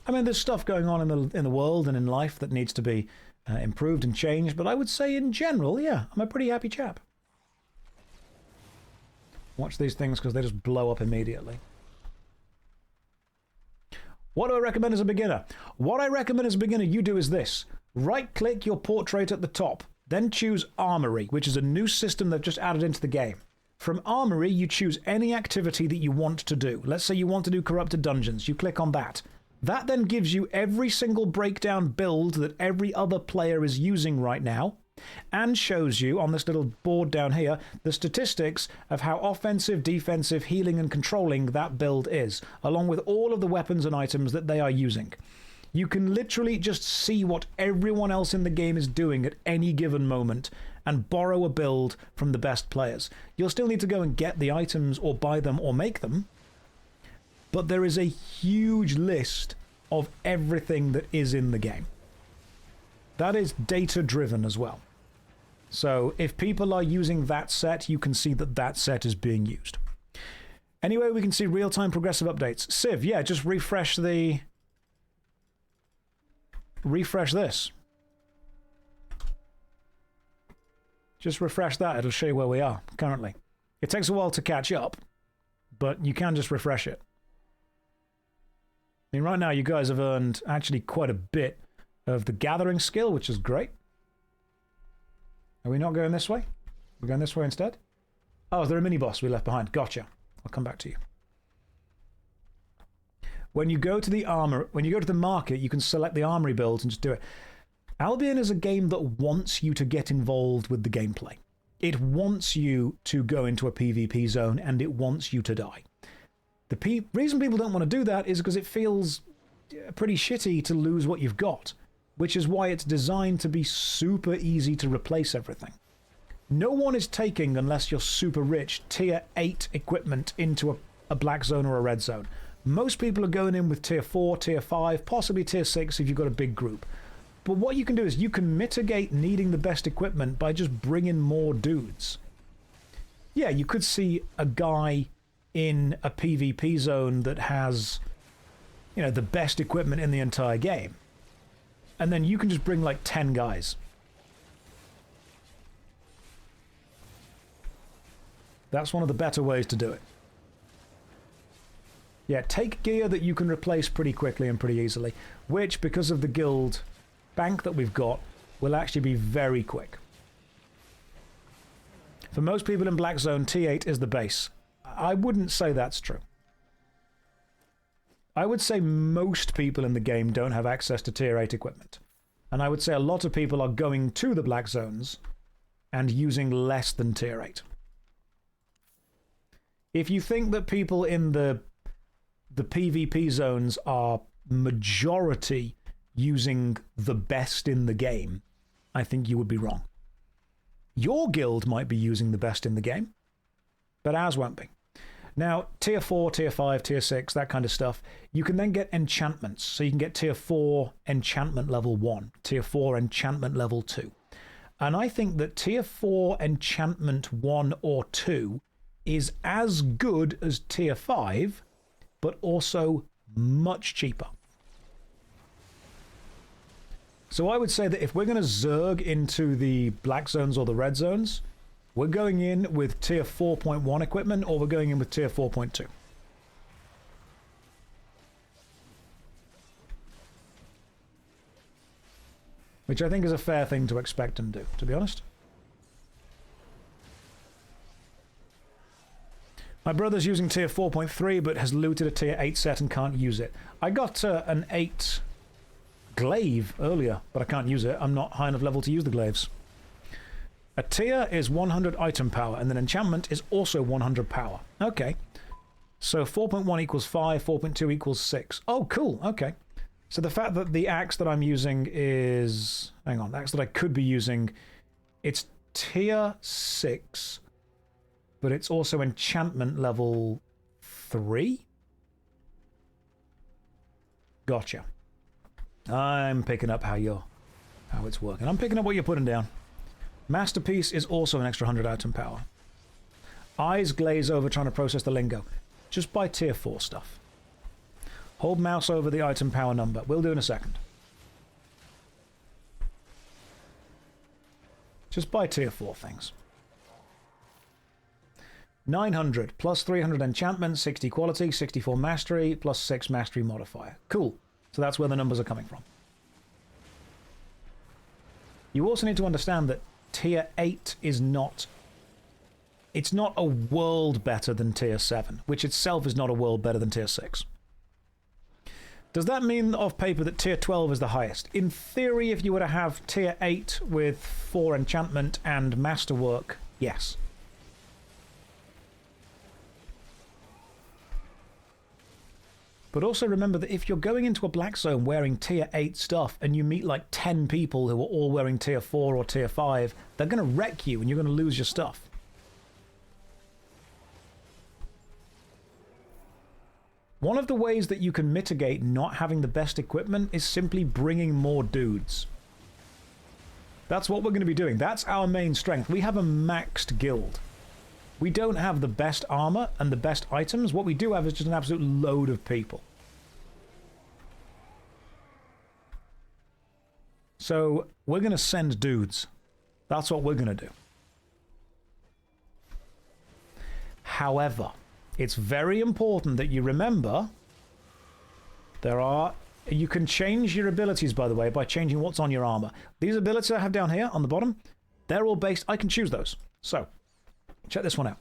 I mean, there's stuff going on in the world and in life that needs to be improved and changed, but I would say in general, yeah, I'm a pretty happy chap. Watch these things because they just blow up immediately. What do I recommend as a beginner? What I recommend as a beginner you do is this. Right-click your portrait at the top, then choose Armory, which is a new system they've just added into the game. From Armory, you choose any activity that you want to do. Let's say you want to do Corrupted Dungeons. You click on that. That then gives you every single breakdown build that every other player is using right now, and shows you, on this little board down here, the statistics of how offensive, defensive, healing, and controlling that build is, along with all of the weapons and items that they are using. You can literally just see what everyone else in the game is doing at any given moment and borrow a build from the best players. You'll still need to go and get the items or buy them or make them, but there is a huge list of everything that is in the game. That is data-driven as well. So if people are using that set, you can see that that set is being used. Anyway, we can see real-time progressive updates. Civ, yeah, just refresh the... Refresh this. Just refresh that. It'll show you where we are currently. It takes a while to catch up, but you can just refresh it. I mean, right now you guys have earned actually quite a bit of the gathering skill, which is great. Are we not going this way? We're going this way instead? Oh, is there a mini-boss we left behind? Gotcha. I'll come back to you. When you go to the market, you can select the armory builds and just do it. Albion is a game that wants you to get involved with the gameplay. It wants you to go into a PvP zone, and it wants you to die. The reason people don't want to do that is because it feels pretty shitty to lose what you've got, which is why it's designed to be super easy to replace everything. No one is taking, unless you're super rich, tier 8 equipment into a black zone or a red zone. Most people are going in with tier 4, tier 5, possibly tier 6 if you've got a big group. But what you can do is you can mitigate needing the best equipment by just bringing more dudes. Yeah, you could see a guy in a PvP zone that has, you know, the best equipment in the entire game. And then you can just bring like 10 guys. That's one of the better ways to do it. Yeah, take gear that you can replace pretty quickly and pretty easily, which, because of the guild bank that we've got, will actually be very quick. For most people in Black Zone, T8 is the base. I wouldn't say that's true. I would say most people in the game don't have access to tier 8 equipment. And I would say a lot of people are going to the Black Zones and using less than tier 8. If you think that people in the PvP zones are majority using the best in the game, I think you would be wrong. Your guild might be using the best in the game, but ours won't be. Now, tier 4, tier 5, tier 6, that kind of stuff, you can then get enchantments. So you can get tier 4 enchantment level 1, tier 4 enchantment level 2. And I think that tier 4 enchantment 1 or 2 is as good as tier 5, but also much cheaper. So I would say that if we're going to zerg into the black zones or the red zones, we're going in with tier 4.1 equipment or we're going in with tier 4.2. Which I think is a fair thing to expect and do, to be honest. My brother's using tier 4.3 but has looted a tier 8 set and can't use it. I got an 8 glaive earlier, but I can't use it. I'm not high enough level to use the glaives. A tier is 100 item power, and then enchantment is also 100 power. Okay. So 4.1 equals 5, 4.2 equals 6. Oh, cool. Okay. So the fact that the axe that I'm using is... Hang on. The axe that I could be using, it's tier 6, but it's also enchantment level 3? Gotcha. I'm picking up how it's working. I'm picking up what you're putting down. Masterpiece is also an extra 100 item power. Eyes glaze over trying to process the lingo. Just buy tier 4 stuff. Hold mouse over the item power number. We'll do in a second. Just buy tier 4 things. 900 plus 300 enchantment, 60 quality, 64 mastery, plus 6 mastery modifier. Cool. So that's where the numbers are coming from. You also need to understand that tier 8 is not... It's not a world better than tier 7, which itself is not a world better than tier 6. Does that mean off paper that tier 12 is the highest? In theory, if you were to have tier 8 with 4 enchantment and masterwork, yes. But also remember that if you're going into a black zone wearing tier 8 stuff and you meet like 10 people who are all wearing tier 4 or tier 5, they're going to wreck you and you're going to lose your stuff. One of the ways that you can mitigate not having the best equipment is simply bringing more dudes. That's what we're going to be doing. That's our main strength. We have a maxed guild. We don't have the best armor and the best items. What we do have is just an absolute load of people. So we're going to send dudes. That's what we're going to do. However, it's very important that you remember you can change your abilities, by the way, by changing what's on your armor. These abilities I have down here on the bottom, they're all based... I can choose those. So... check this one out.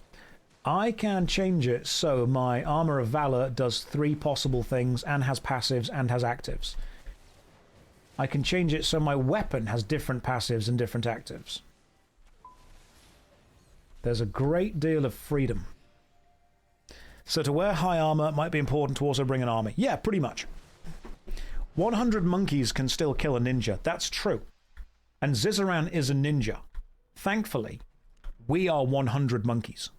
I can change it so my Armor of Valor does 3 possible things and has passives and has actives. I can change it so my weapon has different passives and different actives. There's a great deal of freedom. So to wear high armor might be important to also bring an army. Yeah, pretty much. 100 monkeys can still kill a ninja. That's true. And Zizaran is a ninja. Thankfully, we are 100 monkeys.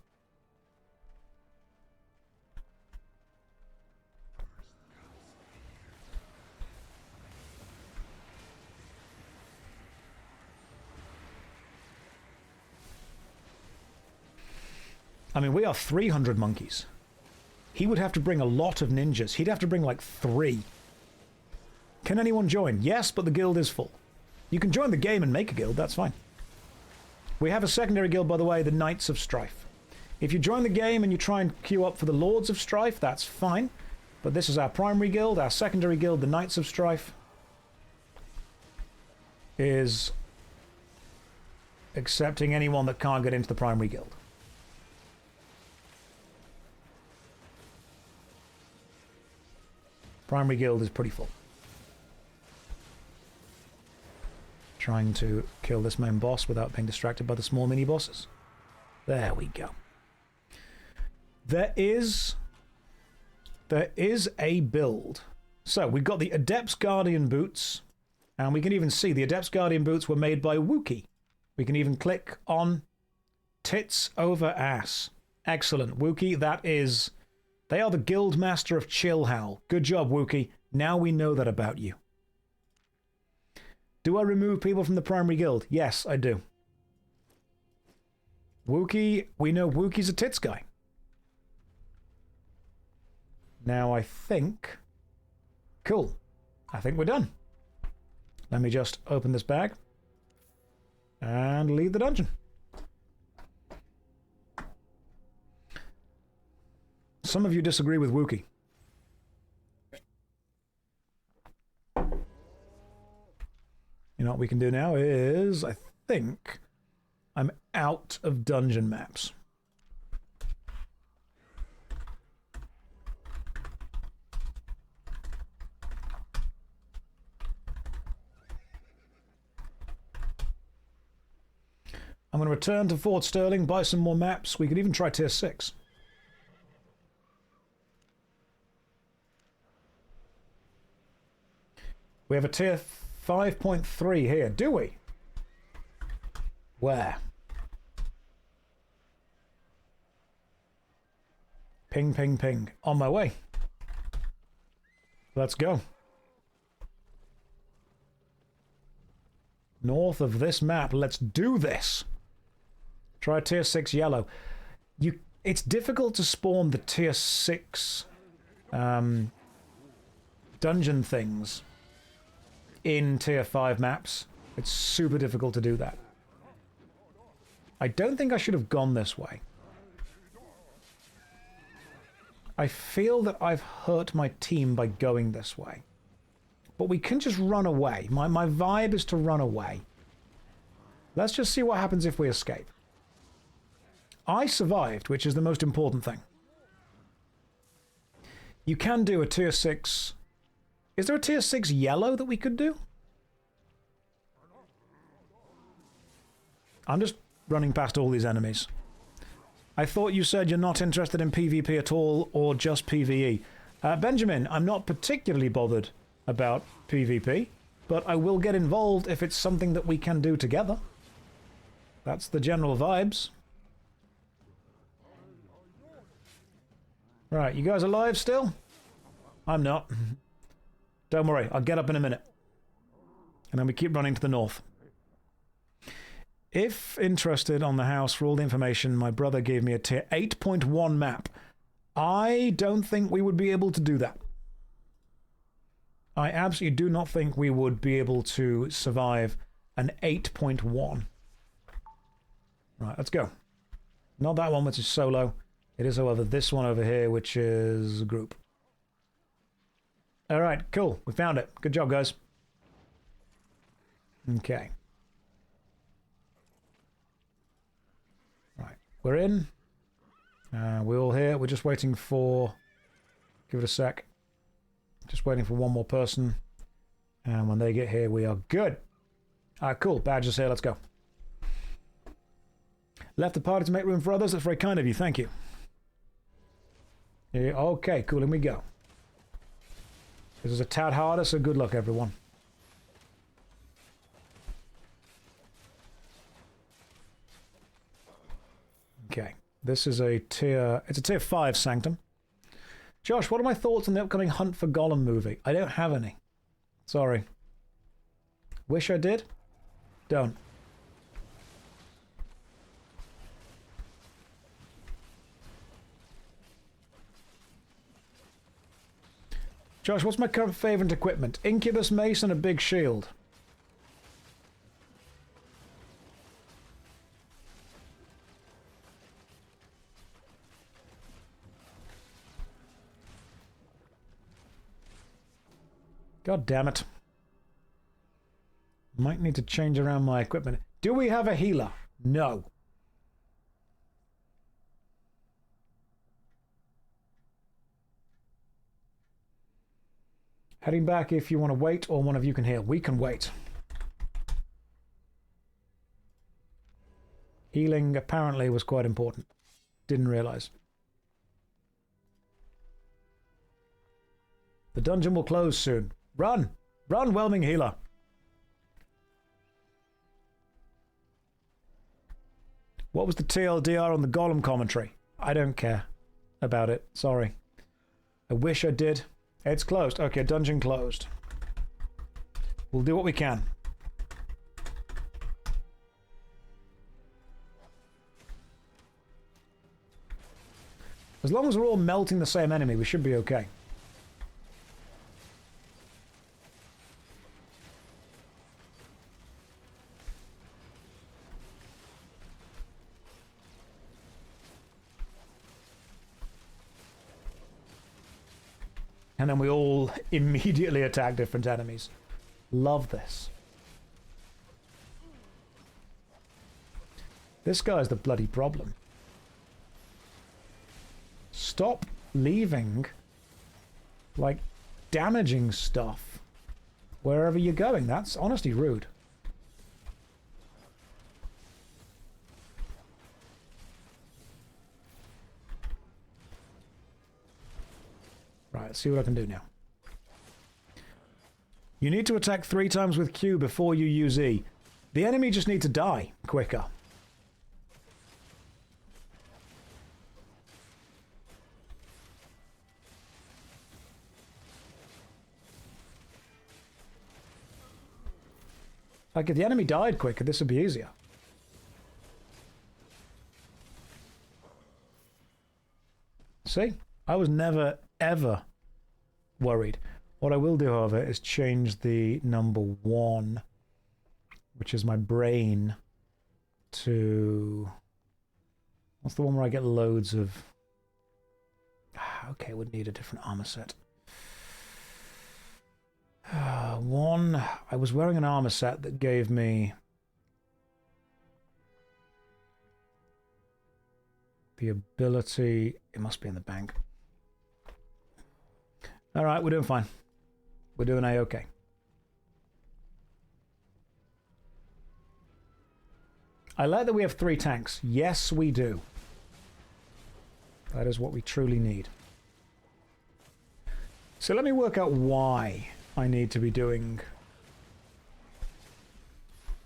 I mean, we are 300 monkeys. He would have to bring a lot of ninjas. He'd have to bring like 3. Can anyone join? Yes, but the guild is full. You can join the game and make a guild, that's fine. We have a secondary guild, by the way, the Knights of Strife. If you join the game and you try and queue up for the Lords of Strife, that's fine. But this is our primary guild. Our secondary guild, the Knights of Strife, is accepting anyone that can't get into the primary guild. Primary guild is pretty full. Trying to kill this main boss without being distracted by the small mini bosses. There we go. There is a build. So we've got the Adept's Guardian boots, and we can even see the Adept's Guardian boots were made by Wookie. We can even click on tits over ass. Excellent, Wookie. They are the Guild Master of Chillhowl. Good job, Wookie. Now we know that about you. Do I remove people from the primary guild? Yes, I do. Wookie, we know Wookie's a tits guy. Now I think... Cool. I think we're done. Let me just open this bag and leave the dungeon. Some of you disagree with Wookie. You know what we can do now is, I think, I'm out of dungeon maps. I'm going to return to Fort Sterling, buy some more maps. We could even try tier 6. We have a tier 5.3 here, do we? Where? Ping, ping, ping. On my way. Let's go. North of this map. Let's do this. Try tier 6 yellow. It's difficult to spawn the tier 6 dungeon things in tier 5 maps. It's super difficult to do that. I don't think I should have gone this way. I feel that I've hurt my team by going this way. But we can just run away. My vibe is to run away. Let's just see what happens if we escape. I survived, which is the most important thing. You can do a tier 6... Is there a tier 6 yellow that we could do? I'm just running past all these enemies. I thought you said you're not interested in PvP at all, or just PvE. Benjamin, I'm not particularly bothered about PvP, but I will get involved if it's something that we can do together. That's the general vibes. Right, you guys alive still? I'm not. Don't worry, I'll get up in a minute. And then we keep running to the north. If interested on the house, for all the information, my brother gave me a tier 8.1 map. I don't think we would be able to do that. I absolutely do not think we would be able to survive an 8.1. Right, let's go. Not that one, which is solo. It is, however, this one over here, which is group. All right, cool. We found it. Good job, guys. Okay. Right, we're in. We're all here. We're just waiting for... Give it a sec. Just waiting for one more person. And when they get here, we are good. Cool. Badger's here. Let's go. Left the party to make room for others. That's very kind of you. Thank you. Yeah, okay, cool. In we go. This is a tad harder, so good luck, everyone. Okay. This is a tier... It's a tier 5 Sanctum. Josh, what are my thoughts on the upcoming Hunt for Gollum movie? I don't have any. Sorry. Wish I did? Don't. Josh, what's my current favourite equipment? Incubus Mace and a big shield. God damn it. Might need to change around my equipment. Do we have a healer? No. Heading back if you want to wait, or one of you can heal. We can wait. Healing apparently was quite important. Didn't realize. The dungeon will close soon. Run! Run, whelming healer! What was the TLDR on the Golem commentary? I don't care about it. Sorry. I wish I did. It's closed. Okay, dungeon closed. We'll do what we can. As long as we're all melting the same enemy, we should be okay. And then we all immediately attack different enemies. Love this. This guy's the bloody problem. Stop leaving, like, damaging stuff wherever you're going. That's honestly rude. Right, let's see what I can do now. You need to attack 3 times with Q before you use E. The enemy just need to die quicker. Like, if the enemy died quicker, this would be easier. See? I was never, ever worried. What I will do, however, is change the number 1, which is my brain, to... What's the one where I get loads of... Okay, would need a different armor set. 1, I was wearing an armor set that gave me the ability, it must be in the bank. All right, we're doing fine. We're doing A-okay. I like that we have 3 tanks. Yes, we do. That is what we truly need. So let me work out why I need to be doing...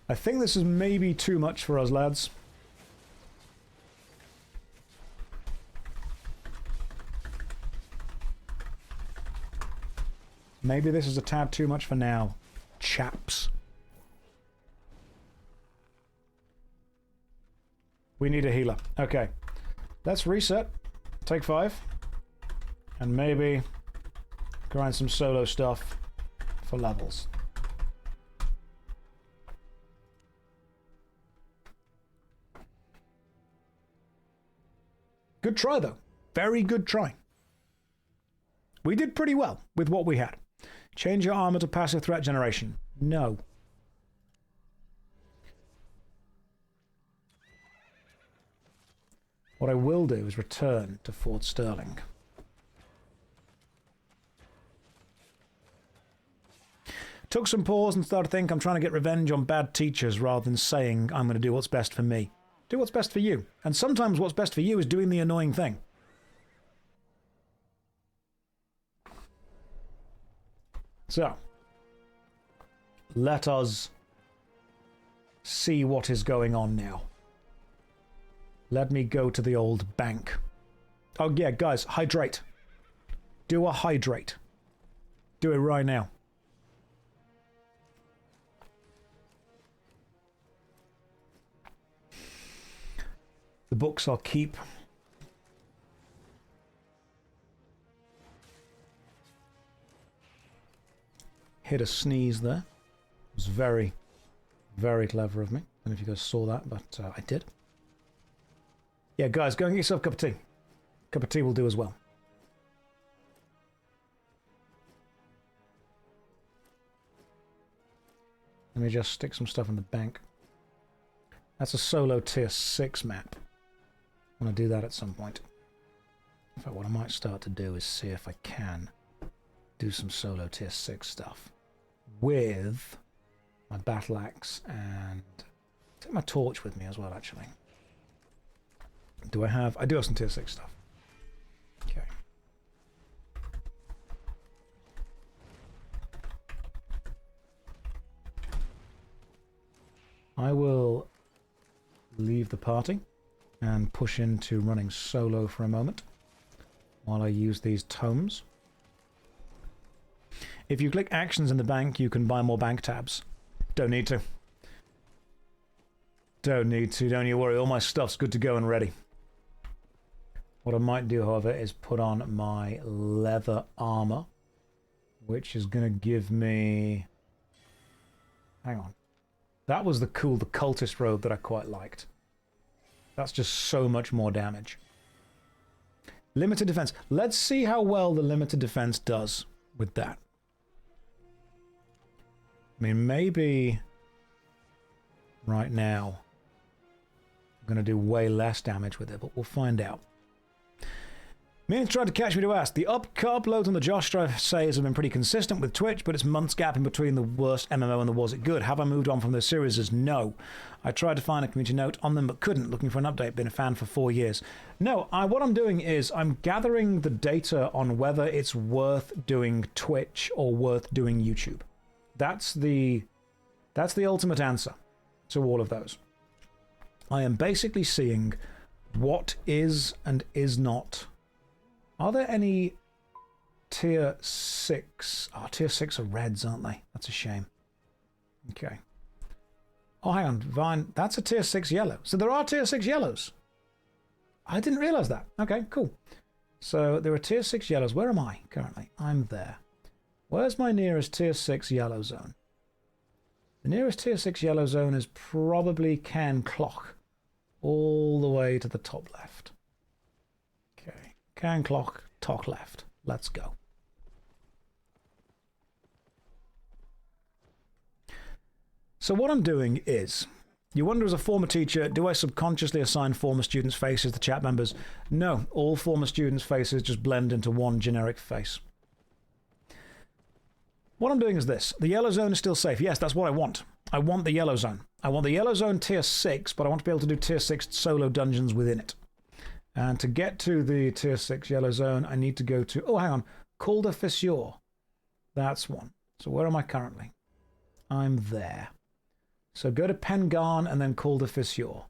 I think this is maybe too much for us, lads. Maybe this is a tad too much for now, chaps. We need a healer. Okay. Let's reset. Take 5. And maybe grind some solo stuff for levels. Good try, though. Very good try. We did pretty well with what we had. Change your armor to passive threat generation. No. What I will do is return to Fort Sterling. Took some pause and started to think I'm trying to get revenge on bad teachers rather than saying I'm going to do what's best for me. Do what's best for you. And sometimes what's best for you is doing the annoying thing. So, let us see what is going on now. Let me go to the old bank. Oh yeah, guys, hydrate. Do a hydrate. Do it right now. The books I'll keep. Hit a sneeze there. It was very, very clever of me. I don't know if you guys saw that, but I did. Yeah, guys, go and get yourself a cup of tea. Cup of tea will do as well. Let me just stick some stuff in the bank. That's a solo tier 6 map. I want to do that at some point. In fact, what I might start to do is see if I can do some solo tier 6 stuff with my battle axe, and take my torch with me as well, actually. Do I have... I do have some tier 6 stuff. Okay. I will leave the party and push into running solo for a moment while I use these tomes. If you click actions in the bank, you can buy more bank tabs. Don't need to. Don't need to. Don't you worry. All my stuff's good to go and ready. What I might do, however, is put on my leather armor, which is going to give me... Hang on. That was the cultist robe that I quite liked. That's just so much more damage. Limited defense. Let's see how well the limited defense does with that. I mean, maybe right now I'm going to do way less damage with it, but we'll find out. Means tried to catch me to ask. The uploads on the JoshStrifeSays have been pretty consistent with Twitch, but it's months gap in between the worst MMO and the Was It Good. Have I moved on from those series? No. I tried to find a community note on them, but couldn't. Looking for an update. Been a fan for 4 years. No, what I'm doing is I'm gathering the data on whether it's worth doing Twitch or worth doing YouTube. That's the ultimate answer to all of those. I am basically seeing what is and is not. Are there any tier 6? Oh, tier 6 are reds, aren't they? That's a shame. Okay. Oh, hang on. Vine, that's a tier 6 yellow. So there are tier 6 yellows. I didn't realize that. Okay, cool. So there are tier 6 yellows. Where am I currently? I'm there. Where's my nearest tier 6 yellow zone? The nearest tier 6 yellow zone is probably Cairn Clock. All the way to the top left. Okay. Cairn Clock, top left. Let's go. So what I'm doing is, you wonder as a former teacher, do I subconsciously assign former students' faces to chat members? No, all former students' faces just blend into one generic face. What I'm doing is this. The yellow zone is still safe. Yes, that's what I want. I want the yellow zone. I want the yellow zone tier 6, but I want to be able to do tier 6 solo dungeons within it. And to get to the tier 6 yellow zone, I need to go to... Oh, hang on. Cul de Fissure. That's one. So where am I currently? I'm there. So go to Pengarn and then Cul de Fissure.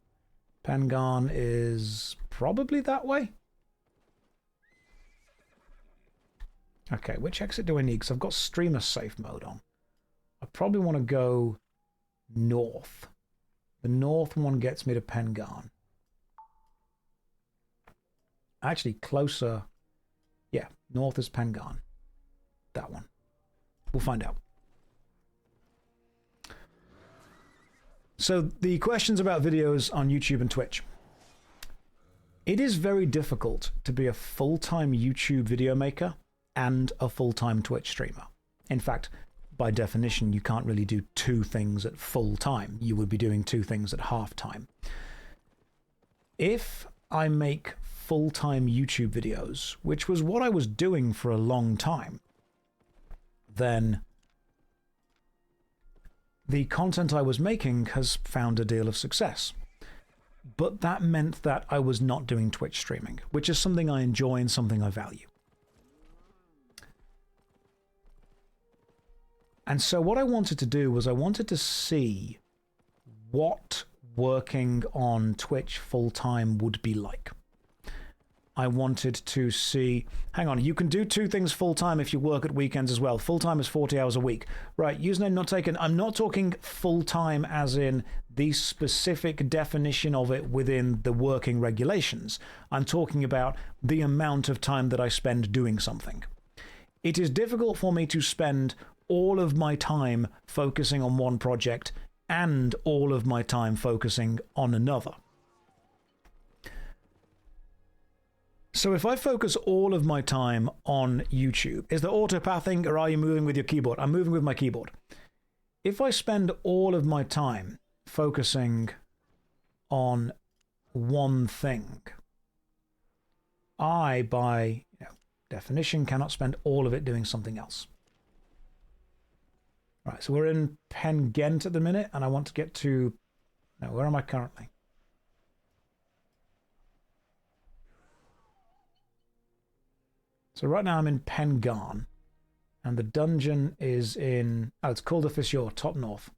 Pengarn is probably that way. Okay, which exit do I need? Because I've got streamer safe mode on. I probably want to go north. The north one gets me to Pengarn. Actually, closer. Yeah, north is Pengarn. That one. We'll find out. So the questions about videos on YouTube and Twitch. It is very difficult to be a full-time YouTube video maker and a full-time Twitch streamer. In fact, by definition, you can't really do two things at full time. You would be doing two things at half time. If I make full-time YouTube videos, which was what I was doing for a long time, then the content I was making has found a deal of success. But that meant that I was not doing Twitch streaming, which is something I enjoy and something I value. And so what I wanted to do was I wanted to see what working on Twitch full-time would be like. I wanted to see... Hang on, you can do two things full-time if you work at weekends as well. Full-time is 40 hours a week. Right, username not taken. I'm not talking full-time as in the specific definition of it within the working regulations. I'm talking about the amount of time that I spend doing something. It is difficult for me to spend all of my time focusing on one project and all of my time focusing on another. So if I focus all of my time on YouTube, is there auto-pathing or are you moving with your keyboard? I'm moving with my keyboard. If I spend all of my time focusing on one thing, I, by definition, cannot spend all of it doing something else. Right, so we're in Penghent at the minute, and I want to get to... Now, where am I currently? So right now I'm in Pengarn, and the dungeon is in... Oh, it's Cul de Fissure, top north.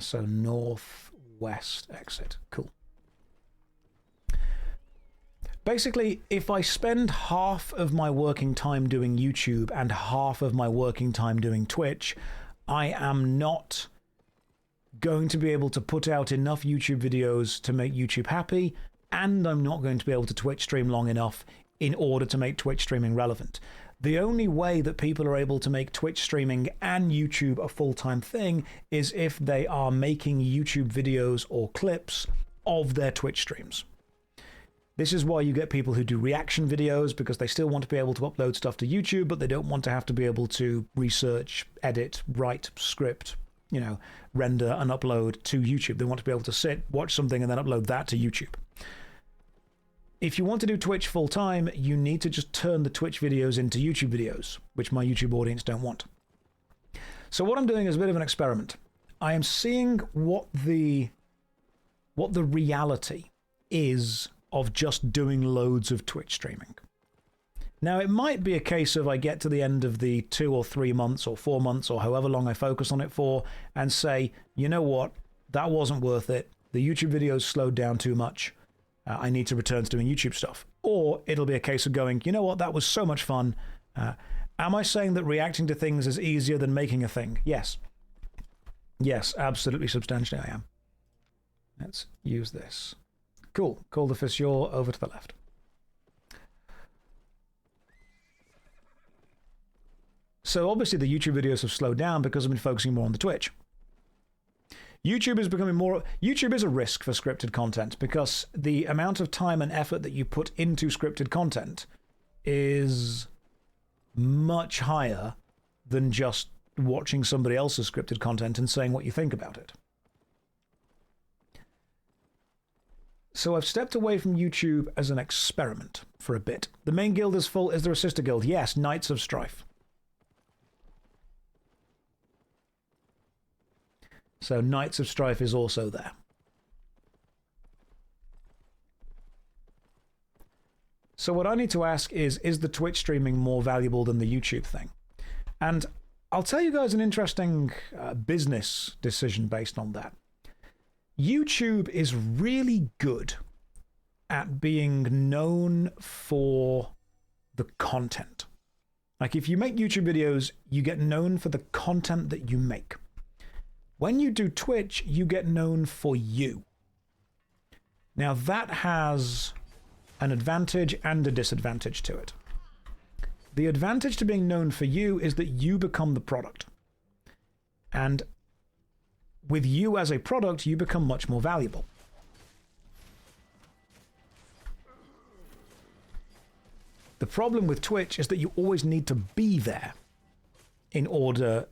So northwest exit. Cool. Basically, if I spend half of my working time doing YouTube and half of my working time doing Twitch, I am not going to be able to put out enough YouTube videos to make YouTube happy, and I'm not going to be able to Twitch stream long enough in order to make Twitch streaming relevant. The only way that people are able to make Twitch streaming and YouTube a full-time thing is if they are making YouTube videos or clips of their Twitch streams. This is why you get people who do reaction videos, because they still want to be able to upload stuff to YouTube, but they don't want to have to be able to research, edit, write, script, you know, render and upload to YouTube. They want to be able to sit, watch something, and then upload that to YouTube. If you want to do Twitch full time, you need to just turn the Twitch videos into YouTube videos, which my YouTube audience don't want. So what I'm doing is a bit of an experiment. I am seeing what the reality is of just doing loads of Twitch streaming. Now, it might be a case of I get to the end of the 2 or 3 months or 4 months or however long I focus on it for and say, you know what, that wasn't worth it. The YouTube videos slowed down too much. I need to return to doing YouTube stuff. Or it'll be a case of going, you know what, that was so much fun. Am I saying that reacting to things is easier than making a thing? Yes. Yes, absolutely substantially I am. Let's use this. Cool. Call the fissure over to the left. So obviously the YouTube videos have slowed down because I've been focusing more on the Twitch. YouTube is becoming more... YouTube is a risk for scripted content because the amount of time and effort that you put into scripted content is much higher than just watching somebody else's scripted content and saying what you think about it. So I've stepped away from YouTube as an experiment for a bit. The main guild is full. Is there a sister guild? Yes, Knights of Strife. So Knights of Strife is also there. So what I need to ask is the Twitch streaming more valuable than the YouTube thing? And I'll tell you guys an interesting business decision based on that. YouTube is really good at being known for the content. Like if you make YouTube videos, you get known for the content that you make. When you do Twitch, you get known for you. Now that has an advantage and a disadvantage to it. The advantage to being known for you is that you become the product. And with you as a product, you become much more valuable. The problem with Twitch is that you always need to be there in order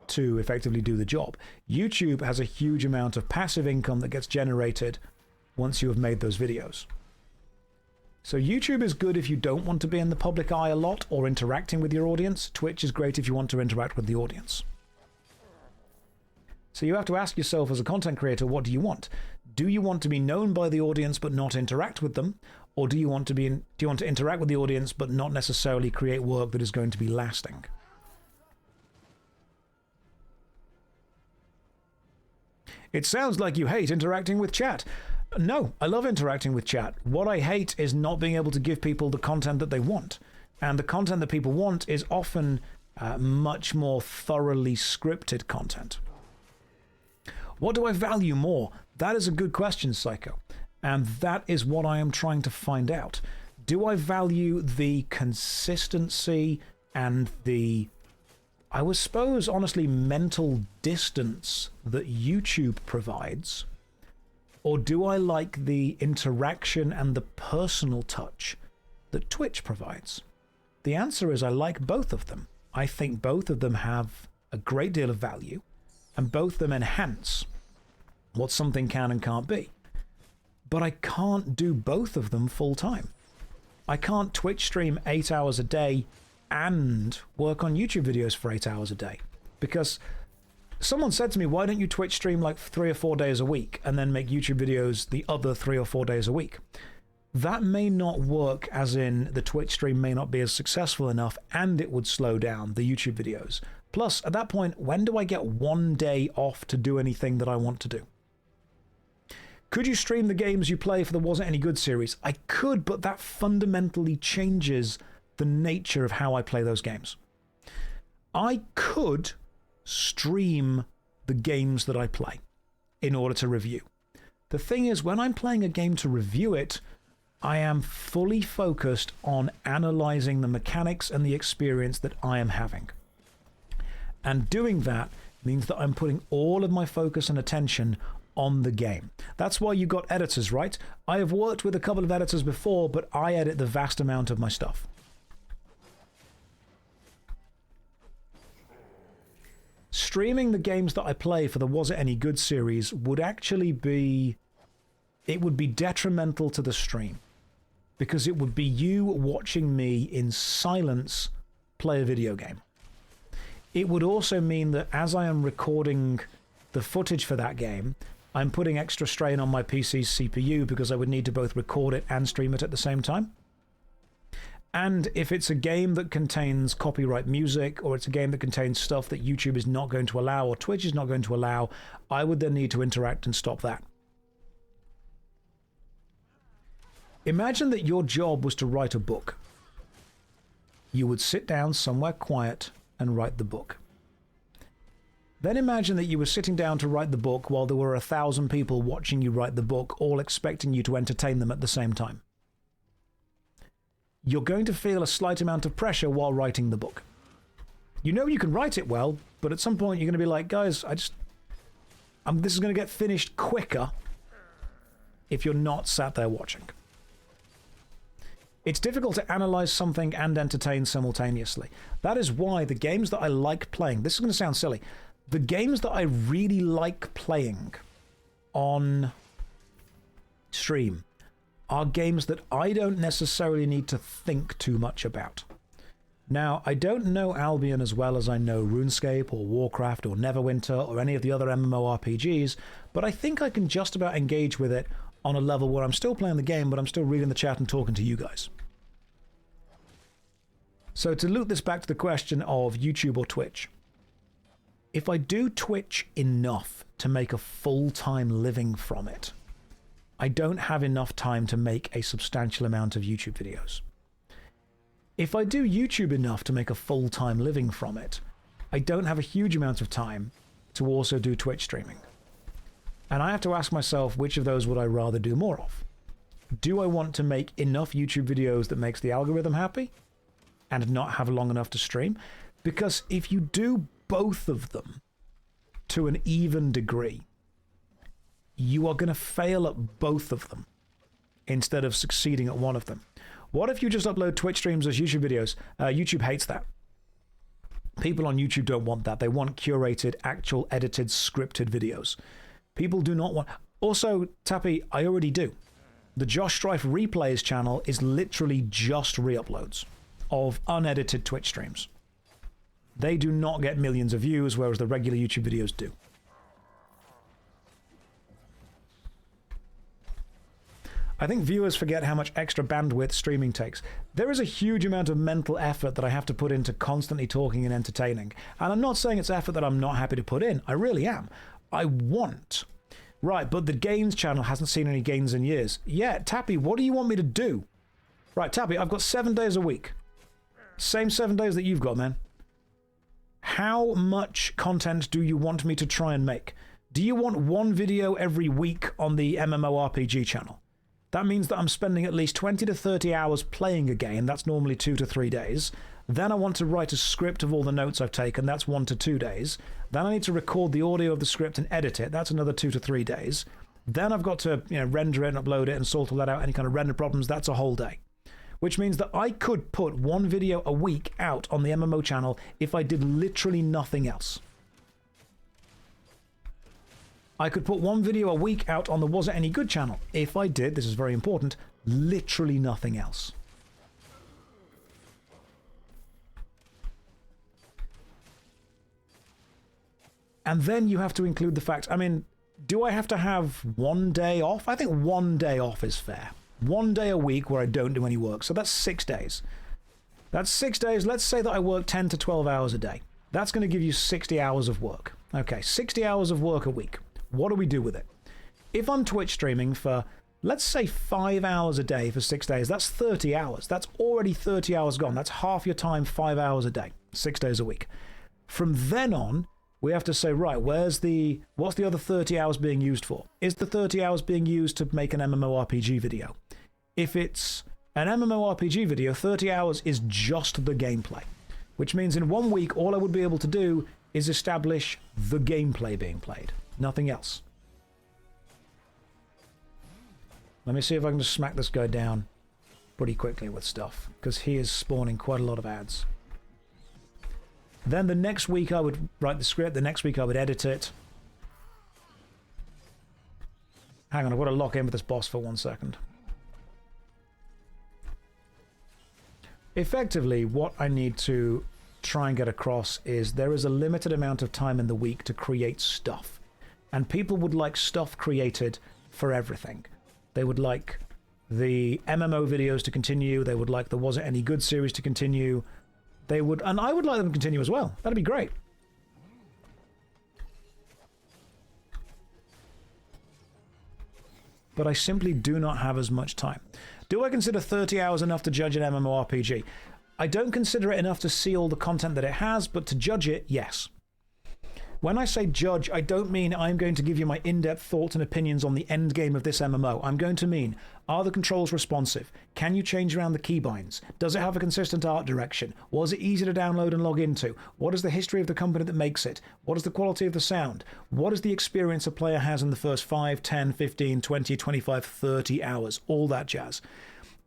to effectively do the job. YouTube has a huge amount of passive income that gets generated once you have made those videos. So YouTube is good if you don't want to be in the public eye a lot or interacting with your audience. Twitch is great if you want to interact with the audience. So you have to ask yourself as a content creator, what do you want? Do you want to be known by the audience but not interact with them? Or do you want to interact with the audience but not necessarily create work that is going to be lasting? It sounds like you hate interacting with chat. No, I love interacting with chat. What I hate is not being able to give people the content that they want. And the content that people want is often much more thoroughly scripted content. What do I value more? That is a good question, Psycho. And that is what I am trying to find out. Do I value the consistency and the, I would suppose, honestly, mental distance that YouTube provides? Or do I like the interaction and the personal touch that Twitch provides? The answer is I like both of them. I think both of them have a great deal of value, and both of them enhance what something can and can't be. But I can't do both of them full time. I can't Twitch stream 8 hours a day and work on YouTube videos for 8 hours a day. Because someone said to me, why don't you Twitch stream like 3 or 4 days a week and then make YouTube videos the other 3 or 4 days a week? That may not work, as in the Twitch stream may not be as successful enough and it would slow down the YouTube videos. Plus, at that point, when do I get 1 day off to do anything that I want to do? Could you stream the games you play for the Wasn't Any Good series? I could, but that fundamentally changes the nature of how I play those games. I could stream the games that I play in order to review. The thing is, when I'm playing a game to review it, I am fully focused on analyzing the mechanics and the experience that I am having. And doing that means that I'm putting all of my focus and attention on the game. That's why you got editors, right? I have worked with a couple of editors before, but I edit the vast amount of my stuff. Streaming the games that I play for the Was It Any Good series would actually be... it would be detrimental to the stream. Because it would be you watching me in silence play a video game. It would also mean that as I am recording the footage for that game, I'm putting extra strain on my PC's CPU because I would need to both record it and stream it at the same time. And if it's a game that contains copyright music, or it's a game that contains stuff that YouTube is not going to allow or Twitch is not going to allow, I would then need to interact and stop that. Imagine that your job was to write a book. You would sit down somewhere quiet and write the book. Then imagine that you were sitting down to write the book while there were 1,000 people watching you write the book, all expecting you to entertain them at the same time. You're going to feel a slight amount of pressure while writing the book. You know you can write it well, but at some point you're going to be like, guys, this is going to get finished quicker if you're not sat there watching. It's difficult to analyze something and entertain simultaneously. That is why the games that I like playing, this is going to sound silly, the games that I really like playing on stream are games that I don't necessarily need to think too much about. Now, I don't know Albion as well as I know RuneScape or Warcraft or Neverwinter or any of the other MMORPGs, but I think I can just about engage with it on a level where I'm still playing the game, but I'm still reading the chat and talking to you guys. So to loop this back to the question of YouTube or Twitch, if I do Twitch enough to make a full-time living from it, I don't have enough time to make a substantial amount of YouTube videos. If I do YouTube enough to make a full-time living from it, I don't have a huge amount of time to also do Twitch streaming. And I have to ask myself, which of those would I rather do more of? Do I want to make enough YouTube videos that makes the algorithm happy and not have long enough to stream? Because if you do both of them to an even degree, you are going to fail at both of them instead of succeeding at one of them. What if you just upload Twitch streams as YouTube videos? YouTube hates that. People on YouTube don't want that. They want curated, actual, edited, scripted videos. People do not want... Also, Tappy, I already do. The JoshStrifePlays channel is literally just re-uploads of unedited Twitch streams. They do not get millions of views, whereas the regular YouTube videos do. I think viewers forget how much extra bandwidth streaming takes. There is a huge amount of mental effort that I have to put into constantly talking and entertaining. And I'm not saying it's effort that I'm not happy to put in. I really am. I want. Right, but the gains channel hasn't seen any gains in years. Yeah, Tappy, what do you want me to do? Right, Tappy, I've got 7 days a week. Same 7 days that you've got, man. How much content do you want me to try and make? Do you want one video every week on the MMORPG channel? That means that I'm spending at least 20 to 30 hours playing a game. That's normally 2 to 3 days. Then I want to write a script of all the notes I've taken. That's 1 to 2 days. Then I need to record the audio of the script and edit it. That's another 2 to 3 days. Then I've got to, render it and upload it and sort all that out. Any kind of render problems, that's a whole day. Which means that I could put one video a week out on the MMO channel if I did literally nothing else. I could put one video a week out on the Was It Any Good channel if I did, this is very important, literally nothing else. And then you have to include the fact, do I have to have 1 day off? I think 1 day off is fair. 1 day a week where I don't do any work. So that's 6 days. That's 6 days. Let's say that I work 10 to 12 hours a day. That's going to give you 60 hours of work. Okay, 60 hours of work a week. What do we do with it? If I'm Twitch streaming for, let's say 5 hours a day for 6 days, that's 30 hours. That's already 30 hours gone. That's half your time, 5 hours a day, 6 days a week. From then on, we have to say, right, what's the other 30 hours being used for? Is the 30 hours being used to make an MMORPG video? If it's an MMORPG video, 30 hours is just the gameplay, which means in 1 week, all I would be able to do is establish the gameplay being played, nothing else. Let me see if I can just smack this guy down pretty quickly with stuff, because he is spawning quite a lot of ads. Then the next week I would write the script, the next week I would edit it. Hang on, I've got to lock in with this boss for 1 second. Effectively, what I need to try and get across is there is a limited amount of time in the week to create stuff. And people would like stuff created for everything. They would like the MMO videos to continue. They would like the Was It Any Good series to continue. They would, and I would like them to continue as well. That'd be great. But I simply do not have as much time. Do I consider 30 hours enough to judge an MMORPG? I don't consider it enough to see all the content that it has, but to judge it, yes. When I say judge, I don't mean I'm going to give you my in-depth thoughts and opinions on the end game of this MMO. I'm going to mean, are the controls responsive? Can you change around the keybinds? Does it have a consistent art direction? Was it easy to download and log into? What is the history of the company that makes it? What is the quality of the sound? What is the experience a player has in the first 5, 10, 15, 20, 25, 30 hours? All that jazz.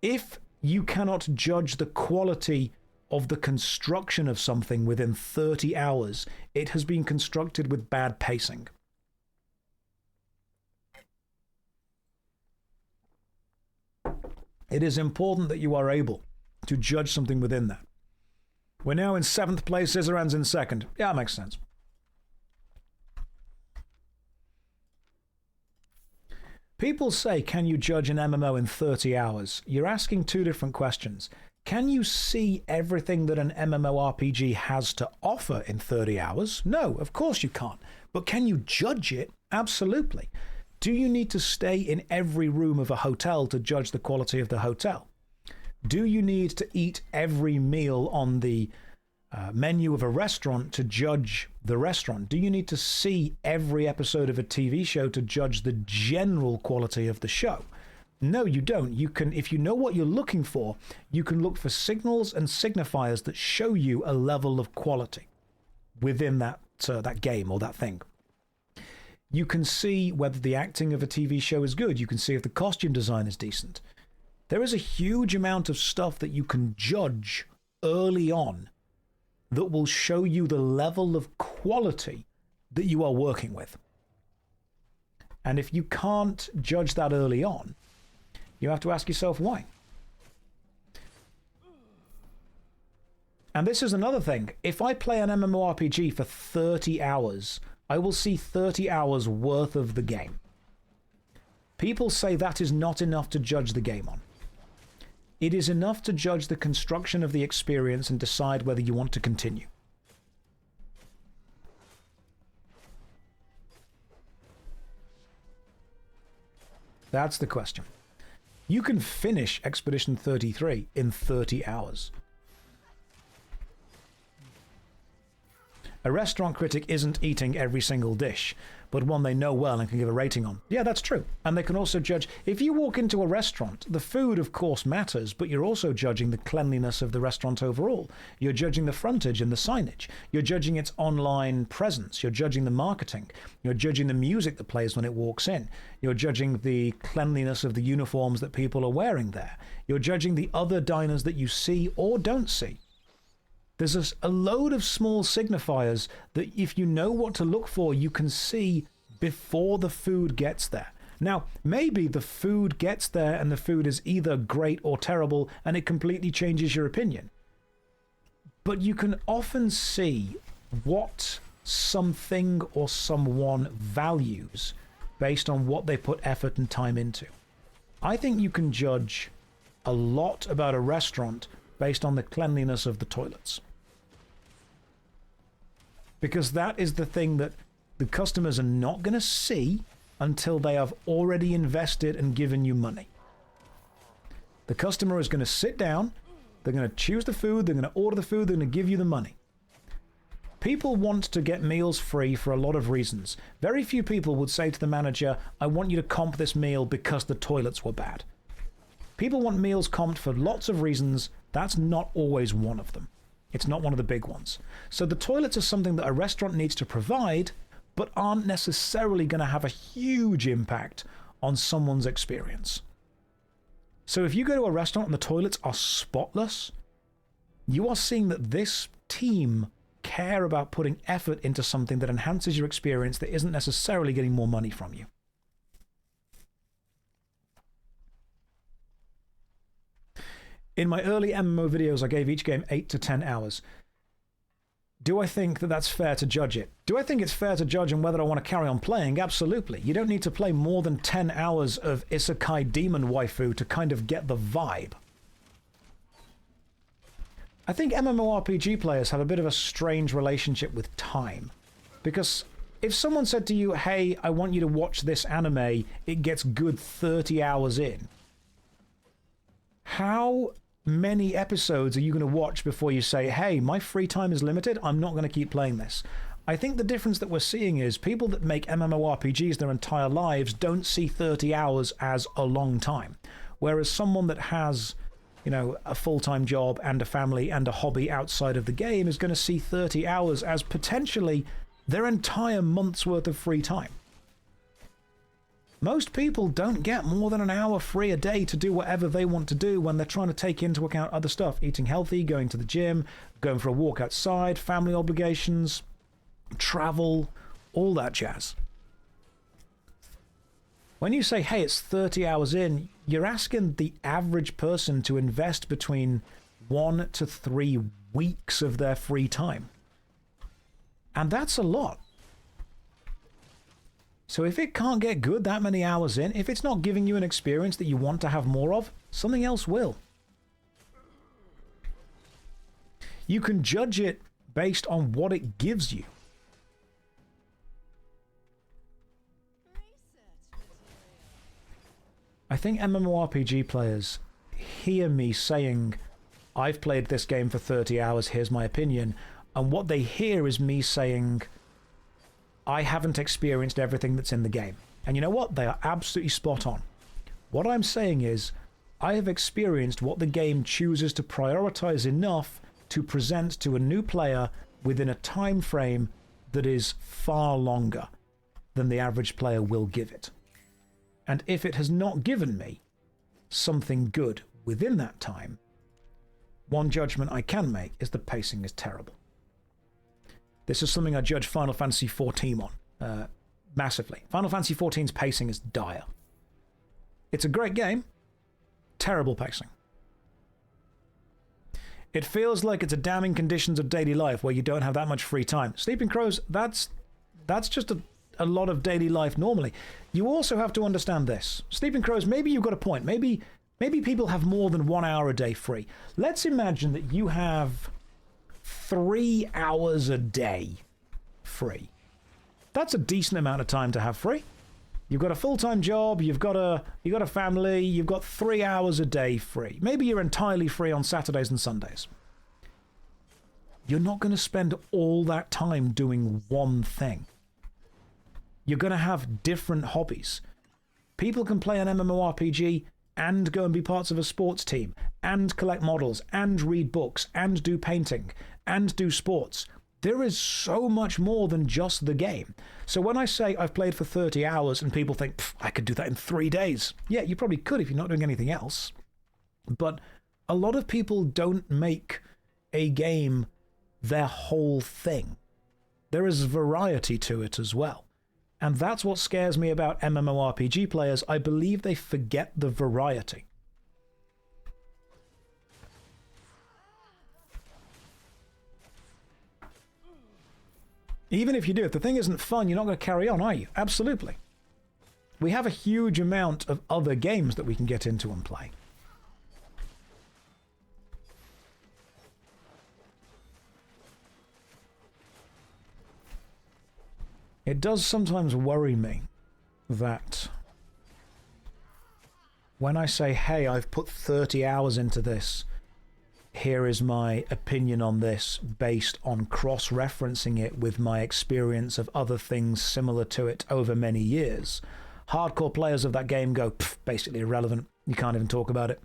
If you cannot judge the quality of the construction of something within 30 hours, it has been constructed with bad pacing. It is important that you are able to judge something within that. We're now in 7th place, Scissorhands in 2nd. Yeah, that makes sense. People say, can you judge an MMO in 30 hours? You're asking two different questions. Can you see everything that an MMORPG has to offer in 30 hours? No, of course you can't. But can you judge it? Absolutely. Do you need to stay in every room of a hotel to judge the quality of the hotel? Do you need to eat every meal on the menu of a restaurant to judge the restaurant? Do you need to see every episode of a TV show to judge the general quality of the show? No, you don't. You can, if you know what you're looking for, you can look for signals and signifiers that show you a level of quality within that game or that thing. You can see whether the acting of a TV show is good. You can see if the costume design is decent. There is a huge amount of stuff that you can judge early on that will show you the level of quality that you are working with. And if you can't judge that early on, you have to ask yourself why. And this is another thing. If I play an MMORPG for 30 hours, I will see 30 hours worth of the game. People say that is not enough to judge the game on. It is enough to judge the construction of the experience and decide whether you want to continue. That's the question. You can finish Expedition 33 in 30 hours. A restaurant critic isn't eating every single dish, but one they know well and can give a rating on. Yeah, that's true. And they can also judge. If you walk into a restaurant, the food, of course, matters, but you're also judging the cleanliness of the restaurant overall. You're judging the frontage and the signage. You're judging its online presence. You're judging the marketing. You're judging the music that plays when it walks in. You're judging the cleanliness of the uniforms that people are wearing there. You're judging the other diners that you see or don't see. There's a load of small signifiers that if you know what to look for, you can see before the food gets there. Now, maybe the food gets there and the food is either great or terrible and it completely changes your opinion. But you can often see what something or someone values based on what they put effort and time into. I think you can judge a lot about a restaurant based on the cleanliness of the toilets. Because that is the thing that the customers are not going to see until they have already invested and given you money. The customer is going to sit down, they're going to choose the food, they're going to order the food, they're going to give you the money. People want to get meals free for a lot of reasons. Very few people would say to the manager, I want you to comp this meal because the toilets were bad. People want meals comped for lots of reasons. That's not always one of them. It's not one of the big ones. So the toilets are something that a restaurant needs to provide, but aren't necessarily going to have a huge impact on someone's experience. So if you go to a restaurant and the toilets are spotless, you are seeing that this team care about putting effort into something that enhances your experience that isn't necessarily getting more money from you. In my early MMO videos, I gave each game 8 to 10 hours. Do I think that that's fair to judge it? Do I think it's fair to judge on whether I want to carry on playing? Absolutely. You don't need to play more than 10 hours of Isekai Demon Waifu to kind of get the vibe. I think MMORPG players have a bit of a strange relationship with time. Because if someone said to you, hey, I want you to watch this anime, it gets good 30 hours in. How many episodes are you going to watch before you say, hey, my free time is limited, I'm not going to keep playing this? I think the difference that we're seeing is people that make MMORPGs their entire lives don't see 30 hours as a long time. Whereas someone that has, you know, a full-time job and a family and a hobby outside of the game is going to see 30 hours as potentially their entire month's worth of free time. Most people don't get more than an hour free a day to do whatever they want to do when they're trying to take into account other stuff. Eating healthy, going to the gym, going for a walk outside, family obligations, travel, all that jazz. When you say, hey, it's 30 hours in, you're asking the average person to invest between 1 to 3 weeks of their free time. And that's a lot. So if it can't get good that many hours in, if it's not giving you an experience that you want to have more of, something else will. You can judge it based on what it gives you. I think MMORPG players hear me saying, I've played this game for 30 hours, here's my opinion, and what they hear is me saying, I haven't experienced everything that's in the game. And you know what? They are absolutely spot on. What I'm saying is, I have experienced what the game chooses to prioritize enough to present to a new player within a time frame that is far longer than the average player will give it. And if it has not given me something good within that time, one judgment I can make is the pacing is terrible. This is something I judge Final Fantasy XIV on, massively. Final Fantasy XIV's pacing is dire. It's a great game, terrible pacing. It feels like it's a damning conditions of daily life where you don't have that much free time. Sleeping Crows, that's just a lot of daily life normally. You also have to understand this. Sleeping Crows, maybe you've got a point. Maybe people have more than 1 hour a day free. Let's imagine that you have 3 hours a day free. That's a decent amount of time to have free. You've got a full-time job, you've got a family, you've got 3 hours a day free. Maybe you're entirely free on Saturdays and Sundays. You're not going to spend all that time doing one thing. You're going to have different hobbies. People can play an MMORPG and go and be parts of a sports team, and collect models, and read books, and do painting, and do sports. There is so much more than just the game. So when I say I've played for 30 hours and people think, I could do that in 3 days. Yeah, you probably could if you're not doing anything else. But a lot of people don't make a game their whole thing. There is variety to it as well. And that's what scares me about MMORPG players. I believe they forget the variety. Even if you do, if the thing isn't fun, you're not going to carry on, are you? Absolutely. We have a huge amount of other games that we can get into and play. It does sometimes worry me that when I say, hey, I've put 30 hours into this, here is my opinion on this based on cross-referencing it with my experience of other things similar to it over many years. Hardcore players of that game go, basically irrelevant. You can't even talk about it.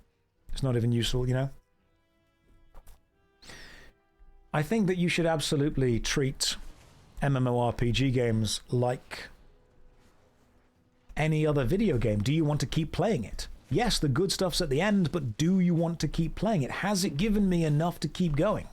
It's not even useful, you know? I think that you should absolutely treat MMORPG games like any other video game. Do you want to keep playing it? Yes, the good stuff's at the end, but do you want to keep playing it? Has it given me enough to keep going?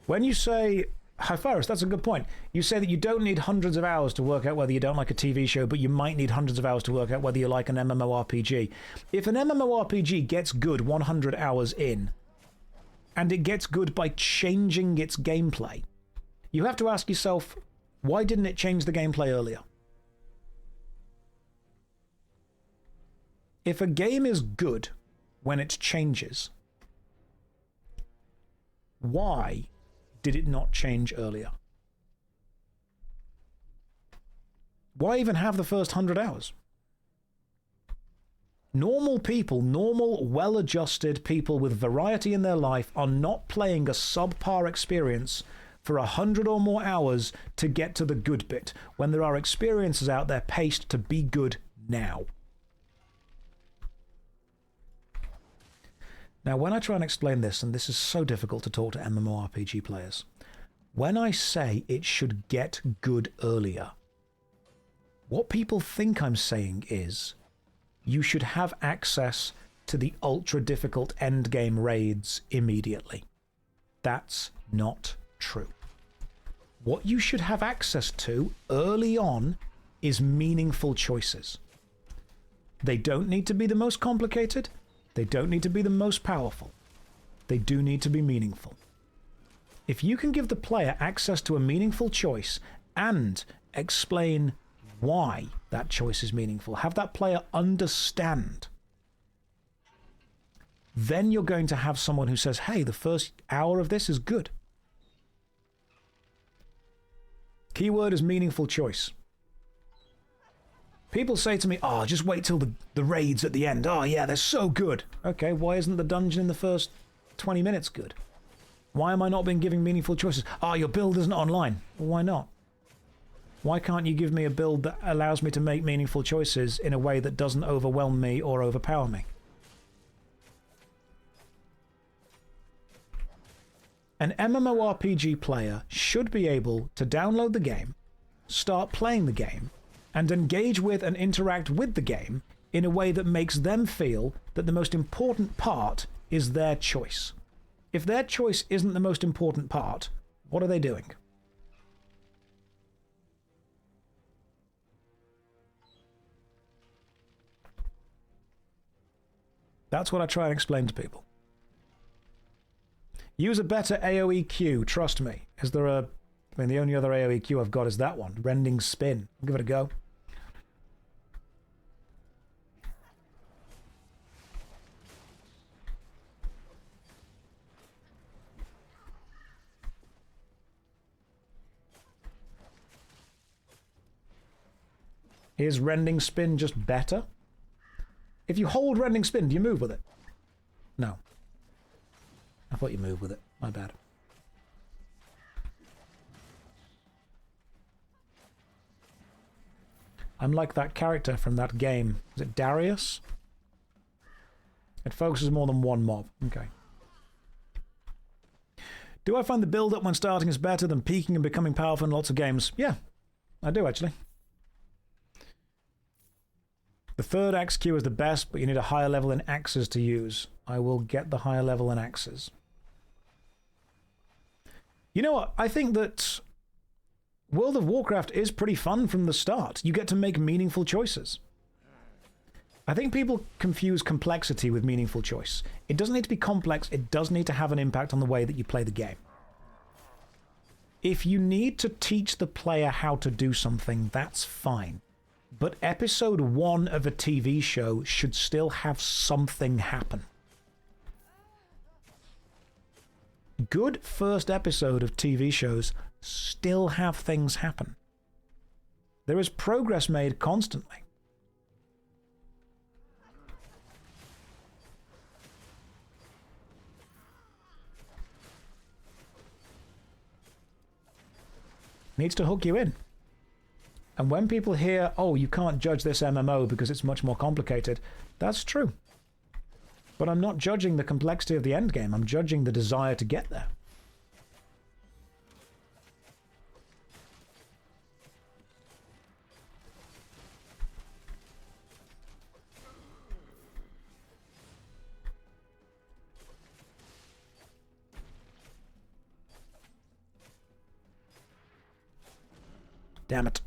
When you say, Hyphirus, that's a good point. You say that you don't need hundreds of hours to work out whether you don't like a TV show, but you might need hundreds of hours to work out whether you like an MMORPG. If an MMORPG gets good 100 hours in, and it gets good by changing its gameplay, you have to ask yourself, why didn't it change the gameplay earlier? If a game is good when it changes, why did it not change earlier? Why even have the first 100 hours? Normal people, normal, well-adjusted people with variety in their life are not playing a subpar experience for 100 or more hours to get to the good bit, when there are experiences out there paced to be good now. Now, when I try and explain this, and this is so difficult to talk to MMORPG players, when I say it should get good earlier, what people think I'm saying is you should have access to the ultra-difficult endgame raids immediately. That's not true. What you should have access to early on is meaningful choices. They don't need to be the most complicated. They don't need to be the most powerful. They do need to be meaningful. If you can give the player access to a meaningful choice and explain why that choice is meaningful, have that player understand, then you're going to have someone who says, hey, the first hour of this is good. Keyword is meaningful choice. People say to me, oh, just wait till the raids at the end. Oh, yeah, they're so good. Okay, why isn't the dungeon in the first 20 minutes good? Why am I not being given meaningful choices? Oh, your build isn't online. Well, why not? Why can't you give me a build that allows me to make meaningful choices in a way that doesn't overwhelm me or overpower me? An MMORPG player should be able to download the game, start playing the game, and engage with and interact with the game in a way that makes them feel that the most important part is their choice. If their choice isn't the most important part, what are they doing? That's what I try and explain to people. Use a better AoE queue, trust me. Is there a... I mean, the only other AoE queue I've got is that one, Rending Spin. I'll give it a go. Is Rending Spin just better? If you hold Rending Spin, do you move with it? No. I thought you moved with it. My bad. I'm like that character from that game. Is it Darius? It focuses more than one mob. Okay. Do I find the build-up when starting is better than peaking and becoming powerful in lots of games? Yeah, I do actually. The third axe queue is the best, but you need a higher level in axes to use. I will get the higher level in axes. You know what? I think that World of Warcraft is pretty fun from the start. You get to make meaningful choices. I think people confuse complexity with meaningful choice. It doesn't need to be complex. It does need to have an impact on the way that you play the game. If you need to teach the player how to do something, that's fine. But episode 1 of a TV show should still have something happen. Good first episode of TV shows still have things happen. There is progress made constantly. Needs to hook you in. And when people hear, oh, you can't judge this MMO because it's much more complicated, that's true. But I'm not judging the complexity of the endgame, I'm judging the desire to get there. Damn it.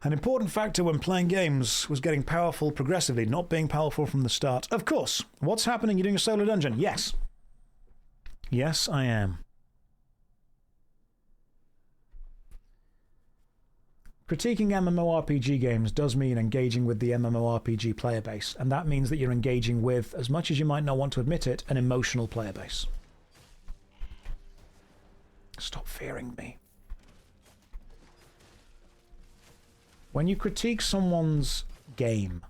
An important factor when playing games was getting powerful progressively, not being powerful from the start. Of course. What's happening? You're doing a solo dungeon? Yes. Yes, I am. Critiquing MMORPG games does mean engaging with the MMORPG player base, and that means that you're engaging with, as much as you might not want to admit it, an emotional player base. Stop fearing me. When you critique someone's game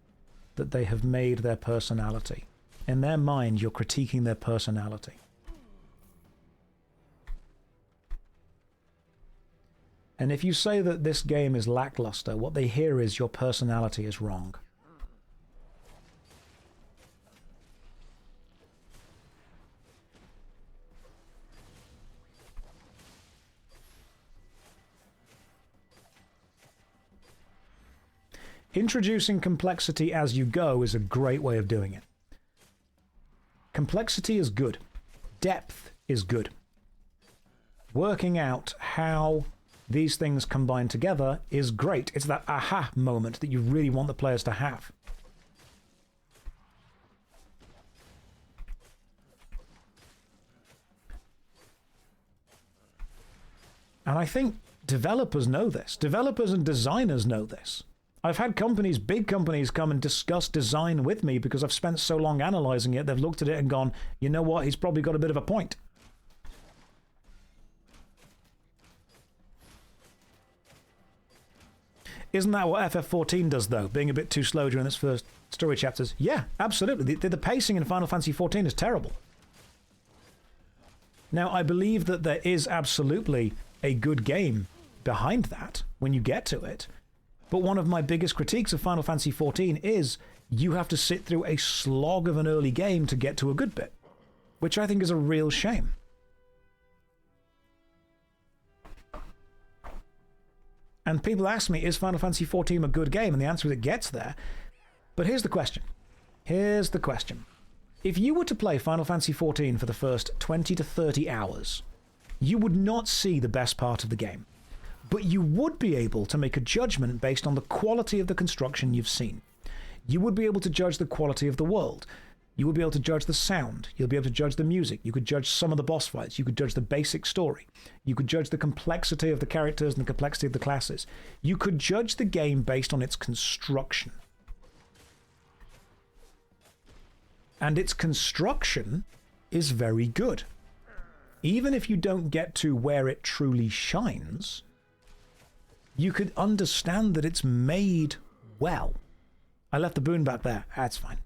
that they have made their personality, in their mind you're critiquing their personality. And if you say that this game is lackluster, what they hear is your personality is wrong. Introducing complexity as you go is a great way of doing it. Complexity is good. Depth is good. Working out how these things combine together is great. It's that aha moment that you really want the players to have. And I think developers know this. Developers and designers know this. I've had companies, big companies, come and discuss design with me because I've spent so long analyzing it. They've looked at it and gone, you know what, he's probably got a bit of a point. Isn't that what FF14 does, though? Being a bit too slow during its first story chapters? Yeah, absolutely. The pacing in Final Fantasy XIV is terrible. Now, I believe that there is absolutely a good game behind that when you get to it. But one of my biggest critiques of Final Fantasy XIV is you have to sit through a slog of an early game to get to a good bit, which I think is a real shame. And people ask me, is Final Fantasy XIV a good game? And the answer is it gets there. But here's the question. Here's the question. If you were to play Final Fantasy XIV for the first 20 to 30 hours, you would not see the best part of the game. But you would be able to make a judgment based on the quality of the construction you've seen. You would be able to judge the quality of the world. You would be able to judge the sound. You'll be able to judge the music. You could judge some of the boss fights. You could judge the basic story. You could judge the complexity of the characters and the complexity of the classes. You could judge the game based on its construction. And its construction is very good. Even if you don't get to where it truly shines, you could understand that it's made well. I left the boon back there. That's fine.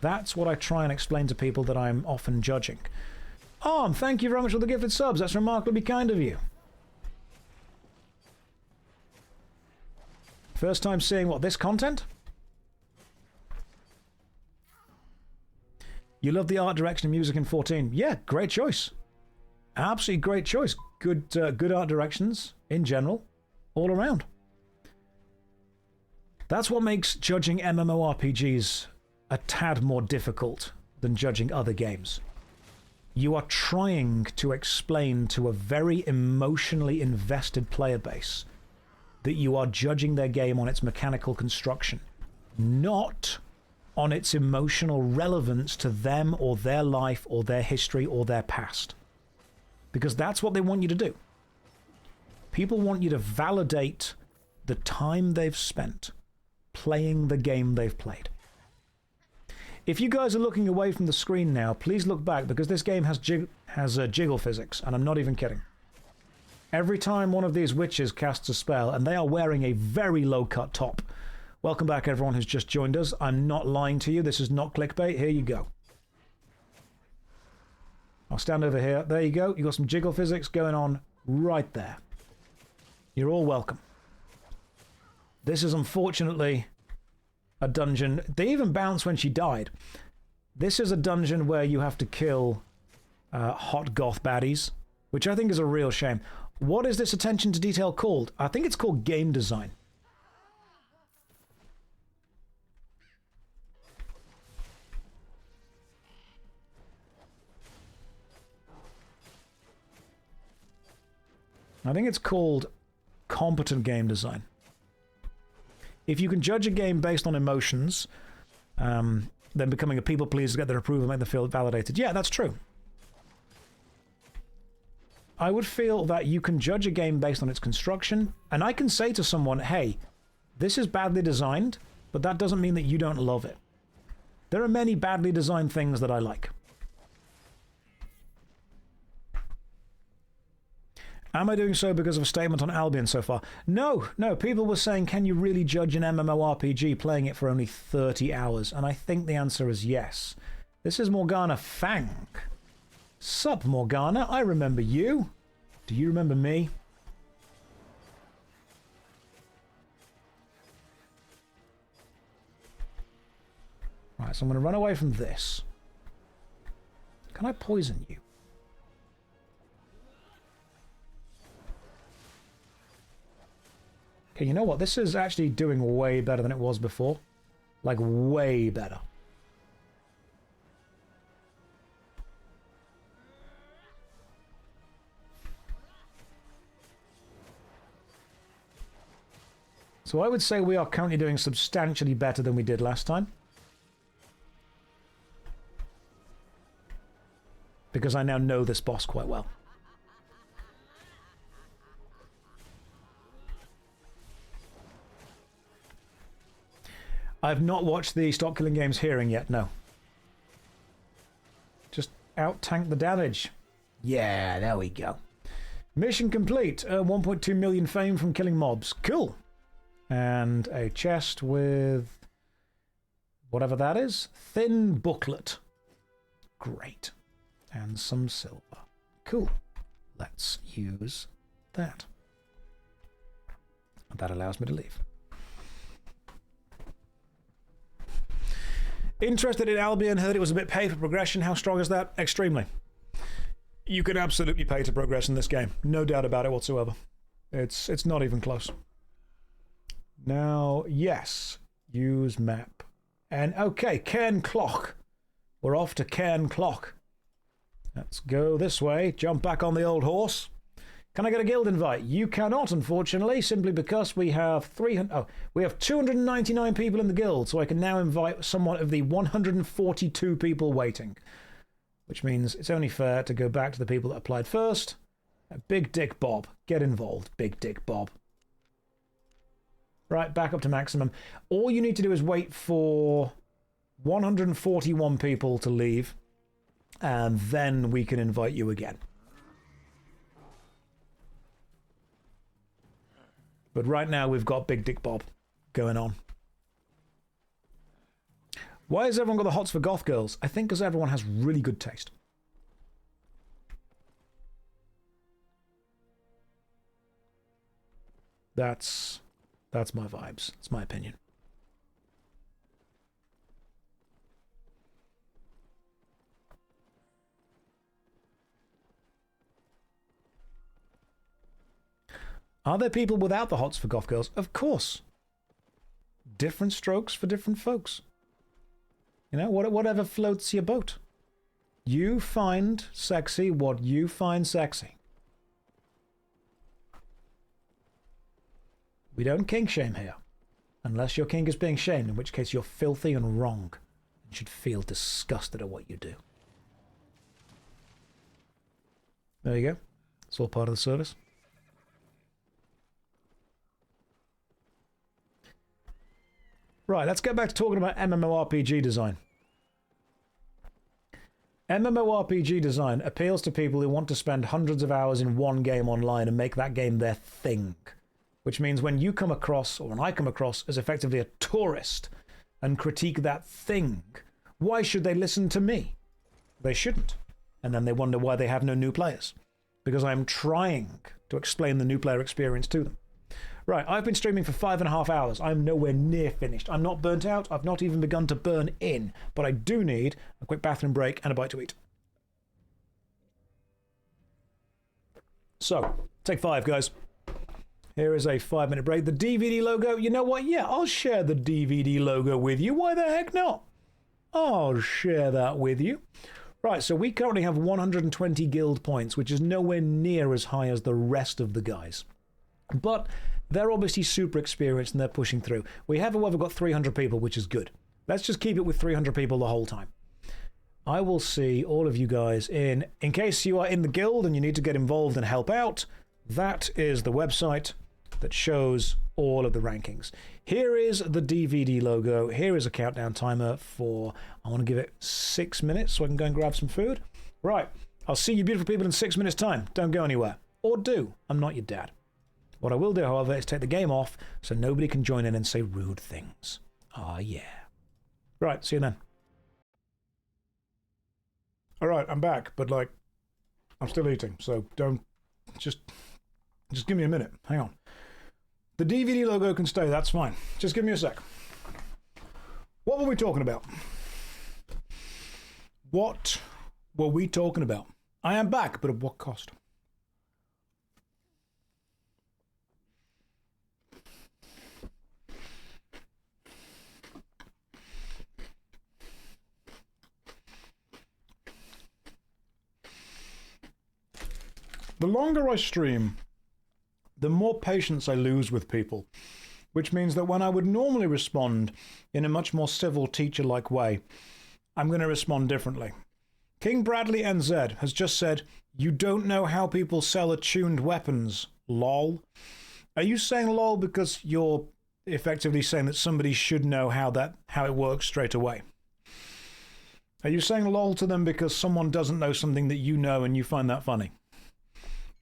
That's what I try and explain to people that I'm often judging. Thank you very much for the gifted subs. That's remarkably kind of you. First time seeing what, this content? You love the art direction and music in 14. Yeah, great choice. Absolutely great choice. Good art directions in general, all around. That's what makes judging MMORPGs a tad more difficult than judging other games. You are trying to explain to a very emotionally invested player base that you are judging their game on its mechanical construction, not on its emotional relevance to them or their life or their history or their past. Because that's what they want you to do. People want you to validate the time they've spent playing the game they've played. If you guys are looking away from the screen now, please look back, because this game has jiggle physics, and I'm not even kidding. Every time one of these witches casts a spell, and they are wearing a very low-cut top. Welcome back, everyone who's just joined us. I'm not lying to you. This is not clickbait. Here you go. I'll stand over here. There you go. You've got some jiggle physics going on right there. You're all welcome. This is unfortunately a dungeon. They even bounced when she died. This is a dungeon where you have to kill hot goth baddies, which I think is a real shame. What is this attention to detail called? I think it's called game design. I think it's called competent game design. If you can judge a game based on emotions, then becoming a people pleaser, get their approval, make them feel validated. Yeah, that's true. I would feel that you can judge a game based on its construction, and I can say to someone, hey, this is badly designed, but that doesn't mean that you don't love it. There are many badly designed things that I like. Am I doing so because of a statement on Albion so far? No, no. People were saying, can you really judge an MMORPG playing it for only 30 hours? And I think the answer is yes. This is Morgana Fang. Sup, Morgana? I remember you. Do you remember me? Right, so I'm going to run away from this. Can I poison you? Okay, you know what? This is actually doing way better than it was before. Like, way better. So I would say we are currently doing substantially better than we did last time. Because I now know this boss quite well. I've not watched the Stop Killing Games hearing yet, no. Just out-tank the damage. Yeah, there we go. Mission complete. 1.2 million fame from killing mobs. Cool. And a chest with whatever that is. Thin booklet. Great. And some silver. Cool. Let's use that. That allows me to leave. Interested in Albion, heard it was a bit pay for progression. How strong is that? Extremely. You can absolutely pay to progress in this game. No doubt about it whatsoever. It's not even close. Now, yes. Use map. And okay, Cairn Clock. We're off to Cairn Clock. Let's go this way. Jump back on the old horse. Can I get a guild invite? You cannot, unfortunately, simply because we have 299 people in the guild, so I can now invite someone of the 142 people waiting. Which means it's only fair to go back to the people that applied first. Big Dick Bob. Get involved, Big Dick Bob. Right, back up to maximum. All you need to do is wait for 141 people to leave, and then we can invite you again. But right now we've got Big Dick Bob going on. Why has everyone got the hots for goth girls? I think because everyone has really good taste. That's my vibes. It's my opinion. Are there people without the hots for goth girls? Of course. Different strokes for different folks. You know, whatever floats your boat. You find sexy what you find sexy. We don't kink shame here. Unless your kink is being shamed, in which case you're filthy and wrong. You should feel disgusted at what you do. There you go. It's all part of the service. Right, let's get back to talking about MMORPG design. MMORPG design appeals to people who want to spend hundreds of hours in one game online and make that game their thing. Which means when you come across, or when I come across, as effectively a tourist and critique that thing, why should they listen to me? They shouldn't. And then they wonder why they have no new players. Because I'm trying to explain the new player experience to them. Right, I've been streaming for 5.5 hours. I'm nowhere near finished. I'm not burnt out. I've not even begun to burn in. But I do need a quick bathroom break and a bite to eat. So, take 5, guys. Here is a 5-minute break. The DVD logo, you know what? Yeah, I'll share the DVD logo with you. Why the heck not? I'll share that with you. Right, so we currently have 120 guild points, which is nowhere near as high as the rest of the guys. But they're obviously super experienced and they're pushing through. We have, however, got 300 people, which is good. Let's just keep it with 300 people the whole time. I will see all of you guys in case you are in the guild and you need to get involved and help out. That is the website that shows all of the rankings. Here is the DVD logo. Here is a countdown timer for, I want to give it 6 minutes so I can go and grab some food. Right, I'll see you beautiful people in 6 minutes time. Don't go anywhere. Or do. I'm not your dad. What I will do, however, is take the game off so nobody can join in and say rude things. Ah, yeah. Right, see you then. Alright, I'm back, but like, I'm still eating, so don't, just give me a minute. Hang on. The DVD logo can stay, that's fine. Just give me a sec. What were we talking about? What were we talking about? I am back, but at what cost? The longer I stream, the more patience I lose with people, which means that when I would normally respond in a much more civil teacher-like way, I'm going to respond differently. King Bradley NZ has just said, "You don't know how people sell attuned weapons, lol." Are you saying lol because you're effectively saying that somebody should know how it works straight away? Are you saying lol to them because someone doesn't know something that you know and you find that funny?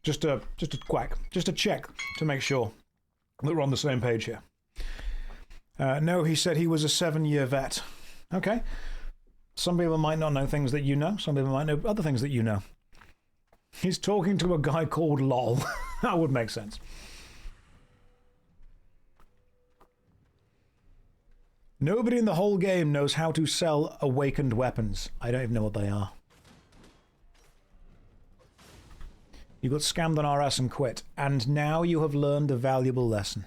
Just a quack, just a check to make sure that we're on the same page here. No, he said he was a 7-year vet. Okay. Some people might not know things that you know. Some people might know other things that you know. He's talking to a guy called LOL. That would make sense. Nobody in the whole game knows how to sell awakened weapons. I don't even know what they are. You got scammed on RS and quit, and now you have learned a valuable lesson.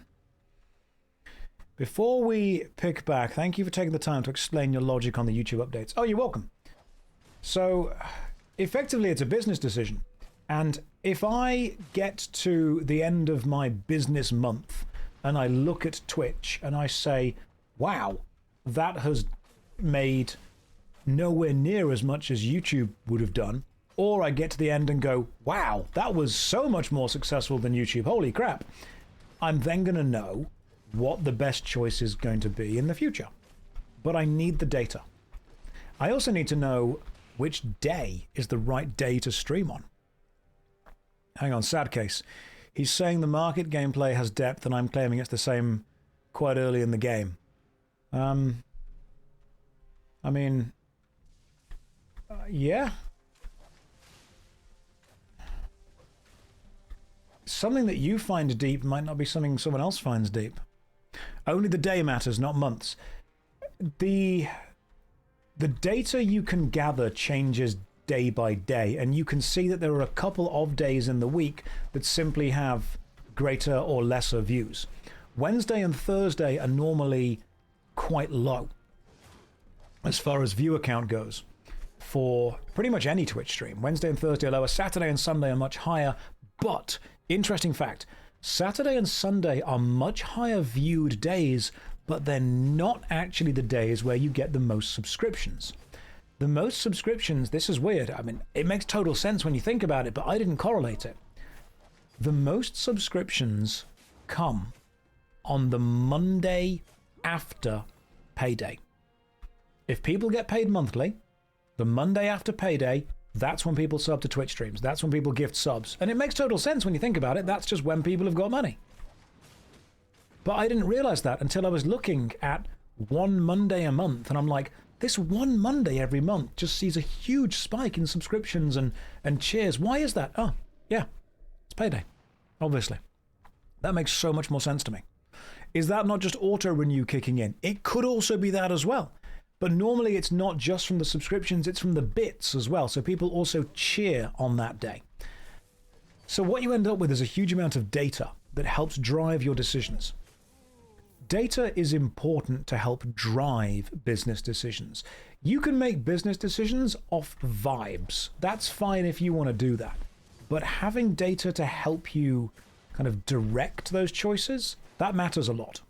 Before we pick back, thank you for taking the time to explain your logic on the YouTube updates. Oh, you're welcome. So, effectively, it's a business decision. And if I get to the end of my business month and I look at Twitch and I say, wow, that has made nowhere near as much as YouTube would have done, or I get to the end and go, wow, that was so much more successful than YouTube, holy crap, I'm then going to know what the best choice is going to be in the future. But I need the data. I also need to know which day is the right day to stream on. Hang on, sad case. He's saying the market gameplay has depth and I'm claiming it's the same quite early in the game. I mean, yeah. Something that you find deep might not be something someone else finds deep. Only the day matters, not months. The data you can gather changes day by day, and you can see that there are a couple of days in the week that simply have greater or lesser views. Wednesday and Thursday are normally quite low as far as viewer count goes for pretty much any Twitch stream. Wednesday and Thursday are lower. Saturday and Sunday are much higher, but interesting fact, Saturday and Sunday are much higher viewed days, but they're not actually the days where you get the most subscriptions. The most subscriptions, this is weird, I mean, it makes total sense when you think about it, but I didn't correlate it. The most subscriptions come on the Monday after payday. If people get paid monthly, the Monday after payday, that's when people sub to Twitch streams. That's when people gift subs. And it makes total sense when you think about it. That's just when people have got money. But I didn't realize that until I was looking at one Monday a month. And I'm like, this one Monday every month just sees a huge spike in subscriptions and cheers. Why is that? Oh, yeah, it's payday, obviously. That makes so much more sense to me. Is that not just auto-renew kicking in? It could also be that as well. But normally it's not just from the subscriptions, it's from the bits as well. So people also cheer on that day. So what you end up with is a huge amount of data that helps drive your decisions. Data is important to help drive business decisions. You can make business decisions off vibes. That's fine if you want to do that. But having data to help you kind of direct those choices, that matters a lot.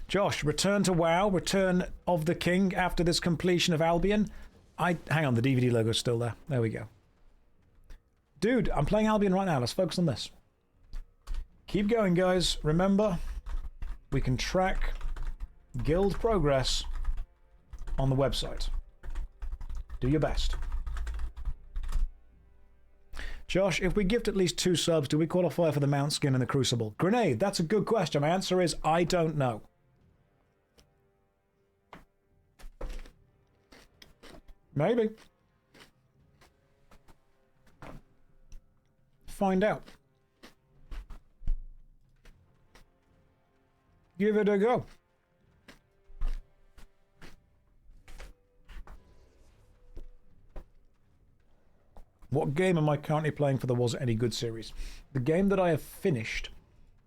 Josh, return to WoW, Return of the King after this completion of Albion. Hang on, the DVD logo's still there. There we go. Dude, I'm playing Albion right now. Let's focus on this. Keep going, guys. Remember, we can track guild progress on the website. Do your best. Josh, if we gift at least 2 subs, do we qualify for the mount skin in the Crucible? Grenade, that's a good question. My answer is I don't know. Maybe. Find out. Give it a go. What game am I currently playing for the Was It Any Good series? The game that I have finished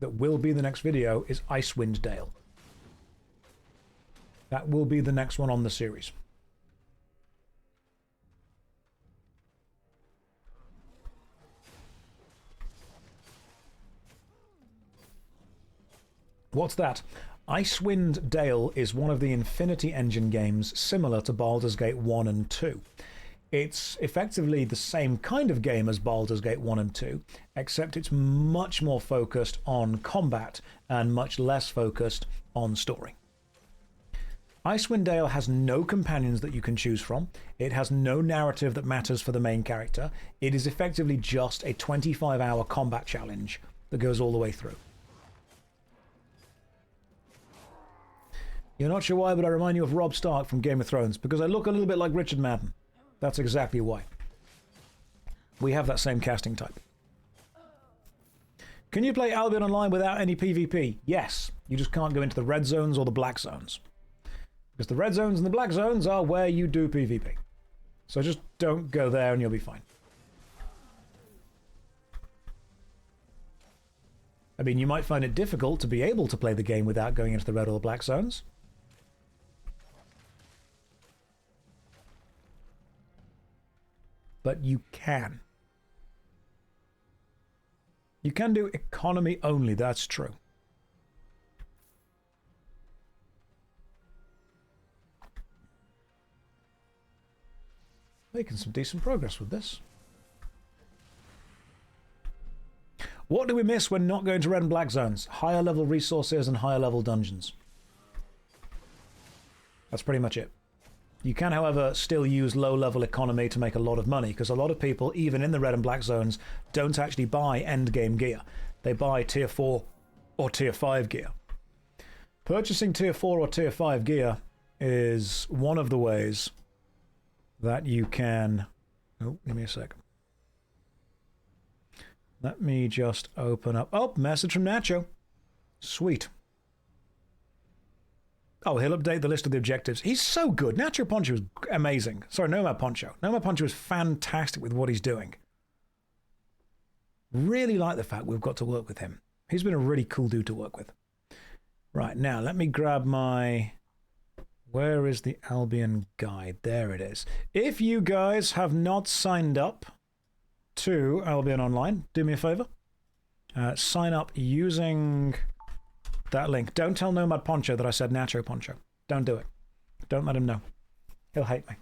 that will be the next video is Icewind Dale. That will be the next one on the series. What's that? Icewind Dale is one of the Infinity Engine games similar to Baldur's Gate 1 and 2. It's effectively the same kind of game as Baldur's Gate 1 and 2, except it's much more focused on combat and much less focused on story. Icewind Dale has no companions that you can choose from. It has no narrative that matters for the main character. It is effectively just a 25-hour combat challenge that goes all the way through. You're not sure why, but I remind you of Robb Stark from Game of Thrones, because I look a little bit like Richard Madden. That's exactly why. We have that same casting type. Can you play Albion Online without any PvP? Yes. You just can't go into the red zones or the black zones. Because the red zones and the black zones are where you do PvP. So just don't go there and you'll be fine. I mean, you might find it difficult to be able to play the game without going into the red or the black zones. But you can. You can do economy only, that's true. Making some decent progress with this. What do we miss when not going to red and black zones? Higher level resources and higher level dungeons. That's pretty much it. You can, however, still use low-level economy to make a lot of money, because a lot of people, even in the red and black zones, don't actually buy endgame gear. They buy tier 4 or tier 5 gear. Purchasing tier 4 or tier 5 gear is one of the ways that you can... Oh, give me a sec. Let me just open up... Oh, message from Nacho. Sweet. Oh, he'll update the list of the objectives. He's so good. Nacho Poncho is amazing. Sorry, Nomad Poncho. Nomad Poncho is fantastic with what he's doing. Really like the fact we've got to work with him. He's been a really cool dude to work with. Right, now let me grab my... Where is the Albion guide? There it is. If you guys have not signed up to Albion Online, do me a favor. Sign up using... that link. Don't tell Nomad Poncho that I said Nacho Poncho. Don't do it. Don't let him know. He'll hate me.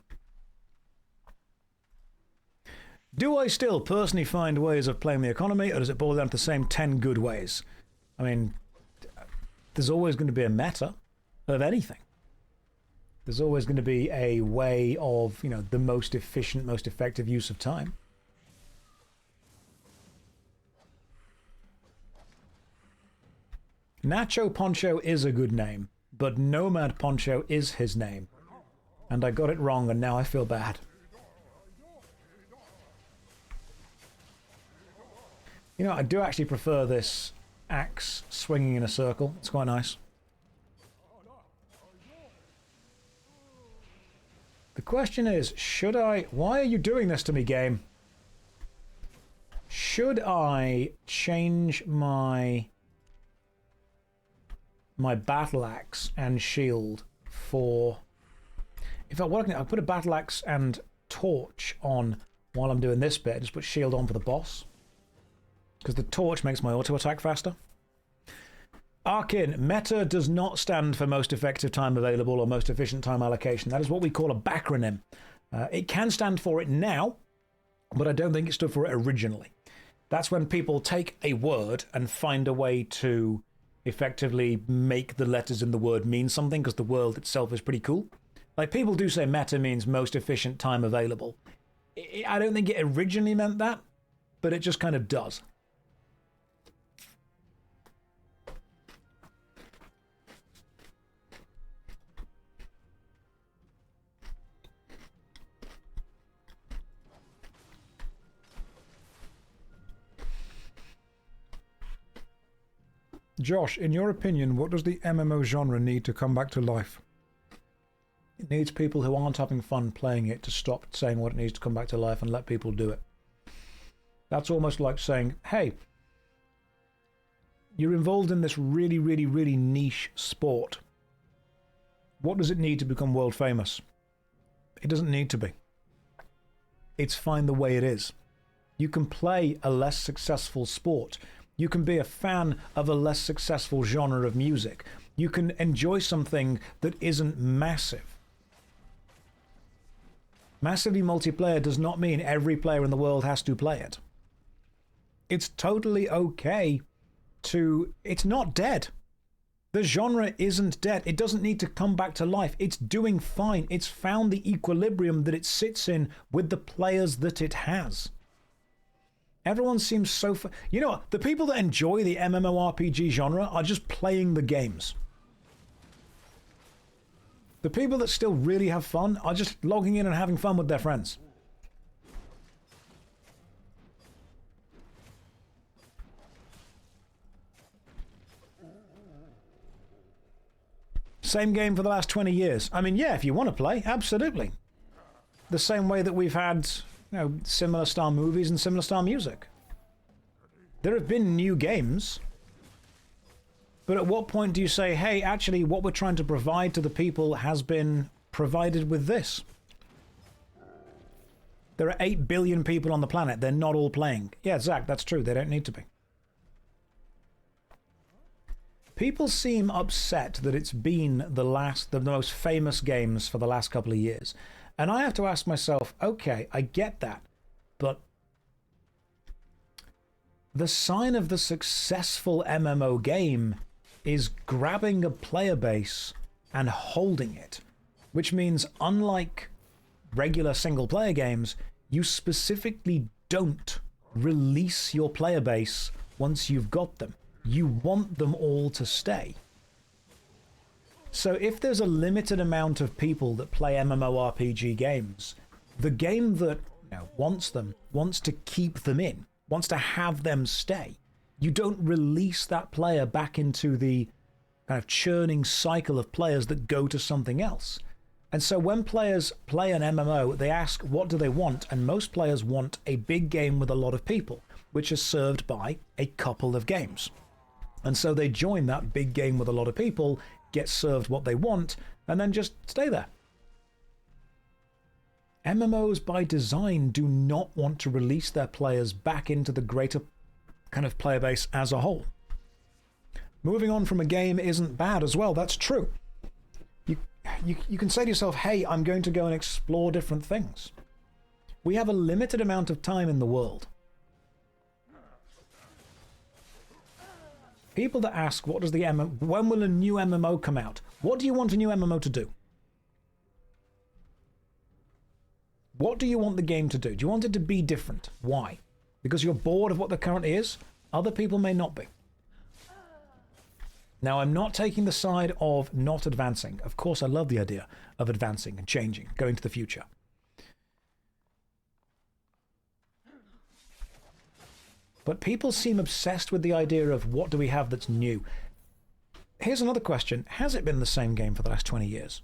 Do I still personally find ways of playing the economy, or does it boil down to the same 10 good ways? I mean, there's always going to be a meta of anything. There's always going to be a way of, you know, the most efficient, most effective use of time. Nacho Poncho is a good name, but Nomad Poncho is his name. And I got it wrong, and now I feel bad. You know, I do actually prefer this axe swinging in a circle. It's quite nice. The question is, should I... Why are you doing this to me, game? Should I change my battle axe and shield for... If I want, I'll put a battle axe and torch on while I'm doing this bit. Just put shield on for the boss. Because the torch makes my auto attack faster. Arkin, meta does not stand for most effective time available or most efficient time allocation. That is what we call a backronym. It can stand for it now, but I don't think it stood for it originally. That's when people take a word and find a way to effectively make the letters in the word mean something, because the word itself is pretty cool. Like, people do say meta means most efficient time available. I don't think it originally meant that, but it just kind of does. Josh, in your opinion, what does the MMO genre need to come back to life? It needs people who aren't having fun playing it to stop saying what it needs to come back to life and let people do it. That's almost like saying, hey, you're involved in this really, really, really niche sport. What does it need to become world famous? It doesn't need to be. It's fine the way it is. You can play a less successful sport. You can be a fan of a less successful genre of music. You can enjoy something that isn't massive. Massively multiplayer does not mean every player in the world has to play it. It's totally okay to... It's not dead. The genre isn't dead. It doesn't need to come back to life. It's doing fine. It's found the equilibrium that it sits in with the players that it has. Everyone seems so... You know what? The people that enjoy the MMORPG genre are just playing the games. The people that still really have fun are just logging in and having fun with their friends. Same game for the last 20 years. I mean, yeah, if you want to play, absolutely. The same way that we've had... You know, similar style movies and similar style music. There have been new games, but at what point do you say, hey, actually, what we're trying to provide to the people has been provided with this? There are 8 billion people on the planet. They're not all playing. Yeah, Zach, that's true. They don't need to be. People seem upset that it's been the most famous games for the last couple of years. And I have to ask myself, okay, I get that, but the sign of the successful MMO game is grabbing a player base and holding it, which means unlike regular single-player games, you specifically don't release your player base once you've got them. You want them all to stay. So if there's a limited amount of people that play MMORPG games, the game that wants them, wants to keep them in, wants to have them stay. You don't release that player back into the kind of churning cycle of players that go to something else. And so when players play an MMO, they ask, what do they want? And most players want a big game with a lot of people, which is served by a couple of games. And so they join that big game with a lot of people, get served what they want, and then just stay there. MMOs by design do not want to release their players back into the greater kind of player base as a whole. Moving on from a game isn't bad as well, that's true. You can say to yourself, hey, I'm going to go and explore different things. We have a limited amount of time in the world. People that ask, what does the when will a new MMO come out? What do you want a new MMO to do? What do you want the game to do? Do you want it to be different? Why? Because you're bored of what there currently is? Other people may not be. Now, I'm not taking the side of not advancing. Of course, I love the idea of advancing and changing, going to the future. But people seem obsessed with the idea of what do we have that's new. Here's another question. Has it been the same game for the last 20 years?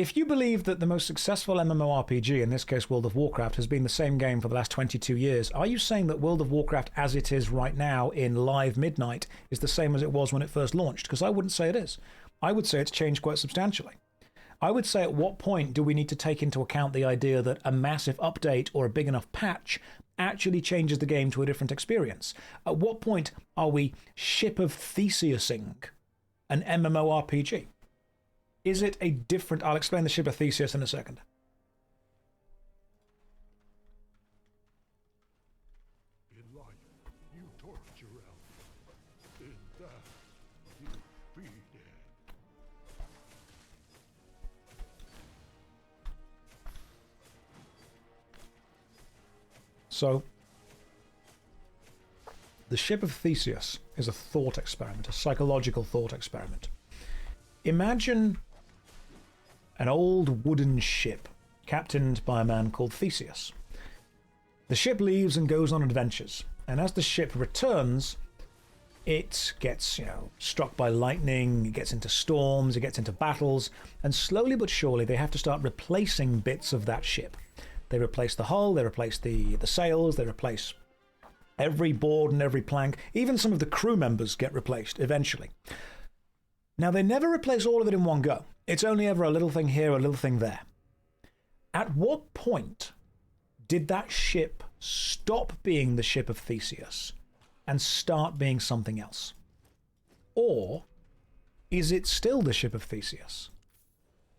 If you believe that the most successful MMORPG, in this case World of Warcraft, has been the same game for the last 22 years, are you saying that World of Warcraft as it is right now in live midnight is the same as it was when it first launched? Because I wouldn't say it is. I would say it's changed quite substantially. I would say at what point do we need to take into account the idea that a massive update or a big enough patch actually changes the game to a different experience? At what point are we Ship of Theseusing an MMORPG? Is it a different... I'll explain the Ship of Theseus in a second. In life, you torture out. In death, you feed it. So, the Ship of Theseus is a thought experiment, a psychological thought experiment. Imagine an old wooden ship captained by a man called Theseus. The ship leaves and goes on adventures, and as the ship returns, it gets, struck by lightning, it gets into storms, it gets into battles, and slowly but surely they have to start replacing bits of that ship. They replace the hull, they replace the sails, they replace every board and every plank. Even some of the crew members get replaced eventually. Now, they never replace all of it in one go. It's only ever a little thing here, a little thing there. At what point did that ship stop being the Ship of Theseus and start being something else? Or is it still the Ship of Theseus?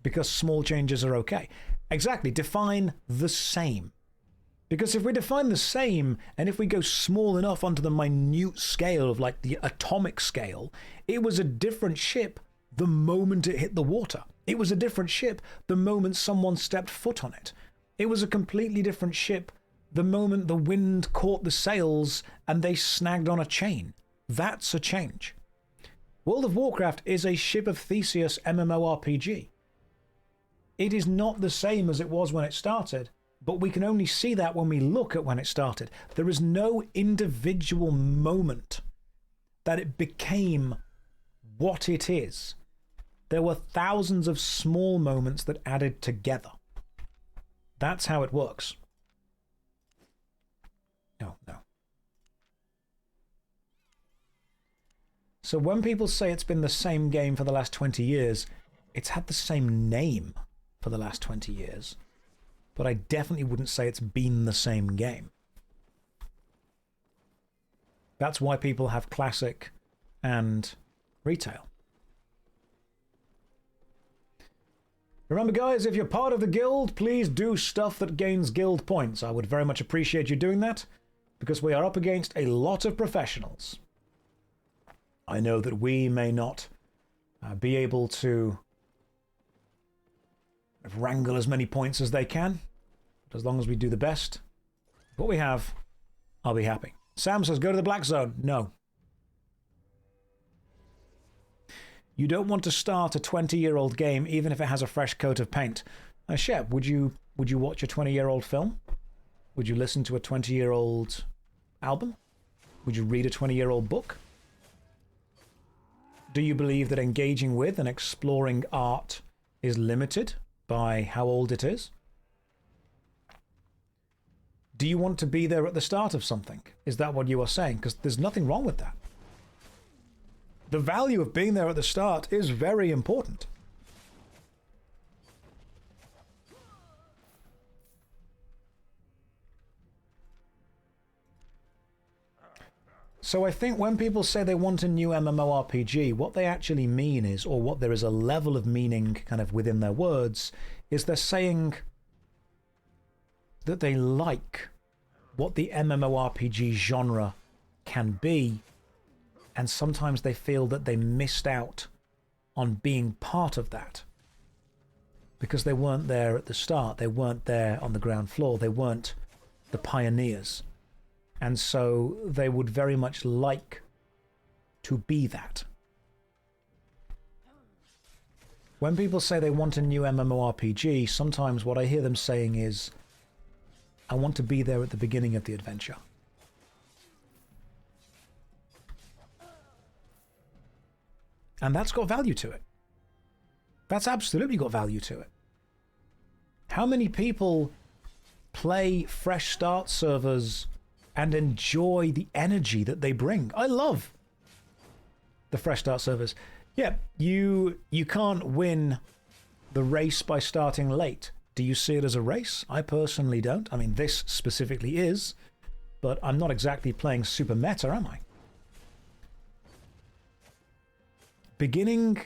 Because small changes are okay. Exactly, define the same. Because if we define the same, and if we go small enough onto the minute scale of like the atomic scale, it was a different ship the moment it hit the water. It was a different ship the moment someone stepped foot on it. It was a completely different ship the moment the wind caught the sails and they snagged on a chain. That's a change. World of Warcraft is a Ship of Theseus MMORPG. It is not the same as it was when it started, but we can only see that when we look at when it started. There is no individual moment that it became what it is. There were thousands of small moments that added together. That's how it works. No. So when people say it's been the same game for the last 20 years, it's had the same name for the last 20 years. But I definitely wouldn't say it's been the same game. That's why people have classic and retail. Remember, guys, if you're part of the guild, please do stuff that gains guild points. I would very much appreciate you doing that, because we are up against a lot of professionals. I know that we may not be able to wrangle as many points as they can, but as long as we do the best, what we have, I'll be happy. Sam says, go to the black zone. No. You don't want to start a 20-year-old game even if it has a fresh coat of paint. Shep, would you watch a 20-year-old film? Would you listen to a 20-year-old album? Would you read a 20-year-old book? Do you believe that engaging with and exploring art is limited by how old it is? Do you want to be there at the start of something? Is that what you are saying? Because there's nothing wrong with that. The value of being there at the start is very important. So I think when people say they want a new MMORPG, what they actually mean is, or what there is a level of meaning kind of within their words, is they're saying that they like what the MMORPG genre can be, and sometimes they feel that they missed out on being part of that because they weren't there at the start. They weren't there on the ground floor. They weren't the pioneers. And so they would very much like to be that. When people say they want a new MMORPG, sometimes what I hear them saying is, I want to be there at the beginning of the adventure. And that's got value to it. That's absolutely got value to it. How many people play fresh start servers and enjoy the energy that they bring? I love the fresh start servers. Yeah, you can't win the race by starting late. Do you see it as a race? I personally don't. I mean, this specifically is, but I'm not exactly playing super meta, am I? Beginning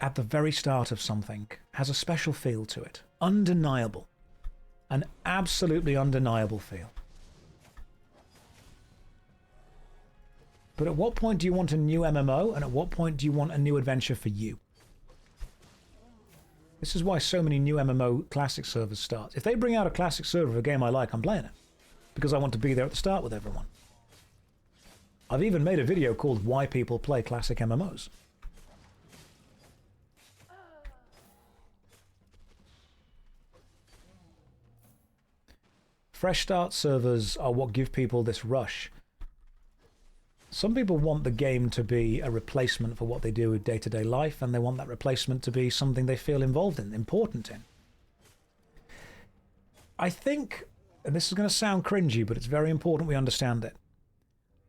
at the very start of something has a special feel to it. Undeniable. An absolutely undeniable feel. But at what point do you want a new MMO, and at what point do you want a new adventure for you? This is why so many new MMO classic servers start. If they bring out a classic server of a game I like, I'm playing it. Because I want to be there at the start with everyone. I've even made a video called Why People Play Classic MMOs. Fresh start servers are what give people this rush. Some people want the game to be a replacement for what they do with day-to-day life, and they want that replacement to be something they feel involved in, important in. I think, and this is going to sound cringy, but it's very important we understand it.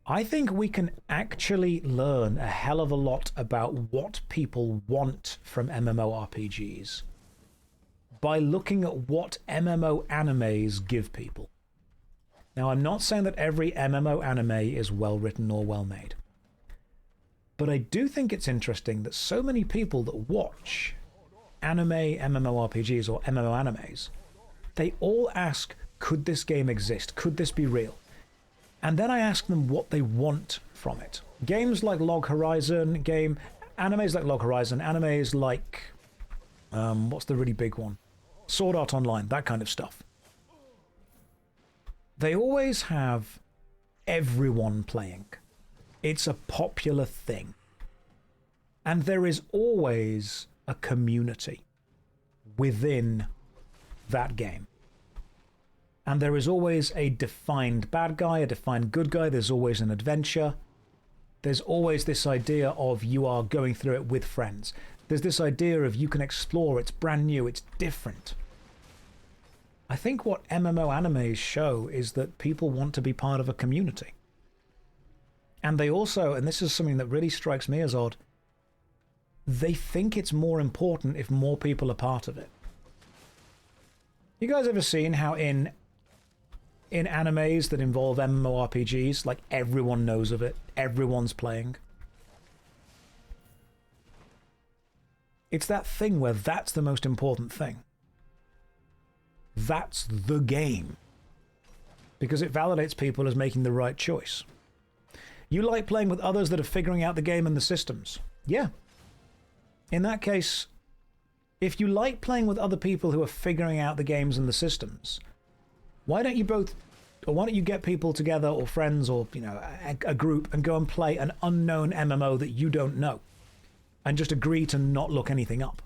I think we can actually learn a hell of a lot about what people want from MMORPGs by looking at what MMO animes give people. Now, I'm not saying that every MMO anime is well written or well made. But I do think it's interesting that so many people that watch anime MMORPGs or MMO animes, they all ask, could this game exist? Could this be real? And then I ask them what they want from it. Games like Log Horizon, animes like Log Horizon, animes like, what's the really big one? Sword Art Online, that kind of stuff. They always have everyone playing. It's a popular thing. And there is always a community within that game. And there is always a defined bad guy, a defined good guy. There's always an adventure. There's always this idea of you are going through it with friends. There's this idea of you can explore, it's brand new, it's different. I think what MMO animes show is that people want to be part of a community. And they also, and this is something that really strikes me as odd, they think it's more important if more people are part of it. You guys ever seen how in animes that involve MMORPGs, like everyone knows of it, everyone's playing? It's that thing where that's the most important thing. That's the game. Because it validates people as making the right choice. You like playing with others that are figuring out the game and the systems. Yeah. In that case, if you like playing with other people who are figuring out the games and the systems, why don't you get people together, or friends, or a group, and go and play an unknown MMO that you don't know, and just agree to not look anything up?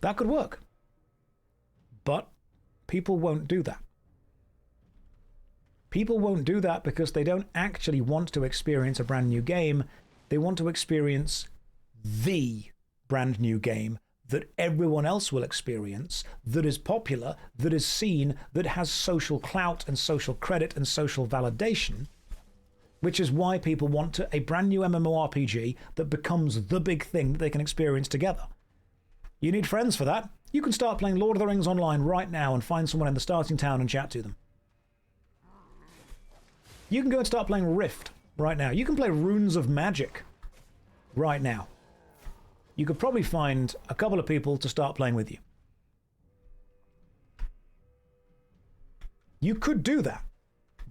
That could work. But people won't do that. People won't do that because they don't actually want to experience a brand new game. They want to experience the brand new game that everyone else will experience, that is popular, that is seen, that has social clout and social credit and social validation, which is why people want a brand new MMORPG that becomes the big thing that they can experience together. You need friends for that. You can start playing Lord of the Rings Online right now and find someone in the starting town and chat to them. You can go and start playing Rift right now. You can play Runes of Magic right now. You could probably find a couple of people to start playing with you. You could do that,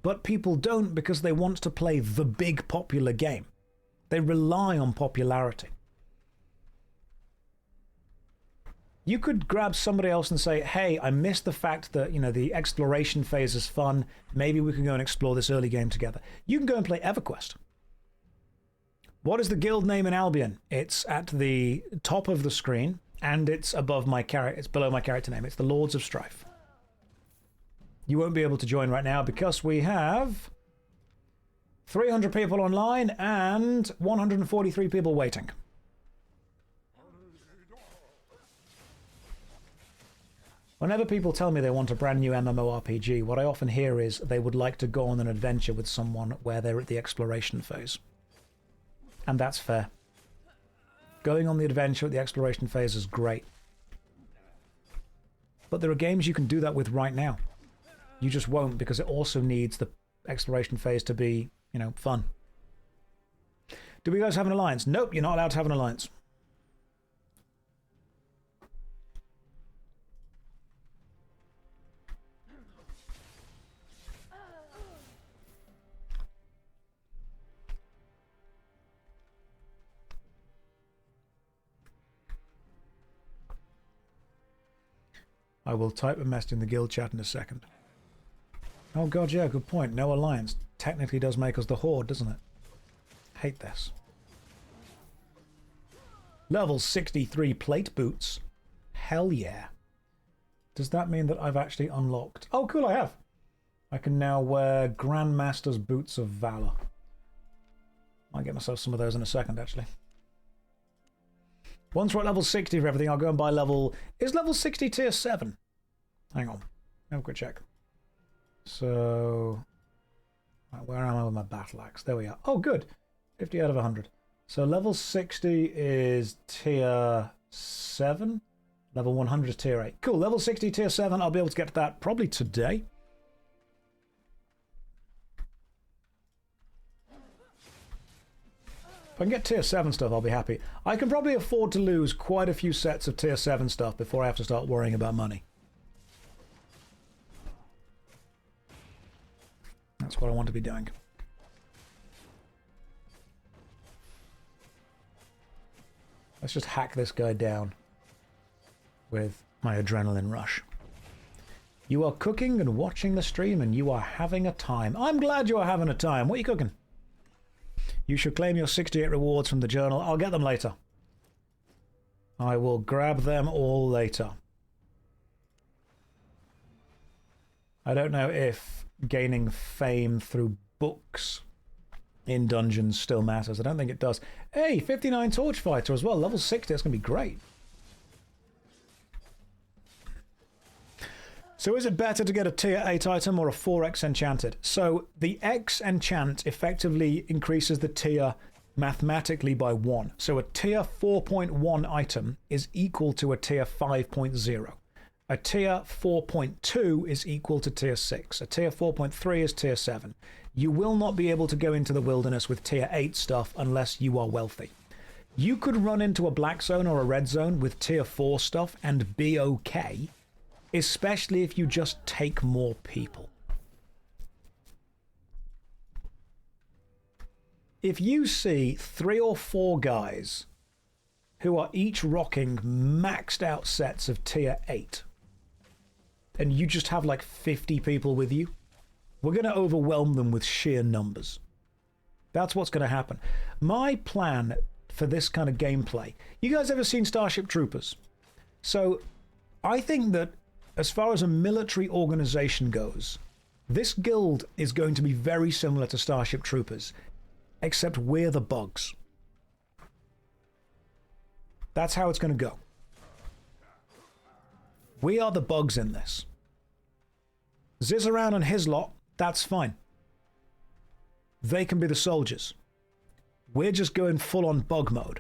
but people don't because they want to play the big popular game. They rely on popularity. You could grab somebody else and say, hey, I missed the fact that, the exploration phase is fun. Maybe we can go and explore this early game together. You can go and play EverQuest. What is the guild name in Albion? It's at the top of the screen, and it's above my character. It's below my character name. It's the Lords of Strife. You won't be able to join right now because we have 300 people online and 143 people waiting. Whenever people tell me they want a brand new MMORPG, what I often hear is they would like to go on an adventure with someone where they're at the exploration phase. And that's fair. Going on the adventure at the exploration phase is great. But there are games you can do that with right now. You just won't, because it also needs the exploration phase to be, you know, fun. Do we guys have an alliance? Nope, you're not allowed to have an alliance. I will type a message in the guild chat in a second. Oh god, yeah, good point. No alliance. Technically does make us the Horde, doesn't it? Hate this. Level 63 plate boots. Hell yeah. Does that mean that I've actually unlocked... Oh, cool, I have. I can now wear Grandmaster's Boots of Valor. I'll get myself some of those in a second, actually. Once we're at level 60 for everything, I'll go and buy level... Is level 60 tier 7? Hang on. Have a quick check. So... Right, where am I with my battle axe? There we are. Oh, good. 50 out of 100. So level 60 is tier 7. Level 100 is tier 8. Cool. Level 60, tier 7. I'll be able to get to that probably today. If I can get tier 7 stuff, I'll be happy. I can probably afford to lose quite a few sets of tier 7 stuff before I have to start worrying about money. That's what I want to be doing. Let's just hack this guy down with my adrenaline rush. You are cooking and watching the stream and you are having a time. I'm glad you are having a time. What are you cooking? You should claim your 68 rewards from the journal. I'll get them later. I will grab them all later. I don't know if gaining fame through books in dungeons still matters. I don't think it does. Hey, 59 Torchfighter as well. Level 60. That's going to be great. So is it better to get a tier 8 item or a 4x enchanted? So the X enchant effectively increases the tier mathematically by 1. So a tier 4.1 item is equal to a tier 5.0. A tier 4.2 is equal to tier 6. A tier 4.3 is tier 7. You will not be able to go into the wilderness with tier 8 stuff unless you are wealthy. You could run into a black zone or a red zone with tier 4 stuff and be okay, especially if you just take more people. If you see 3 or 4 guys who are each rocking maxed out sets of tier 8, and you just have like 50 people with you, we're going to overwhelm them with sheer numbers. That's what's going to happen. My plan for this kind of gameplay... You guys ever seen Starship Troopers? So I think that as far as a military organization goes, this guild is going to be very similar to Starship Troopers, except we're the bugs. That's how it's going to go. We are the bugs in this. Zizaran and his lot, that's fine. They can be the soldiers. We're just going full on bug mode.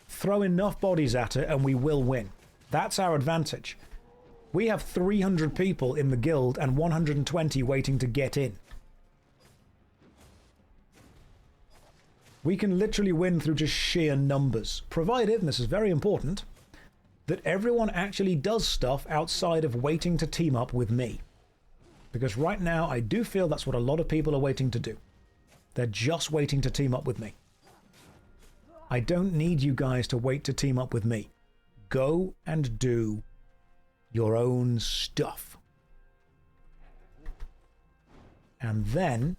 Throw enough bodies at it and we will win. That's our advantage. We have 300 people in the guild and 120 waiting to get in. We can literally win through just sheer numbers, provided, and this is very important, that everyone actually does stuff outside of waiting to team up with me. Because right now, I do feel that's what a lot of people are waiting to do. They're just waiting to team up with me. I don't need you guys to wait to team up with me. Go and do your own stuff. And then,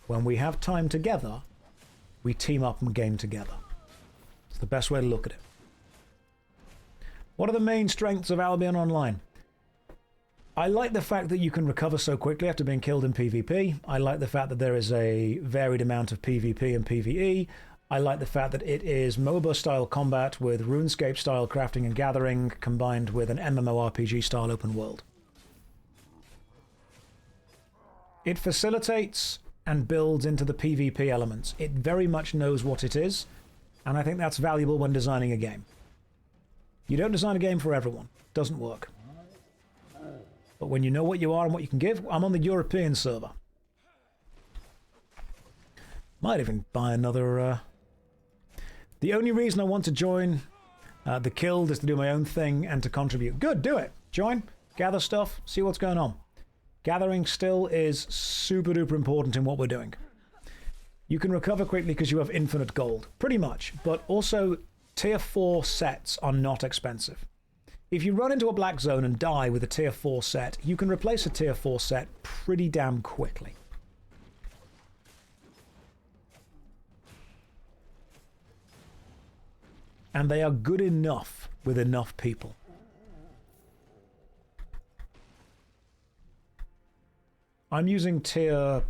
when we have time together, we team up and game together. It's the best way to look at it. What are the main strengths of Albion Online? I like the fact that you can recover so quickly after being killed in PvP. I like the fact that there is a varied amount of PvP and PvE. I like the fact that it is MOBA-style combat with RuneScape-style crafting and gathering combined with an MMORPG-style open world. It facilitates and builds into the PvP elements. It very much knows what it is, and I think that's valuable when designing a game. You don't design a game for everyone. It doesn't work. But when you know what you are and what you can give, I'm on the European server. Might even buy another... The only reason I want to join the Guild is to do my own thing and to contribute. Good, do it. Join, gather stuff, see what's going on. Gathering still is super duper important in what we're doing. You can recover quickly because you have infinite gold, pretty much. But also, tier 4 sets are not expensive. If you run into a black zone and die with a tier 4 set, you can replace a tier 4 set pretty damn quickly. And they are good enough with enough people. I'm using tier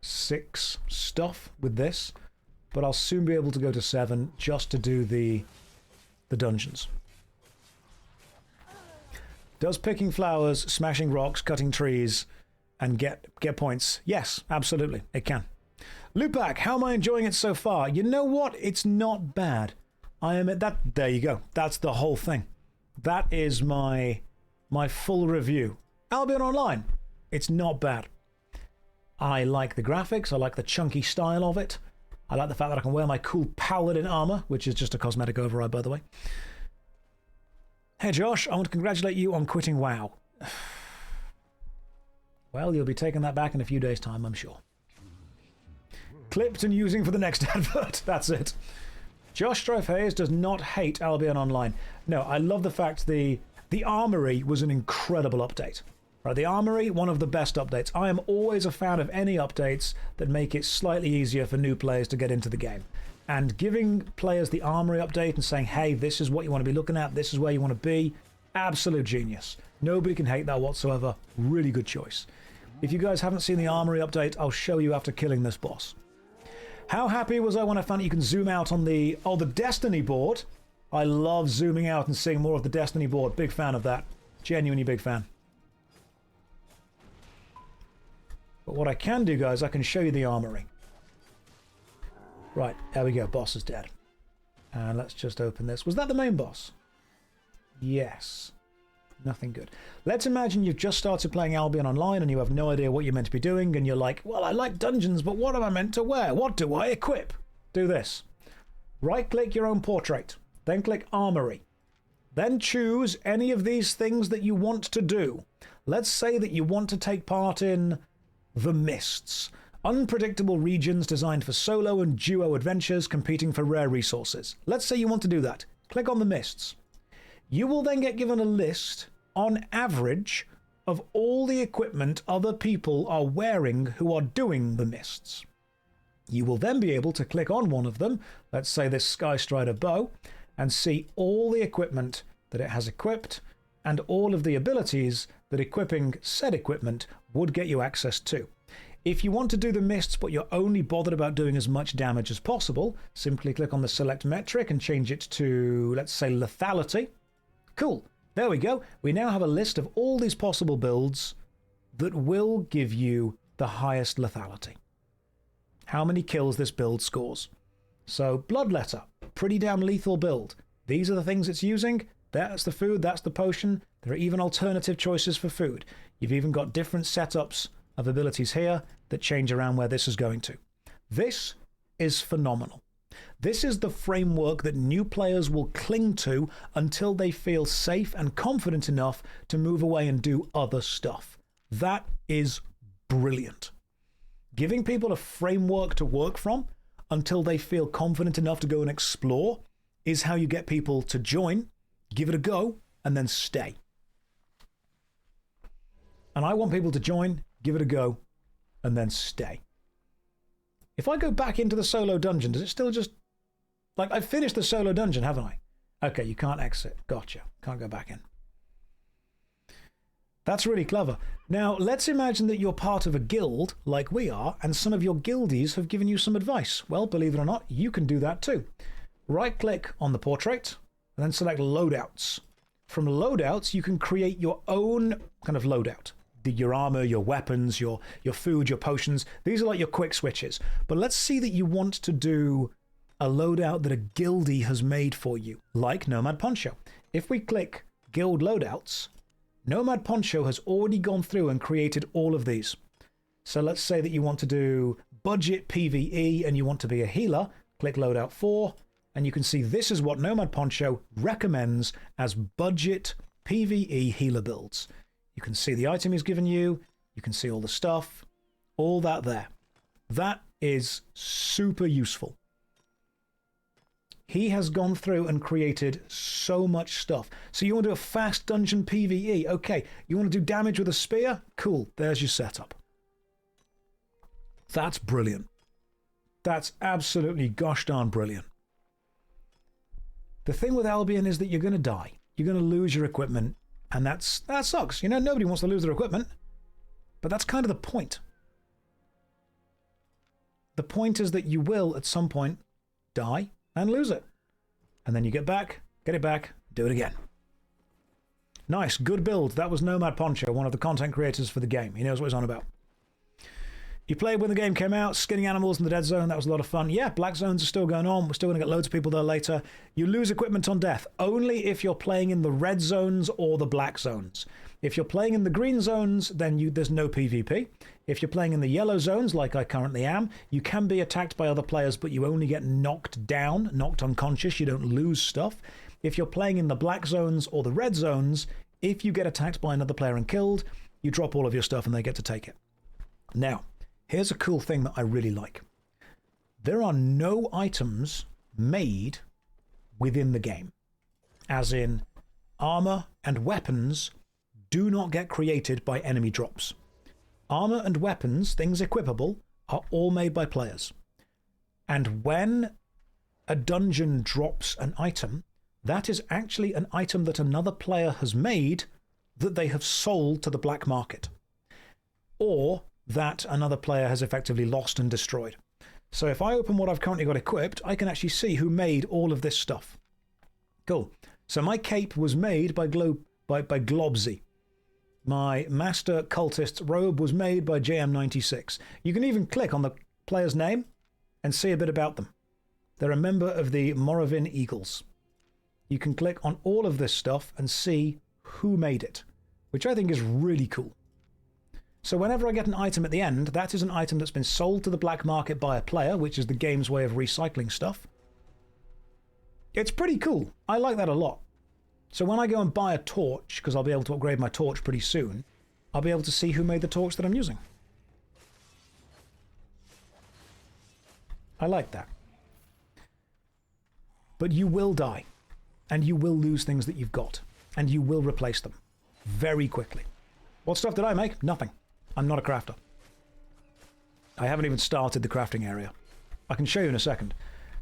6 stuff with this, but I'll soon be able to go to 7 just to do the dungeons. Does picking flowers, smashing rocks, cutting trees, and get points? Yes, absolutely, it can. Lupak, how am I enjoying it so far? You know what? It's not bad. I am at that. There you go. That's the whole thing. That is my full review. Albion Online. It's not bad. I like the graphics. I like the chunky style of it. I like the fact that I can wear my cool paladin armor, which is just a cosmetic override, by the way. Hey Josh, I want to congratulate you on quitting WoW. Well, you'll be taking that back in a few days' time, I'm sure. Clipped and using for the next advert. That's it. JoshStrifeHayes does not hate Albion Online. No, I love the fact the Armory was an incredible update. Right, the Armory, one of the best updates. I am always a fan of any updates that make it slightly easier for new players to get into the game. And giving players the Armory update and saying, hey, this is what you want to be looking at, this is where you want to be, absolute genius. Nobody can hate that whatsoever. Really good choice. If you guys haven't seen the Armory update, I'll show you after killing this boss. How happy was I when I found that you can zoom out on the Destiny board? I love zooming out and seeing more of the Destiny board. Big fan of that. Genuinely big fan. But what I can do, guys, I can show you the Armory. Right, there we go. Boss is dead. And let's just open this. Was that the main boss? Yes. Nothing good. Let's imagine you've just started playing Albion Online and you have no idea what you're meant to be doing, and you're like, well, I like dungeons, but what am I meant to wear? What do I equip? Do this. Right-click your own portrait. Then click Armory. Then choose any of these things that you want to do. Let's say that you want to take part in the Mists. Unpredictable regions designed for solo and duo adventures competing for rare resources. Let's say you want to do that. Click on the Mists. You will then get given a list, on average, of all the equipment other people are wearing who are doing the Mists. You will then be able to click on one of them, let's say this Sky Strider bow, and see all the equipment that it has equipped and all of the abilities that equipping said equipment would get you access to. If you want to do the Mists but you're only bothered about doing as much damage as possible, simply click on the select metric and change it to, let's say, lethality. Cool. There we go. We now have a list of all these possible builds that will give you the highest lethality. How many kills this build scores. So, Bloodletter, pretty damn lethal build. These are the things it's using. That's the food, that's the potion. There are even alternative choices for food. You've even got different setups of abilities here that change around where this is going to. This is phenomenal. This is the framework that new players will cling to until they feel safe and confident enough to move away and do other stuff. That is brilliant. Giving people a framework to work from until they feel confident enough to go and explore is how you get people to join, give it a go, and then stay. And I want people to join, give it a go, and then stay. If I go back into the solo dungeon, does it still just... Like, I've finished the solo dungeon, haven't I? Okay, you can't exit. Gotcha. Can't go back in. That's really clever. Now, let's imagine that you're part of a guild, like we are, and some of your guildies have given you some advice. Well, believe it or not, you can do that too. Right-click on the portrait, and then select Loadouts. From Loadouts, you can create your own kind of loadout. Your armor, your weapons, your food, your potions. These are like your quick switches. But let's see that you want to do a loadout that a guildie has made for you, like Nomad Poncho. If we click Guild Loadouts, Nomad Poncho has already gone through and created all of these. So let's say that you want to do budget PvE and you want to be a healer. Click Loadout 4, and you can see this is what Nomad Poncho recommends as budget PvE healer builds. You can see the item he's given you. You can see all the stuff. All that there. That is super useful. He has gone through and created so much stuff. So you want to do a fast dungeon PvE. Okay. You want to do damage with a spear? Cool. There's your setup. That's brilliant. That's absolutely gosh darn brilliant. The thing with Albion is that you're going to die. You're going to lose your equipment. And that sucks. You know, nobody wants to lose their equipment. But that's kind of the point. The point is that you will, at some point, die and lose it. And then you get back, get it back, do it again. Nice, good build. That was Nomad Poncho, one of the content creators for the game. He knows what he's on about. You played when the game came out, skinning animals in the dead zone. That was a lot of fun. Yeah, black zones are still going on. We're still going to get loads of people there later. You lose equipment on death, only if you're playing in the red zones or the black zones. If you're playing in the green zones, then there's no PvP. If you're playing in the yellow zones, like I currently am, you can be attacked by other players, but you only get knocked down, knocked unconscious. You don't lose stuff. If you're playing in the black zones or the red zones, if you get attacked by another player and killed, you drop all of your stuff and they get to take it. Now, here's a cool thing that I really like. There are no items made within the game. As in, armor and weapons do not get created by enemy drops. Armor and weapons, things equipable, are all made by players. And when a dungeon drops an item, that is actually an item that another player has made that they have sold to the black market. Or that another player has effectively lost and destroyed. So if I open what I've currently got equipped, I can actually see who made all of this stuff. Cool. So my cape was made by Globzy. My Master Cultist's robe was made by JM96. You can even click on the player's name and see a bit about them. They're a member of the Moravin Eagles. You can click on all of this stuff and see who made it, which I think is really cool. So whenever I get an item at the end, that is an item that's been sold to the black market by a player, which is the game's way of recycling stuff. It's pretty cool. I like that a lot. So when I go and buy a torch, because I'll be able to upgrade my torch pretty soon, I'll be able to see who made the torch that I'm using. I like that. But you will die. And you will lose things that you've got. And you will replace them. Very quickly. What stuff did I make? Nothing. I'm not a crafter. I haven't even started the crafting area. I can show you in a second.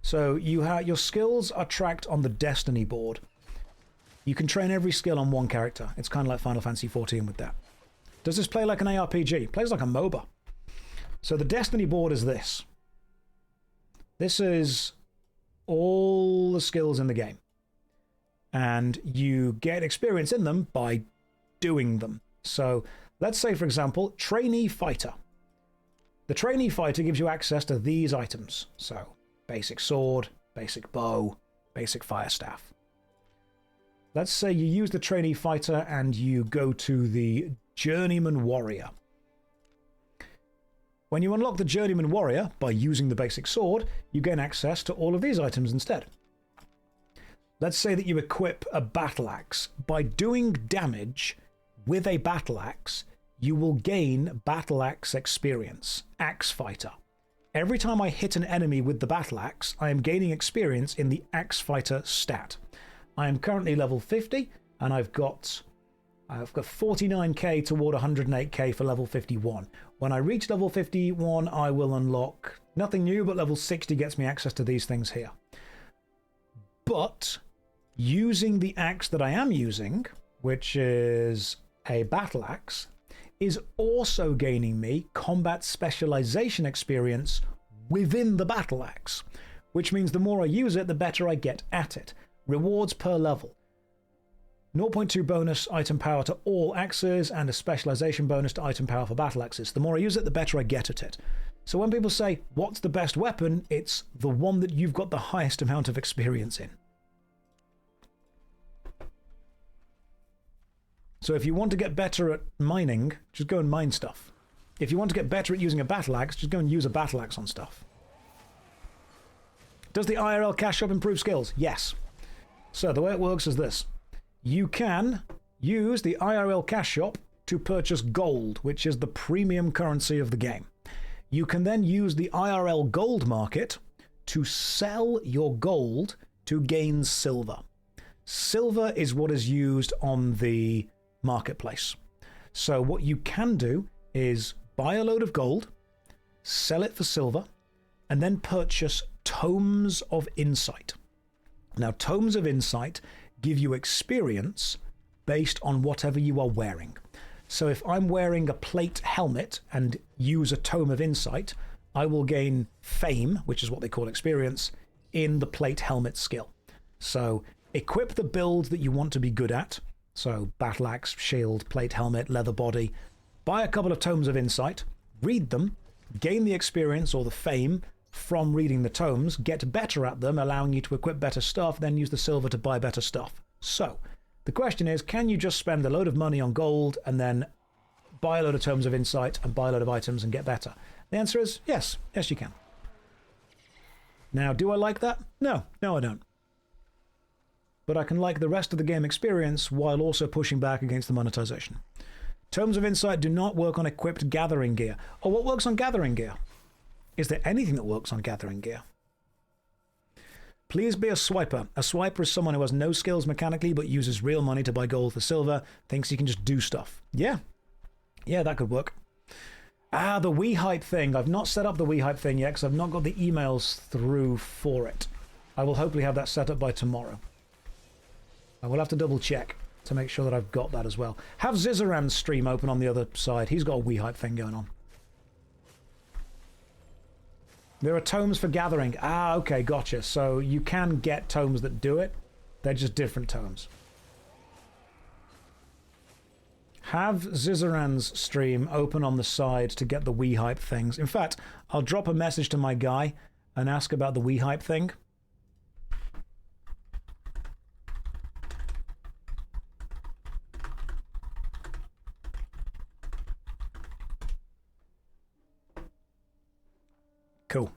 So your skills are tracked on the Destiny board. You can train every skill on one character. It's kind of like Final Fantasy XIV with that. Does this play like an ARPG? It plays like a MOBA. So the Destiny board is this. This is all the skills in the game. And you get experience in them by doing them. So let's say, for example, Trainee Fighter. The Trainee Fighter gives you access to these items. So basic sword, basic bow, basic fire staff. Let's say you use the Trainee Fighter and you go to the Journeyman Warrior. When you unlock the Journeyman Warrior by using the basic sword, you gain access to all of these items instead. Let's say that you equip a battle axe. By doing damage with a battle axe, you will gain battle axe experience, Axe Fighter. Every time I hit an enemy with the battle axe, I am gaining experience in the Axe Fighter stat. I am currently level 50, and I've got 49k toward 108k for level 51. When I reach level 51, I will unlock nothing new, but level 60 gets me access to these things here. But using the axe that I am using, which is a battle axe is also gaining me combat specialization experience within the battle axe, which means the more I use it, the better I get at it. Rewards per level. 0.2 bonus item power to all axes and a specialization bonus to item power for battle axes. The more I use it, the better I get at it. So when people say, what's the best weapon? It's the one that you've got the highest amount of experience in. So if you want to get better at mining, just go and mine stuff. If you want to get better at using a battle axe, just go and use a battle axe on stuff. Does the IRL cash shop improve skills? Yes. So the way it works is this. You can use the IRL cash shop to purchase gold, which is the premium currency of the game. You can then use the IRL gold market to sell your gold to gain silver. Silver is what is used on the marketplace. So what you can do is buy a load of gold, sell it for silver, and then purchase Tomes of Insight. Now, Tomes of Insight give you experience based on whatever you are wearing. So if I'm wearing a plate helmet and use a Tome of Insight, I will gain fame, which is what they call experience, in the plate helmet skill. So equip the build that you want to be good at. So battle axe, shield, plate helmet, leather body. Buy a couple of Tomes of Insight, read them, gain the experience or the fame from reading the tomes, get better at them, allowing you to equip better stuff, then use the silver to buy better stuff. So the question is, can you just spend a load of money on gold and then buy a load of Tomes of Insight and buy a load of items and get better? The answer is yes. Yes, you can. Now, do I like that? No. No, I don't. But I can like the rest of the game experience while also pushing back against the monetization. Tomes of Insight do not work on equipped gathering gear. Oh, what works on gathering gear? Is there anything that works on gathering gear? Please be a swiper. A swiper is someone who has no skills mechanically but uses real money to buy gold for silver, thinks he can just do stuff. Yeah. Yeah, that could work. Ah, the We Hype thing. I've not set up the We Hype thing yet because I've not got the emails through for it. I will hopefully have that set up by tomorrow. I will have to double check to make sure that I've got that as well. Have Zizaran's stream open on the other side. He's got a We Hype thing going on. There are tomes for gathering. Ah, okay, gotcha. So you can get tomes that do it. They're just different tomes. Have Zizaran's stream open on the side to get the We Hype things. In fact, I'll drop a message to my guy and ask about the We Hype thing. Cool.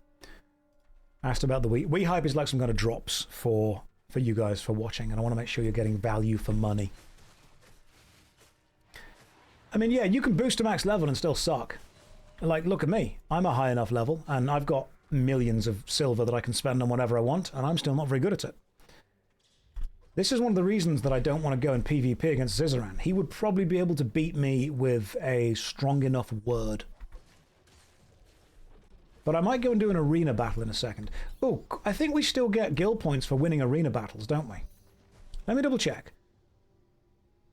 Asked about the We Hype is like some kind of drops for you guys for watching, and I want to make sure you're getting value for money. I mean, yeah, you can boost to max level and still suck. Like, look at me. I'm a high enough level, and I've got millions of silver that I can spend on whatever I want, and I'm still not very good at it. This is one of the reasons that I don't want to go in PvP against Zizaran. He would probably be able to beat me with a strong enough word. But I might go and do an arena battle in a second. Oh, I think we still get guild points for winning arena battles, don't we? Let me double check.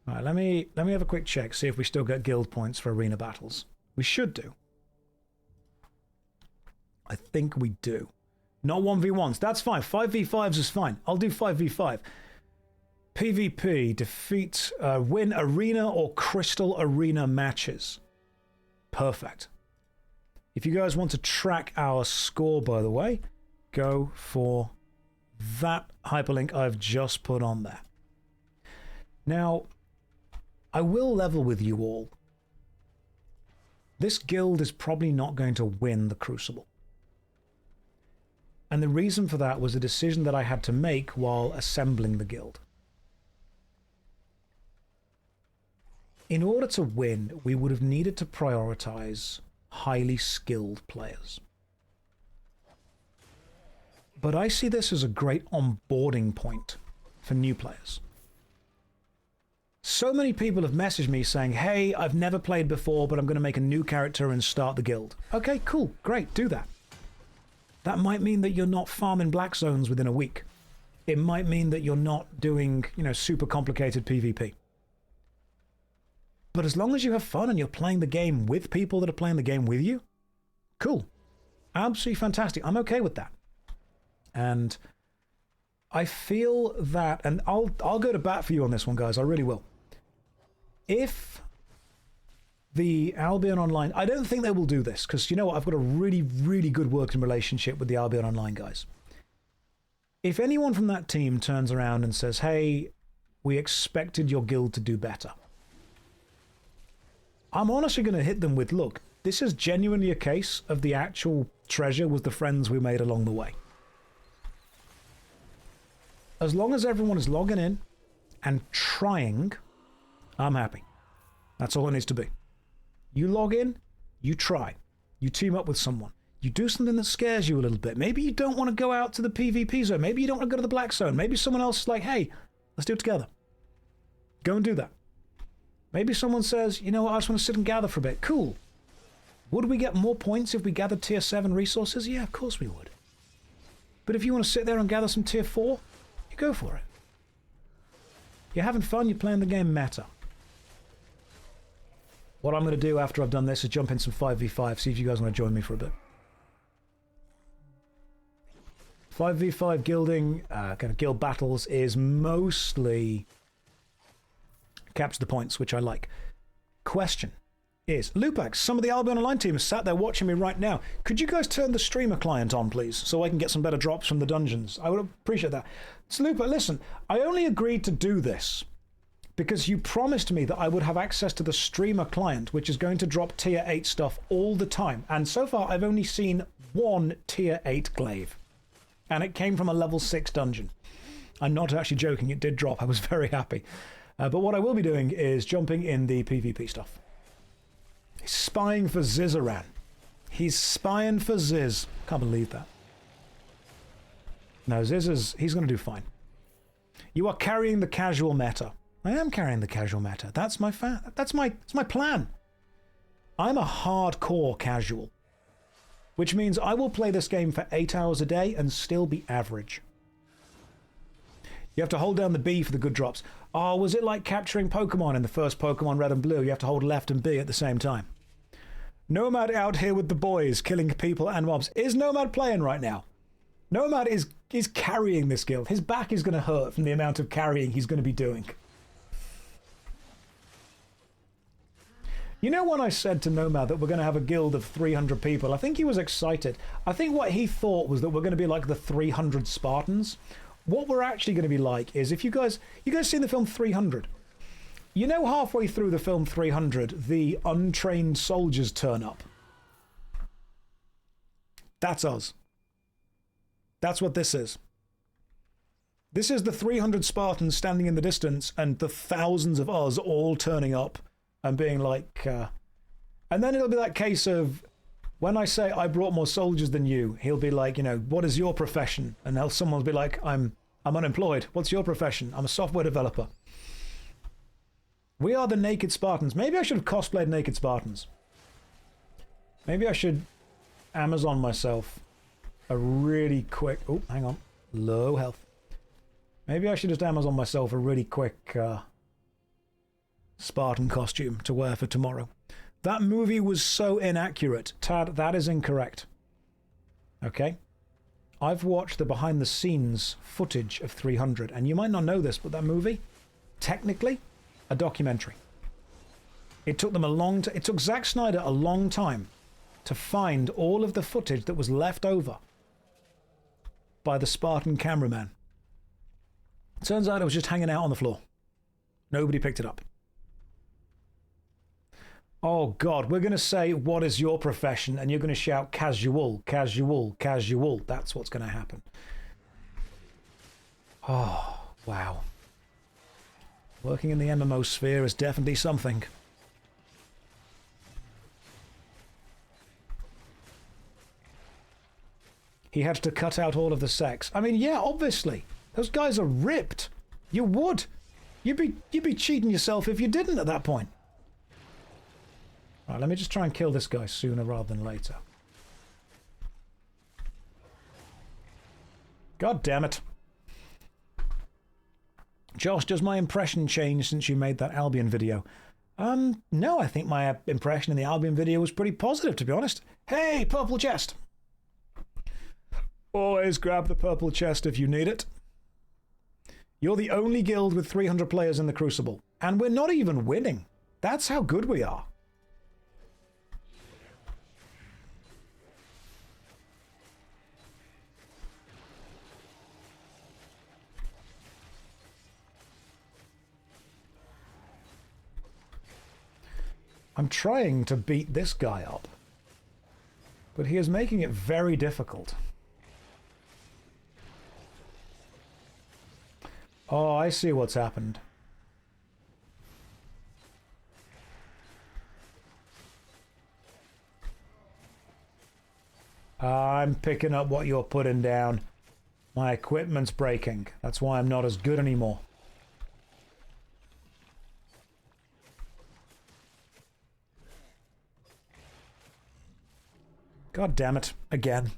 All right, let me have a quick check, see if we still get guild points for arena battles. We should do. I think we do. Not 1v1s. That's fine. 5v5s is fine. I'll do 5v5. PvP, defeat, win arena or crystal arena matches. Perfect. If you guys want to track our score, by the way, go for that hyperlink I've just put on there. Now, I will level with you all. This guild is probably not going to win the Crucible. And the reason for that was a decision that I had to make while assembling the guild. In order to win, we would have needed to prioritize highly skilled players. But I see this as a great onboarding point for new players. So many people have messaged me saying, hey, I've never played before, but I'm going to make a new character and start the guild. Okay, cool, great, do that. That might mean that you're not farming black zones within a week. It might mean that you're not doing, super complicated PvP. But as long as you have fun and you're playing the game with people that are playing the game with you, cool. Absolutely fantastic. I'm okay with that. And I feel that, and I'll go to bat for you on this one, guys. I really will. If the Albion Online, I don't think they will do this, because you know what? I've got a really, really good working relationship with the Albion Online guys. If anyone from that team turns around and says, hey, we expected your guild to do better, I'm honestly going to hit them with, look, this is genuinely a case of the actual treasure was the friends we made along the way. As long as everyone is logging in and trying, I'm happy. That's all it needs to be. You log in, you try, you team up with someone, you do something that scares you a little bit. Maybe you don't want to go out to the PvP zone. Maybe you don't want to go to the black zone. Maybe someone else is like, hey, let's do it together. Go and do that. Maybe someone says, you know what, I just want to sit and gather for a bit. Cool. Would we get more points if we gathered tier 7 resources? Yeah, of course we would. But if you want to sit there and gather some tier 4, you go for it. You're having fun, you're playing the game meta. What I'm going to do after I've done this is jump in some 5v5, see if you guys want to join me for a bit. 5v5 guilding, kind of guild battles, is mostly capture the points, which I like. Question is, Lupax, some of the Albion Online team is sat there watching me right now. Could you guys turn the streamer client on, please, so I can get some better drops from the dungeons? I would appreciate that. So, Lupax, listen, I only agreed to do this because you promised me that I would have access to the streamer client, which is going to drop tier 8 stuff all the time. And so far, I've only seen one tier 8 glaive. And it came from a level 6 dungeon. I'm not actually joking, it did drop. I was very happy. But what I will be doing is jumping in the PvP stuff. He's spying for Zizaran. He's spying for Ziz. Can't believe that. No, Ziz he's going to do fine. You are carrying the casual meta. I am carrying the casual meta. That's my that's my plan. I'm a hardcore casual, which means I will play this game for 8 hours a day and still be average. You have to hold down the B for the good drops. Oh, was it like capturing Pokemon in the first Pokemon Red and Blue? You have to hold left and B at the same time. Nomad out here with the boys, killing people and mobs. Is Nomad playing right now? Nomad is carrying this guild. His back is going to hurt from the amount of carrying he's going to be doing. You know when I said to Nomad that we're going to have a guild of 300 people, I think he was excited. I think what he thought was that we're going to be like the 300 Spartans. What we're actually going to be like is, if you guys seen the film 300? You know, halfway through the film 300, the untrained soldiers turn up. That's us. That's what this is. This is the 300 Spartans standing in the distance and the thousands of us all turning up and being like... and then it'll be that case of, when I say I brought more soldiers than you, he'll be like, you know, what is your profession? And someone will be like, I'm unemployed. What's your profession? I'm a software developer. We are the Naked Spartans. Maybe I should have cosplayed Naked Spartans. Maybe I should Amazon myself a really quick... Oh, hang on. Low health. Maybe I should just Amazon myself a really quick Spartan costume to wear for tomorrow. That movie was so inaccurate. Tad, that is incorrect. Okay? I've watched the behind-the-scenes footage of 300, and you might not know this, but that movie, technically, a documentary. It took them it took Zack Snyder a long time to find all of the footage that was left over by the Spartan cameraman. Turns out it was just hanging out on the floor. Nobody picked it up. Oh God, we're going to say, what is your profession? And you're going to shout, casual, casual, casual. That's what's going to happen. Oh, wow. Working in the MMO sphere is definitely something. He had to cut out all of the sex. I mean, yeah, obviously. Those guys are ripped. You would. You'd be cheating yourself if you didn't at that point. Right, let me just try and kill this guy sooner rather than later. God damn it. Josh, does my impression change since you made that Albion video? No, I think my impression in the Albion video was pretty positive, to be honest. Hey, purple chest! Always grab the purple chest if you need it. You're the only guild with 300 players in the Crucible, and we're not even winning. That's how good we are. I'm trying to beat this guy up, but he is making it very difficult. Oh, I see what's happened. I'm picking up what you're putting down. My equipment's breaking. That's why I'm not as good anymore. God damn it. Again.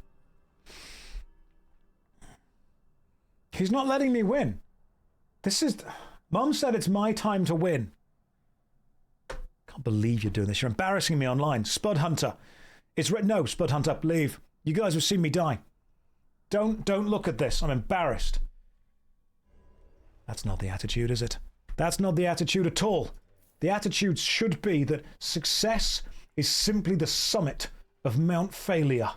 He's not letting me win. This is... Mum said it's my time to win. Can't believe you're doing this. You're embarrassing me online. Spud Hunter. It's no, Spud Hunter, leave. You guys have seen me die. Don't look at this. I'm embarrassed. That's not the attitude, is it? That's not the attitude at all. The attitude should be that success is simply the summit of Mount Failure.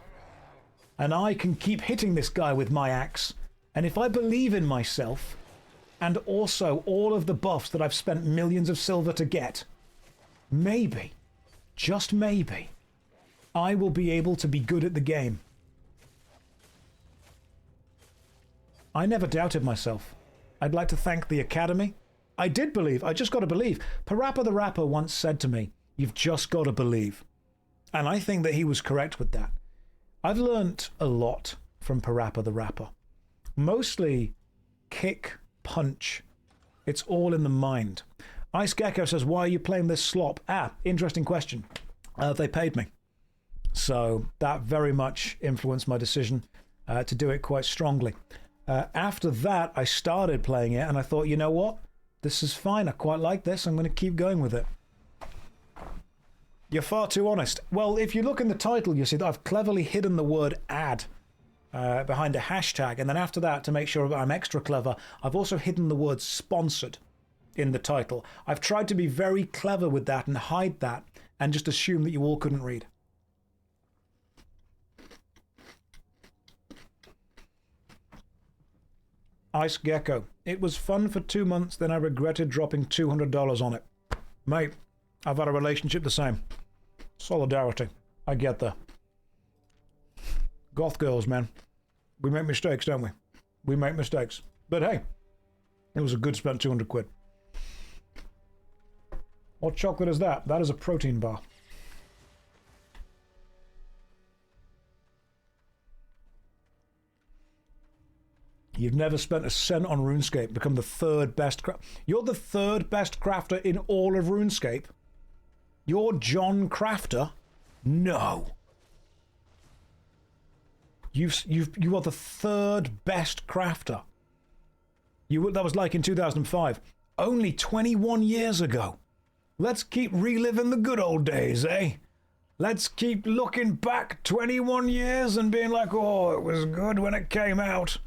And I can keep hitting this guy with my axe. And if I believe in myself, and also all of the buffs that I've spent millions of silver to get, maybe, just maybe, I will be able to be good at the game. I never doubted myself. I'd like to thank the Academy. I did believe. I just got to believe. Parappa the Rapper once said to me, "You've just got to believe." And I think that he was correct with that. I've learnt a lot from Parappa the Rapper. Mostly kick, punch. It's all in the mind. Ice Gecko says, why are you playing this slop? Interesting question. They paid me. So that very much influenced my decision to do it quite strongly. After that, I started playing it and I thought, you know what? This is fine. I quite like this. I'm going to keep going with it. You're far too honest. Well, if you look in the title, you see that I've cleverly hidden the word ad behind a hashtag. And then after that, to make sure that I'm extra clever, I've also hidden the word sponsored in the title. I've tried to be very clever with that and hide that and just assume that you all couldn't read. Ice Gecko. It was fun for 2 months, then I regretted dropping $200 on it. Mate, I've had a relationship the same. Solidarity. I get that. Goth girls, man. We make mistakes, don't we? We make mistakes. But hey, it was a good spent 200 quid. What chocolate is that? That is a protein bar. You've never spent a cent on RuneScape. Become the third best You're the third best crafter in all of RuneScape? You're John Crafter? No. You are the third best crafter. That was like in 2005. Only 21 years ago. Let's keep reliving the good old days, eh? Let's keep looking back 21 years and being like, oh, it was good when it came out.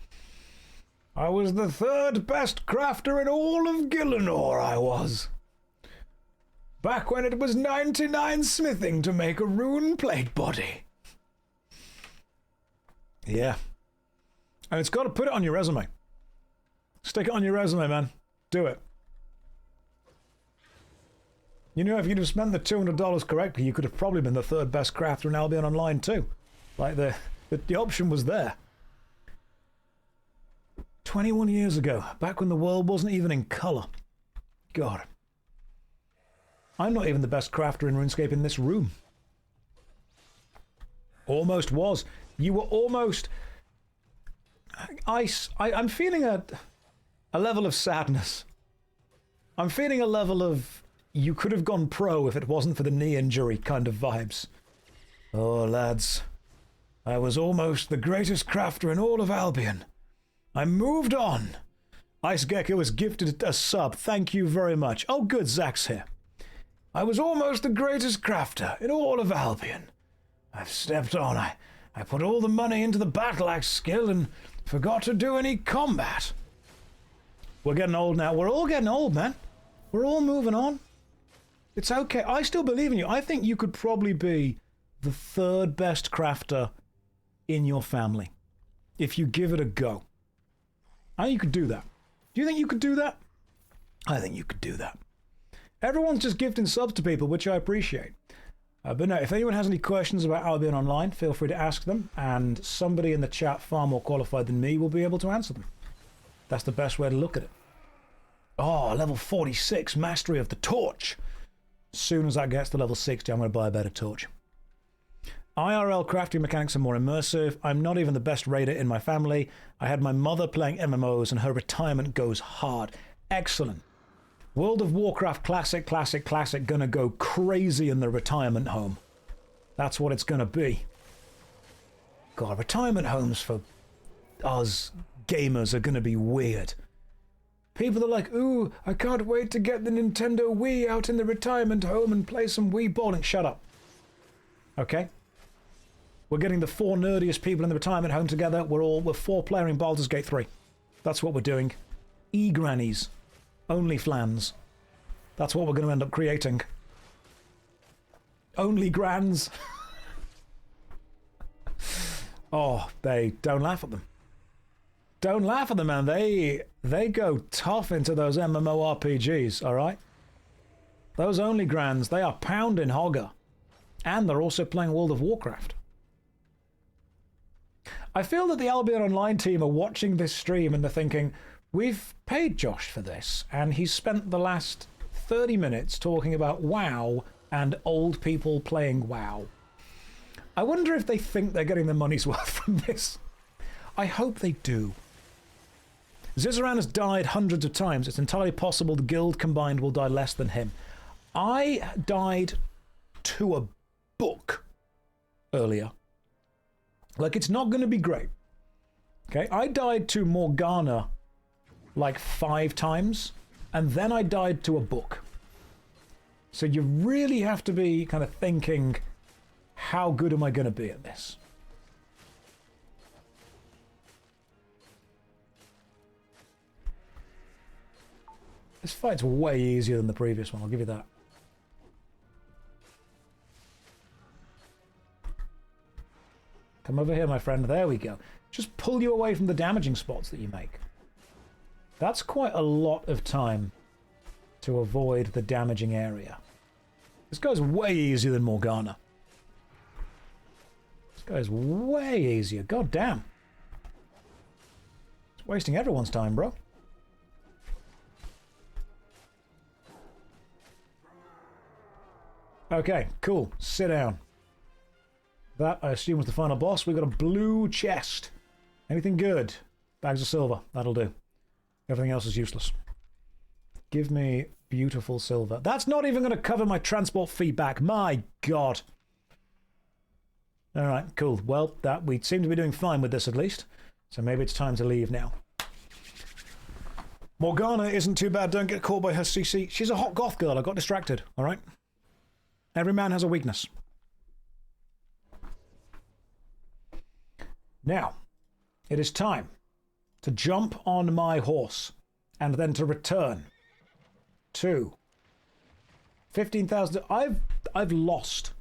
I was the third best crafter in all of Gillinor, I was. Back when it was 99 smithing to make a rune plate body. Yeah. And it's got to put it on your resume. Stick it on your resume, man. Do it. You know, if you'd have spent the $200 correctly, you could have probably been the third best crafter in Albion Online too. Like the option was there. 21 years ago, back when the world wasn't even in colour. God. I'm not even the best crafter in RuneScape in this room. Almost was. You were almost... I'm feeling a level of sadness. I'm feeling a level of you could have gone pro if it wasn't for the knee injury kind of vibes. Oh, lads. I was almost the greatest crafter in all of Albion. I moved on. Ice Gecko was gifted a sub. Thank you very much. Oh, good. Zach's here. I was almost the greatest crafter in all of Albion. I've stepped on. I put all the money into the battle axe skill and forgot to do any combat. We're getting old now. We're all getting old, man. We're all moving on. It's okay. I still believe in you. I think you could probably be the 3rd best crafter in your family if you give it a go. I think you could do that. Do you think you could do that? I think you could do that. Everyone's just gifting subs to people, which I appreciate. But no, if anyone has any questions about Albion Online, feel free to ask them, and somebody in the chat far more qualified than me will be able to answer them. That's the best way to look at it. Oh, level 46, Mastery of the Torch. As soon as that gets to level 60, I'm going to buy a better torch. IRL crafting mechanics are more immersive. I'm not even the best raider in my family. I had my mother playing MMOs and her retirement goes hard. Excellent. World of Warcraft classic, classic, classic. Gonna go crazy in the retirement home. That's what it's gonna be. God, retirement homes for us gamers are gonna be weird. People are like, ooh, I can't wait to get the Nintendo Wii out in the retirement home and play some Wii bowling. Shut up. Okay? We're getting the 4 nerdiest people in the retirement home together. We're 4 playing Baldur's Gate 3. That's what we're doing. E-grannies. Only flans. That's what we're going to end up creating. Only grands. Oh, they don't laugh at them. Don't laugh at them, man. They go tough into those MMORPGs, all right? Those only grands, they are pounding Hogger. And they're also playing World of Warcraft. I feel that the Albion Online team are watching this stream and they're thinking, we've paid Josh for this, and he's spent the last 30 minutes talking about WoW and old people playing WoW. I wonder if they think they're getting their money's worth from this. I hope they do. Zizaran has died hundreds of times. It's entirely possible the guild combined will die less than him. I died to a book earlier. Like, it's not going to be great. Okay, I died to Morgana like 5 times, and then I died to a book. So you really have to be kind of thinking, how good am I going to be at this? This fight's way easier than the previous one, I'll give you that. Come over here, my friend. There we go. Just pull you away from the damaging spots that you make. That's quite a lot of time to avoid the damaging area. This guy's way easier than Morgana. This guy's way easier. God damn. It's wasting everyone's time, bro. Okay, cool. Sit down. That, I assume, was the final boss. We've got a blue chest. Anything good? Bags of silver. That'll do. Everything else is useless. Give me beautiful silver. That's not even going to cover my transport fee back. My God. All right, cool. Well, we seem to be doing fine with this at least. So maybe it's time to leave now. Morgana isn't too bad. Don't get caught by her CC. She's a hot goth girl. I got distracted. All right? Every man has a weakness. Now, it is time to jump on my horse and then to return to 15,000. I've lost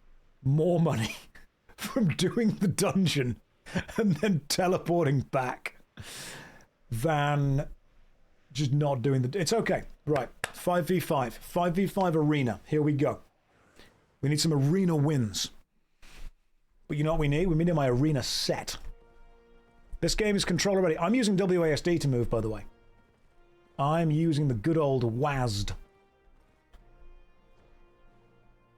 more money from doing the dungeon and then teleporting back than just not doing the... It's okay. Right. 5v5. 5v5 arena. Here we go. We need some arena wins. But you know what we need? We need my arena set. This game is controller ready. I'm using WASD to move, by the way. I'm using the good old WASD.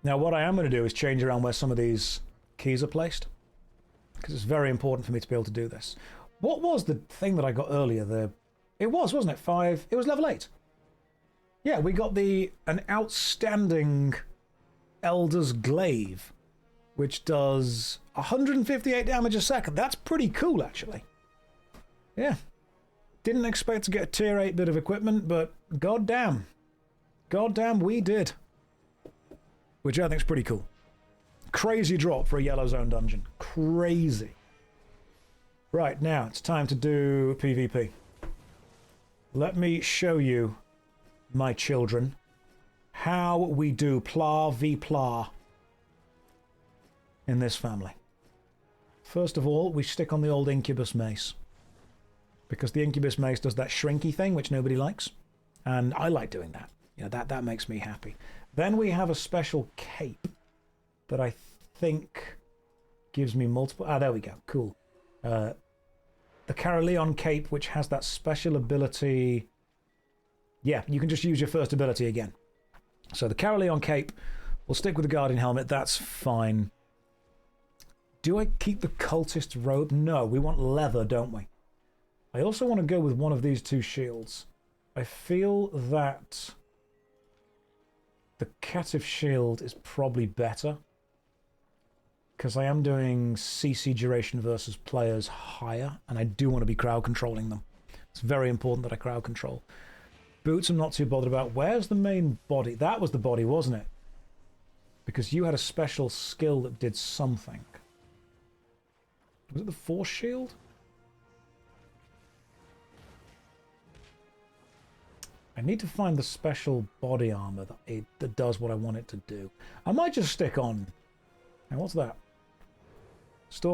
Now, what I am going to do is change around where some of these keys are placed. Because it's very important for me to be able to do this. What was the thing that I got earlier? It was, wasn't it? 5... It was level 8. Yeah, we got an outstanding Elder's Glaive, which does 158 damage a second. That's pretty cool, actually. Yeah. Didn't expect to get a tier 8 bit of equipment, but goddamn. Goddamn, we did. which I think is pretty cool. Crazy drop for a yellow zone dungeon. Crazy. Right, now it's time to do PvP. Let me show you, my children, how we do Pla v Pla in this family. First of all, we stick on the old Incubus Mace. Because the Incubus Mace does that shrinky thing, which nobody likes. And I like doing that. You know, that makes me happy. Then we have a special cape that I think gives me multiple... Ah, there we go. Cool. The Caroleon cape, which has that special ability... Yeah, you can just use your first ability again. So the Caroleon cape, we'll stick with the Guardian helmet. That's fine. Do I keep the cultist robe? No, we want leather, don't we? I also want to go with one of these two shields. I feel that the Cative shield is probably better. Because I am doing CC duration versus players higher, and I do want to be crowd controlling them. It's very important that I crowd control. Boots I'm not too bothered about. Where's the main body? That was the body, wasn't it? Because you had a special skill that did something. Was it the Force Shield? I need to find the special body armor that does what I want it to do. I might just stick on... And what's that?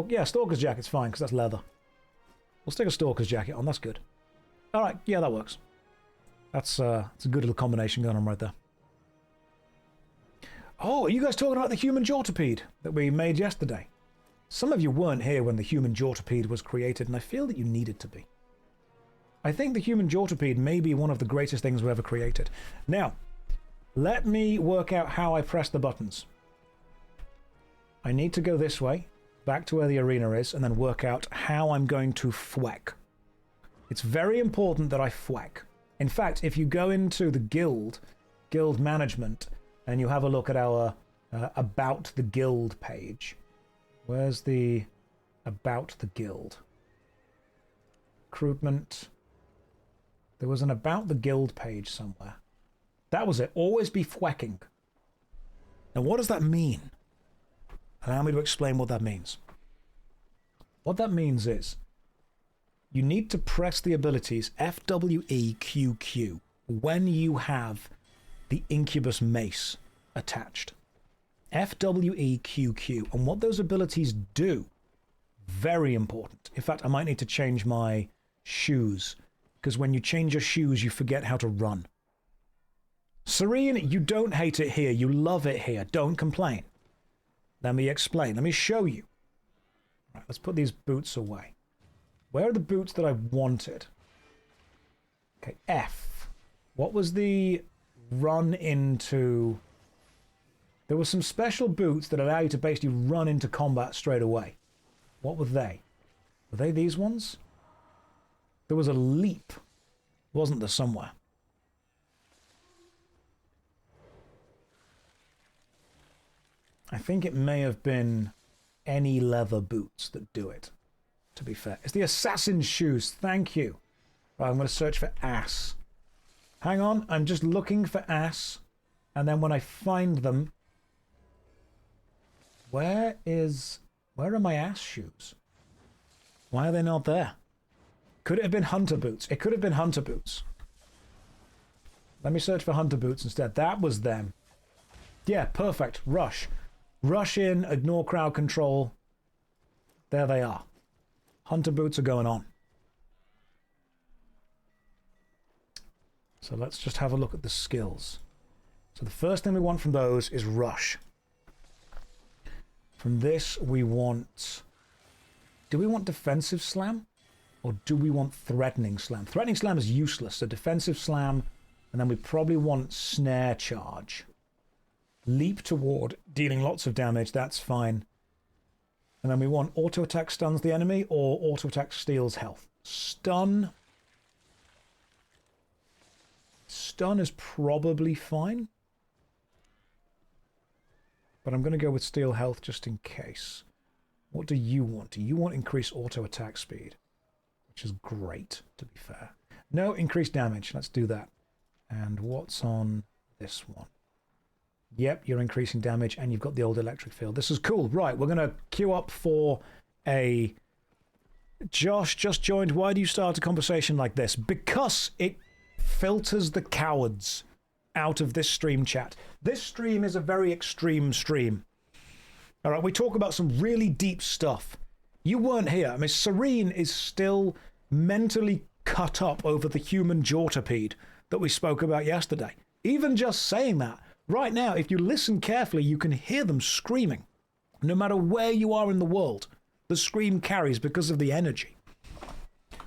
Yeah, Stalker's Jacket's fine, because that's leather. We'll stick a Stalker's Jacket on, that's good. Alright, yeah, that works. It's a good little combination going on right there. Oh, are you guys talking about the human Jawtopede that we made yesterday? Some of you weren't here when the human Jawtopede was created, and I feel that you needed to be. I think the human Jawtopede may be one of the greatest things we've ever created. Now, let me work out how I press the buttons. I need to go this way, back to where the arena is, and then work out how I'm going to thwack. It's very important that I thwack. In fact, if you go into the guild management, and you have a look at our About the Guild page. Where's the About the Guild? Recruitment. There was an About the Guild page somewhere. That was it. Always be thwacking. Now, what does that mean? Allow me to explain what that means. What that means is you need to press the abilities FWEQQ when you have the Incubus Mace attached. FWEQQ. And what those abilities do, very important. In fact, I might need to change my shoes, because when you change your shoes, you forget how to run. Serene, you don't hate it here. You love it here. Don't complain. Let me explain. Let me show you. Right, let's put these boots away. Where are the boots that I wanted? Okay, F. What was the run into... There were some special boots that allow you to basically run into combat straight away. What were they? Were they these ones? There was a leap, wasn't there, somewhere? I think it may have been any leather boots that do it, to be fair. It's the assassin's shoes, thank you. Right, I'm going to search for ass. Hang on, I'm just looking for ass, and then when I find them... Where are my ass shoes? Why are they not there? Could it have been hunter boots? It could have been hunter boots. Let me search for hunter boots instead. That was them. Yeah, perfect. Rush. Rush in, ignore crowd control. There they are. Hunter boots are going on. So let's just have a look at the skills. So the first thing we want from those is rush. From this, we want... Do we want defensive slam? Or do we want threatening slam? Threatening slam is useless, so defensive slam, and then we probably want snare charge. Leap toward, dealing lots of damage, that's fine. And then we want auto attack stuns the enemy, or auto attack steals health. Stun. Stun is probably fine. But I'm going to go with steal health just in case. What do you want? Do you want increased auto attack speed? Which is great, to be fair. No, increased damage. Let's do that. And what's on this one? Yep, you're increasing damage, and you've got the old electric field. This is cool. Right, we're going to queue up for a... Josh just joined. Why do you start a conversation like this? Because it filters the cowards out of this stream chat. This stream is a very extreme stream. All right, we talk about some really deep stuff. You weren't here. I mean, Serene is still mentally cut up over the human jawtopede that we spoke about yesterday. Even just saying that, right now, if you listen carefully, you can hear them screaming. No matter where you are in the world, the scream carries because of the energy.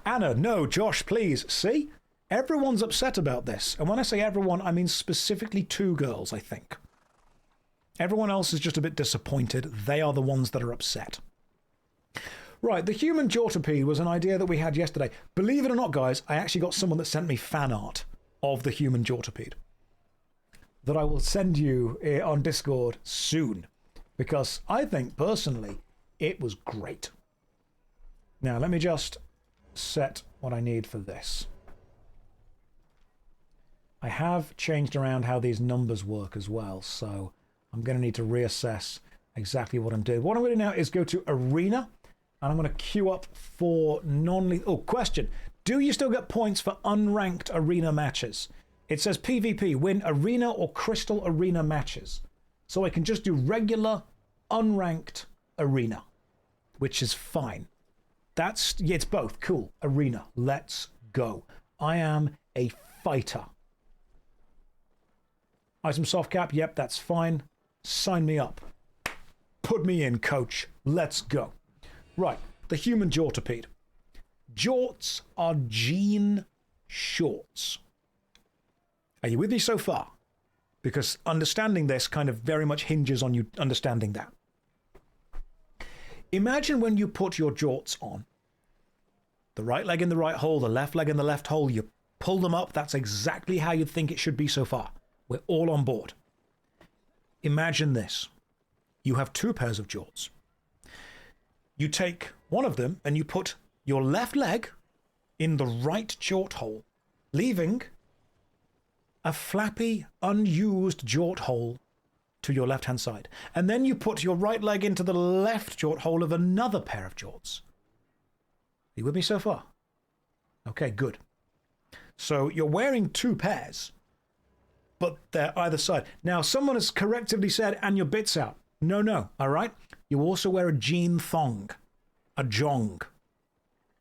Anna, no, Josh, please. See? Everyone's upset about this. And when I say everyone, I mean specifically 2 girls, I think. Everyone else is just a bit disappointed. They are the ones that are upset. Right, the human jawtopede was an idea that we had yesterday. Believe it or not, guys, I actually got someone that sent me fan art of the human jawtopede that I will send you on Discord soon, because I think, personally, it was great. Now, let me just set what I need for this. I have changed around how these numbers work as well, so I'm going to need to reassess exactly what I'm doing. What I'm going to do now is go to Arena, and I'm going to queue up for non-lethal... Oh, question. Do you still get points for unranked Arena matches? It says PvP, win Arena or Crystal Arena matches. So I can just do regular, unranked Arena, which is fine. That's... Yeah, it's both. Cool. Arena. Let's go. I am a fighter. Item soft cap. Yep, that's fine. Sign me up. Put me in, coach. Let's go. Right, the human jawtopede. Jorts are jean shorts. Are you with me so far? Because understanding this kind of very much hinges on you understanding that. Imagine when you put your jorts on. The right leg in the right hole, the left leg in the left hole, you pull them up. That's exactly how you'd think it should be so far. We're all on board. Imagine this. You have 2 pairs of jorts. You take one of them and you put your left leg in the right jort hole, leaving a flappy, unused jort hole to your left-hand side. And then you put your right leg into the left jort hole of another pair of jorts. Are you with me so far? Okay, good. So you're wearing 2 pairs, but they're either side. Now, someone has correctively said, and your bits out. No, all right? You also wear a jean thong, a jong,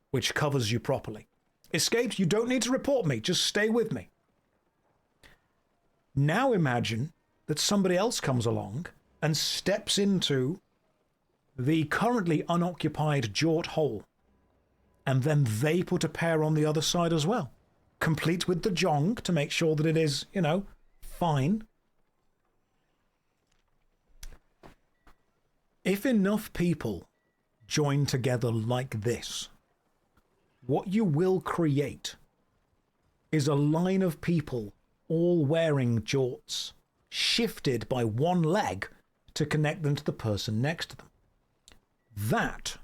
which covers you properly. Escaped, you don't need to report me. Just stay with me. Now imagine that somebody else comes along and steps into the currently unoccupied jort hole, and then they put a pair on the other side as well, complete with the jong to make sure that it is, you know, fine. If enough people join together like this, what you will create is a line of people all wearing jorts, shifted by one leg to connect them to the person next to them. That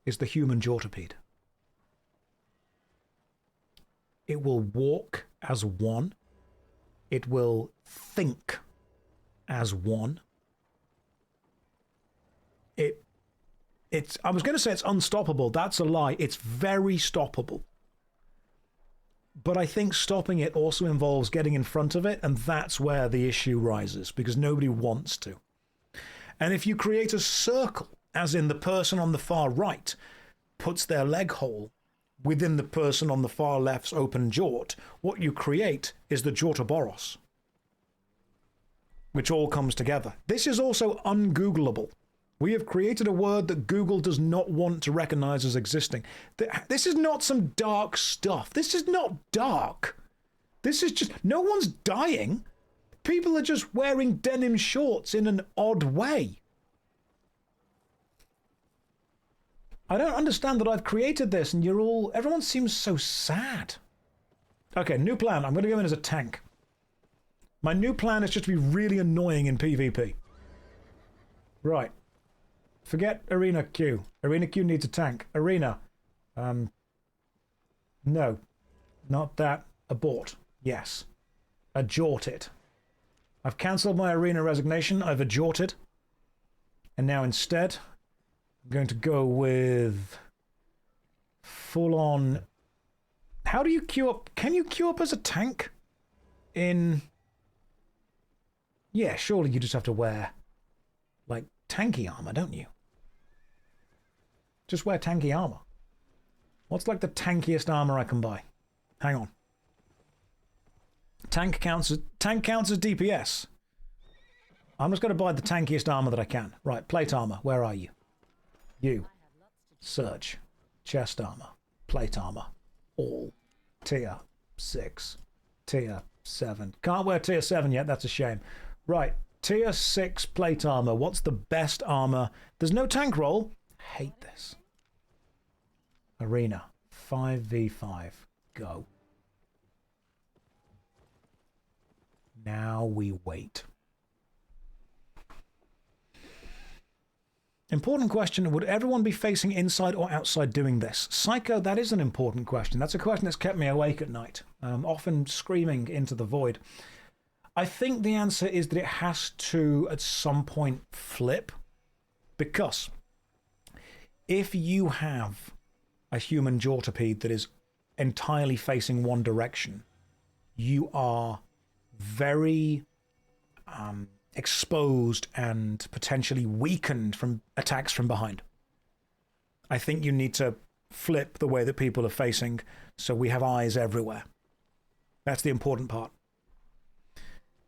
is the human jawtopede. It will walk as one. It will think as one. I was going to say it's unstoppable. That's a lie. It's very stoppable. But I think stopping it also involves getting in front of it, and that's where the issue rises, because nobody wants to. And if you create a circle, as in the person on the far right puts their leg hole within the person on the far left's open jort, what you create is the jortoboros, which all comes together. This is also ungoogleable. We have created a word that Google does not want to recognize as existing. This is not some dark stuff. This is not dark. This is just... No one's dying. People are just wearing denim shorts in an odd way. I don't understand that I've created this and you're all... Everyone seems so sad. Okay, new plan. I'm going to go in as a tank. My new plan is just to be really annoying in PvP. Right. Forget Arena Q. Arena Q needs a tank. Arena. No. Not that. Abort. Yes. Ajort it. I've cancelled my arena resignation. I've adjorted. And now instead, I'm going to go with full-on... How do you queue up? Can you queue up as a tank? Yeah, surely you just have to wear, like, tanky armor, don't you? Just wear tanky armor. What's, like, the tankiest armor I can buy? Hang on. Tank counts as DPS. I'm just going to buy the tankiest armor that I can. Right, plate armor. Where are you? You. Search. Chest armor. Plate armor. All. Tier 6. Tier 7. Can't wear tier 7 yet. That's a shame. Right. Tier 6 plate armor. What's the best armor? There's no tank roll. Hate this. Arena. 5v5. Go. Now we wait. Important question. Would everyone be facing inside or outside doing this? Psycho, that is an important question. That's a question that's kept me awake at night, often screaming into the void. I think the answer is that it has to, at some point, flip. Because if you have a human jawtopede that is entirely facing one direction, you are very exposed and potentially weakened from attacks from behind. I think you need to flip the way that people are facing so we have eyes everywhere. That's the important part.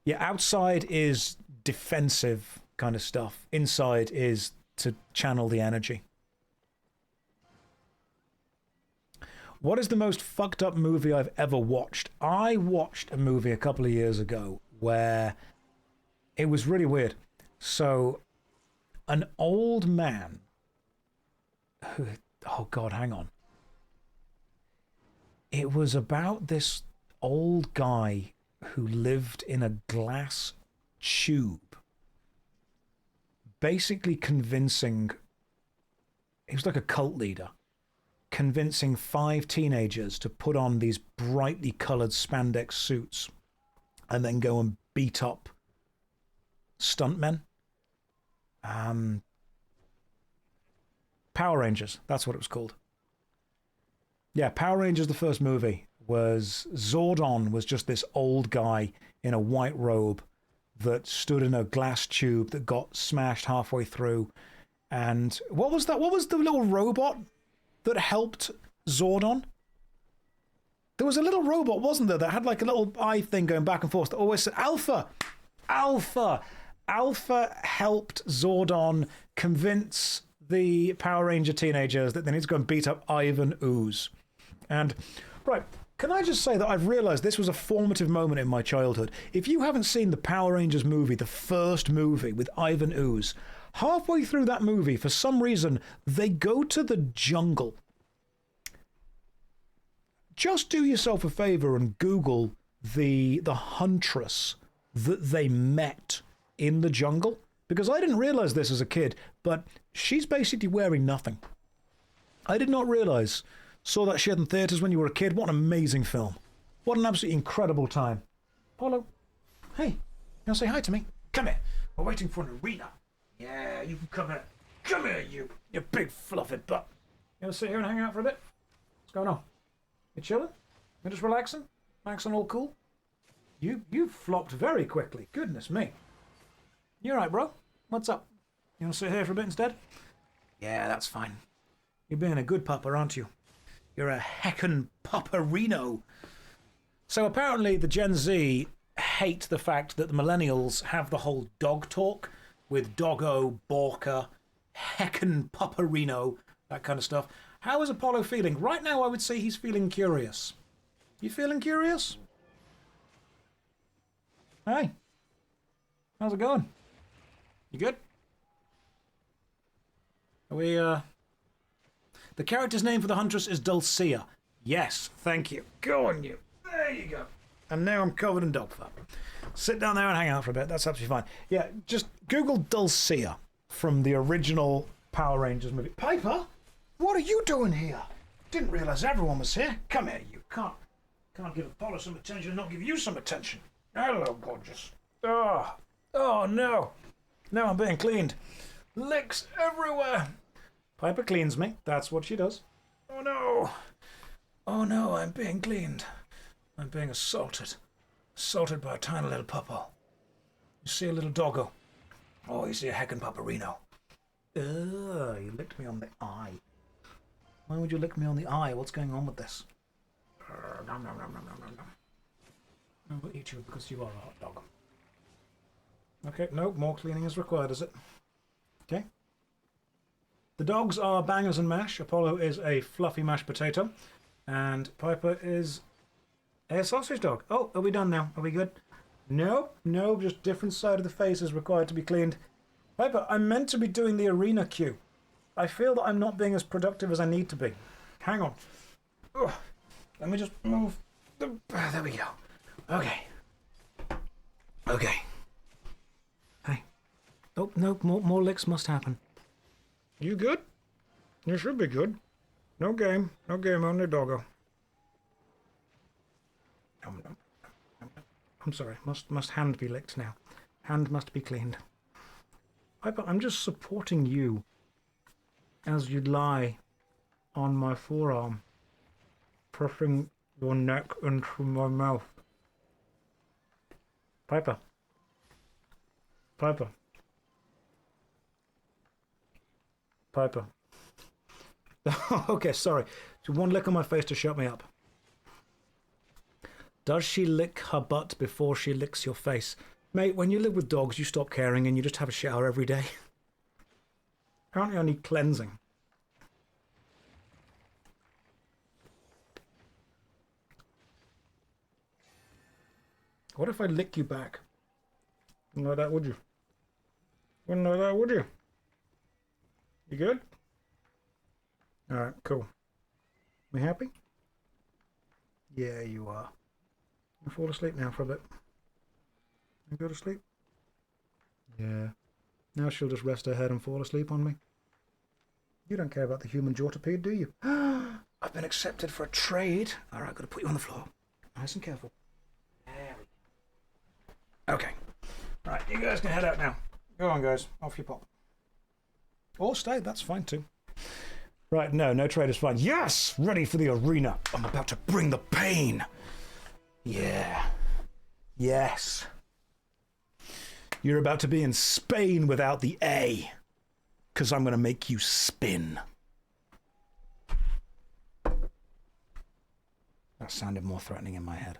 Yeah, outside is defensive kind of stuff. Inside is to channel the energy. What is the most fucked up movie I've ever watched? I watched a movie a couple of years ago where it was really weird. So, an old man who... Oh, God, hang on. It was about this old guy who lived in a glass tube. Basically convincing... He was like a cult leader. Convincing 5 teenagers to put on these brightly coloured spandex suits and then go and beat up stuntmen. Power Rangers, that's what it was called. Yeah, Power Rangers, the first movie, was Zordon was just this old guy in a white robe that stood in a glass tube that got smashed halfway through. And what was that? What was the little robot that helped Zordon? There was a little robot, wasn't there, that had like a little eye thing going back and forth that always said, Alpha! Alpha! Alpha helped Zordon convince the Power Ranger teenagers that they need to go and beat up Ivan Ooze. And, right, can I just say that I've realised this was a formative moment in my childhood. If you haven't seen the Power Rangers movie, the first movie with Ivan Ooze, halfway through that movie, for some reason, they go to the jungle. Just do yourself a favour and Google the huntress that they met in the jungle. Because I didn't realise this as a kid, but she's basically wearing nothing. I did not realise. Saw that shit in theatres when you were a kid. What an amazing film. What an absolutely incredible time. Paulo, hey, you want to say hi to me? Come here. We're waiting for an arena. Yeah, you can come here. Come here, you big fluffy butt. You want to sit here and hang out for a bit? What's going on? You chilling? You just relaxing? Relaxing all cool? You flopped very quickly. Goodness me. You alright, bro? What's up? You want to sit here for a bit instead? Yeah, that's fine. You're being a good pupper, aren't you? You're a heckin' pupperino. So apparently the Gen Z hate the fact that the millennials have the whole dog talk with doggo, borka, heckin' pupperino, that kind of stuff. How is Apollo feeling? Right now I would say he's feeling curious. You feeling curious? Hey. How's it going? You good? Are we, The character's name for the Huntress is Dulcea. Yes, thank you. Go on, you. There you go. And now I'm covered in dog fat. Sit down there and hang out for a bit. That's absolutely fine. Yeah, just Google Dulcea from the original Power Rangers movie. Piper, what are you doing here? Didn't realise everyone was here. Come here, you. Can't give Apollo some attention and not give you some attention. Hello, gorgeous. Oh, oh no. Now I'm being cleaned. Licks everywhere. Piper cleans me. That's what she does. Oh no. Oh no, I'm being cleaned. I'm being assaulted. Assaulted by a tiny little puppo. You see a little doggo. Oh, you see a heckin' pupperino. Ugh, you licked me on the eye. Why would you lick me on the eye? What's going on with this? Nom, nom, nom, nom, nom, nom, nom. I will eat you because you are a hot dog. Okay, no, more cleaning is required, is it? Okay. The dogs are bangers and mash. Apollo is a fluffy mashed potato. And Piper is a sausage dog. Oh, are we done now? Are we good? No, no, just different side of the face is required to be cleaned. Piper, I'm meant to be doing the arena queue. I feel that I'm not being as productive as I need to be. Hang on. Ugh. Let me just move. There we go. Okay. Okay. Hey. Oh, no, more licks must happen. You good? You should be good. No game, only doggo. I'm sorry, must hand be licked now. Hand must be cleaned. Piper, I'm just supporting you as you lie on my forearm, pressing your neck into my mouth. Piper. Piper. Piper. Okay, sorry. So one lick on my face to shut me up. Does she lick her butt before she licks your face? Mate, when you live with dogs, you stop caring and you just have a shower every day. Apparently I need cleansing. What if I lick you back? Wouldn't know that, would you? Wouldn't know that, would you? You good? Alright, cool. We happy? Yeah, you are. You fall asleep now for a bit. You go to sleep? Yeah. Now she'll just rest her head and fall asleep on me. You don't care about the human jawtopede, do you? I've been accepted for a trade. Alright, gotta put you on the floor. Nice and careful. There we go. Okay. Right, you guys can head out now. Go on, guys. Off you pop. Or stay, that's fine too. Right, no trade is fine. Yes! Ready for the arena. I'm about to bring the pain. Yeah. Yes. You're about to be in Spain without the A. Because I'm going to make you spin. That sounded more threatening in my head.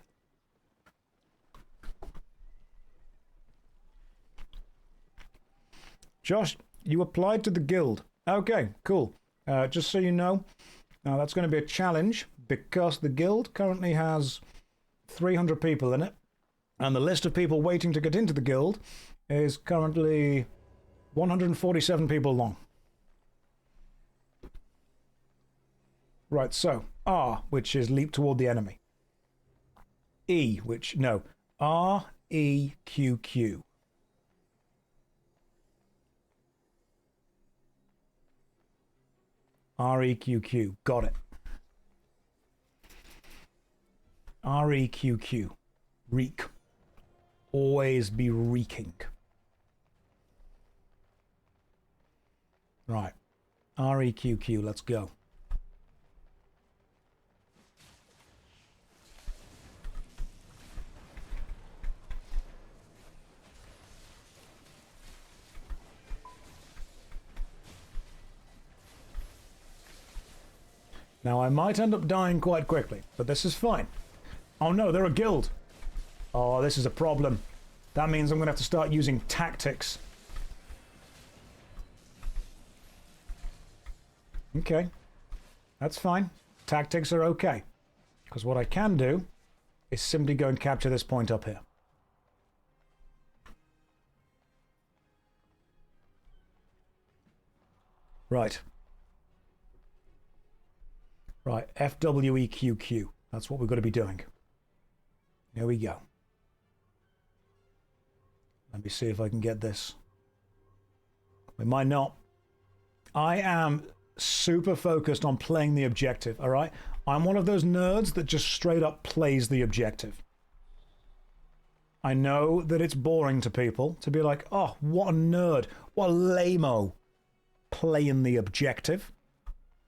Josh, you applied to the guild. Okay, cool. Just so you know, that's going to be a challenge because the guild currently has 300 people in it. And the list of people waiting to get into the guild is currently 147 people long. Right, so R, which is leap toward the enemy. E, which, no, R, E, Q, Q. R-E-Q-Q. Got it. R-E-Q-Q. Reek. Always be reeking. Right. R-E-Q-Q. Let's go. Now, I might end up dying quite quickly, but this is fine. Oh no, they're a guild. Oh, this is a problem. That means I'm going to have to start using tactics. Okay. That's fine. Tactics are okay. Because what I can do is simply go and capture this point up here. Right. Right, FWEQQ. That's what we're going to be doing. Here we go. Let me see if I can get this. We might not. I am super focused on playing the objective, all right? I'm one of those nerds that just straight up plays the objective. I know that it's boring to people to be like, oh, what a nerd, what a lame-o, playing the objective.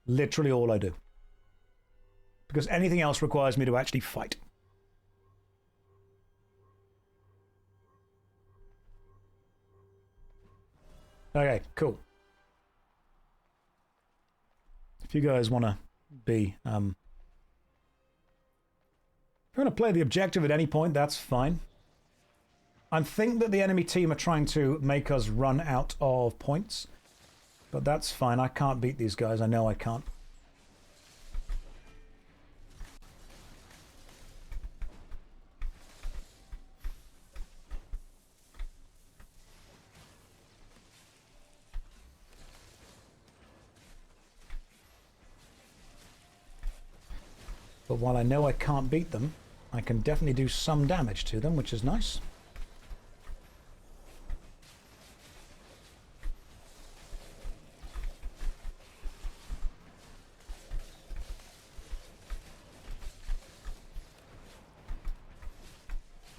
Literally all I do. Because anything else requires me to actually fight. Okay, cool. If you guys want to be, if you want to play the objective at any point, that's fine. I think that the enemy team are trying to make us run out of points, but that's fine. I can't beat these guys. I know I can't. But while I know I can't beat them, I can definitely do some damage to them, which is nice.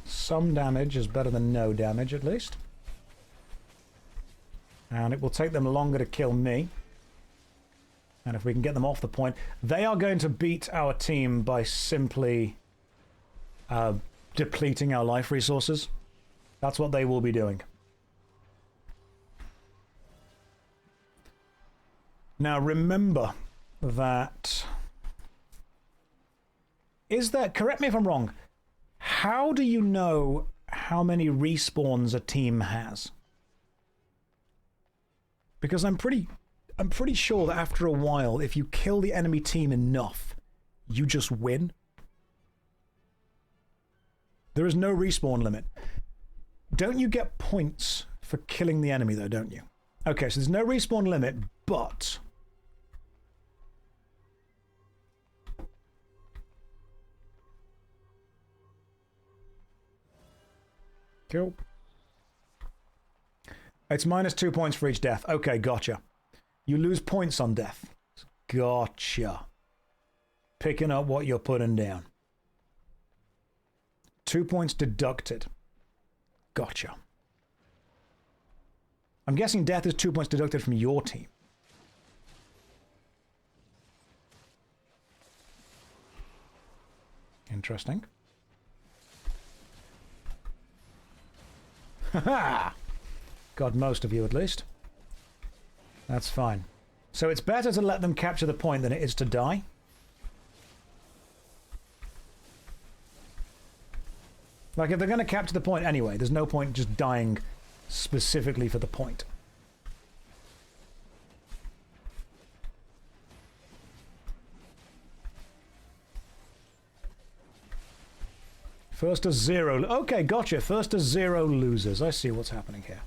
Some damage is better than no damage, at least. And it will take them longer to kill me. And if we can get them off the point, they are going to beat our team by simply depleting our life resources. That's what they will be doing. Now remember that... Is there... Correct me if I'm wrong. How do you know how many respawns a team has? Because I'm pretty sure that after a while, if you kill the enemy team enough, you just win. There is no respawn limit. Don't you get points for killing the enemy, though, don't you? Okay, so there's no respawn limit, but... Cool. It's minus 2 points for each death. Okay, gotcha. You lose points on death. Gotcha. Picking up what you're putting down. 2 points deducted. Gotcha. I'm guessing death is 2 points deducted from your team. Interesting. Haha! Got most of you at least. That's fine. So it's better to let them capture the point than it is to die. Like, if they're going to capture the point anyway, there's no point just dying specifically for the point. First to 0. Okay, gotcha. First to 0 losers. I see what's happening here.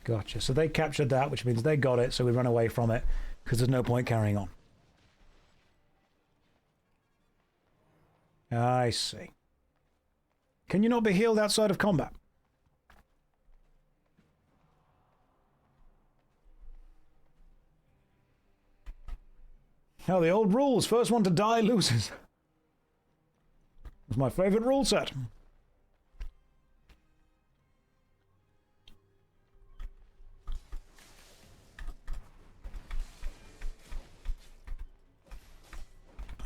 Gotcha. So they captured that, which means they got it, so we run away from it, because there's no point carrying on. I see. Can you not be healed outside of combat? Hell, the old rules. First one to die loses. It's my favorite rule set.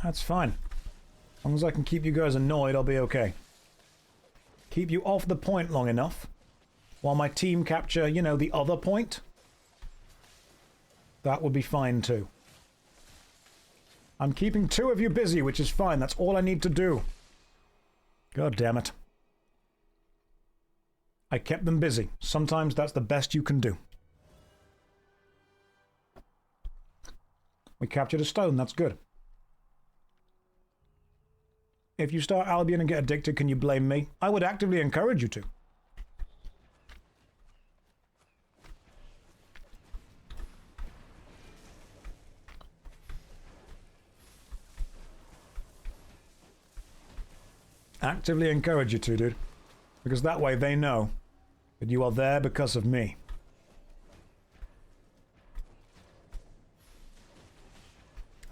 That's fine. As long as I can keep you guys annoyed, I'll be okay. Keep you off the point long enough while my team capture, you know, the other point. That would be fine too. I'm keeping 2 of you busy, which is fine. That's all I need to do. God damn it. I kept them busy. Sometimes that's the best you can do. We captured a stone. That's good. If you start Albion and get addicted, can you blame me? I would actively encourage you to. Actively encourage you to, dude. Because that way they know But you are there because of me.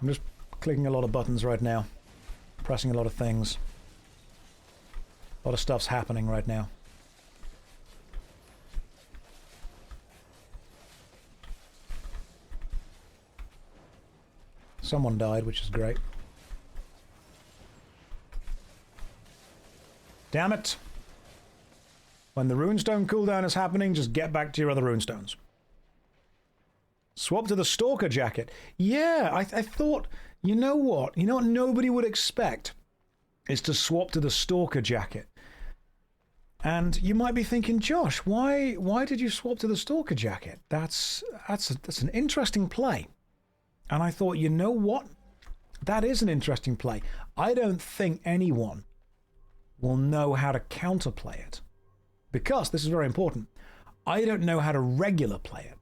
I'm just clicking a lot of buttons right now. Pressing a lot of things. A lot of stuff's happening right now. Someone died, which is great. Damn it! When the runestone cooldown is happening, just get back to your other runestones. Swap to the Stalker jacket. Yeah, I thought, you know what? You know what nobody would expect is to swap to the Stalker jacket. And you might be thinking, Josh, why did you swap to the Stalker jacket? That's an interesting play. And I thought, you know what? That is an interesting play. I don't think anyone will know how to counterplay it. Because, this is very important, I don't know how to regular play it.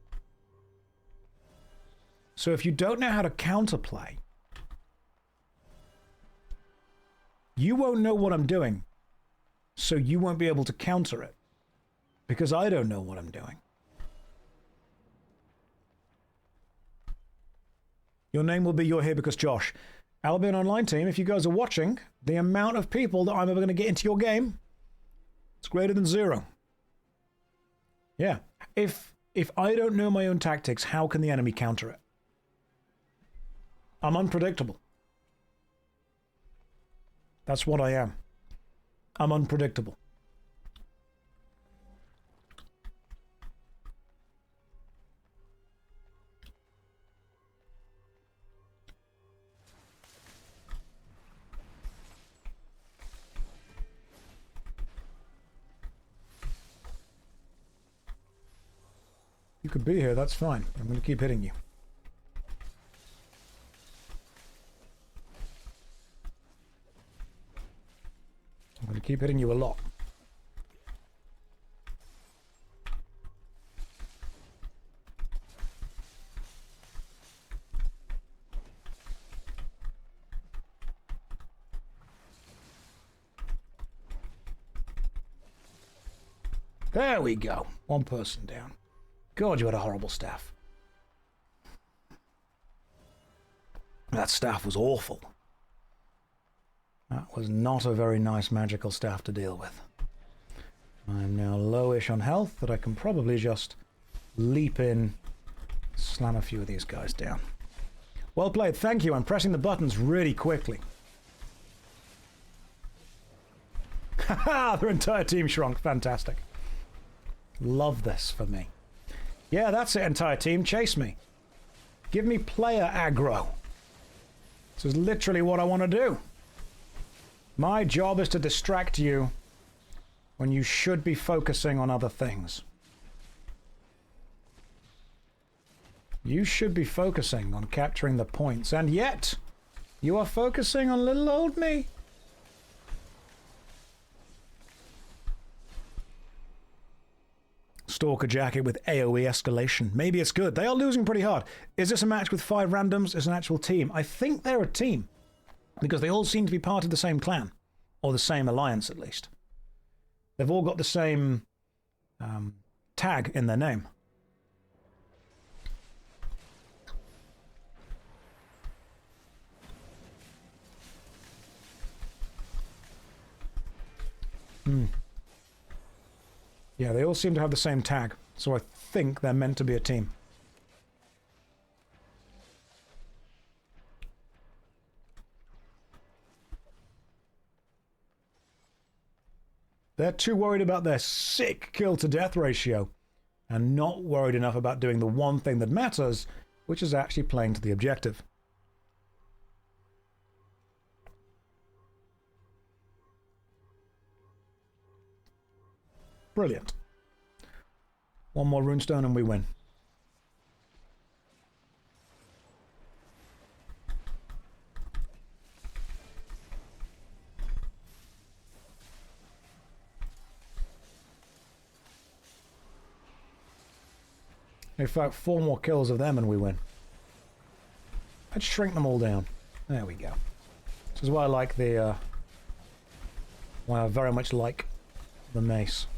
So if you don't know how to counterplay, you won't know what I'm doing. So you won't be able to counter it. Because I don't know what I'm doing. Your name will be You're Here Because Josh. Albion Online team, if you guys are watching, the amount of people that I'm ever going to get into your game, it's greater than 0. Yeah. If I don't know my own tactics, how can the enemy counter it? I'm unpredictable. That's what I am. I'm unpredictable. You could be here, that's fine. I'm going to keep hitting you. I'm going to keep hitting you a lot. There we go. One person down. God, you had a horrible staff. That staff was awful. That was not a very nice magical staff to deal with. I'm now lowish on health, but I can probably just leap in, slam a few of these guys down. Well played, thank you. I'm pressing the buttons really quickly. Haha, their entire team shrunk. Fantastic. Love this for me. Yeah, that's it, entire team. Chase me. Give me player aggro. This is literally what I want to do. My job is to distract you when you should be focusing on other things. You should be focusing on capturing the points, and yet you are focusing on little old me. Stalker jacket with AoE escalation. Maybe it's good. They are losing pretty hard. Is this a match with 5 randoms? Is an actual team? I think they're a team. Because they all seem to be part of the same clan. Or the same alliance, at least. They've all got the same tag in their name. Yeah, they all seem to have the same tag, so I think they're meant to be a team. They're too worried about their sick kill-to-death ratio, and not worried enough about doing the one thing that matters, which is actually playing to the objective. Brilliant. One more runestone and we win. In fact, 4 more kills of them and we win. Let's shrink them all down. There we go. This is why I like the... why I very much like the mace.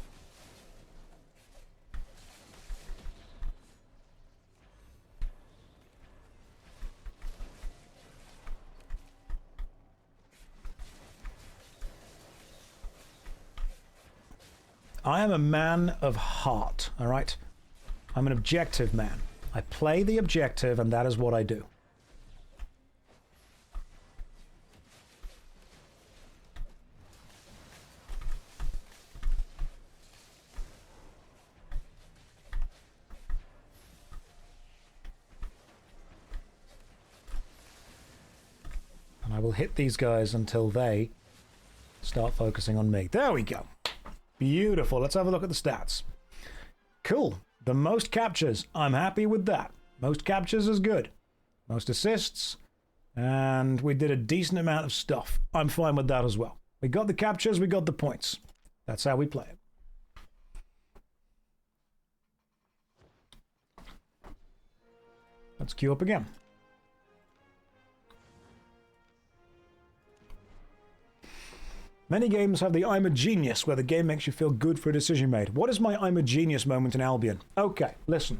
I am a man of heart, all right? I'm an objective man. I play the objective, and that is what I do. And I will hit these guys until they start focusing on me. There we go. Beautiful. Let's have a look at the stats. Cool. The most captures. I'm happy with that. Most captures is good. Most assists. And we did a decent amount of stuff. I'm fine with that as well. We got the captures. We got the points. That's how we play it. Let's queue up again. Many games have the I'm a genius, where the game makes you feel good for a decision made. What is my I'm a genius moment in Albion? Okay, listen.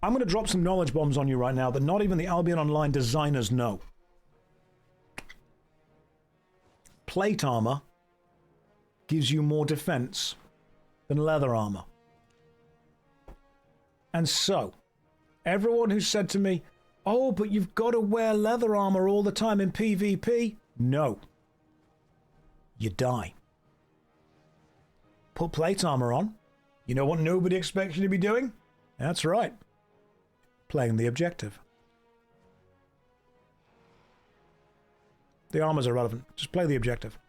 I'm going to drop some knowledge bombs on you right now that not even the Albion Online designers know. Plate armor gives you more defense than leather armor. And so, everyone who said to me, oh, but you've got to wear leather armor all the time in PvP. No. You die. Put plate armor on. You know what nobody expects you to be doing? That's right. Playing the objective. The armor's irrelevant. Just play the objective.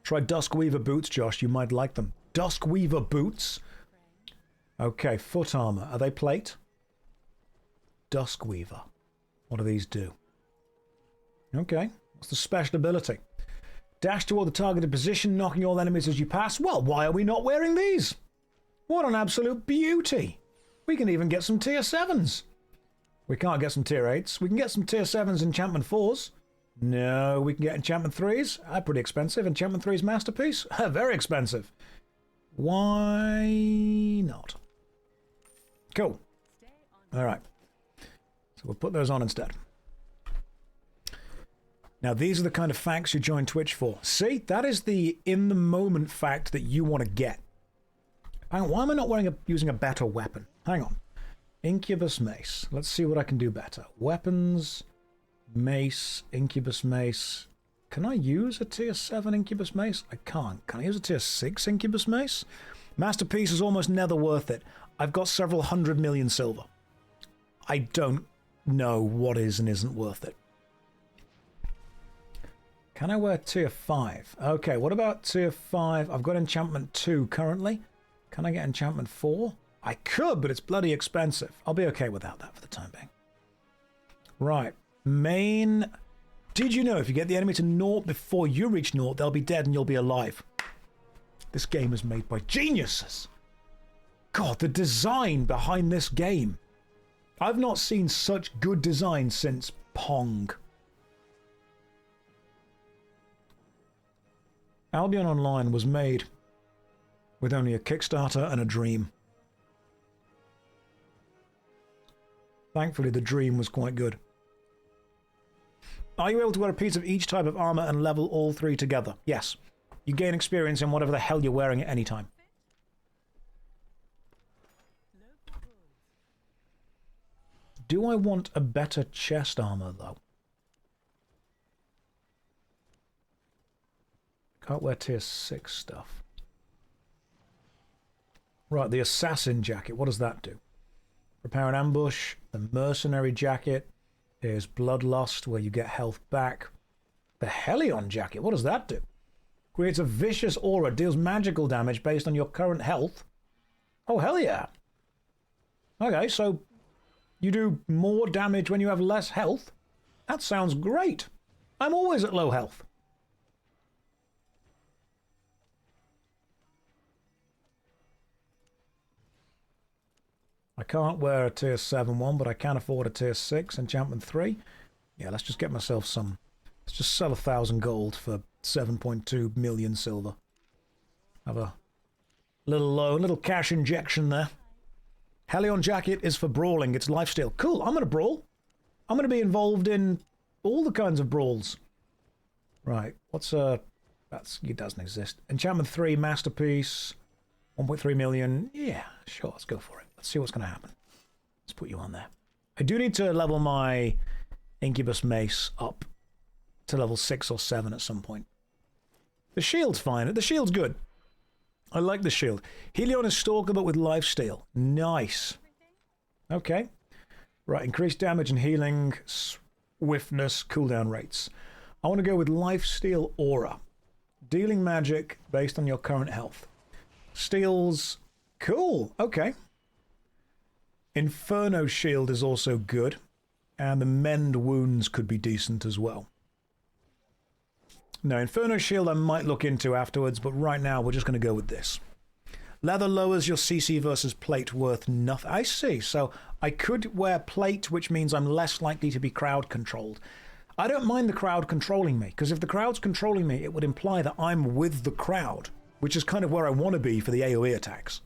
Try Duskweaver boots, Josh. You might like them. Duskweaver boots? Okay, foot armor. Are they plate? Duskweaver. What do these do? Okay. What's the special ability? Dash toward the targeted position, knocking all enemies as you pass. Well, why are we not wearing these? What an absolute beauty. We can even get some tier 7s. We can't get some tier 8s. We can get some tier 7s enchantment 4s. No, we can get enchantment 3s. Pretty expensive. Enchantment 3s masterpiece. Very expensive. Why not? Cool. All right. So we'll put those on instead. Now, these are the kind of facts you join Twitch for. See, that is the in-the-moment fact that you want to get. Hang on, why am I not using a better weapon? Hang on. Incubus Mace. Let's see what I can do better. Weapons, Mace, Incubus Mace. Can I use a tier 7 Incubus Mace? I can't. Can I use a tier 6 Incubus Mace? Masterpiece is almost never worth it. I've got several 100 million silver. I don't know what is and isn't worth it. Can I wear tier 5? Okay, what about tier 5? I've got enchantment 2 currently. Can I get enchantment 4? I could, but it's bloody expensive. I'll be okay without that for the time being. Right. Main. Did you know if you get the enemy to naught before you reach naught, they'll be dead and you'll be alive? This game is made by geniuses. God, the design behind this game. I've not seen such good design since Pong. Albion Online was made with only a Kickstarter and a dream. Thankfully, the dream was quite good. Are you able to wear a piece of each type of armor and level all 3 together? Yes. You gain experience in whatever the hell you're wearing at any time. Do I want a better chest armor, though? Can't wear tier 6 stuff. Right, the assassin jacket. What does that do? Prepare an ambush. The mercenary jacket is bloodlust, where you get health back. The Helion jacket. What does that do? Creates a vicious aura. Deals magical damage based on your current health. Oh, hell yeah. Okay, so you do more damage when you have less health? That sounds great. I'm always at low health. I can't wear a tier 7 one, but I can afford a tier 6 enchantment 3. Yeah, let's just get myself some. Let's just sell 1,000 gold for 7.2 million silver. Have a little cash injection there. Helion Jacket is for brawling. It's lifesteal. Cool, I'm going to brawl. I'm going to be involved in all the kinds of brawls. Right, what's it doesn't exist. Enchantment 3, Masterpiece, 1.3 million. Yeah, sure, let's go for it. Let's see what's going to happen. Let's put you on there. I do need to level my Incubus Mace up to level 6 or 7 at some point. The shield's fine. The shield's good. I like the shield. Helion is Stalker, but with lifesteal. Nice. Okay. Right, increased damage and healing, swiftness, cooldown rates. I want to go with lifesteal aura. Dealing magic based on your current health. Steals. Cool. Okay. Inferno shield is also good. And the mend wounds could be decent as well. No, Inferno shield I might look into afterwards, but right now we're just going to go with this. Leather lowers your CC versus plate worth nothing. I see. So I could wear plate, which means I'm less likely to be crowd controlled. I don't mind the crowd controlling me, because if the crowd's controlling me, it would imply that I'm with the crowd, which is kind of where I want to be for the AoE attacks.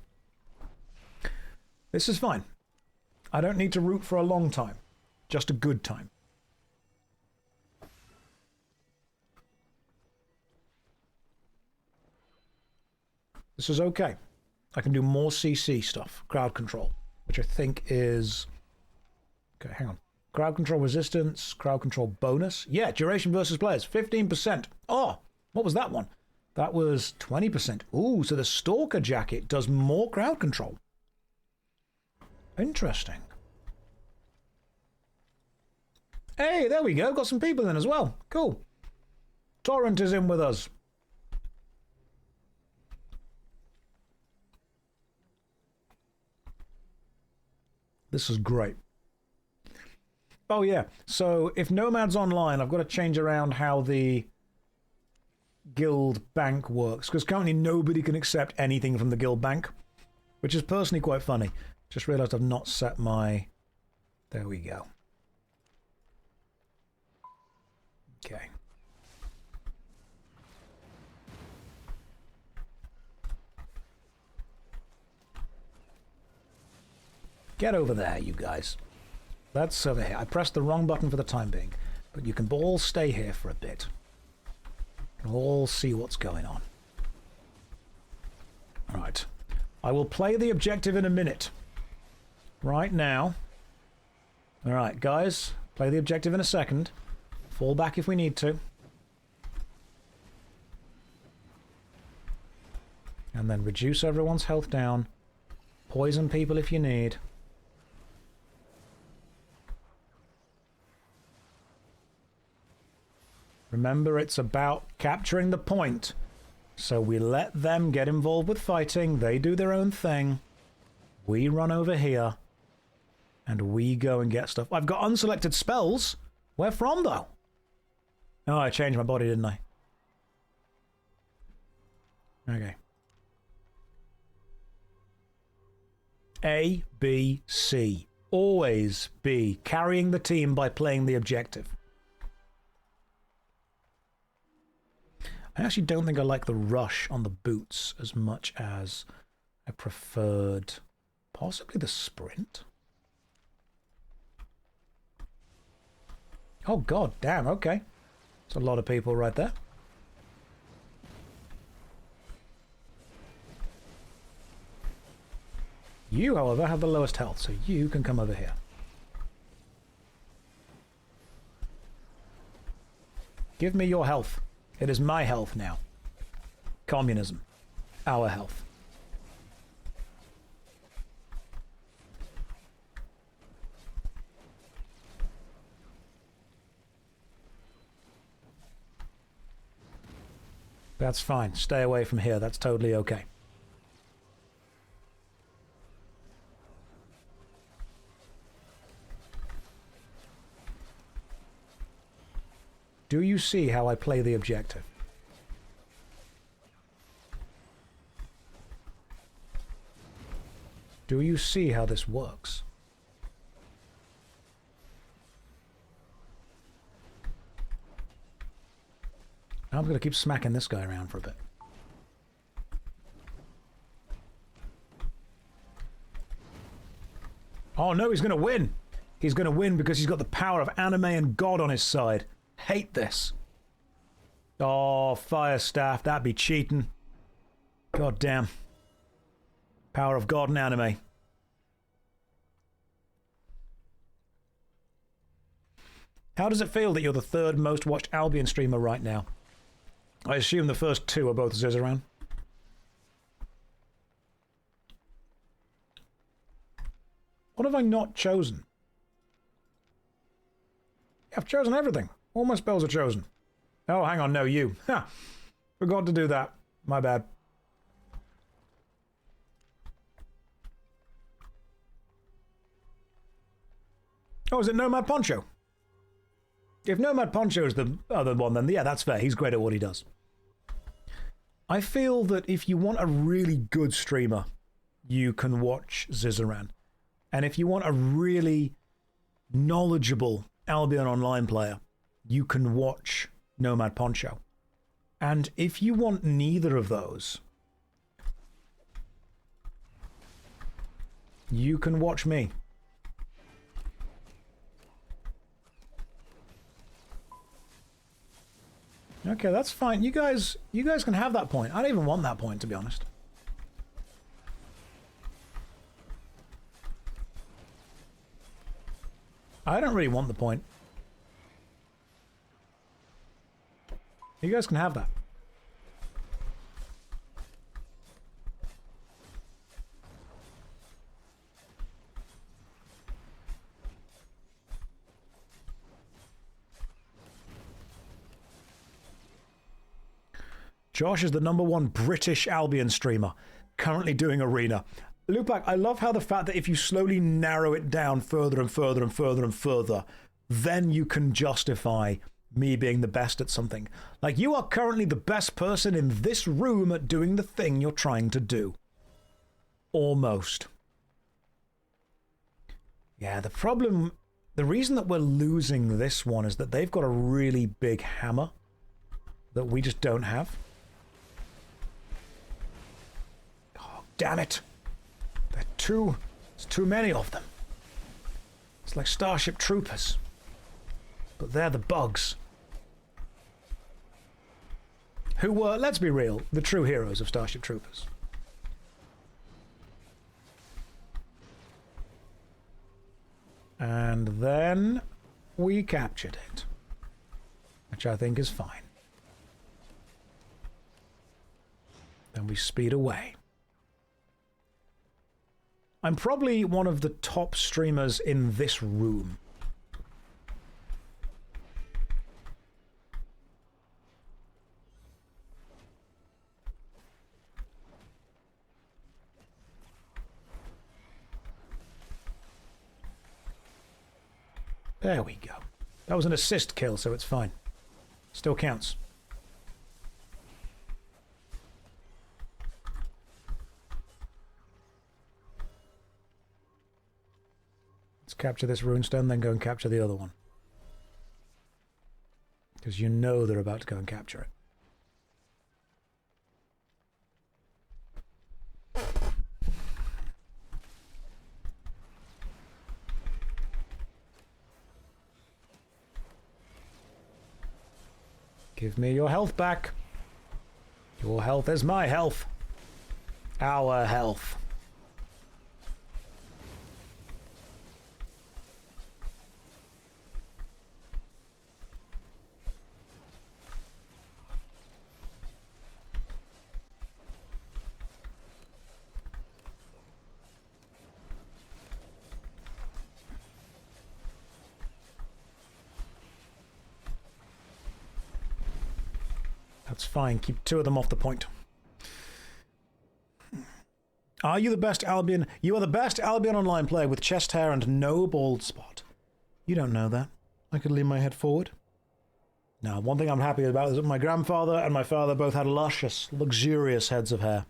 This is fine. I don't need to root for a long time. Just a good time. This is okay. I can do more CC stuff. Crowd control, which I think is... Okay, hang on. Crowd control resistance, crowd control bonus. Yeah, duration versus players, 15%. Oh, what was that one? That was 20%. Ooh, so the Stalker Jacket does more crowd control. Interesting. Hey, there we go. Got some people in as well. Cool. Torrent is in with us. This is great. Oh yeah, so if Nomad's online, I've got to change around how the guild bank works, because currently nobody can accept anything from the guild bank, which is personally quite funny. Just realized I've not set my... There we go. Okay. Get over there, you guys. That's over here. I pressed the wrong button for the time being, but you can all stay here for a bit. We'll all see what's going on. Right. I will play the objective in a minute. Right now. Alright, guys. Play the objective in a second. Fall back if we need to. And then reduce everyone's health down. Poison people if you need. Remember, it's about capturing the point. So we let them get involved with fighting. They do their own thing. We run over here. And we go and get stuff. I've got unselected spells. Where from, though? Oh, I changed my body, didn't I? Okay. A, B, C. Always B. Carrying the team by playing the objective. I actually don't think I like the rush on the boots as much as I preferred possibly the sprint. Oh god, damn, okay. That's a lot of people right there. You, however, have the lowest health, so you can come over here. Give me your health. It is my health now. Communism. Our health. That's fine. Stay away from here. That's totally okay. Do you see how I play the objective? Do you see how this works? I'm going to keep smacking this guy around for a bit. Oh no, he's going to win. He's going to win because he's got the power of anime and God on his side. Hate this. Oh, fire staff. That'd be cheating. God damn. Power of God and anime. How does it feel that you're the third most watched Albion streamer right now? I assume the first two are both Zizaran. What have I not chosen? I've chosen everything. All my spells are chosen. Oh, hang on, no, you. Ha! Forgot to do that. My bad. Oh, is it Nomad Poncho? If Nomad Poncho is the other one, then yeah, that's fair. He's great at what he does. I feel that if you want a really good streamer, you can watch Zizaran. And if you want a really knowledgeable Albion Online player, you can watch Nomad Poncho. And if you want neither of those, you can watch me. Okay, that's fine. You guys can have that point. I don't even want that point, to be honest. I don't really want the point. You guys can have that. Josh is the #1 British Albion streamer, currently doing Arena. Lupac, I love how the fact that if you slowly narrow it down further and further and further and further, then you can justify me being the best at something. Like, you are currently the best person in this room at doing the thing you're trying to do. Almost. Yeah, the reason that we're losing this one is that they've got a really big hammer that we just don't have. Oh, damn it. There's too many of them. It's like Starship Troopers. But they're the bugs. Who were, let's be real, the true heroes of Starship Troopers. And then we captured it. Which I think is fine. Then we speed away. I'm probably one of the top streamers in this room. There we go. That was an assist kill, so it's fine. Still counts. Let's capture this runestone, then go and capture the other one. Because you know they're about to go and capture it. Give me your health back. Your health is my health. Our health. That's fine. Keep 2 of them off the point. Are you the best Albion? You are the best Albion Online player with chest hair and no bald spot. You don't know that. I could lean my head forward. Now, one thing I'm happy about is that my grandfather and my father both had luscious, luxurious heads of hair.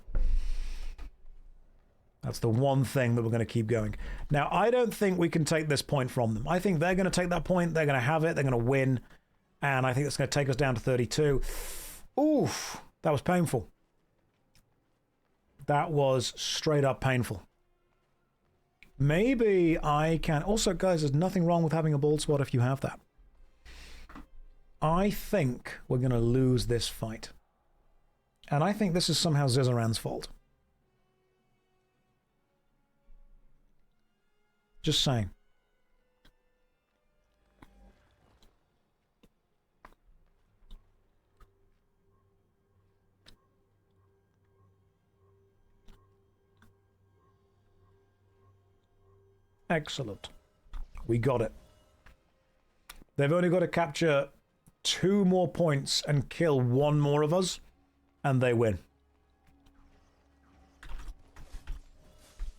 That's the one thing that we're going to keep going. Now, I don't think we can take this point from them. I think they're going to take that point. They're going to have it. They're going to win. And I think that's going to take us down to 32. Oof, that was painful. That was straight up painful. Maybe I can... Also, guys, there's nothing wrong with having a bald spot if you have that. I think we're going to lose this fight. And I think this is somehow Zizaran's fault. Just saying. Excellent. We got it. They've only got to capture 2 more points and kill 1 more of us, and they win.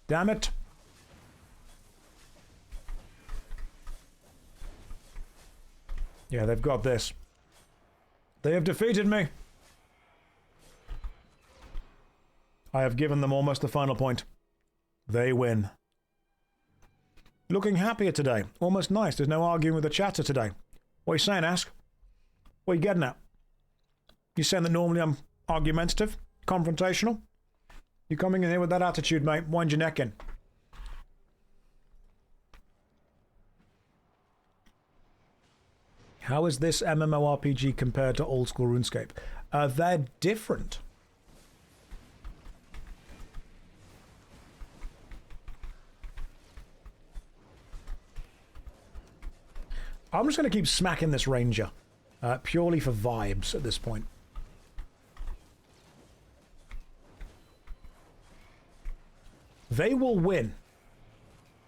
Damn it. Yeah, they've got this. They have defeated me. I have given them almost the final point. They win. Looking happier today. Almost nice. There's no arguing with the chatter today. What are you saying, Ask? What are you getting at? You saying that normally I'm argumentative? Confrontational? You coming in here with that attitude, mate? Wind your neck in. How is this MMORPG compared to old school RuneScape? They're different. I'm just going to keep smacking this ranger, purely for vibes at this point. They will win,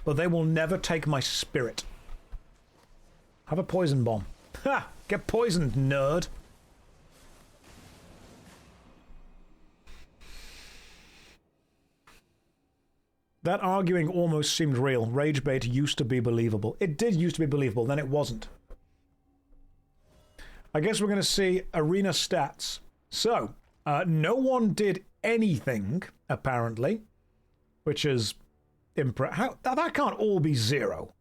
but they will never take my spirit. Have a poison bomb. Ha! Get poisoned, nerd. That arguing almost seemed real. Rage bait used to be believable. It did used to be believable, then it wasn't. I guess we're going to see arena stats. So, no one did anything, apparently, which is impressive. That can't all be 0.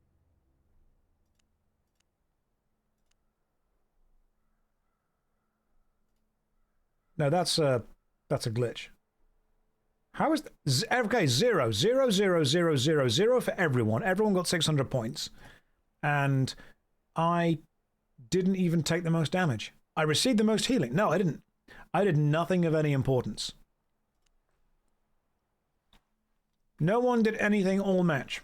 No, that's a glitch. How is okay? 0, 0, 0, 0, 0, 0 for everyone. Everyone got 600 points, and I didn't even take the most damage. I received the most healing. No, I didn't. I did nothing of any importance. No one did anything all match.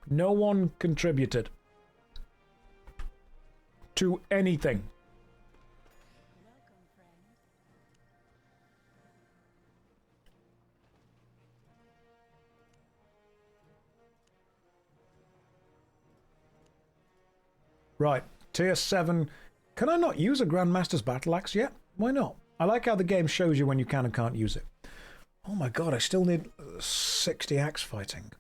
No one contributed to anything. Right, tier 7. Can I not use a Grandmaster's Battle Axe yet? Why not? I like how the game shows you when you can and can't use it. Oh my god, I still need 60 axe fighting.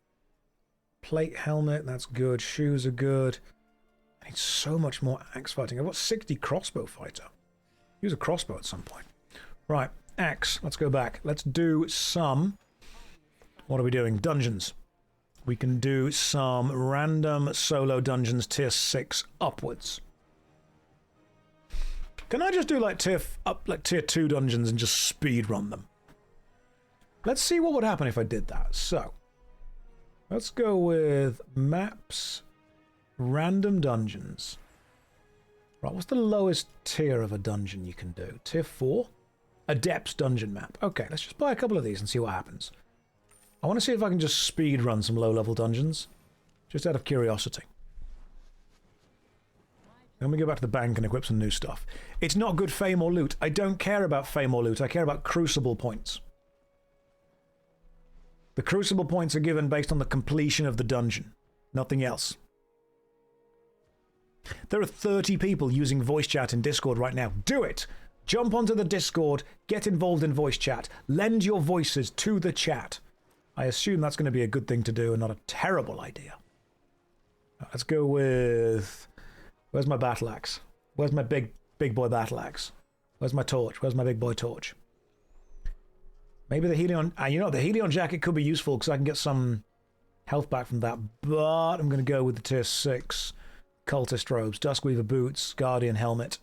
Plate helmet, that's good. Shoes are good. I need so much more axe fighting. I've got 60 crossbow fighter. Use a crossbow at some point. Right, axe. Let's go back. Let's do some... What are we doing? Dungeons. We can do some random solo dungeons tier 6 upwards. Can I just do like tier 2 dungeons and just speed run them? Let's see what would happen if I did that. So, let's go with maps, random dungeons. Right, what's the lowest tier of a dungeon you can do? Tier 4? Adept's dungeon map. Okay, let's just buy a couple of these and see what happens. I want to see if I can just speed run some low-level dungeons. Just out of curiosity. Then we go back to the bank and equip some new stuff. It's not good fame or loot. I don't care about fame or loot. I care about crucible points. The crucible points are given based on the completion of the dungeon. Nothing else. There are 30 people using voice chat in Discord right now. Do it! Jump onto the Discord, get involved in voice chat, lend your voices to the chat. I assume that's going to be a good thing to do and not a terrible idea. Let's go with... Where's my battle axe? Where's my big boy battle axe? Where's my torch? Where's my big boy torch? Maybe the Helion... you know, the Helion jacket could be useful because I can get some health back from that. But I'm going to go with the tier 6 cultist robes, Duskweaver boots, Guardian helmet.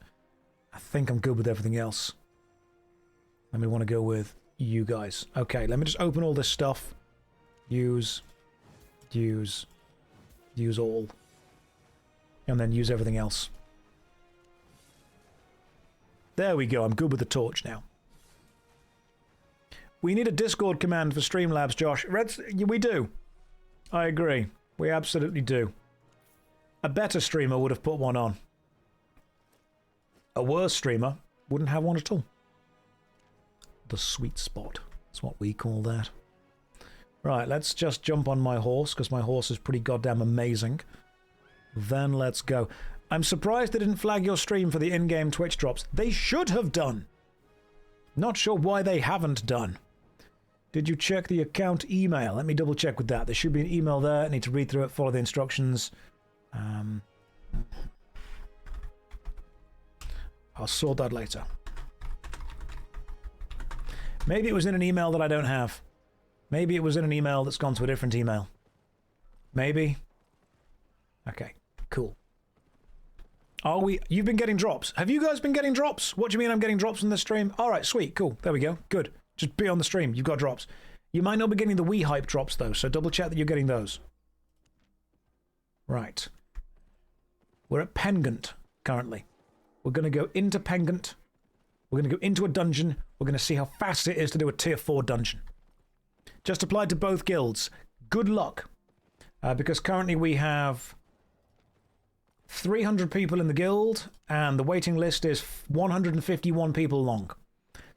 I think I'm good with everything else. Then we want to go with you guys. Okay, let me just open all this stuff. Use all. And then use everything else. There we go, I'm good with the torch now. We need a Discord command for Streamlabs, Josh. We do. I agree. We absolutely do. A better streamer would have put one on. A worse streamer wouldn't have one at all. The sweet spot. That's what we call that. Right, let's just jump on my horse, because my horse is pretty goddamn amazing. Then let's go. I'm surprised they didn't flag your stream for the in-game Twitch drops. They should have done. Not sure why they haven't done. Did you check the account email? Let me double check with that. There should be an email there. I need to read through it, follow the instructions. I'll sort that later. Maybe it was in an email that I don't have. Maybe it was in an email that's gone to a different email. Maybe. Okay, cool. Are we... You've been getting drops. Have you guys been getting drops? What do you mean I'm getting drops on the stream? Alright, sweet, cool. There we go. Good. Just be on the stream. You've got drops. You might not be getting the Wii Hype drops, though, so double check that you're getting those. Right. We're at Pengant, currently. We're going to go into Pengant. We're going to go into a dungeon. We're going to see how fast it is to do a tier 4 dungeon. Just applied to both guilds. Good luck. Because currently we have 300 people in the guild, and the waiting list is 151 people long.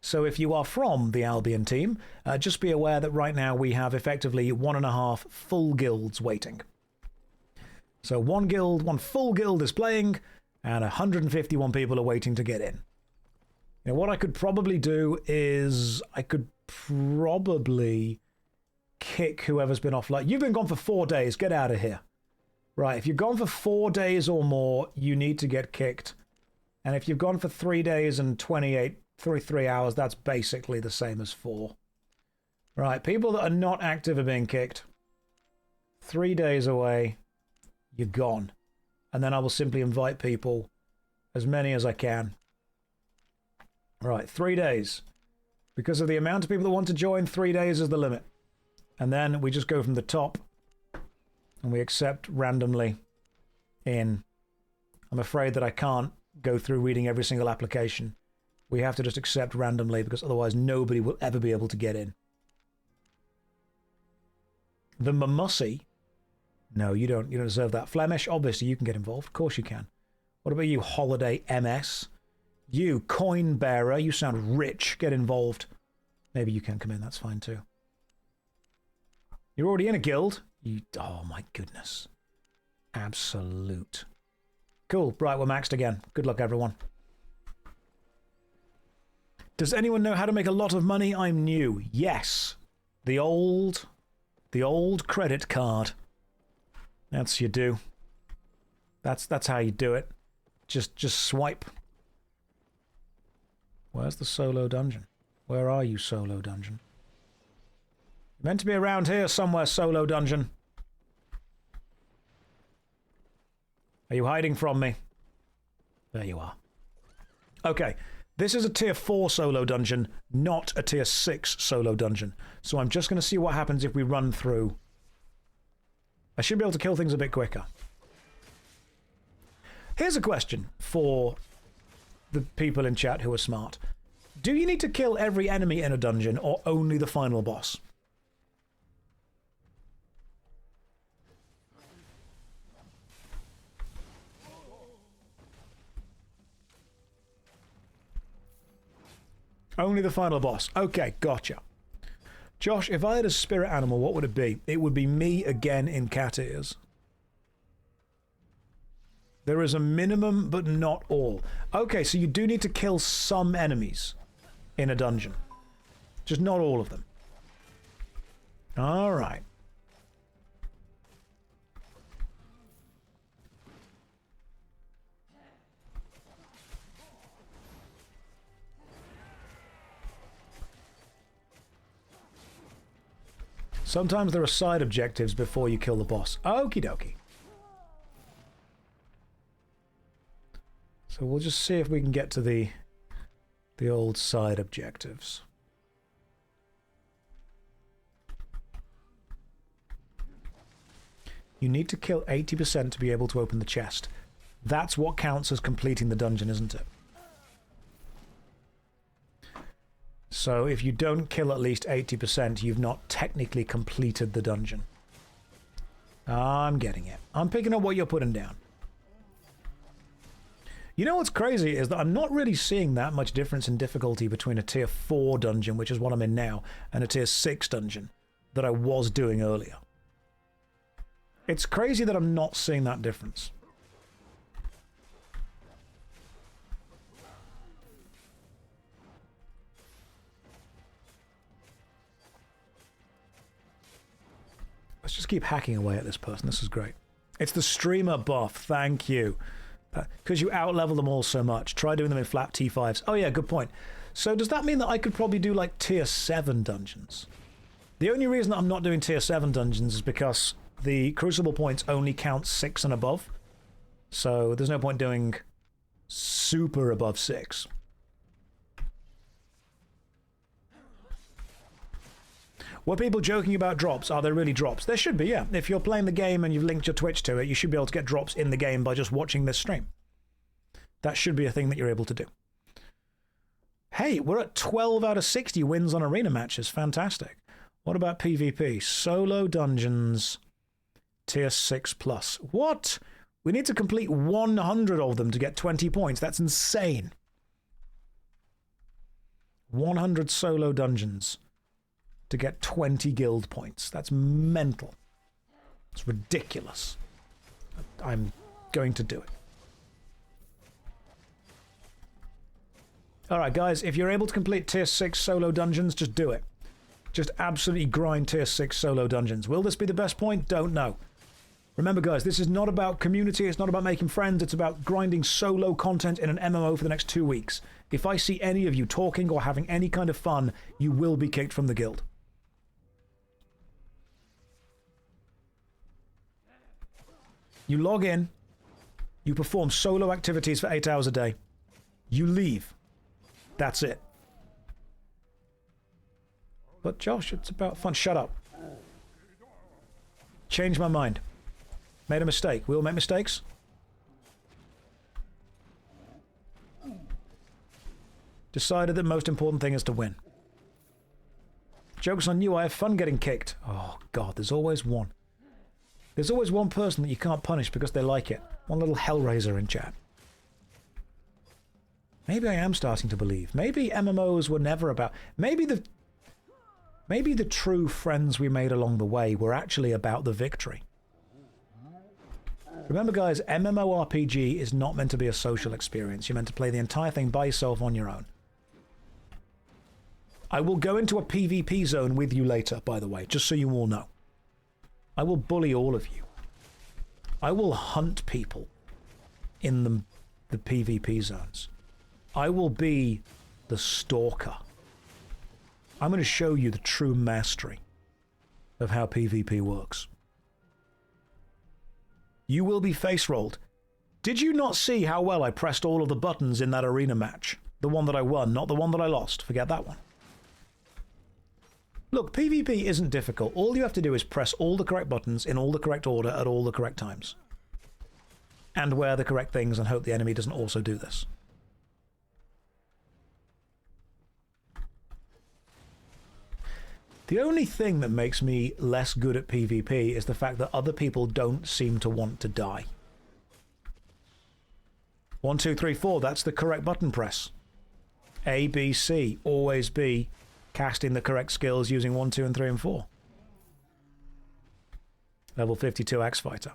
So if you are from the Albion team, just be aware that right now we have effectively 1.5 full guilds waiting. So one full guild is playing, and 151 people are waiting to get in. Now, what I could probably do is I could probably kick whoever's been offline. You've been gone for 4 days. Get out of here. Right, if you've gone for 4 days or more, you need to get kicked. And if you've gone for 3 days and 33 hours, that's basically the same as 4. Right, people that are not active are being kicked. 3 days away, you're gone. And then I will simply invite people, as many as I can. Right, 3 days. Because of the amount of people that want to join, 3 days is the limit. And then we just go from the top and we accept randomly in. I'm afraid that I can't go through reading every single application. We have to just accept randomly because otherwise nobody will ever be able to get in. The Mamussi? No, you don't deserve that. Flemish? Obviously you can get involved. Of course you can. What about you, Holiday MS? You, Coin Bearer, you sound rich. Get involved. Maybe you can come in, that's fine too. You're already in a guild? Oh my goodness. Absolute. Cool, right, we're maxed again. Good luck, everyone. Does anyone know how to make a lot of money? I'm new. Yes. The old credit card. That's you do. That's how you do it. Just swipe. Where's the solo dungeon? Where are you, solo dungeon? You're meant to be around here somewhere, solo dungeon. Are you hiding from me? There you are. Okay, this is a tier 4 solo dungeon, not a tier 6 solo dungeon. So I'm just going to see what happens if we run through. I should be able to kill things a bit quicker. Here's a question for the people in chat who are smart. Do you need to kill every enemy in a dungeon or only the final boss? Only the final boss. Okay, gotcha. Josh, if I had a spirit animal, what would it be? It would be me again in cat ears. There is a minimum, but not all. Okay, so you do need to kill some enemies in a dungeon. Just not all of them. All right. Sometimes there are side objectives before you kill the boss. Okie dokie. So we'll just see if we can get to the old side objectives. You need to kill 80% to be able to open the chest. That's what counts as completing the dungeon, isn't it? So if you don't kill at least 80%, you've not technically completed the dungeon. I'm getting it. I'm picking up what you're putting down. You know what's crazy is that I'm not really seeing that much difference in difficulty between a tier 4 dungeon, which is what I'm in now, and a tier 6 dungeon that I was doing earlier. It's crazy that I'm not seeing that difference. Let's just keep hacking away at this person. This is great. It's the streamer buff. Thank you. Because you out-level them all so much. Try doing them in flat T5s. Oh yeah, good point. So does that mean that I could probably do like tier 7 dungeons? The only reason that I'm not doing tier 7 dungeons is because the Crucible points only count 6 and above. So there's no point doing super above 6. Were people joking about drops? Are there really drops? There should be, yeah. If you're playing the game and you've linked your Twitch to it, you should be able to get drops in the game by just watching this stream. That should be a thing that you're able to do. Hey, we're at 12 out of 60 wins on arena matches. Fantastic. What about PvP? Solo dungeons, tier 6 plus. What? We need to complete 100 of them to get 20 points. That's insane. 100 solo dungeons to get 20 guild points. That's mental. It's ridiculous. I'm going to do it. Alright guys, if you're able to complete tier 6 solo dungeons, just do it. Just absolutely grind tier 6 solo dungeons. Will this be the best point? Don't know. Remember guys, this is not about community, it's not about making friends, it's about grinding solo content in an MMO for the next 2 weeks. If I see any of you talking or having any kind of fun, you will be kicked from the guild. You log in, you perform solo activities for 8 hours a day, you leave. That's it. But Josh, it's about fun. Shut up. Changed my mind. Made a mistake. We all make mistakes. Decided that the most important thing is to win. Joke's on you, I have fun getting kicked. Oh God, there's always one. There's always one person that you can't punish because they like it. One little hellraiser in chat. Maybe I am starting to believe. Maybe MMOs were never about... Maybe the true friends we made along the way were actually about the victory. Remember guys, MMORPG is not meant to be a social experience. You're meant to play the entire thing by yourself on your own. I will go into a PvP zone with you later, by the way, just so you all know. I will bully all of you. I will hunt people in the PvP zones. I will be the stalker. I'm going to show you the true mastery of how PvP works. You will be face rolled. Did you not see how well I pressed all of the buttons in that arena match? The one that I won, not the one that I lost. Forget that one. Look, PvP isn't difficult. All you have to do is press all the correct buttons in all the correct order at all the correct times. And wear the correct things and hope the enemy doesn't also do this. The only thing that makes me less good at PvP is the fact that other people don't seem to want to die. 1, 2, 3, 4, that's the correct button press. A, B, C, always be casting the correct skills using 1, 2, and 3, and 4. Level 52 Axe Fighter.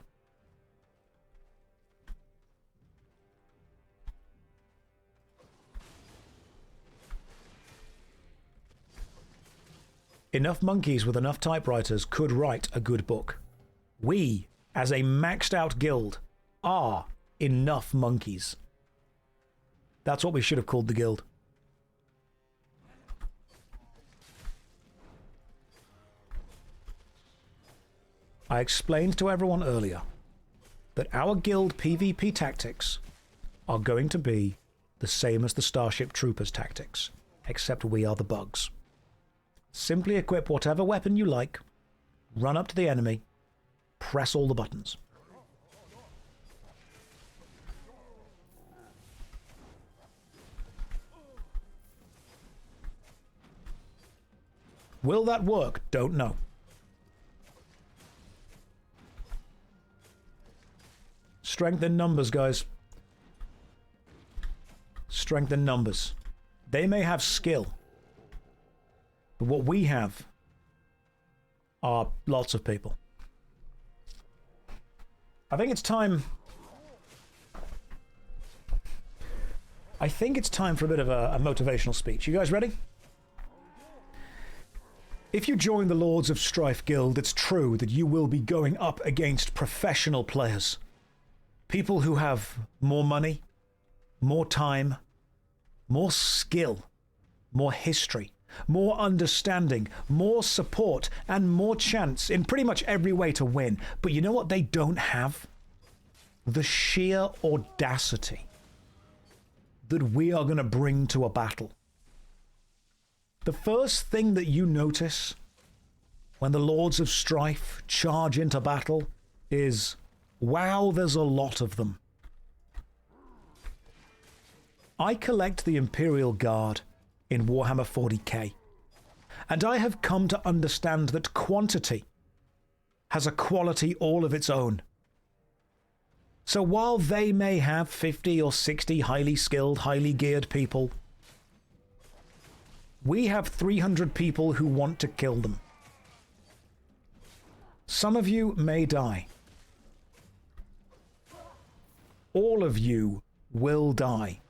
Enough monkeys with enough typewriters could write a good book. We, as a maxed out guild, are enough monkeys. That's what we should have called the guild. I explained to everyone earlier that our guild PvP tactics are going to be the same as the Starship Troopers tactics, except we are the bugs. Simply equip whatever weapon you like, run up to the enemy, Press all the buttons. Will that work? Don't know. Strength in numbers, guys. Strength in numbers. They may have skill, but what we have are lots of people. I think it's time... I think it's time for a bit of a motivational speech. You guys ready? If you join the Lords of Strife Guild, it's true that you will be going up against professional players. People who have more money, more time, more skill, more history, more understanding, more support, and more chance in pretty much every way to win. But you know what they don't have? The sheer audacity that we are going to bring to a battle. The first thing that you notice when the Lords of Strife charge into battle is, wow, there's a lot of them. I collect the Imperial Guard in Warhammer 40k, and I have come to understand that quantity has a quality all of its own. So while they may have 50 or 60 highly skilled, highly geared people, we have 300 people who want to kill them. Some of you may die. All of you will die.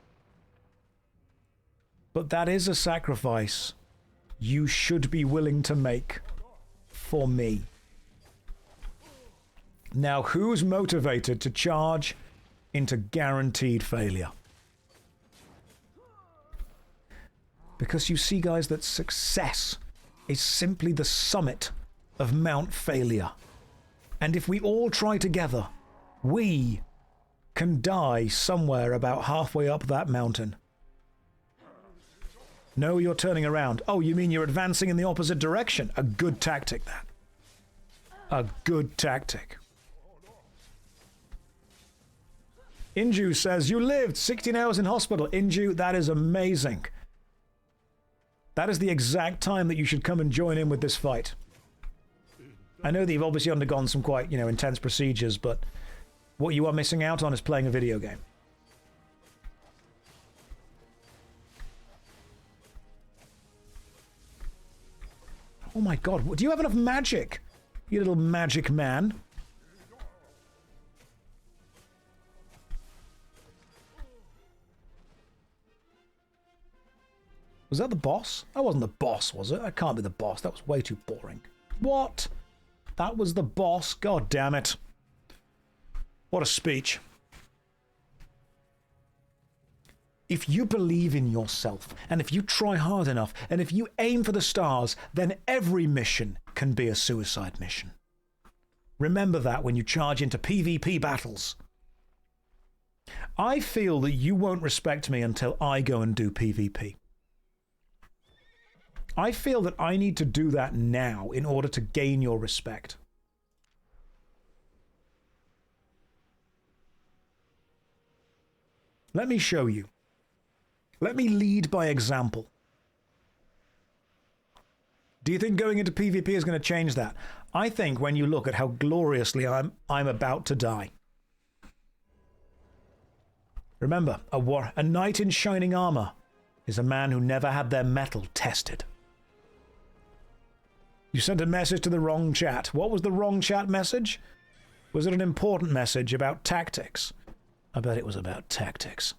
But that is a sacrifice you should be willing to make for me. Now, who's motivated to charge into guaranteed failure? Because you see, guys, that success is simply the summit of Mount Failure. And if we all try together, we can die somewhere about halfway up that mountain. No, you're turning around. Oh, you mean you're advancing in the opposite direction? A good tactic, that. A good tactic. Inju says, you lived 16 hours in hospital. Inju, that is amazing. That is the exact time that you should come and join in with this fight. I know that you've obviously undergone some quite, intense procedures, but what you are missing out on is playing a video game. Oh my god, do you have enough magic? You little magic man. Was that the boss? That wasn't the boss, was it? That can't be the boss. That was way too boring. What? That was the boss? God damn it. What a speech. If you believe in yourself, and if you try hard enough, and if you aim for the stars, then every mission can be a suicide mission. Remember that when you charge into PvP battles. I feel that you won't respect me until I go and do PvP. I feel that I need to do that now in order to gain your respect. Let me show you. Let me lead by example. Do you think going into PvP is going to change that? I think when you look at how gloriously I'm about to die. Remember, a knight in shining armor is a man who never had their metal tested. You sent a message to the wrong chat. What was the wrong chat message? Was it an important message about tactics? I bet it was about tactics.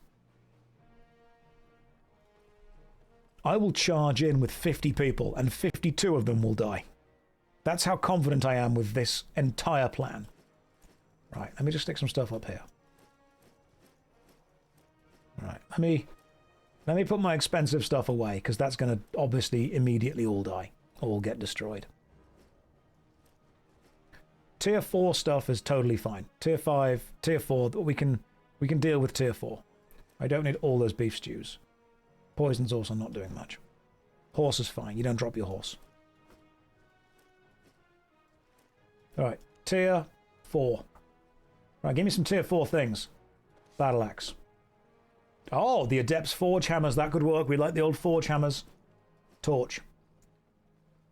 I will charge in with 50 people, and 52 of them will die. That's how confident I am with this entire plan. Right, let me just stick some stuff up here. Right, let me put my expensive stuff away, because that's going to obviously immediately all die. All get destroyed. Tier 4 stuff is totally fine. Tier 5, Tier 4, we can deal with Tier 4. I don't need all those beef stews. Poison's also not doing much. Horse is fine. You don't drop your horse. Alright. Tier 4. Right, give me some tier 4 things. Battle axe. Oh, the Adept's Forge hammers. That could work. We like the old Forge hammers. Torch.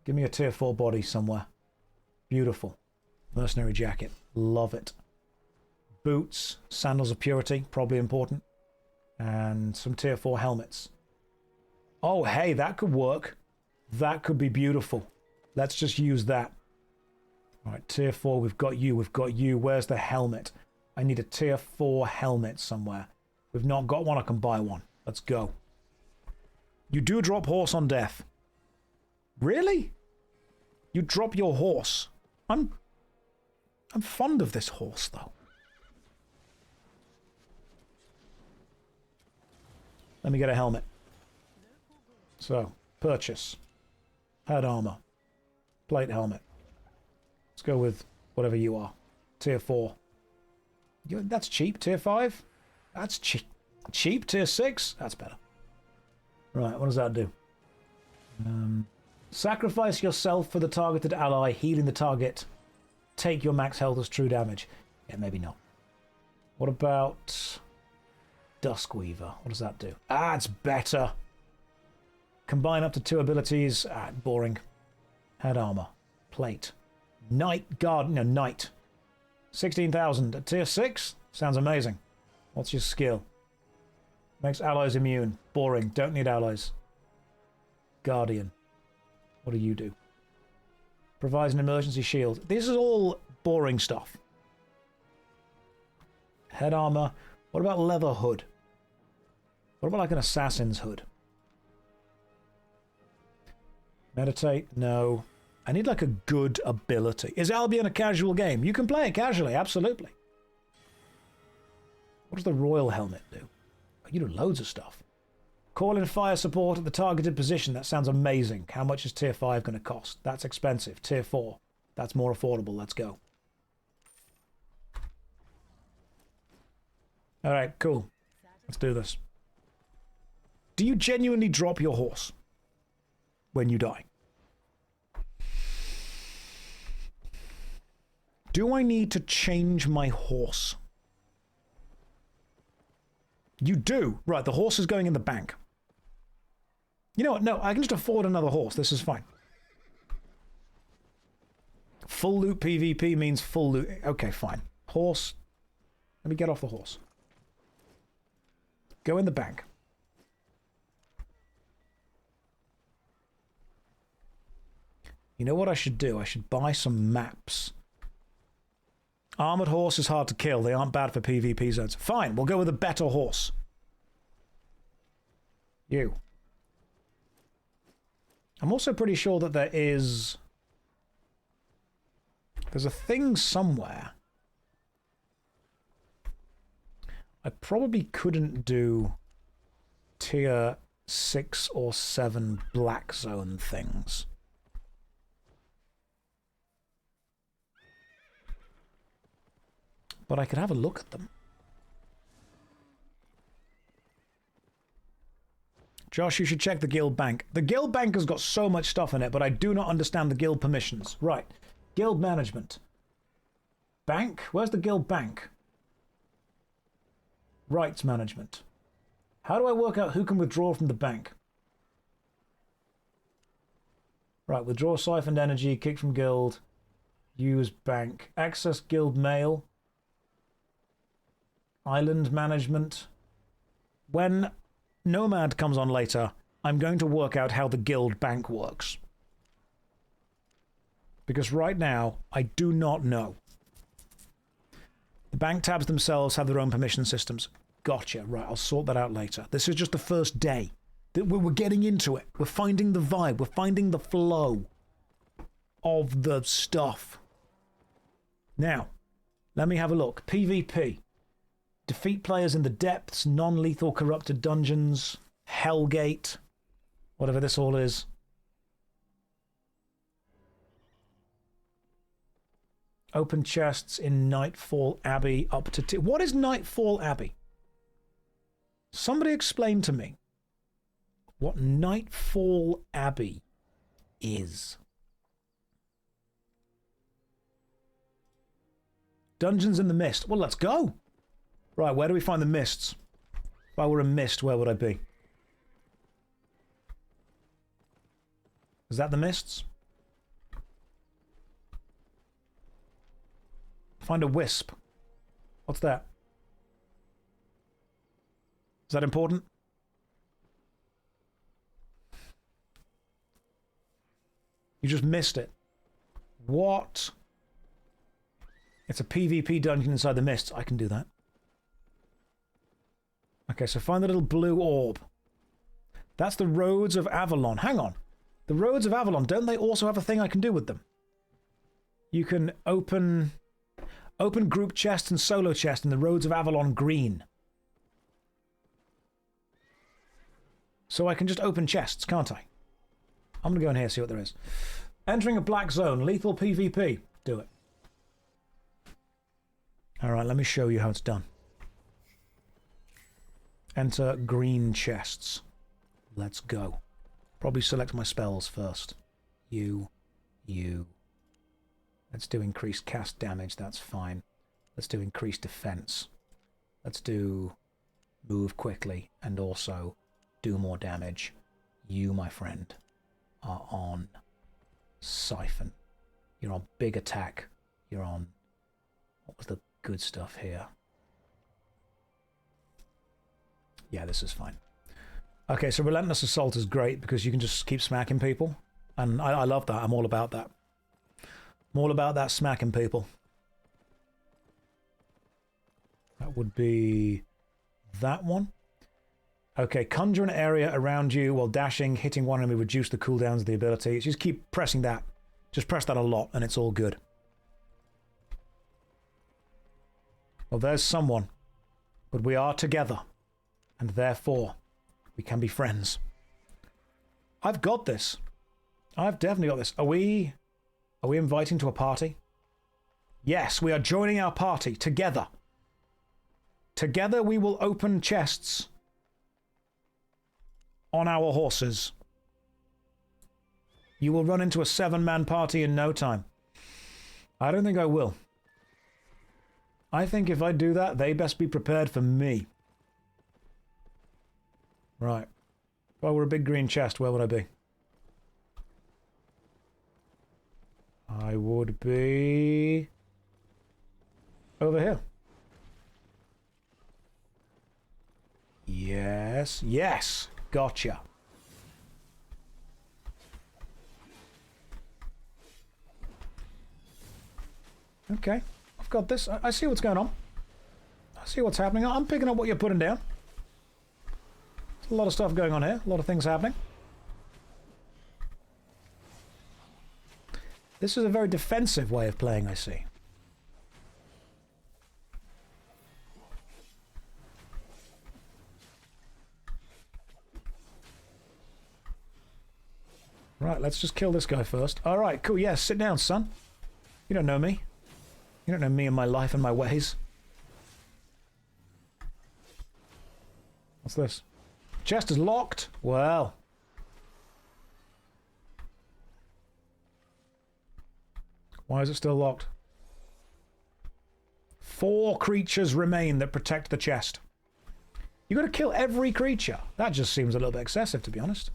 Give me a tier 4 body somewhere. Beautiful. Mercenary jacket. Love it. Boots. Sandals of Purity. Probably important. And some tier 4 helmets. Oh, hey, that could work. That could be beautiful. Let's just use that. All right, tier 4. We've got you. We've got you. Where's the helmet? I need a tier 4 helmet somewhere. We've not got one. I can buy one. Let's go. You do drop horse on death. Really? You drop your horse. I'm fond of this horse, though. Let me get a helmet. So, purchase. Head armor. Plate helmet. Let's go with whatever you are. Tier 4. That's cheap. Tier 5? That's cheap. Cheap. Tier 6? That's better. Right, what does that do? Sacrifice yourself for the targeted ally, healing the target. Take your max health as true damage. Yeah, maybe not. What about Duskweaver? What does that do? Ah, it's better. Combine up to 2 abilities. Ah, boring. Head armor. Plate. Knight guard. No, knight. 16,000 at tier 6? Sounds amazing. What's your skill? Makes allies immune. Boring. Don't need allies. Guardian. What do you do? Provides an emergency shield. This is all boring stuff. Head armor. What about leather hood? What about like an assassin's hood? Meditate? No. I need like a good ability. Is Albion a casual game? You can play it casually, absolutely. What does the royal helmet do? Oh, you do loads of stuff. Call in fire support at the targeted position. That sounds amazing. How much is tier 5 going to cost? That's expensive. Tier 4. That's more affordable. Let's go. Alright, cool. Let's do this. Do you genuinely drop your horse when you die? Do I need to change my horse? You do. Right, the horse is going in the bank. You know what? No, I can just afford another horse. This is fine. Full loot PvP means full loot. Okay, fine. Horse. Let me get off the horse. Go in the bank. You know what I should do? I should buy some maps. Armored horse is hard to kill. They aren't bad for PvP zones. Fine, we'll go with a better horse. You. I'm also pretty sure that there's a thing somewhere. I probably couldn't do tier 6 or 7 black zone things. But I could have a look at them. Josh, you should check the guild bank. The guild bank has got so much stuff in it, but I do not understand the guild permissions. Right. Guild management. Bank? Where's the guild bank? Rights management. How do I work out who can withdraw from the bank? Right, withdraw siphoned energy, kick from guild, use bank, access guild mail, island management. When Nomad comes on later, I'm going to work out how the guild bank works. Because right now, I do not know. The bank tabs themselves have their own permission systems. Gotcha. Right, I'll sort that out later. This is just the first day. We're getting into it. We're finding the vibe. We're finding the flow of the stuff. Now, let me have a look. PvP. Defeat players in the depths, non-lethal corrupted dungeons, Hellgate, whatever this all is. Open chests in Nightfall Abbey up to... What is Nightfall Abbey? Somebody explain to me what Nightfall Abbey is. Dungeons in the mist. Well, let's go. Right, where do we find the mists? If I were a mist, where would I be? Is that the mists? Find a wisp. What's that? Is that important? You just missed it. What? It's a PvP dungeon inside the mists. I can do that. Okay, so find the little blue orb. That's the Roads of Avalon. Hang on. The Roads of Avalon, don't they also have a thing I can do with them? You can open group chests and solo chests in the Roads of Avalon green. So I can just open chests, can't I? I'm going to go in here and see what there is. Entering a black zone. Lethal PvP. Do it. Alright, let me show you how it's done. Enter green chests. Let's go. Probably select my spells first. You. Let's do increased cast damage. That's fine. Let's do increased defense. Let's do move quickly and also do more damage. You, my friend, are on Siphon. You're on big attack. You're on... What was the good stuff here? Yeah, this is fine. Okay, so Relentless Assault is great because you can just keep smacking people. And I love that. I'm all about that. I'm all about that smacking people. That would be that one. Okay, conjure an area around you while dashing, hitting one enemy, reduce the cooldowns of the ability. Just keep pressing that. Just press that a lot and it's all good. Well, there's someone. But we are together. And therefore, we can be friends. I've got this. I've definitely got this. Are we inviting to a party? Yes, we are joining our party together. Together we will open chests on our horses. You will run into a 7-man party in no time. I don't think I will. I think if I do that, they best be prepared for me. Right. If I were a big green chest, where would I be? I would be... over here. Yes. Yes! Gotcha. Okay. I've got this. I see what's going on. I see what's happening. I'm picking up what you're putting down. There's a lot of stuff going on here. A lot of things happening. This is a very defensive way of playing, I see. Right, let's just kill this guy first. Alright, cool. Yeah, sit down, son. You don't know me. You don't know me and my life and my ways. What's this? Chest is locked. Well. Why is it still locked? 4 creatures remain that protect the chest. You got to kill every creature. That just seems a little bit excessive, to be honest.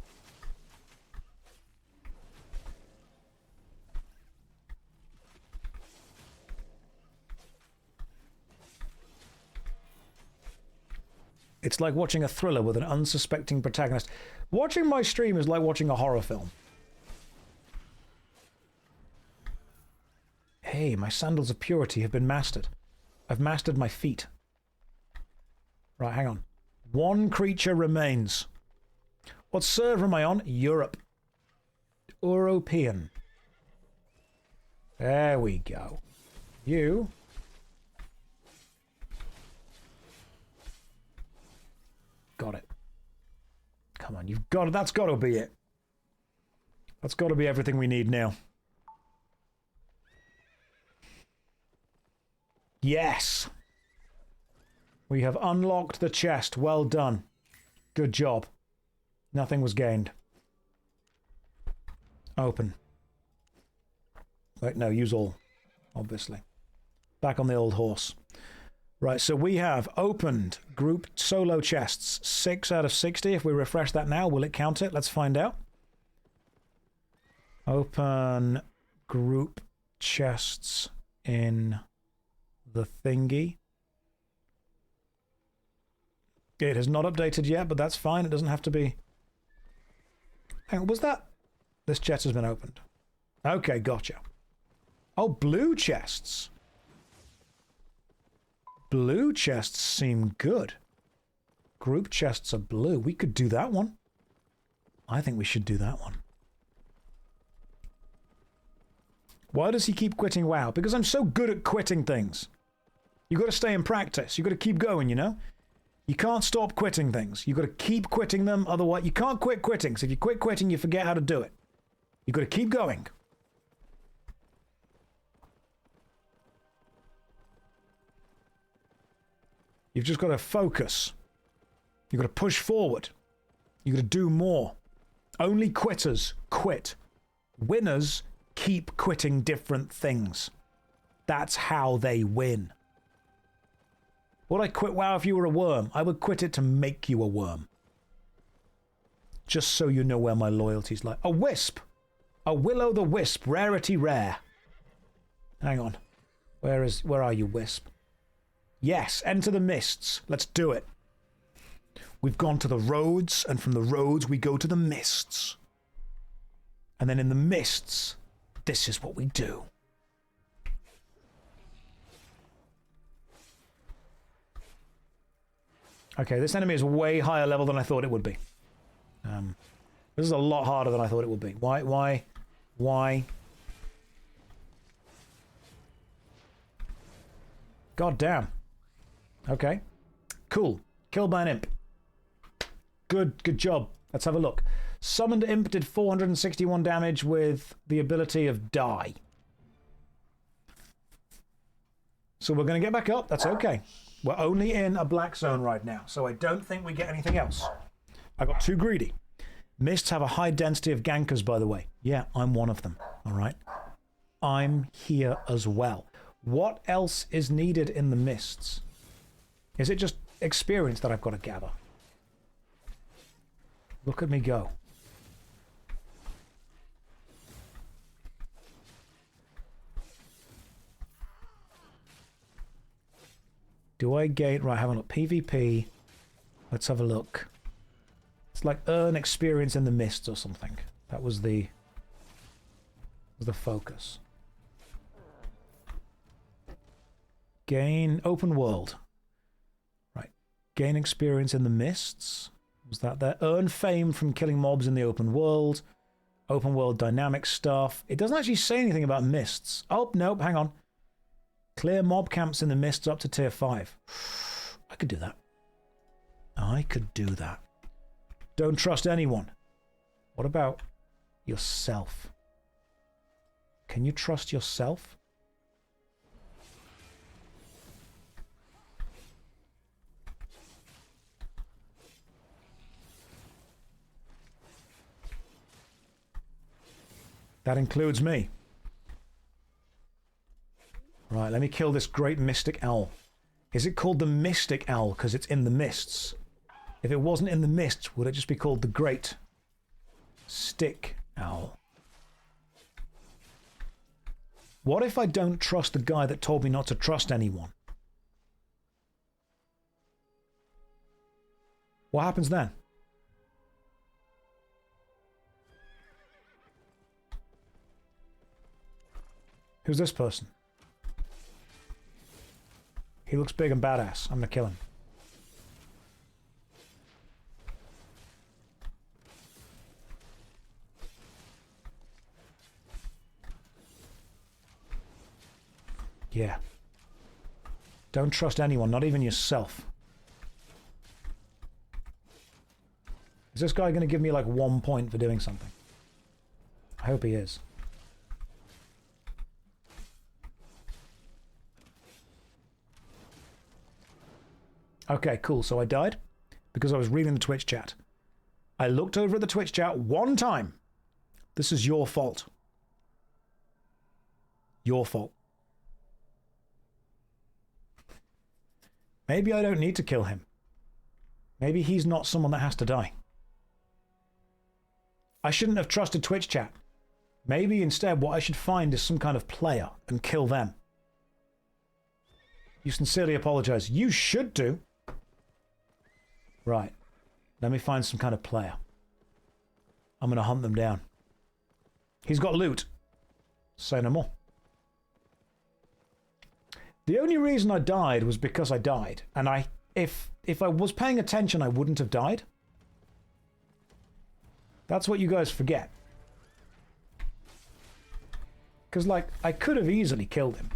It's like watching a thriller with an unsuspecting protagonist. Watching my stream is like watching a horror film. Hey, my sandals of purity have been mastered. I've mastered my feet. Right, hang on. 1 creature remains. What server am I on? Europe. European. There we go. You... got it. Come on, you've got it. That's got to be it. That's got to be everything we need now. Yes! We have unlocked the chest. Well done. Good job. Nothing was gained. Open. Wait, no, use all. Obviously. Back on the old horse. Right, so we have opened group solo chests 6 out of 60. If we refresh that now, will it count it? Let's find out. Open group chests in the thingy. It has not updated yet, but that's fine. It doesn't have to be. Hang on, was that? This chest has been opened. Okay, gotcha. Oh, blue chests. Blue chests seem good. Group chests are blue. We could do that one. I think we should do that one. Why does he keep quitting WoW? Because I'm so good at quitting things. You got to stay in practice. You got to keep going, you know? You can't stop quitting things. You got to keep quitting them. Otherwise, you can't quit quitting. So if you quit quitting, you forget how to do it. You got to keep going. You've just got to focus. You've got to push forward. You've got to do more. Only quitters quit. Winners keep quitting different things. That's how they win. Would I quit WoW if you were a worm? I would quit it to make you a worm. Just so you know where my loyalties lie. A wisp! A will-o'-the-wisp, rarity rare. Hang on. Where are you, wisp? Yes, enter the mists. Let's do it. We've gone to the roads, and from the roads we go to the mists. And then in the mists, this is what we do. Okay, this enemy is way higher level than I thought it would be. This is a lot harder than I thought it would be. Why? God damn. Okay. Cool. Killed by an imp. Good job. Let's have a look. Summoned imp did 461 damage with the ability of die. So we're going to get back up. That's okay. We're only in a black zone right now, so I don't think we get anything else. I got too greedy. Mists have a high density of gankers, by the way. Yeah, I'm one of them. All right. I'm here as well. What else is needed in the mists? Is it just experience that I've got to gather? Look at me go. Do I gain... Right, have a look. PvP. Let's have a look. It's like earn experience in the mists or something. That was the focus. Gain open world. Right. Gain experience in the mists. Was that there? Earn fame from killing mobs in the open world. Open world dynamic stuff. It doesn't actually say anything about mists. Oh, nope, hang on. Clear mob camps in the mists up to tier 5. I could do that. I could do that. Don't trust anyone. What about yourself? Can you trust yourself? That includes me. Right, let me kill this great mystic owl. Is it called the mystic owl because it's in the mists? If it wasn't in the mists, would it just be called the great stick owl? What if I don't trust the guy that told me not to trust anyone? What happens then? Who's this person? He looks big and badass. I'm gonna kill him. Yeah. Don't trust anyone, not even yourself. Is this guy gonna give me like 1 point for doing something? I hope he is. Okay, cool. So I died because I was reading the Twitch chat. I looked over at the Twitch chat one time. This is your fault. Your fault. Maybe I don't need to kill him. Maybe he's not someone that has to die. I shouldn't have trusted Twitch chat. Maybe instead what I should find is some kind of player and kill them. You sincerely apologize. You should do. Right. Let me find some kind of player. I'm going to hunt them down. He's got loot. Say no more. The only reason I died was because I died. And if I was paying attention, I wouldn't have died. That's what you guys forget. Because, like, I could have easily killed him.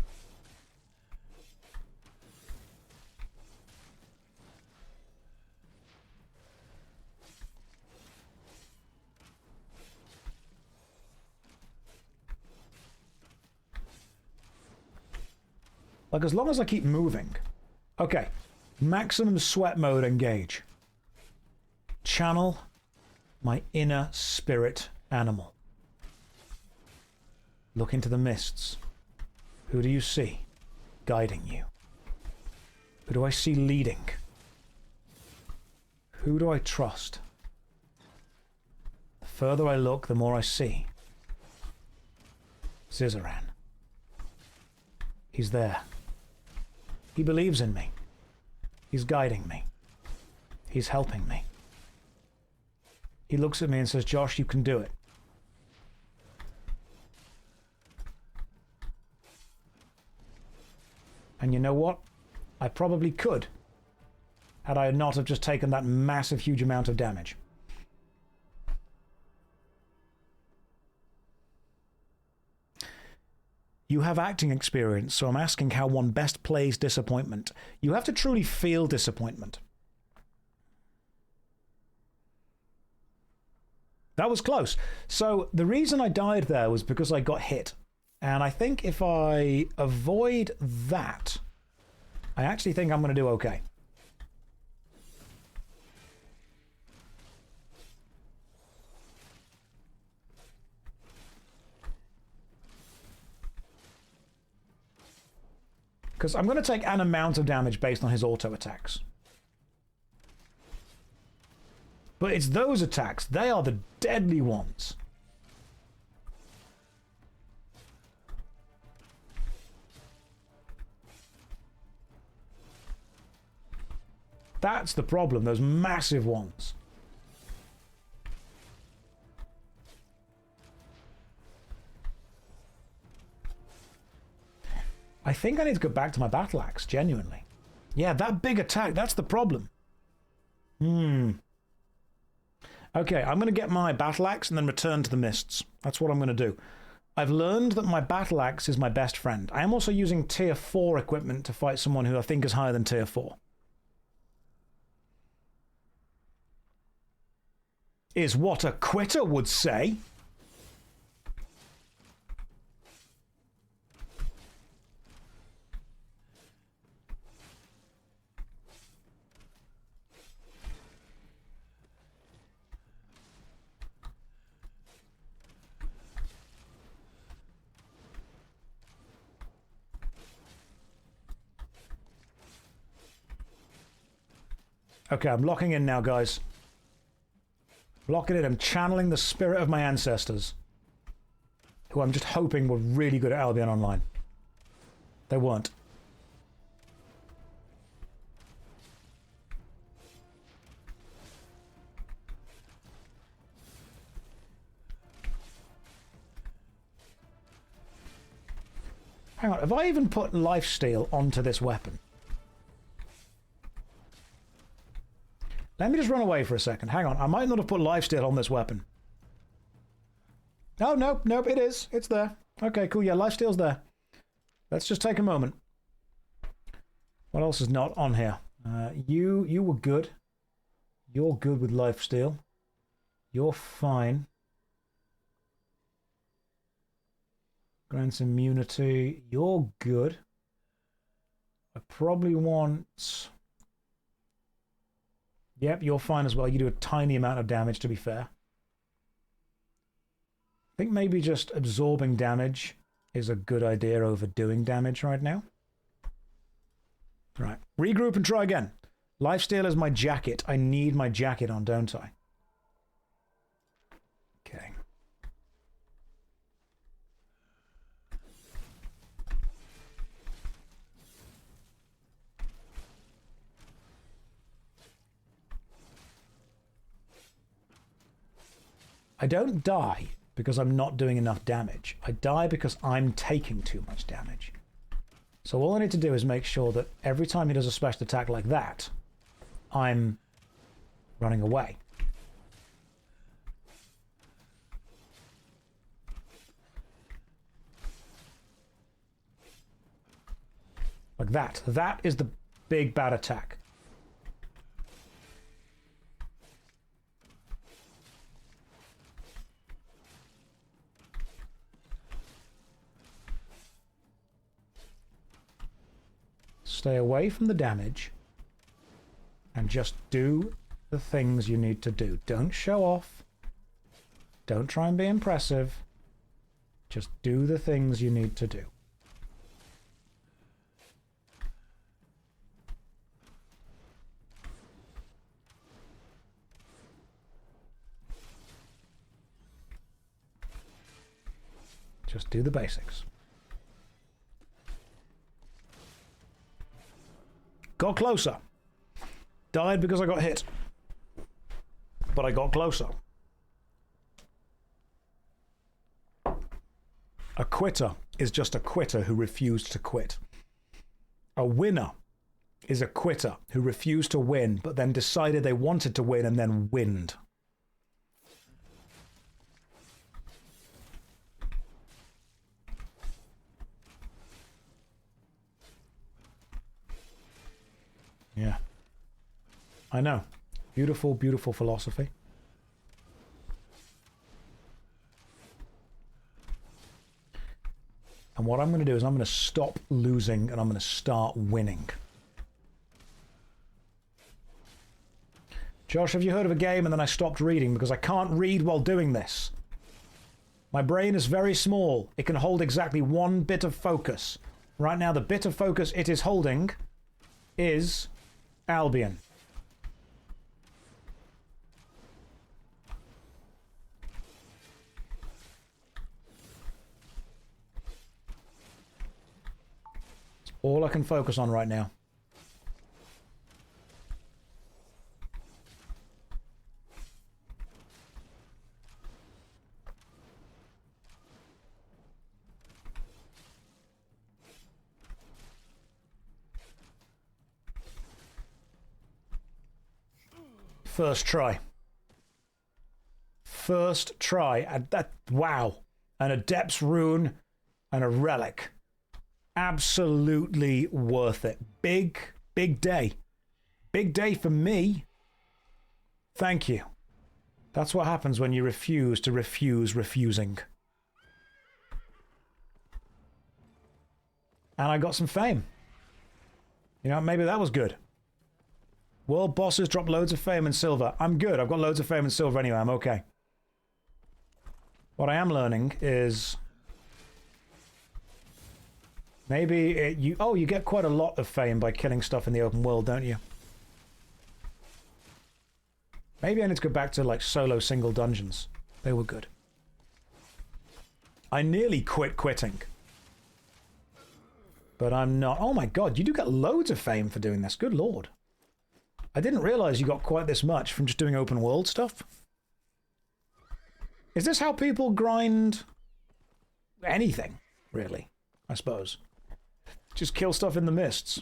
Like, as long as I keep moving. Okay. Maximum sweat mode engage. Channel my inner spirit animal. Look into the mists. Who do you see guiding you? Who do I see leading? Who do I trust? The further I look, the more I see. Zizaran. He's there. He believes in me. He's guiding me. He's helping me. He looks at me and says, Josh, you can do it. And you know what? I probably could, had I not have just taken that massive, huge amount of damage. You have acting experience, so I'm asking how one best plays disappointment. You have to truly feel disappointment. That was close. So the reason I died there was because I got hit. And I think if I avoid that, I actually think I'm going to do okay. Because I'm going to take an amount of damage based on his auto attacks. But it's those attacks. They are the deadly ones. That's the problem, those massive ones. I think I need to go back to my battle axe, genuinely. Yeah, that big attack, that's the problem. Okay, I'm going to get my battle axe and then return to the mists. That's what I'm going to do. I've learned that my battle axe is my best friend. I am also using tier 4 equipment to fight someone who I think is higher than tier 4. Is what a quitter would say. Okay, I'm locking in now, guys. Locking in. I'm channeling the spirit of my ancestors, who I'm just hoping were really good at Albion Online. They weren't. Hang on, have I even put lifesteal onto this weapon? Let me just run away for a second. Hang on, I might not have put lifesteal on this weapon. Oh, nope, nope, it is. It's there. Okay, cool, yeah, lifesteal's there. Let's just take a moment. What else is not on here? You were good. You're good with lifesteal. You're fine. Grants immunity. You're good. I probably want... Yep, you're fine as well. You do a tiny amount of damage, to be fair. I think maybe just absorbing damage is a good idea over doing damage right now. Right. Regroup and try again. Lifesteal is my jacket. I need my jacket on, don't I? Okay. I don't die because I'm not doing enough damage. I die because I'm taking too much damage. So all I need to do is make sure that every time he does a special attack like that, I'm running away. Like that. That is the big bad attack. Stay away from the damage and just do the things you need to do. Don't show off. Don't try and be impressive. Just do the things you need to do. Just do the basics. Got closer. Died because I got hit. But I got closer. A quitter is just a quitter who refused to quit. A winner is a quitter who refused to win, but then decided they wanted to win and then winned. Yeah. I know. Beautiful, beautiful philosophy. And what I'm going to do is I'm going to stop losing and I'm going to start winning. Josh, have you heard of a game? And then I stopped reading because I can't read while doing this. My brain is very small. It can hold exactly one bit of focus. Right now, the bit of focus it is holding is Albion. It's all I can focus on right now. First try. First try. And that, wow. An Adept's Rune and a Relic. Absolutely worth it. Big, big day. Big day for me. Thank you. That's what happens when you refuse to refuse refusing. And I got some fame. You know, maybe that was good. World bosses drop loads of fame and silver. I'm good. I've got loads of fame and silver anyway. I'm okay. What I am learning is maybe you get quite a lot of fame by killing stuff in the open world, don't you? Maybe I need to go back to like solo single dungeons. They were good. I nearly quit quitting. But I'm not. Oh my god, you do get loads of fame for doing this. Good lord. I didn't realize you got quite this much from just doing open world stuff. Is this how people grind anything, really? I suppose. Just kill stuff in the mists.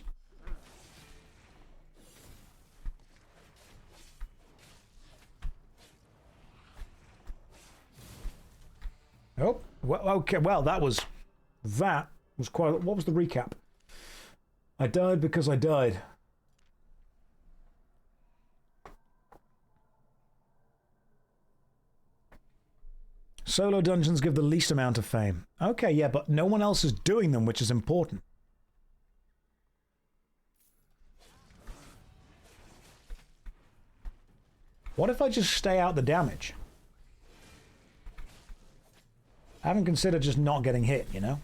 Oh, well, okay, well, that was quite, what was the recap? I died because I died. Solo dungeons give the least amount of fame. Okay, yeah, but no one else is doing them, which is important. What if I just stay out the damage? I haven't considered just not getting hit, you know?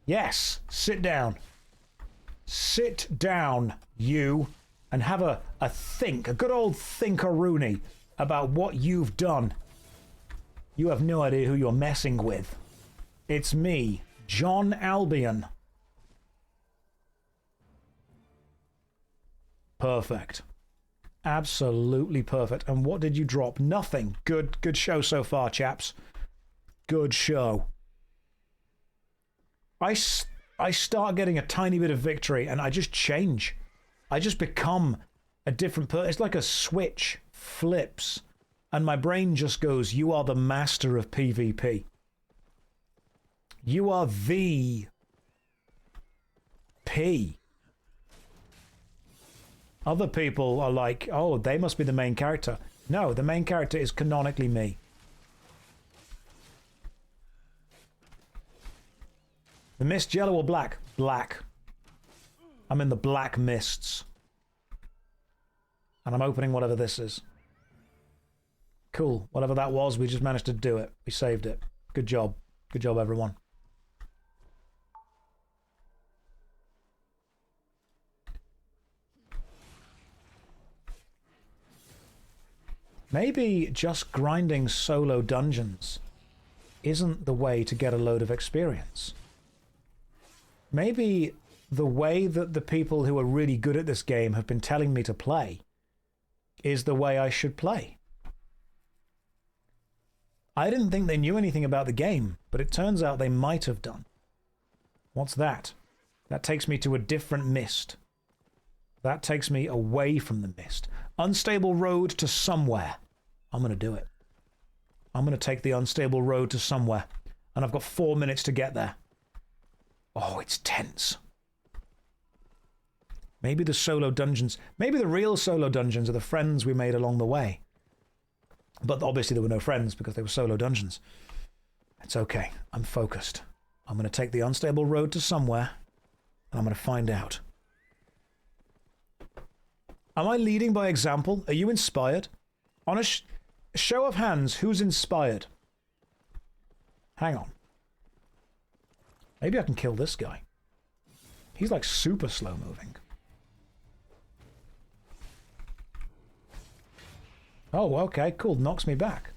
Yes, sit down. Sit down, you, and have a think, a good old think-a-rooney about what you've done. You have no idea who you're messing with. It's me, John Albion. Perfect. Absolutely perfect. And what did you drop? Nothing. Good show so far, chaps. Good show. I start getting a tiny bit of victory and I just change. I just become a different person. It's like a switch flips and my brain just goes, you are the master of PvP. You are the P. Other people are like, oh, they must be the main character. No, the main character is canonically me. The mist, yellow or black? Black. I'm in the black mists. And I'm opening whatever this is. Cool. Whatever that was, we just managed to do it. We saved it. Good job. Good job, everyone. Maybe just grinding solo dungeons isn't the way to get a load of experience. Maybe the way that the people who are really good at this game have been telling me to play is the way I should play. I didn't think they knew anything about the game, but it turns out they might have done. What's that? That takes me to a different mist. That takes me away from the mist. Unstable road to somewhere. I'm going to do it. I'm going to take the unstable road to somewhere. And I've got 4 minutes to get there. Oh, it's tense. Maybe the solo dungeons, maybe the real solo dungeons are the friends we made along the way. But obviously there were no friends because they were solo dungeons. It's okay. I'm focused. I'm going to take the unstable road to somewhere. And I'm going to find out. Am I leading by example? Are you inspired? On a show of hands, who's inspired? Hang on. Maybe I can kill this guy. He's like super slow moving. Oh, okay, cool. Knocks me back.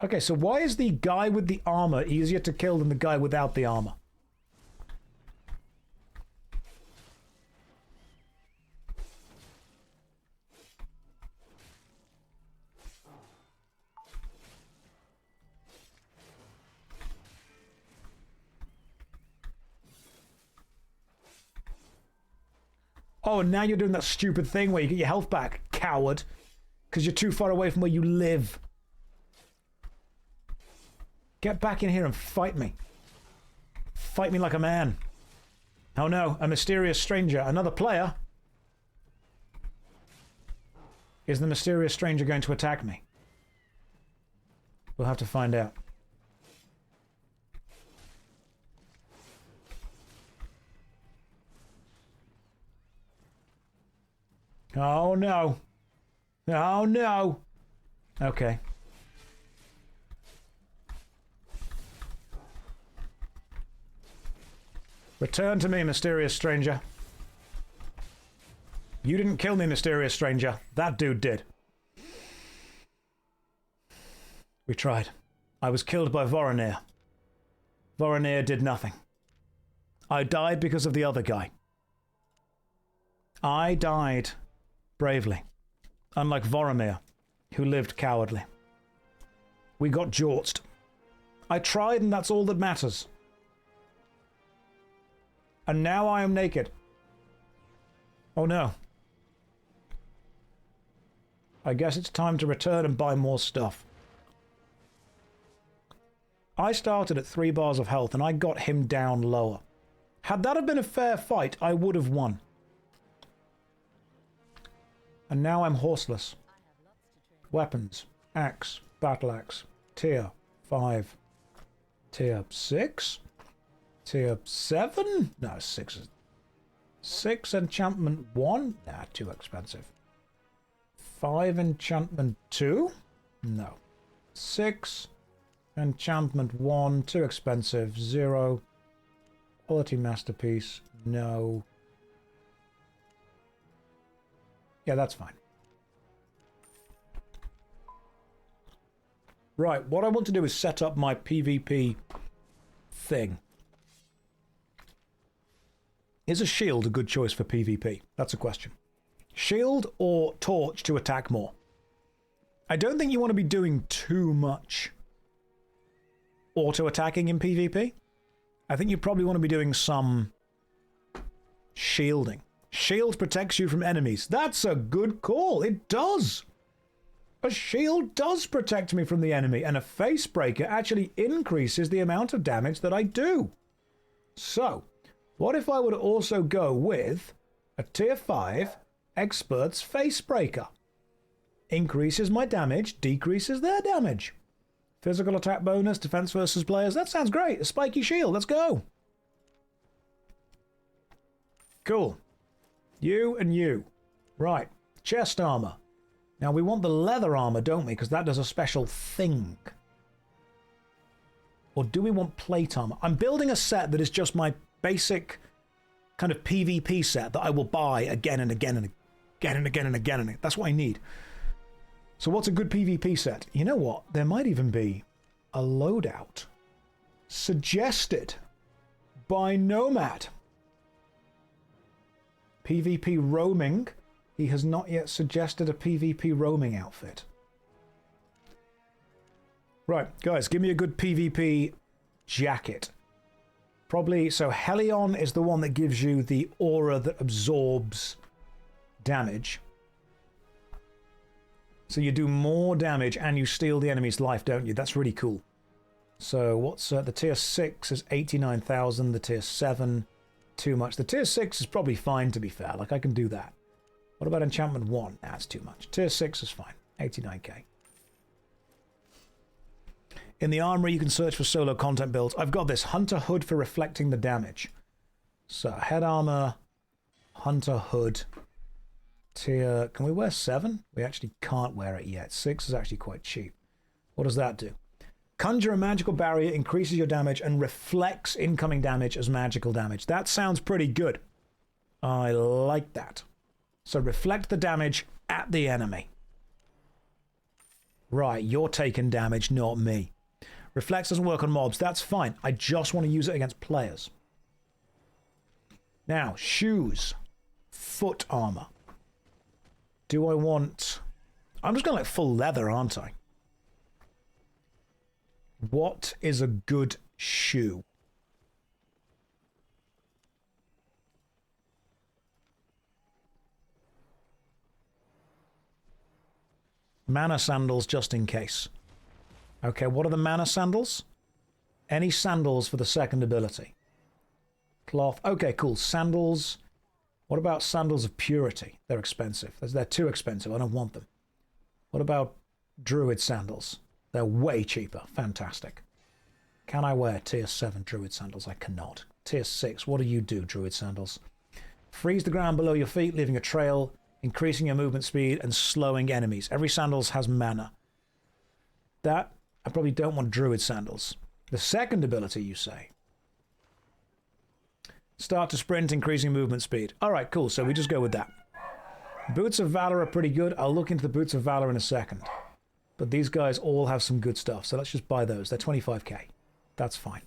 Okay, so why is the guy with the armor easier to kill than the guy without the armor? Oh, and now you're doing that stupid thing where you get your health back, coward. Because you're too far away from where you live. Get back in here and fight me. Fight me like a man. Oh no, a mysterious stranger. Another player? Is the mysterious stranger going to attack me? We'll have to find out. Oh no. Oh no. Okay. Return to me, mysterious stranger. You didn't kill me, mysterious stranger. That dude did. We tried. I was killed by Voronir. Voronir did nothing. I died because of the other guy. I died bravely, unlike Voronir, who lived cowardly. We got jortsed. I tried, and that's all that matters. And now I am naked. Oh no. I guess it's time to return and buy more stuff. I started at 3 bars of health and I got him down lower. Had that have been a fair fight, I would have won. And now I'm horseless. Weapons. Axe. Battle axe. Tier 5. Tier 6? Tier 7? No, 6 is... 6 enchantment 1? Nah, too expensive. 5 enchantment 2? No. 6 enchantment 1, too expensive. 0. Quality masterpiece, no. Yeah, that's fine. Right, what I want to do is set up my PvP thing. Is a shield a good choice for PvP? That's a question. Shield or torch to attack more? I don't think you want to be doing too much auto-attacking in PvP. I think you probably want to be doing some shielding. Shield protects you from enemies. That's a good call. It does. A shield does protect me from the enemy, and a face breaker actually increases the amount of damage that I do. So, what if I would also go with a tier 5 expert's face breaker? Increases my damage, decreases their damage. Physical attack bonus, defense versus players. That sounds great. A spiky shield. Let's go. Cool. You and you. Right. Chest armor. Now we want the leather armor, don't we? Because that does a special thing. Or do we want plate armor? I'm building a set that is just my basic kind of PvP set that I will buy again and again and again and again and again. And that's what I need. So what's a good PvP set? You know what? There might even be a loadout suggested by Nomad. PvP roaming. He has not yet suggested a PvP roaming outfit. Right, guys, give me a good PvP jacket. Probably, so Helion is the one that gives you the aura that absorbs damage. So you do more damage and you steal the enemy's life, don't you? That's really cool. So what's the tier 6 is 89,000, the tier 7, too much. The tier 6 is probably fine, to be fair. Like, I can do that. What about enchantment 1? Nah, that's too much. Tier 6 is fine. 89k. In the armory, you can search for solo content builds. I've got this Hunter Hood for reflecting the damage. So head armor, Hunter Hood, tier... Can we wear 7? We actually can't wear it yet. 6 is actually quite cheap. What does that do? Conjure a magical barrier, increases your damage, and reflects incoming damage as magical damage. That sounds pretty good. I like that. So reflect the damage at the enemy. Right, you're taking damage, not me. Reflex doesn't work on mobs. That's fine. I just want to use it against players. Now, shoes. Foot armor. Do I want... I'm just going like full leather, aren't I? What is a good shoe? Mana sandals just in case. Okay, what are the mana sandals? Any sandals for the second ability. Cloth. Okay, cool. Sandals. What about sandals of purity? They're expensive. They're too expensive. I don't want them. What about druid sandals? They're way cheaper. Fantastic. Can I wear tier 7 druid sandals? I cannot. Tier 6. What do you do, druid sandals? Freeze the ground below your feet, leaving a trail, increasing your movement speed, and slowing enemies. Every sandals has mana. That, I probably don't want druid sandals. The second ability, you say? Start to sprint, increasing movement speed. Alright, cool. So we just go with that. Boots of Valor are pretty good. I'll look into the Boots of Valor in a second. But these guys all have some good stuff. So let's just buy those. They're 25k. That's fine.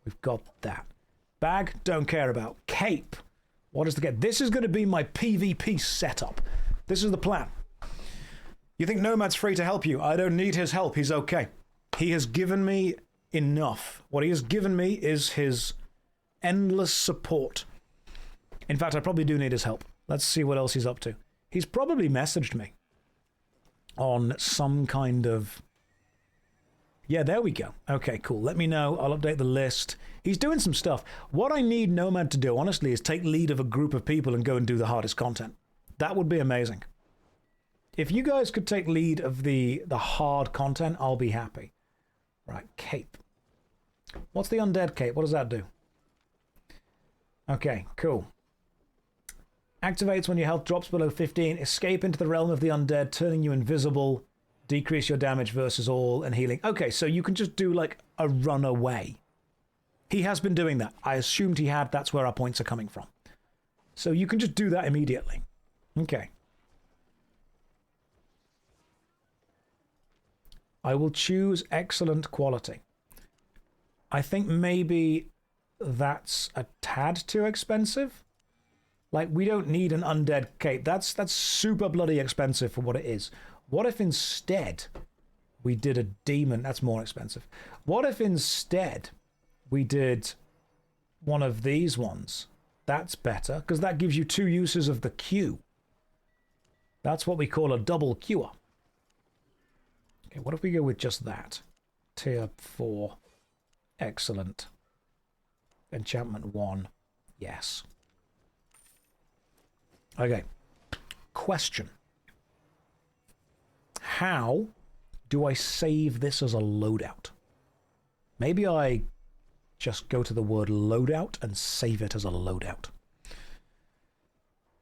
We've got that. Bag, don't care about. Cape. What is the cape? This is going to be my PvP setup. This is the plan. You think Nomad's free to help you? I don't need his help. He's okay. He has given me enough. What he has given me is his endless support. In fact, I probably do need his help. Let's see what else he's up to. He's probably messaged me on some kind of... Yeah, there we go. Okay, cool. Let me know. I'll update the list. He's doing some stuff. What I need Nomad to do, honestly, is take lead of a group of people and go and do the hardest content. That would be amazing. If you guys could take lead of the hard content, I'll be happy. Right, cape. What's the undead cape? What does that do? Okay, cool. Activates when your health drops below 15. Escape into the realm of the undead, turning you invisible. Decrease your damage versus all and healing. Okay, so you can just do like a runaway. He has been doing that. I assumed he had. That's where our points are coming from. So you can just do that immediately. Okay. I will choose excellent quality. I think maybe that's a tad too expensive. Like, we don't need an undead cape. That's super bloody expensive for what it is. What if instead we did a demon? That's more expensive. What if instead we did one of these ones? That's better, because that gives you 2 uses of the Q. That's what we call a double Qer. Okay, what if we go with just that? Tier 4. Excellent. Enchantment 1. Yes. Okay. Question. How do I save this as a loadout? Maybe I just go to the word loadout and save it as a loadout.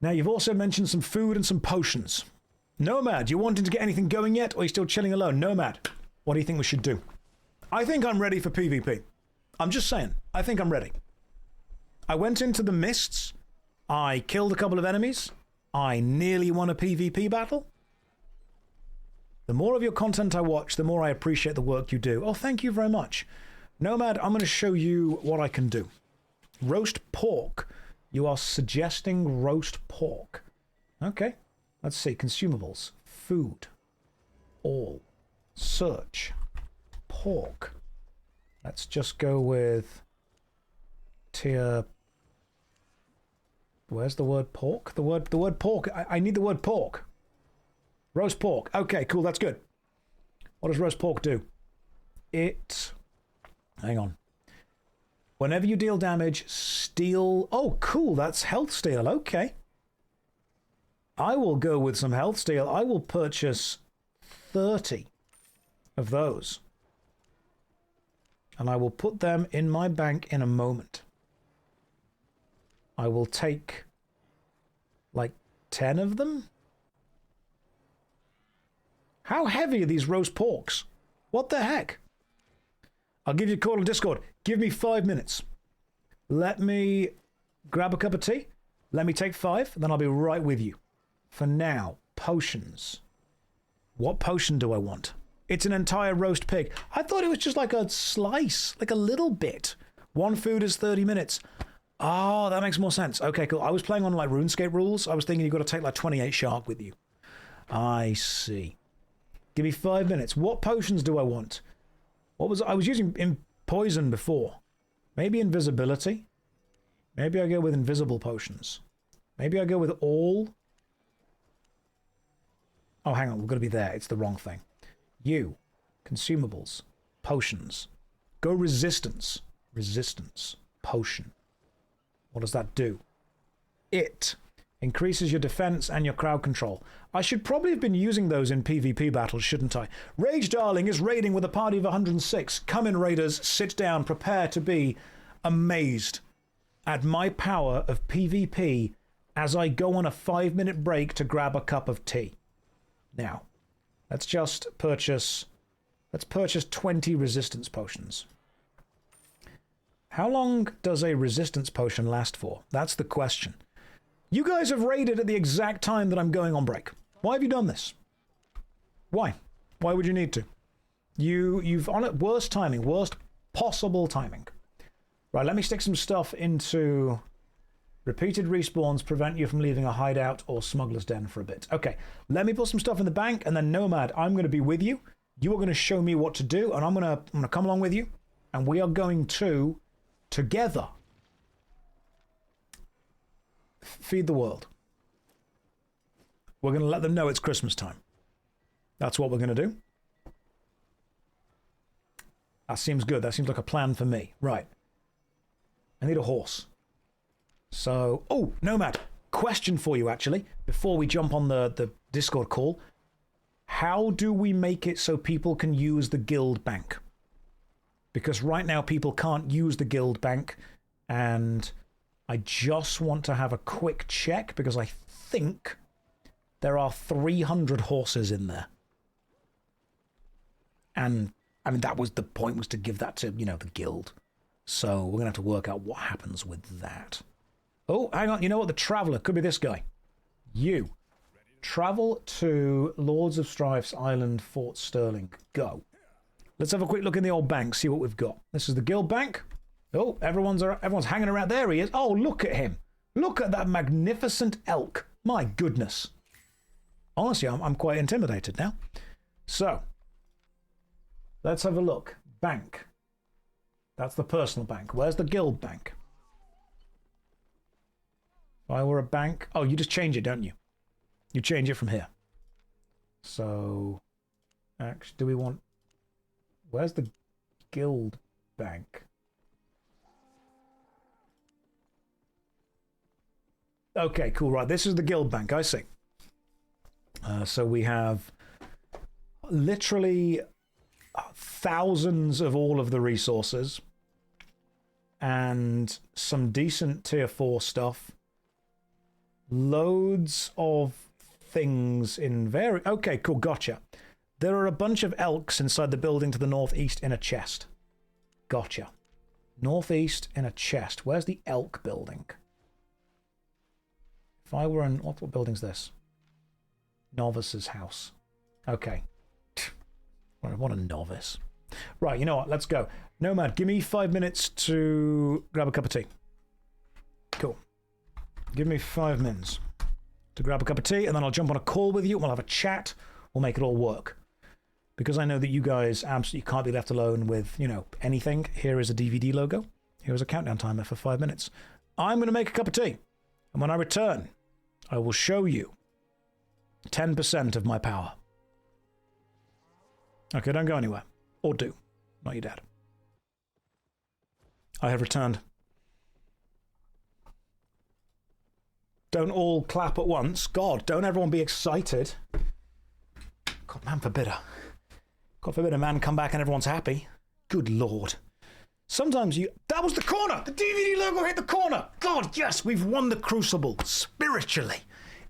Now, you've also mentioned some food and some potions. Nomad, you wanting to get anything going yet, or are you still chilling alone? Nomad, what do you think we should do? I think I'm ready for PvP. I'm just saying, I think I'm ready. I went into the mists. I killed a couple of enemies. I nearly won a PvP battle. The more of your content I watch, the more I appreciate the work you do. Oh, thank you very much. Nomad, I'm going to show you what I can do. Roast pork. You are suggesting roast pork. Okay. Let's see. Consumables. Food. All. Search. Pork. Let's just go with tier... Where's the word pork? The word pork. I need the word pork. Roast pork. Okay, cool. That's good. What does roast pork do? It... Hang on. Whenever you deal damage, steal... Oh, cool. That's health steal. Okay. I will go with some health steal. I will purchase 30 of those. And I will put them in my bank in a moment. I will take like 10 of them. How heavy are these roast porks? What the heck? I'll give you a call on Discord. Give me 5 minutes. Let me grab a cup of tea. Let me take 5, then I'll be right with you. For now, potions. What potion do I want? It's an entire roast pig. I thought it was just like a slice, like a little bit. One food is 30 minutes. Oh, that makes more sense. Okay, cool. I was playing on like RuneScape rules. I was thinking you've got to take like 28 shark with you. I see. Give me 5 minutes. What potions do I want? What was I was using in poison before? Maybe invisibility. Maybe I go with invisible potions. Maybe I go with all. Oh, hang on. We're going to be there. It's the wrong thing. You. Consumables. Potions. Go resistance. Resistance. Potion. What does that do? It increases your defense and your crowd control. I should probably have been using those in PvP battles, shouldn't I? Rage Darling is raiding with a party of 106. Come in, raiders. Sit down. Prepare to be amazed at my power of PvP as I go on a 5-minute break to grab a cup of tea. Now, let's just purchase... Let's purchase 20 resistance potions. How long does a resistance potion last for? That's the question. You guys have raided at the exact time that I'm going on break. Why have you done this? Why? Why would you need to? You've on it worst timing, worst possible timing. Right, let me stick some stuff into... Repeated respawns prevent you from leaving a hideout or smuggler's den for a bit. Okay, let me put some stuff in the bank, and then Nomad, I'm going to be with you. You are going to show me what to do, and I'm going to come along with you, and we are going to, together, feed the world. We're going to let them know it's Christmas time. That's what we're going to do. That seems good. That seems like a plan for me. Right. I need a horse. So, oh, Nomad, question for you, actually, before we jump on the Discord call. How do we make it so people can use the guild bank? Because right now people can't use the guild bank, and I just want to have a quick check because I think there are 300 horses in there. And, I mean, that was the point, was to give that to, the guild. So we're going to have to work out what happens with that. Oh, hang on. You know what? The Traveller could be this guy. You. Travel to Lords of Strife's Island, Fort Sterling. Go. Let's have a quick look in the old bank, see what we've got. This is the guild bank. Oh, everyone's hanging around. There he is. Oh, look at him. Look at that magnificent elk. My goodness. Honestly, I'm quite intimidated now. So, let's have a look. Bank. That's the personal bank. Where's the guild bank? If I were a bank... Oh, you just change it, don't you? You change it from here. So, actually, do we want... Where's the guild bank? Okay, cool. Right, this is the guild bank. I see. So we have literally thousands of all of the resources and some decent tier 4 stuff. Loads of things in Okay, cool. Gotcha. There are a bunch of elks inside the building to the northeast in a chest. Gotcha. Northeast in a chest. Where's the elk building? If I were in... What building's this? Novice's house. Okay. What a novice. Right, you know what? Let's go. Nomad, give me 5 minutes to grab a cup of tea. Cool. Give me 5 minutes to grab a cup of tea, and then I'll jump on a call with you, and we'll have a chat. We'll make it all work. Because I know that you guys absolutely can't be left alone with, anything. Here is a DVD logo. Here is a countdown timer for 5 minutes. I'm going to make a cup of tea. And when I return, I will show you 10% of my power. Okay, don't go anywhere. Or do. Not your dad. I have returned. Don't all clap at once. God, don't everyone be excited. God, man forbid. God forbid a man come back and everyone's happy. Good Lord. Sometimes you... That was the corner! The DVD logo hit the corner! God, yes, we've won the Crucible. Spiritually.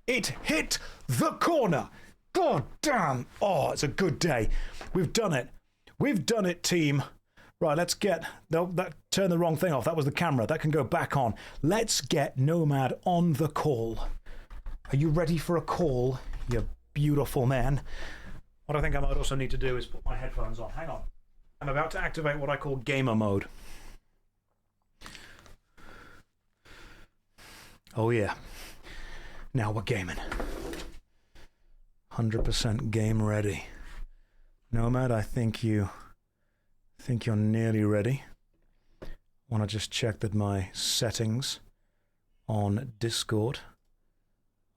It hit the corner. God damn. Oh, it's a good day. We've done it. We've done it, team. Right, let's get... No, that turned the wrong thing off. That was the camera. That can go back on. Let's get Nomad on the call. Are you ready for a call, you beautiful man? What I think I might also need to do is put my headphones on. Hang on. I'm about to activate what I call gamer mode. Oh yeah. Now we're gaming. 100% game ready. Nomad, I think you're nearly ready. I want to just check that my settings on Discord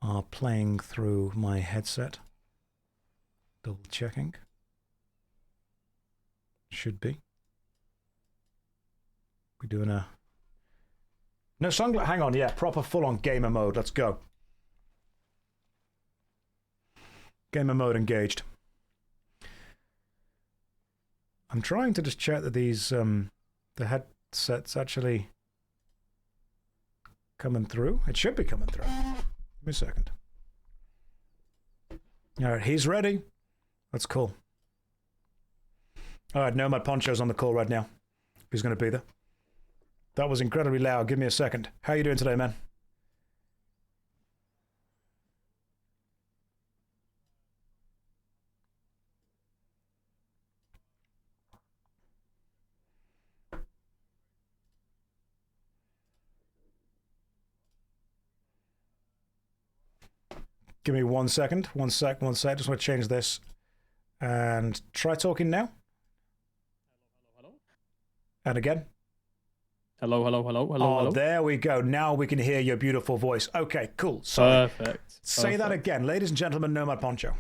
are playing through my headset. Double checking. Should be. We're doing a... No sunglass. Hang on, yeah. Proper full-on gamer mode. Let's go. Gamer mode engaged. I'm trying to just check that these, the headset's actually coming through. It should be coming through. Give me a second. All right, he's ready. That's cool. All right, Nomad Poncho's on the call right now. He's going to be there. That was incredibly loud. Give me a second. How are you doing today, man? Give me 1 second. One sec. Just want to change this. And try talking now. Hello. And again. Hello. Oh, there we go. Now we can hear your beautiful voice. Okay, cool. Sorry. Perfect. Say that again. Ladies and gentlemen, Nomad Poncho.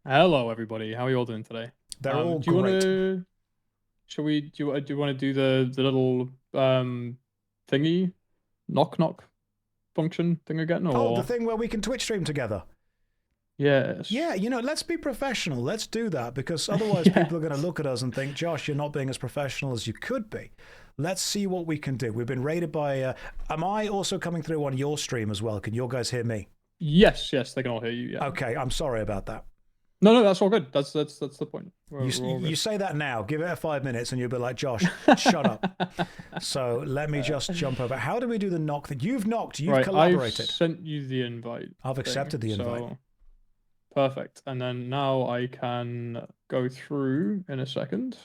Hello, everybody. How are you all doing today? They're all do you great. Do you want to do the little thingy knock function thing again? Or... Oh, the thing where we can Twitch stream together. Yes. Yeah, let's be professional. Let's do that, because otherwise Yes. people are going to look at us and think, Josh, you're not being as professional as you could be. Let's see what we can do. We've been raided by... am I also coming through on your stream as well? Can your guys hear me? Yes, they can all hear you. Yeah. Okay, I'm sorry about that. No, that's all good. That's the point. You say that now. Give it 5 minutes, and you'll be like, Josh, shut up. So let me just jump over. How do we do the knock? That you've knocked. You've collaborated. I've sent you the invite. I've accepted the invite. So, perfect. And then now I can go through in a second.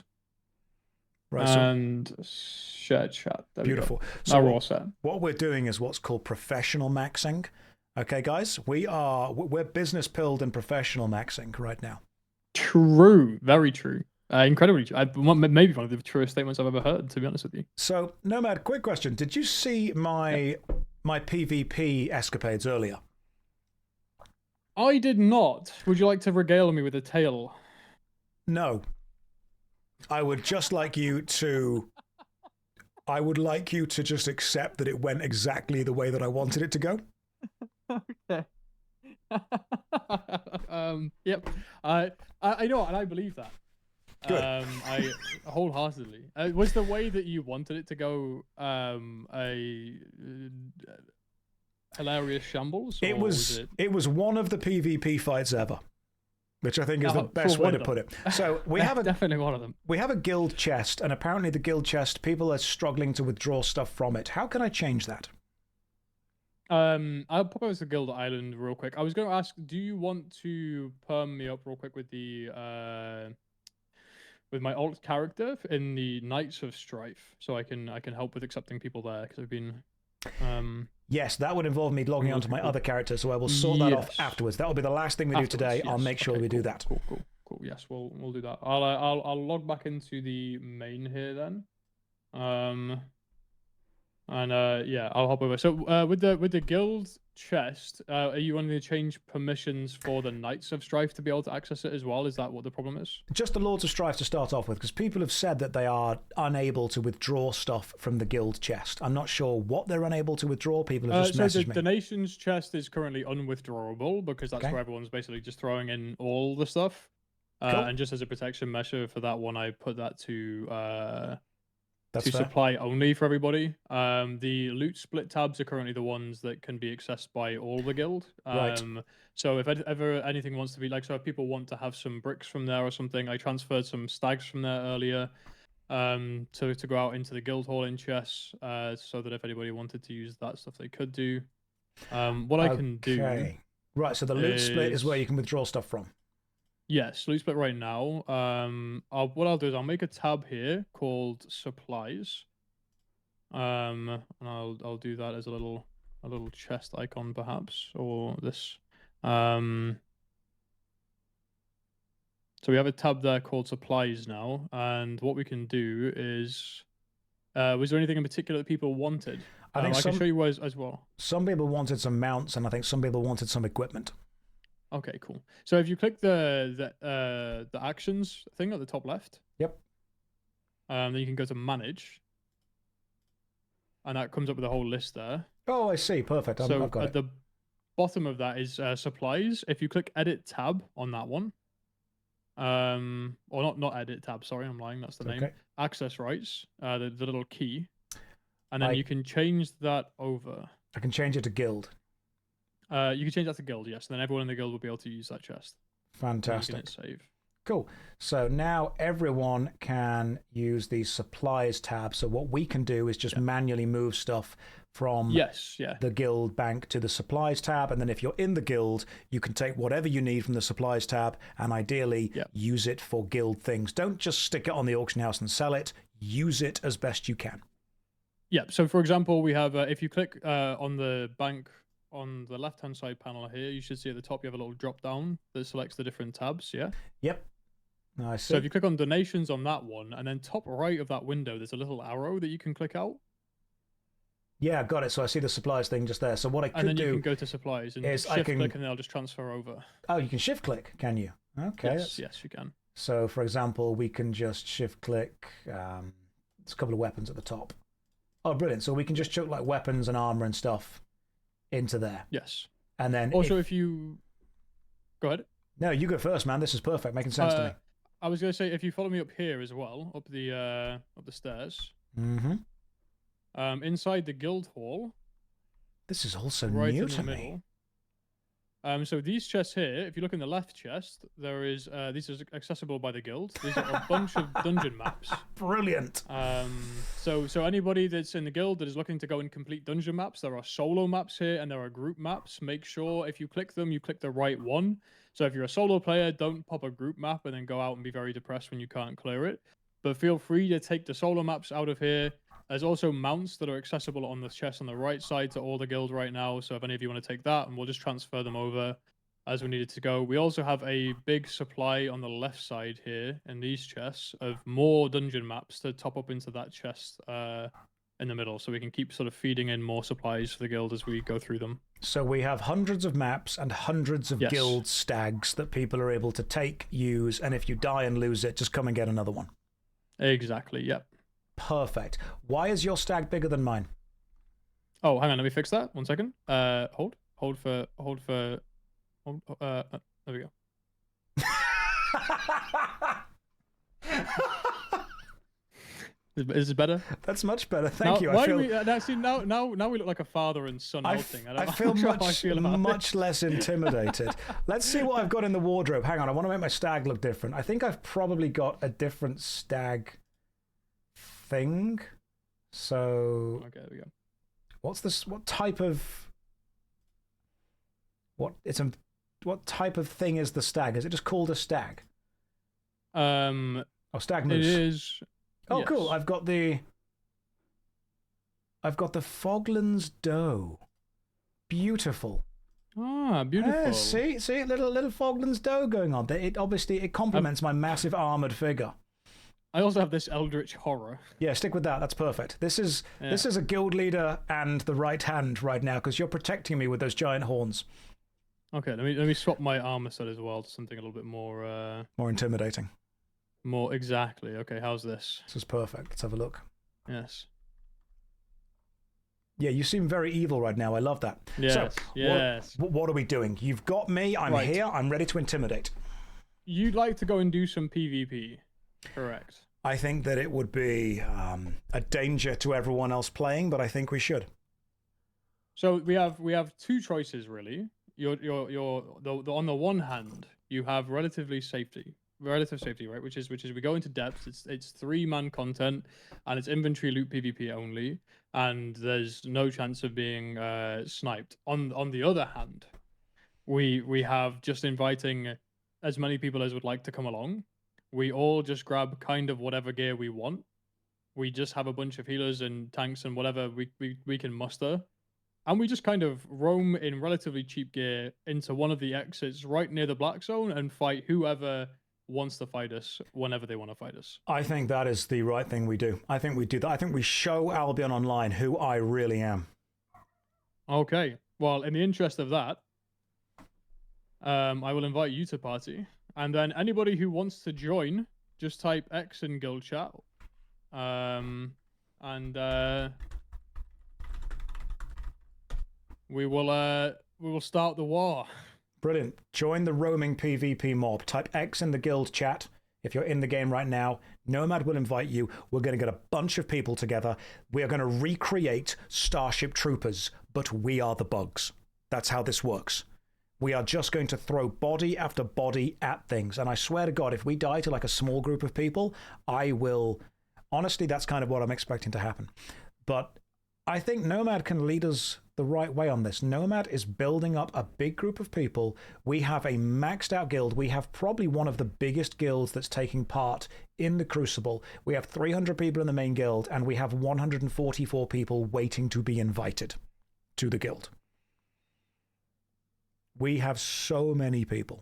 Right, and share chat. There beautiful. So now we're all set. What we're doing is what's called professional maxing. Okay, guys, we're business pilled and professional maxing right now. True, very true. Incredibly true. Maybe one of the truest statements I've ever heard, to be honest with you. So, Nomad, quick question. Did you see my PvP escapades earlier? I did not. Would you like to regale me with a tale? No. I would just like you to... I would like you to just accept that it went exactly the way that I wanted it to go. Okay. Yep. I know, and I believe that. Good. I wholeheartedly. Was the way that you wanted it to go a hilarious shambles? It was one of the PvP fights ever, which I think is the best way to put it. So we have definitely one of them. We have a guild chest, and apparently the guild chest, people are struggling to withdraw stuff from it. How can I change that? I'll propose the guild island real quick. I was going to ask, do you want to perm me up real quick with the with my alt character in the Knights of Strife, so I can help with accepting people there, because I've been yes, that would involve me logging onto my other character, so I will sort that off afterwards. That will be the last thing we do today. Yes. I'll make sure we do that. Cool. Yes, we'll do that. I'll log back into the main here then. Yeah, I'll hop over. So with the guild chest, are you wanting to change permissions for the Knights of Strife to be able to access it as well? Is that what the problem is? Just the Lords of Strife to start off with, because people have said that they are unable to withdraw stuff from the guild chest. I'm not sure what they're unable to withdraw. People have just messaged me. The Nations chest is currently unwithdrawable, because that's where everyone's basically just throwing in all the stuff. Cool. And just as a protection measure for that one, I put that to supply only for everybody. The loot split tabs are currently the ones that can be accessed by all the guild. Right. So if ever anything wants to be like, so if people want to have some bricks from there or something, I transferred some stags from there earlier to go out into the guild hall in chests, so that if anybody wanted to use that stuff, they could do. What I can do. Right. So the loot split is where you can withdraw stuff from. Yes, loot split right now. What I'll do is I'll make a tab here called supplies. And I'll do that as a little chest icon perhaps, or this. So we have a tab there called supplies now, and what we can do is, was there anything in particular that people wanted? I think I can show you as well. Some people wanted some mounts, and I think some people wanted some equipment. Okay, cool. So if you click the actions thing at the top left, yep. Then you can go to manage, and that comes up with a whole list there. Oh, I see. Perfect. I've got at the bottom of that is supplies. If you click edit tab on that one, or not edit tab. Sorry, I'm lying. That's the name. Access rights. The little key, and then you can change that over. I can change it to guild. You can change that to guild, yes. And then everyone in the guild will be able to use that chest. Fantastic. Save. Cool. So now everyone can use the supplies tab. So what we can do is just manually move stuff from the guild bank to the supplies tab. And then if you're in the guild, you can take whatever you need from the supplies tab and ideally use it for guild things. Don't just stick it on the auction house and sell it. Use it as best you can. Yeah. So for example, we have, if you click on the bank on the left-hand side panel here, you should see at the top you have a little drop-down that selects the different tabs, yeah? Yep. I see. So if you click on donations on that one, and then top right of that window, there's a little arrow that you can click out. Yeah, got it. So I see the supplies thing just there. So what I could do... And then you can go to supplies and shift-click, and they'll just transfer over. Oh, you can shift-click, can you? Okay. Yes, you can. So, for example, we can just shift-click... there's a couple of weapons at the top. Oh, brilliant. So we can just chuck like weapons and armor and stuff into there. Yes. And then also if you go ahead. No, you go first, man. This is perfect, making sense to me. I was going to say, if you follow me up here as well, up the stairs. Inside the guild hall. This is also right new in the to middle. me. So these chests here, if you look in the left chest, there is these are accessible by the guild. These are a bunch of dungeon maps. Brilliant. So anybody that's in the guild that is looking to go and complete dungeon maps, there are solo maps here and there are group maps. Make sure if you click them, you click the right one. So if you're a solo player, don't pop a group map and then go out and be very depressed when you can't clear it. But feel free to take the solo maps out of here. There's also mounts that are accessible on the chest on the right side to all the guild right now. So if any of you want to take that, and we'll just transfer them over as we needed to go. We also have a big supply on the left side here in these chests of more dungeon maps to top up into that chest in the middle. So we can keep sort of feeding in more supplies for the guild as we go through them. So we have hundreds of maps and hundreds of guild stags that people are able to take, use, and if you die and lose it, just come and get another one. Exactly, yep. Perfect. Why is your stag bigger than mine? Oh, hang on, let me fix that. 1 second. Hold for, there we go. Is it better? That's much better. Thank you. Now we look like a father and son outing. I feel much less intimidated. Let's see what I've got in the wardrobe. Hang on, I want to make my stag look different. I think I've probably got a different stag thing. So okay, there we go. What's this? What type of thing is the stag? Is it just called a stag? Oh, stag moose. It is. Oh, yes. Cool. I've got the Foglands doe. Beautiful. Ah, beautiful. See, little Foglands doe going on there. It complements my massive armored figure. I also have this eldritch horror. Yeah, stick with that. That's perfect. This is a guild leader and the right hand right now because you're protecting me with those giant horns. Okay, let me swap my armor set as well to something a little bit more more intimidating. More exactly. Okay, how's this? This is perfect. Let's have a look. Yes. Yeah, you seem very evil right now. I love that. Yes. So, yes. What are we doing? You've got me. I'm here. I'm ready to intimidate. You'd like to go and do some PvP, correct? I think that it would be a danger to everyone else playing, but I think we should. So we have two choices really. On the one hand, you have relative safety, right? Which is we go into depth. It's 3-man content, and it's inventory loot PvP only, and there's no chance of being sniped. On the other hand, we have just inviting as many people as would like to come along. We all just grab kind of whatever gear we want. We just have a bunch of healers and tanks and whatever we can muster. And we just kind of roam in relatively cheap gear into one of the exits right near the black zone and fight whoever wants to fight us whenever they want to fight us. I think that is the right thing we do. I think we do that. I think we show Albion Online who I really am. Okay. Well, in the interest of that, I will invite you to party. And then anybody who wants to join, just type X in guild chat. We will start the war. Brilliant. Join the roaming PvP mob. Type X in the guild chat if you're in the game right now. Nomad will invite you. We're going to get a bunch of people together. We are going to recreate Starship Troopers, but we are the bugs. That's how this works. We are just going to throw body after body at things. And I swear to God, if we die to like a small group of people, I will... Honestly, that's kind of what I'm expecting to happen. But I think Nomad can lead us the right way on this. Nomad is building up a big group of people. We have a maxed out guild. We have probably one of the biggest guilds that's taking part in the Crucible. We have 300 people in the main guild, and we have 144 people waiting to be invited to the guild. We have so many people.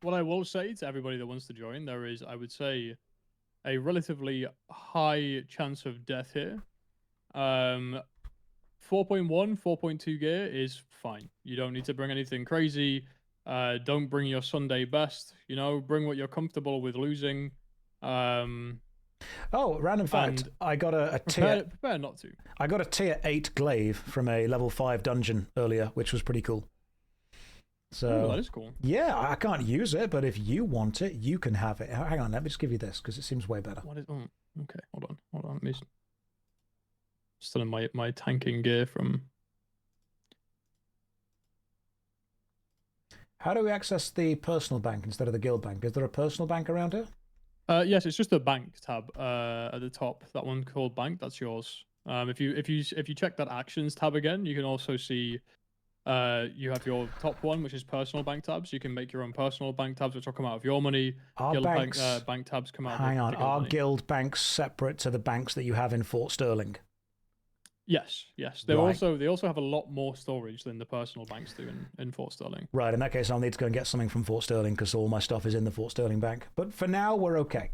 What I will say to everybody that wants to join, there is, I would say, a relatively high chance of death here. 4.1, 4.2 gear is fine. You don't need to bring anything crazy. Don't bring your Sunday best. Bring what you're comfortable with losing. Oh, random fact. I got a tier... Prepare not to. I got a tier 8 glaive from a level 5 dungeon earlier, which was pretty cool. So that is cool. Yeah, I can't use it, but if you want it, you can have it. Hang on, let me just give you this because it seems way better. What is? Oh, okay, hold on. Still in my tanking gear from. How do we access the personal bank instead of the guild bank? Is there a personal bank around here? Yes, it's just the bank tab at the top. That one called bank. That's yours. If you check that actions tab again, you can also see. You have your top one, which is personal bank tabs. You can make your own personal bank tabs, which will come out of your money. Our guild banks, bank tabs come out. Hang of on, the guild are money. guild banks separate to the banks that you have in Fort Sterling? Yes. They also have a lot more storage than the personal banks do in Fort Sterling. Right. In that case, I'll need to go and get something from Fort Sterling because all my stuff is in the Fort Sterling bank. But for now, we're okay.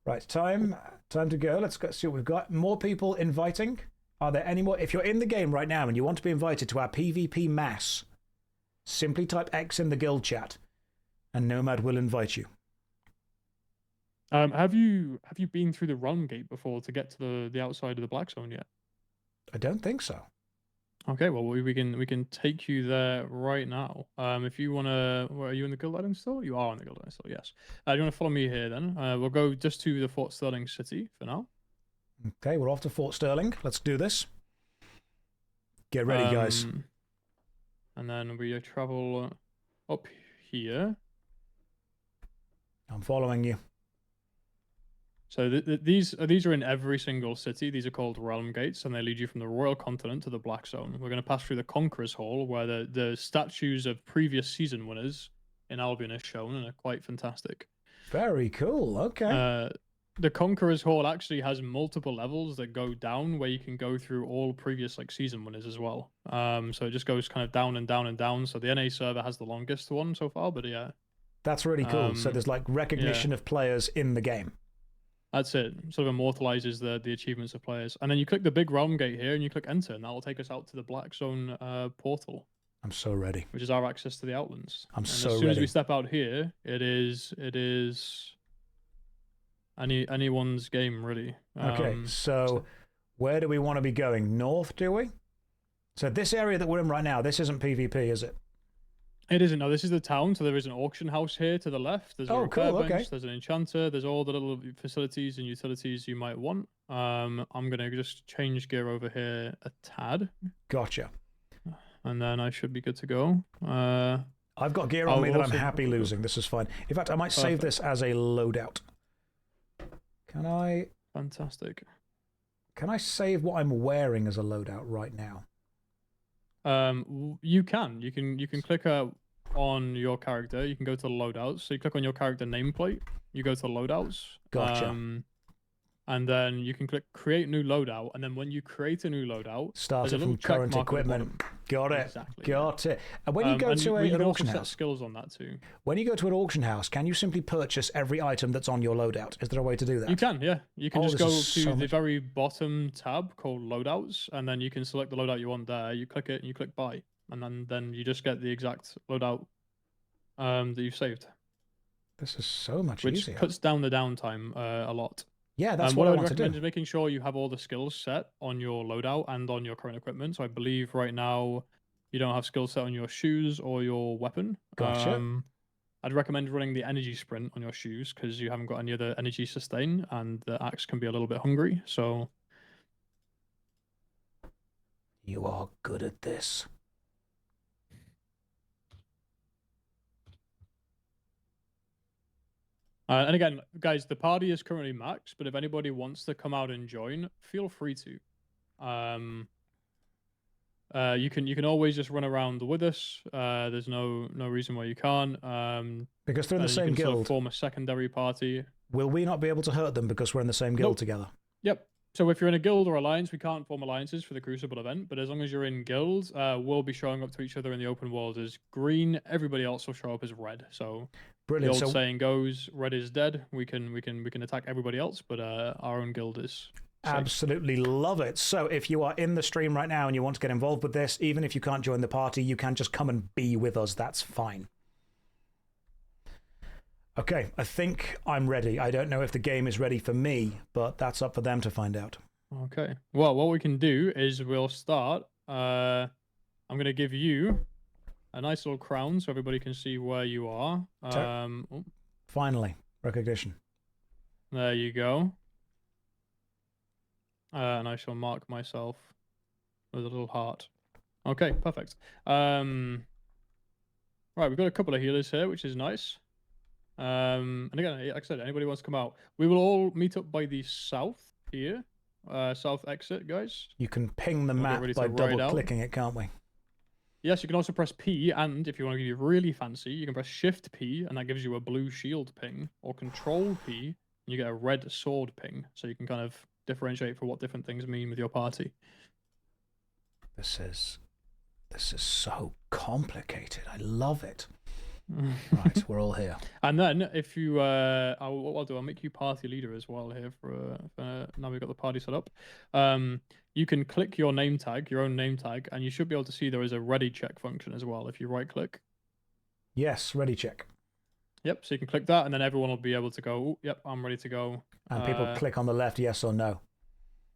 Right. Time to go. Let's go see what we've got. More people inviting. Are there any more? If you're in the game right now and you want to be invited to our PvP mass, simply type X in the guild chat, and Nomad will invite you. Have you been through the realm gate before to get to the outside of the Black Zone yet? I don't think so. Okay, well we can take you there right now. If you wanna, are you in the guild item store? You are in the guild item store. Yes. Do you wanna follow me here then? We'll go just to the Fort Sterling city for now. Okay, we're off to Fort Sterling. Let's do this. Get ready, guys. And then we travel up here. I'm following you. So these are in every single city. These are called realm gates, and they lead you from the Royal Continent to the Black Zone. We're going to pass through the Conqueror's Hall, where the statues of previous season winners in Albion are shown, and are quite fantastic. Very cool. Okay. The Conqueror's Hall actually has multiple levels that go down, where you can go through all previous season winners as well. So it just goes kind of down and down and down. So the NA server has the longest one so far, but yeah. That's really cool. So there's like recognition of players in the game. That's it. Sort of immortalizes the achievements of players. And then you click the big realm gate here and you click enter, and that will take us out to the Black Zone portal. I'm so ready. Which is our access to the Outlands. I'm so ready. As soon ready. as we step out here, it is anyone's game, really. Okay, so where do we want to be going? North, do we? So this area that we're in right now, this isn't PvP, is it? It isn't. No, this is the town. So there is an auction house here to the left. There's a repair bench. There's an enchanter. There's all the little facilities and utilities you might want. I'm going to just change gear over here a tad. Gotcha. And then I should be good to go. I've got gear on me that I'm happy losing. This is fine. In fact, I might save this as a loadout. Can I? Fantastic. Can I save what I'm wearing as a loadout right now? You can. You can click on your character. You can go to the loadouts. So you click on your character nameplate. You go to the loadouts. Gotcha. And then you can click create new loadout. And then when you create a new loadout, start it from current equipment. Got it. Exactly. Got it. And when you go to an auction house, skills on that too. When you go to an auction house, can you simply purchase every item that's on your loadout? Is there a way to do that? You can, yeah. You can just go to the very bottom tab called loadouts, and then you can select the loadout you want there. You click it and you click buy, and then you just get the exact loadout that you've saved. This is so much Which easier. cuts down the downtime a lot. Yeah, that's what I want to do. What I recommend is making sure you have all the skills set on your loadout and on your current equipment. So I believe right now you don't have skills set on your shoes or your weapon. Gotcha. I'd recommend running the energy sprint on your shoes because you haven't got any other energy sustain, and the axe can be a little bit hungry. So you are good at this. And again, guys, the party is currently max, but if anybody wants to come out and join, feel free to. You can always just run around with us. There's no reason why you can't. Because they're in the same guild. Sort of form a secondary party. Will we not be able to hurt them because we're in the same guild together? Yep. So if you're in a guild or alliance, we can't form alliances for the Crucible event, but as long as you're in guilds, we'll be showing up to each other in the open world as green. Everybody else will show up as red. So brilliant. The old saying goes, red is dead. We can attack everybody else, but our own guild is safe. Absolutely love it. So if you are in the stream right now and you want to get involved with this, even if you can't join the party, you can just come and be with us. That's fine. Okay, I think I'm ready. I don't know if the game is ready for me, but that's up for them to find out. Okay. Well, what we can do is we'll start. I'm going to give you a nice little crown so everybody can see where you are. Finally, recognition. There you go. And I shall mark myself with a little heart. Okay, perfect. Right, we've got a couple of healers here, which is nice. And again, like I said, anybody wants to come out, we will all meet up by the south here. South exit, guys. You can ping the map by double-clicking it, can't we? Yes, you can also press P, and if you want to get really fancy, you can press Shift P, and that gives you a blue shield ping, or Control P, and you get a red sword ping, so you can kind of differentiate for what different things mean with your party. This is so complicated. I love it. Right, we're all here. And then if you, what I'll do, I'll make you party leader as well here for now we've got the party set up. You can click your name tag, your own name tag, and you should be able to see there is a ready check function as well if you right click. Yes, ready check. Yep, so you can click that, and then everyone will be able to go, yep, I'm ready to go. And people click on the left, yes or no.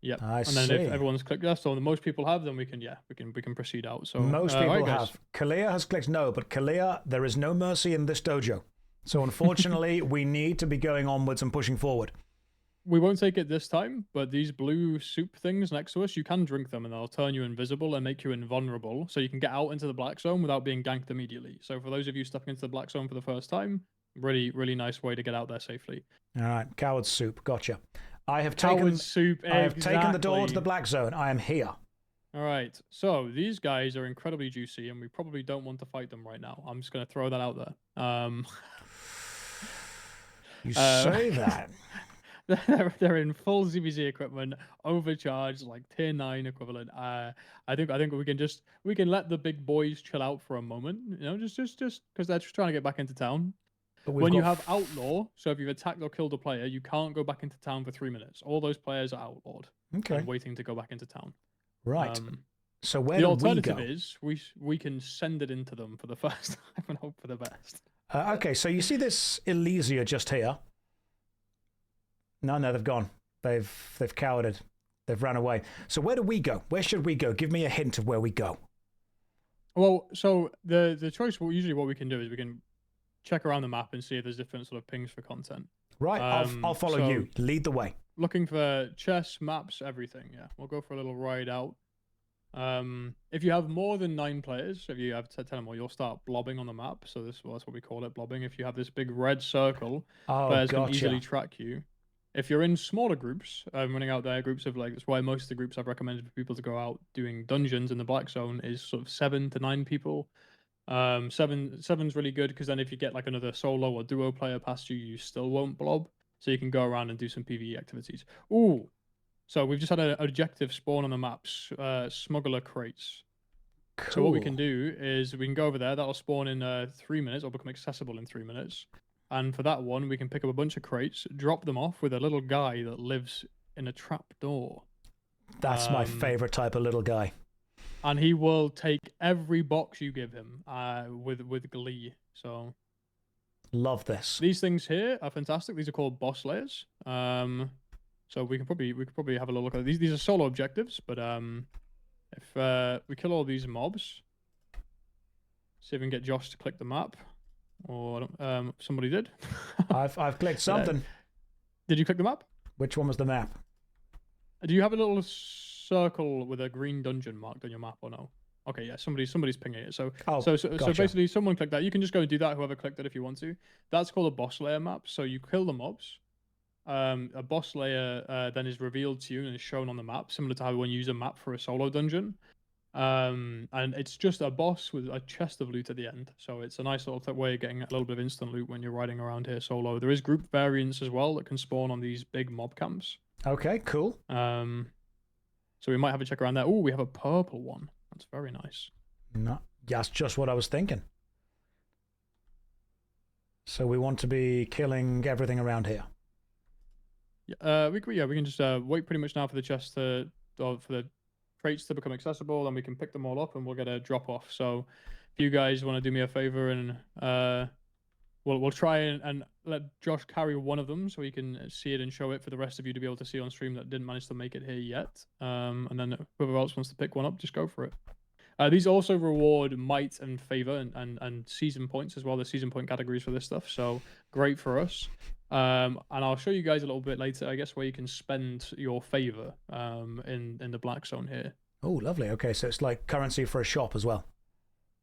Yep. I and then if everyone's clicked yes, so the most people have, then we can proceed out. So most people have. Kalia has clicked no, but Kalia, there is no mercy in this dojo. So unfortunately, we need to be going onwards and pushing forward. We won't take it this time, but these blue soup things next to us, you can drink them and they'll turn you invisible and make you invulnerable, so you can get out into the black zone without being ganked immediately. So for those of you stepping into the black zone for the first time, really, really nice way to get out there safely. All right, coward soup, gotcha. I have taken the door to the black zone. I am here. All right. So these guys are incredibly juicy, and we probably don't want to fight them right now. I'm just going to throw that out there. You say that. They're in full ZBZ equipment, overcharged, like tier 9 equivalent. I think we can let the big boys chill out for a moment. You know, just because they're just trying to get back into town. When you have outlaw, so if you've attacked or killed a player, you can't go back into town for 3 minutes. All those players are outlawed. Okay. And waiting to go back into town. Right. So where the do alternative we go? is we can send it into them for the first time and hope for the best. Okay, so you see this Elysia just here? No, they've gone. They've cowered. They've run away. So where do we go? Where should we go? Give me a hint of where we go. Well, so the choice, usually what we can do is we can check around the map and see if there's different sort of pings for content. Right, I'll follow you. Lead the way. Looking for chests, maps, everything. Yeah, we'll go for a little ride out. If you have more than 9 players, if you have 10 or more, you'll start blobbing on the map. So that's what we call it, blobbing. If you have this big red circle, players can easily track you. If you're in smaller groups, running out there, groups of that's why most of the groups I've recommended for people to go out doing dungeons in the black zone is sort of 7 to 9 people. Seven's really good because then if you get like another solo or duo player past you, you still won't blob. So you can go around and do some PvE activities. Ooh, so we've just had an objective spawn on the maps, smuggler crates. Cool. So what we can do is we can go over there. That'll spawn in 3 minutes or become accessible in 3 minutes. And for that one, we can pick up a bunch of crates, drop them off with a little guy that lives in a trap door. That's my favorite type of little guy. And he will take every box you give him with glee. So love this. These things here are fantastic. These are called boss layers. So we could probably have a little look at these. These are solo objectives, but if we kill all these mobs, see if we can get Josh to click the map. Or somebody did. I've clicked something. Did you click the map? Which one was the map? Do you have a little circle with a green dungeon marked on your map or no? Okay, yeah, somebody's pinging it. So basically someone clicked that. You can just go and do that, whoever clicked it if you want to. That's called a boss layer map. So you kill the mobs. A boss layer then is revealed to you and is shown on the map, similar to how when you use a map for a solo dungeon. And it's just a boss with a chest of loot at the end. So it's a nice little way of getting a little bit of instant loot when you're riding around here solo. There is group variants as well that can spawn on these big mob camps. Okay, cool. So we might have a check around there. Oh, we have a purple one. That's very nice. No, that's just what I was thinking. So we want to be killing everything around here. Yeah, we can just wait pretty much now for the chest for the crates to become accessible, then we can pick them all up and we'll get a drop off. So if you guys want to do me a favor and we'll try and let Josh carry one of them so he can see it and show it for the rest of you to be able to see on stream that didn't manage to make it here yet. And then whoever else wants to pick one up, just go for it. These also reward might and favor and season points as well. The season point categories for this stuff, so great for us. And I'll show you guys a little bit later, I guess, where you can spend your favor in the black zone here. Oh, lovely. Okay, so it's like currency for a shop as well.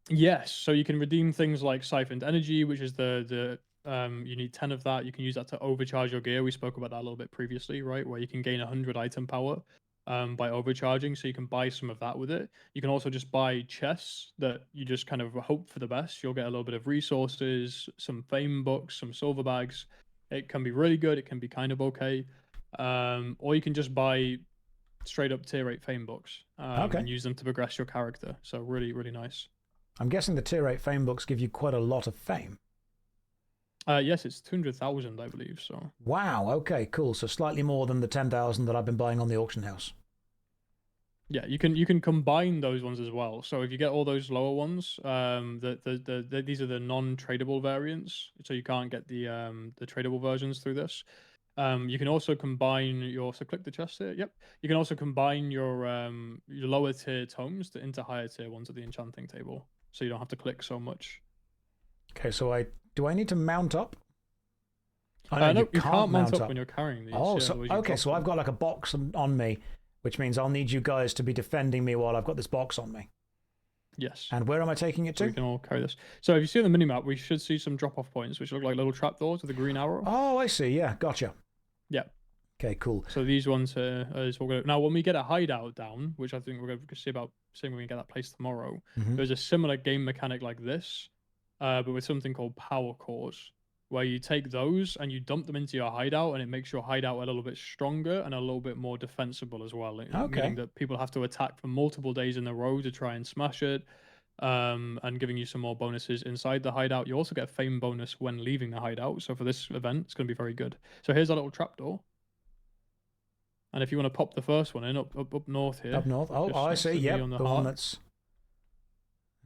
Yes, so you can redeem things like siphoned energy, which is you need 10 of that. You can use that to overcharge your gear. We spoke about that a little bit previously, right? Where you can gain 100 item power by overcharging, so you can buy some of that with it. You can also just buy chests that you just kind of hope for the best. You'll get a little bit of resources, some fame books, some silver bags. It can be really good. It can be kind of okay. Or you can just buy straight up tier 8 fame books and use them to progress your character. So really, really nice. I'm guessing the tier 8 fame books give you quite a lot of fame. Yes, it's 200,000, I believe. So. Wow. Okay. Cool. So slightly more than the 10,000 that I've been buying on the auction house. Yeah, you can combine those ones as well. So if you get all those lower ones, these are the non-tradable variants. So you can't get the tradable versions through this. You can also combine your, so click the chest here. Yep. You can also combine your lower tier tomes into higher tier ones at the enchanting table. So you don't have to click so much. Okay, so do I need to mount up? No, you can't mount up when you're carrying these. Oh, yeah, so okay, so I've got like a box on me, which means I'll need you guys to be defending me while I've got this box on me. Yes. And where am I taking it to? So we can all carry this. So if you see on the minimap, we should see some drop-off points, which look like little trapdoors with a green arrow. Oh, I see. Yeah, gotcha. Yeah. Okay, cool. So these ones is what we're going to... Now, when we get a hideout down, which I think we're going to see about seeing when we get that place tomorrow, there's a similar game mechanic like this, but with something called power cores, where you take those and you dump them into your hideout, and it makes your hideout a little bit stronger and a little bit more defensible as well. Meaning that people have to attack for multiple days in a row to try and smash it, and giving you some more bonuses inside the hideout. You also get a fame bonus when leaving the hideout. So for this event, it's going to be very good. So here's a little trapdoor. And if you want to pop the first one in, up north here. Up north? Oh, I see. Yep, the one that's...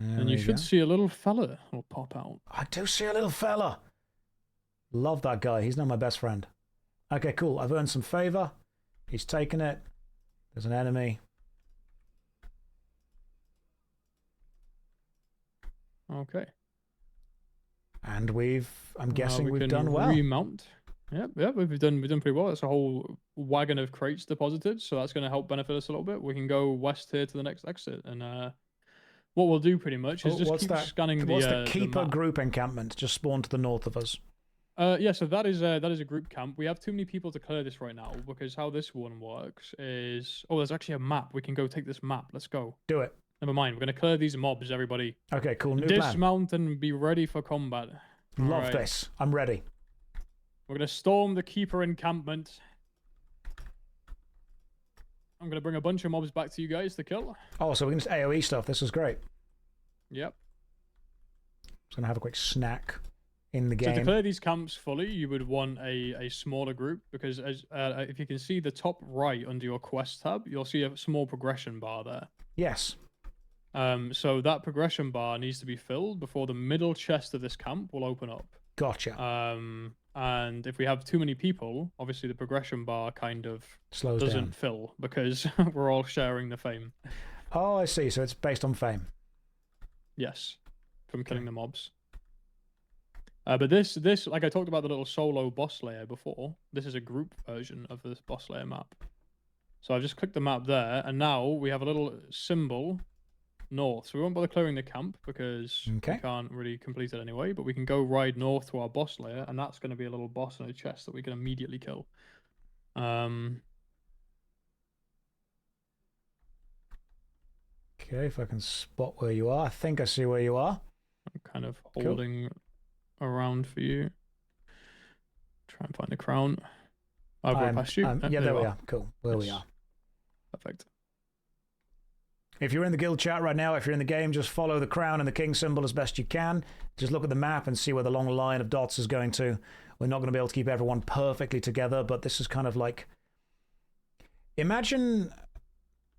And you should see a little fella will pop out. I do see a little fella. Love that guy. He's now my best friend. Okay, cool. I've earned some favor. He's taken it. There's an enemy. Okay. And I'm guessing we've done well. Remount. Yep, we've done pretty well. It's a whole wagon of crates deposited, so that's going to help benefit us a little bit. We can go west here to the next exit, and what we'll do pretty much is just keep scanning What's the keeper group encampment just spawned to the north of us? Yeah, so that is a group camp. We have too many people to clear this right now, because how this one works is... Oh, there's actually a map. We can go take this map. Let's go. Do it. Never mind. We're going to clear these mobs, everybody. Okay, cool. New Dismount and be ready for combat. Love this. I'm ready. We're going to storm the keeper encampment. I'm going to bring a bunch of mobs back to you guys to kill. Oh, so we can just AoE stuff. This is great. Yep. Just going to have a quick snack in the game. So to clear these camps fully, you would want a smaller group, because as if you can see the top right under your quest tab, you'll see a small progression bar there. Yes. So that progression bar needs to be filled before the middle chest of this camp will open up. Gotcha. And if we have too many people, obviously the progression bar kind of doesn't fill, because we're all sharing the fame. Oh, I see. So it's based on fame. Yes, from killing the mobs. But this, like I talked about the little solo boss layer before, this is a group version of this boss layer map. So I've just clicked the map there, and now we have a little symbol north. So we won't bother clearing the camp, because we can't really complete it anyway, but we can go ride north to our boss layer, and that's going to be a little boss in a chest that we can immediately kill. Okay, if I can spot where you are. I think I see where you are. I'm kind of holding around for you. Try and find the crown. I've got past you. Yeah, there we are. Cool. Where we are. Perfect. If you're in the guild chat right now, if you're in the game, just follow the crown and the king symbol as best you can. Just look at the map and see where the long line of dots is going to. We're not going to be able to keep everyone perfectly together, but this is kind of like... Imagine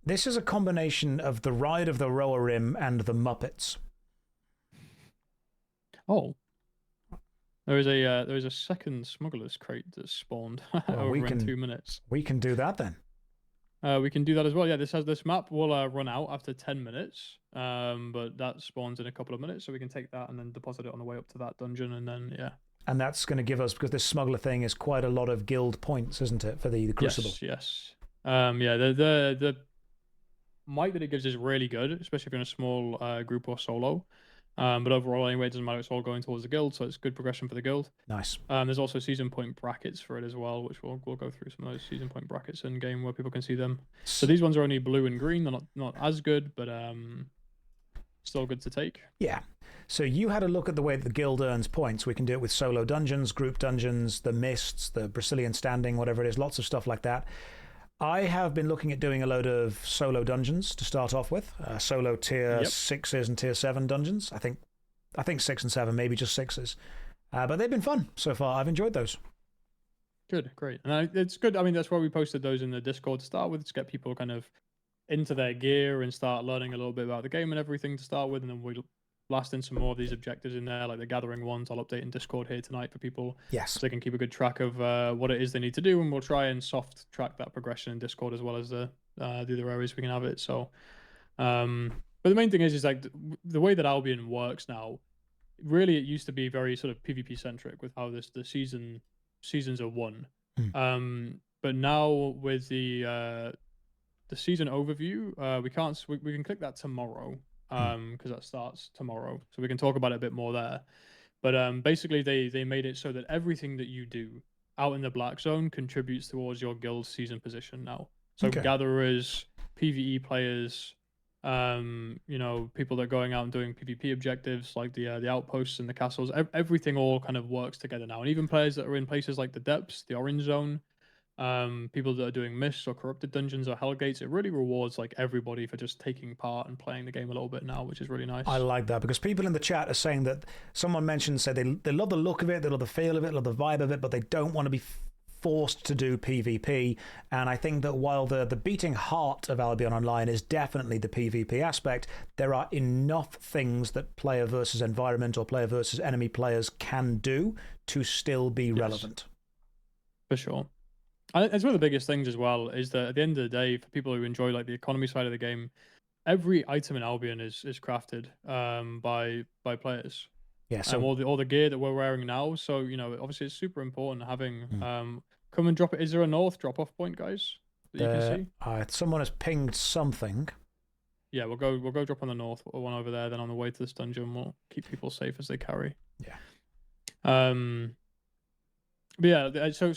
this is a combination of the Ride of the Rohirrim and the Muppets. Oh. There is a second smuggler's crate that spawned over in 2 minutes. We can do that then. We can do that as well. Yeah, this map will run out after 10 minutes, but that spawns in a couple of minutes, so we can take that and then deposit it on the way up to that dungeon, and then yeah. And that's going to give us, because this smuggler thing is quite a lot of guild points, isn't it, for the Crucible? Yes. Yeah, the might that it gives is really good, especially if you're in a small group or solo. But overall, anyway, it doesn't matter. It's all going towards the guild, so it's good progression for the guild. Nice. There's also season point brackets for it as well, which we'll go through some of those season point brackets in game where people can see them. So these ones are only blue and green. They're not as good, but still good to take. Yeah. So you had a look at the way that the guild earns points. We can do it with solo dungeons, group dungeons, the mists, the Brazilian standing, whatever it is, lots of stuff like that. I have been looking at doing a load of solo dungeons to start off with. Solo tier 6s and tier 7 dungeons. I think 6 and 7, maybe just 6s. But they've been fun so far. I've enjoyed those. Good, great. And it's good. I mean, that's why we posted those in the Discord to start with, to get people kind of into their gear and start learning a little bit about the game and everything to start with. And then we'll blast in some more of these objectives in there, like the gathering ones. I'll update in Discord here tonight for people. Yes. So they can keep a good track of what it is they need to do. And we'll try and soft track that progression in Discord as well as the other areas we can have it. So, but the main thing is like the way that Albion works now, really, it used to be very sort of PvP centric with how the seasons are won. But now with the season overview, we can click that tomorrow, because that starts tomorrow, so we can talk about it a bit more there. But basically they made it so that everything that you do out in the black zone contributes towards your guild season position now. So gatherers, PvE players, you know, people that are going out and doing PvP objectives like the outposts and the castles, everything all kind of works together now. And even players that are in places like the depths, the orange zone, people that are doing mists or corrupted dungeons or hellgates, it really rewards like everybody for just taking part and playing the game a little bit now, which is really nice. I like that, because people in the chat are saying that someone mentioned, say they love the look of it, they love the feel of it, love the vibe of it, but they don't want to be forced to do PvP. And I think that while the beating heart of Albion Online is definitely the PvP aspect, there are enough things that player versus environment or player versus enemy players can do to still be relevant. For sure. It's one of the biggest things as well, is that at the end of the day, for people who enjoy like the economy side of the game, every item in Albion is crafted by players. Yeah, so all the gear that we're wearing now. So, you know, obviously it's super important having come and drop it. Is there a north drop off point, guys, that you can see? Someone has pinged something. Yeah, we'll go drop on the north one over there. Then on the way to this dungeon, we'll keep people safe as they carry. Yeah. But yeah, so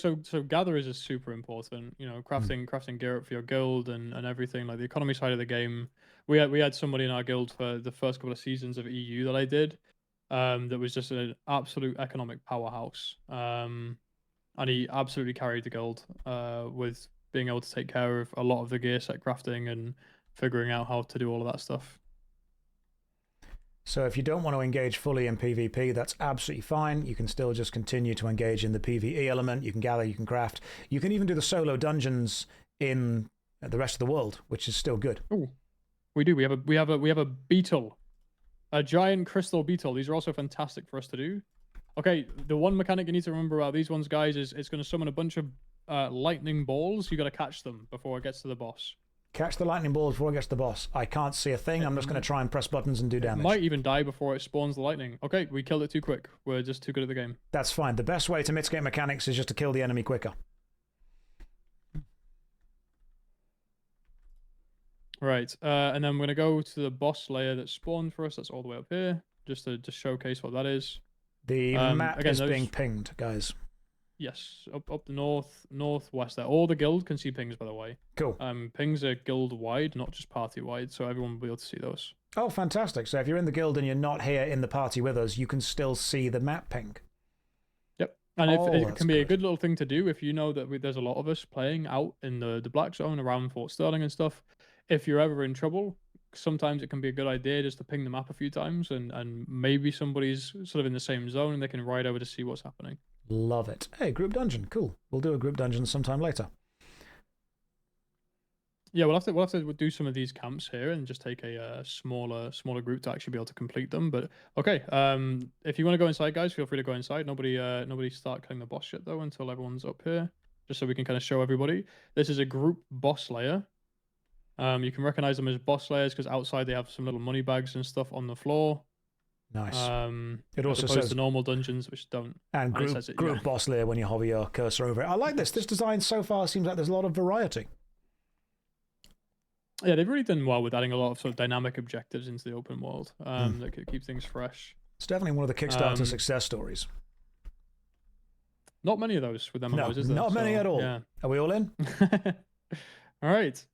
gatherers is super important. You know, crafting gear up for your guild and everything, like the economy side of the game. We had somebody in our guild for the first couple of seasons of EU that I did, that was just an absolute economic powerhouse. And he absolutely carried the guild with being able to take care of a lot of the gear set crafting and figuring out how to do all of that stuff. So if you don't want to engage fully in PvP, that's absolutely fine. You can still just continue to engage in the PvE element. You can gather, you can craft. You can even do the solo dungeons in the rest of the world, which is still good. Oh, we do. We have a beetle, a giant crystal beetle. These are also fantastic for us to do. Okay, the one mechanic you need to remember about these ones, guys, is it's going to summon a bunch of lightning balls. You got to catch them before it gets to the boss. Catch the lightning balls before it gets to the boss. I can't see a thing. I'm just going to try and press buttons and do damage. It might even die before it spawns the lightning. Okay, we killed it too quick. We're just too good at the game. That's fine. The best way to mitigate mechanics is just to kill the enemy quicker. Right, and then we're going to go to the boss layer that spawned for us. That's all the way up here, just to showcase what that is. The map is being pinged, guys. Yes, up the northwest there. All the guild can see pings, by the way. Cool. Pings are guild wide, not just party wide, so everyone will be able to see those. Oh, fantastic! So if you're in the guild and you're not here in the party with us, you can still see the map ping. Yep, and it can be a good little thing to do if you know that there's a lot of us playing out in the black zone around Fort Sterling and stuff. If you're ever in trouble, sometimes it can be a good idea just to ping the map a few times, and maybe somebody's sort of in the same zone and they can ride over to see what's happening. Love it. Hey, group dungeon. Cool. We'll do a group dungeon sometime later. Yeah, we'll have to do some of these camps here and just take a smaller group to actually be able to complete them. But okay, if you want to go inside, guys, feel free to go inside. Nobody start killing the boss yet though until everyone's up here, just so we can kind of show everybody. This is a group boss layer. You can recognize them as boss slayers because outside they have some little money bags and stuff on the floor. Nice. It also says the normal dungeons, which don't. And group boss layer when you hover your cursor over it. I like this. This design so far seems like there's a lot of variety. Yeah, they've really done well with adding a lot of sort of dynamic objectives into the open world that could keep things fresh. It's definitely one of the Kickstarter success stories. Not many of those with MMOs, is there? Not many at all. Yeah. Are we all in? All right.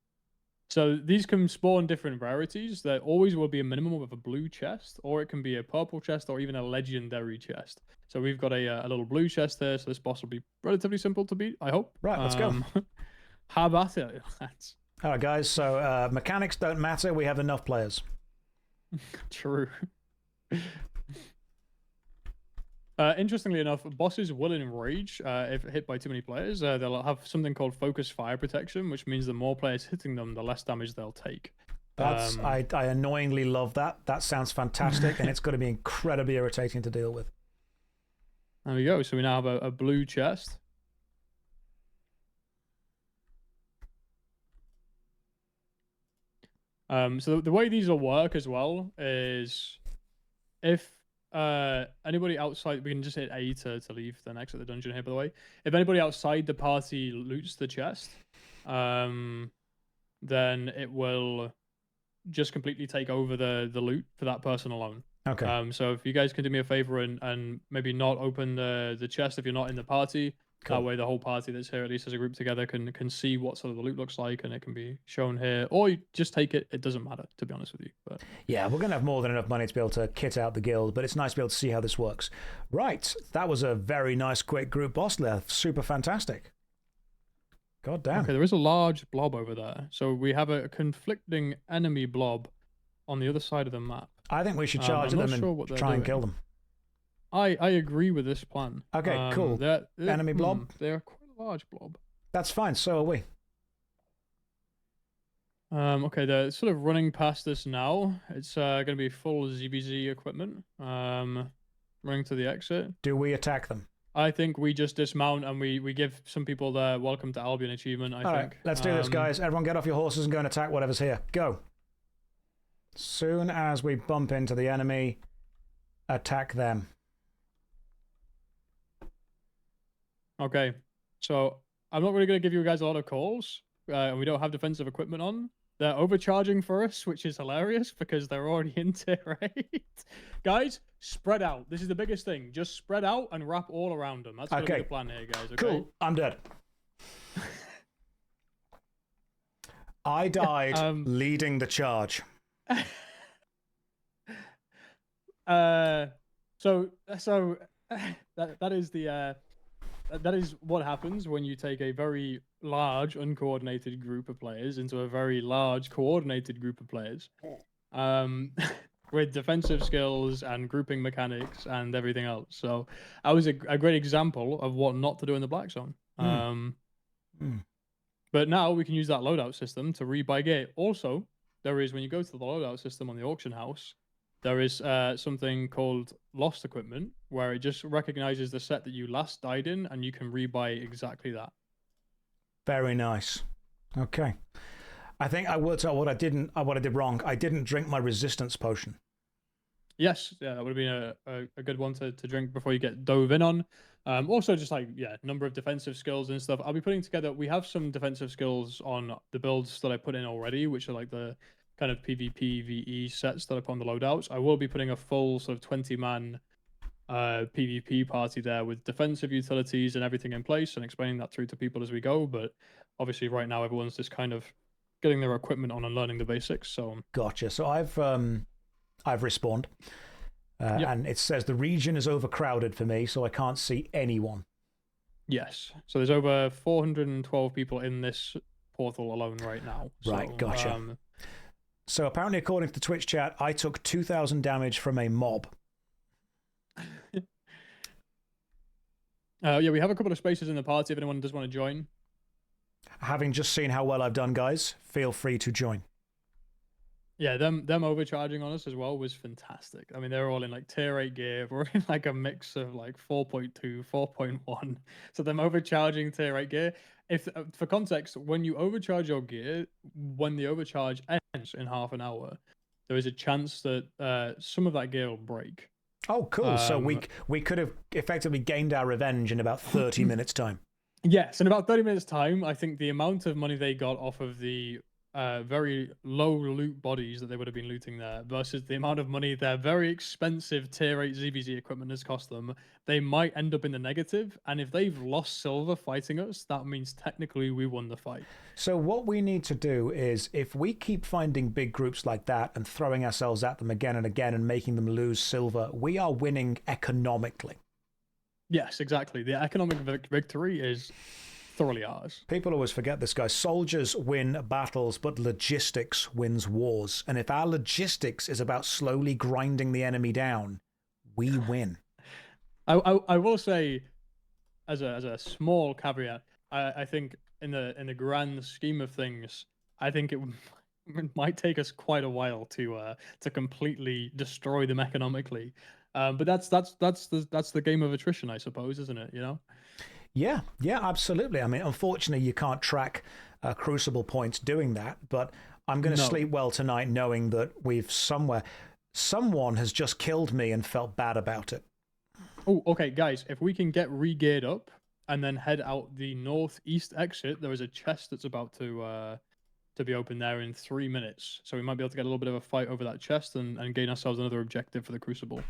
So these can spawn different rarities. There always will be a minimum of a blue chest, or it can be a purple chest, or even a legendary chest. So we've got a little blue chest there, so this boss will be relatively simple to beat, I hope. Right, let's go. How about it, lads? All right, guys. So mechanics don't matter. We have enough players. True. Interestingly enough, bosses will enrage if hit by too many players. They'll have something called focus fire protection, which means the more players hitting them, the less damage they'll take. That's I annoyingly love that. That sounds fantastic, and it's going to be incredibly irritating to deal with. There we go. So we now have a blue chest. So the way these will work as well is if anybody outside, we can just hit A to leave, then exit the dungeon here, by the way. If anybody outside the party loots the chest, then it will just completely take over the loot for that person alone. Okay. So if you guys can do me a favor and maybe not open the chest if you're not in the party, cool. That way the whole party that's here, at least as a group together, can see what sort of the loot looks like, and it can be shown here. Or you just take it. It doesn't matter, to be honest with you. But yeah, we're going to have more than enough money to be able to kit out the guild, but it's nice to be able to see how this works. Right. That was a very nice, quick group boss there. Super fantastic. God damn. Okay, there is a large blob over there. So we have a conflicting enemy blob on the other side of the map. I think we should charge them and try and kill them. I agree with this plan. Okay, cool. Enemy blob? They're quite a large blob. That's fine, so are we. Okay, they're sort of running past us now. It's going to be full ZBZ equipment. Running to the exit. Do we attack them? I think we just dismount and we give some people the welcome to Albion achievement, I think. All right, let's do this, guys. Everyone get off your horses and go and attack whatever's here. Go. Soon as we bump into the enemy, attack them. Okay, so I'm not really going to give you guys a lot of calls. And we don't have defensive equipment on. They're overcharging for us, which is hilarious because they're already into it, right? Guys, spread out. This is the biggest thing. Just spread out and wrap all around them. That's going to be the plan here, guys. Okay? Cool. I'm dead. I died leading the charge. So that is the that is what happens when you take a very large uncoordinated group of players into a very large coordinated group of players, with defensive skills and grouping mechanics and everything else. So that was a great example of what not to do in the Black Zone. But now we can use that loadout system to rebuy gear. Also, there is, when you go to the loadout system on the auction house, there is something called lost equipment, where it just recognizes the set that you last died in, and you can rebuy exactly that. Very nice. Okay. I think I worked out what I did wrong. I didn't drink my resistance potion. Yes, yeah, that would have been a good one to drink before you get dove in on. Also, just like, yeah, number of defensive skills and stuff. I'll be putting together, we have some defensive skills on the builds that I put in already, which are like the kind of PvP, VE sets that I put on the loadouts. I will be putting a full sort of 20-man PvP party there with defensive utilities and everything in place, and explaining that through to people as we go. But obviously right now everyone's just kind of getting their equipment on and learning the basics. So gotcha. So I've respawned, and it says the region is overcrowded for me, so I can't see anyone. Yes. So there's over 412 people in this portal alone right now. Right, gotcha. So apparently, according to the Twitch chat, I took 2,000 damage from a mob. Yeah, we have a couple of spaces in the party if anyone does want to join. Having just seen how well I've done, guys, feel free to join. Yeah, them overcharging on us as well was fantastic. I mean, they're all in like tier 8 gear. We're in like a mix of like 4.2, 4.1. So them overcharging tier 8 gear. if for context, when you overcharge your gear, when the overcharge ends in half an hour, there is a chance that some of that gear will break. Oh, cool. So we could have effectively gained our revenge in about 30 minutes time. Yes, in about 30 minutes time, I think the amount of money they got off of the very low loot bodies that they would have been looting there versus the amount of money their very expensive tier 8 ZVZ equipment has cost them, they might end up in the negative. And if they've lost silver fighting us, that means technically we won the fight. So what we need to do is, if we keep finding big groups like that and throwing ourselves at them again and again and making them lose silver, we are winning economically. Yes, exactly. The economic victory is thoroughly ours. People always forget this, guys. Soldiers win battles, but logistics wins wars. And if our logistics is about slowly grinding the enemy down, we win. I will say, as a small caveat, I think in the grand scheme of things, I think it might take us quite a while to completely destroy them economically. But that's the game of attrition, I suppose, isn't it? You know. Yeah, absolutely. I mean, unfortunately, you can't track Crucible points doing that, but I'm going to sleep well tonight knowing that someone has just killed me and felt bad about it. Oh, okay, guys, if we can get re-geared up and then head out the northeast exit, there is a chest that's about to be open there in 3 minutes. So we might be able to get a little bit of a fight over that chest and gain ourselves another objective for the Crucible.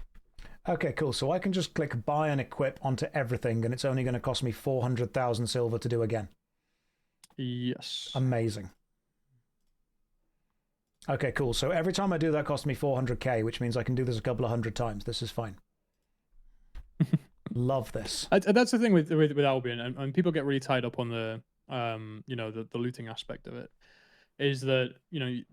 Okay, cool. So I can just click buy and equip onto everything, and it's only going to cost me 400,000 silver to do again. Yes. Amazing. Okay, cool. So every time I do that costs me 400k, which means I can do this a couple of hundred times. This is fine. Love this. That's the thing with Albion, and people get really tied up on the the looting aspect of it. Is that,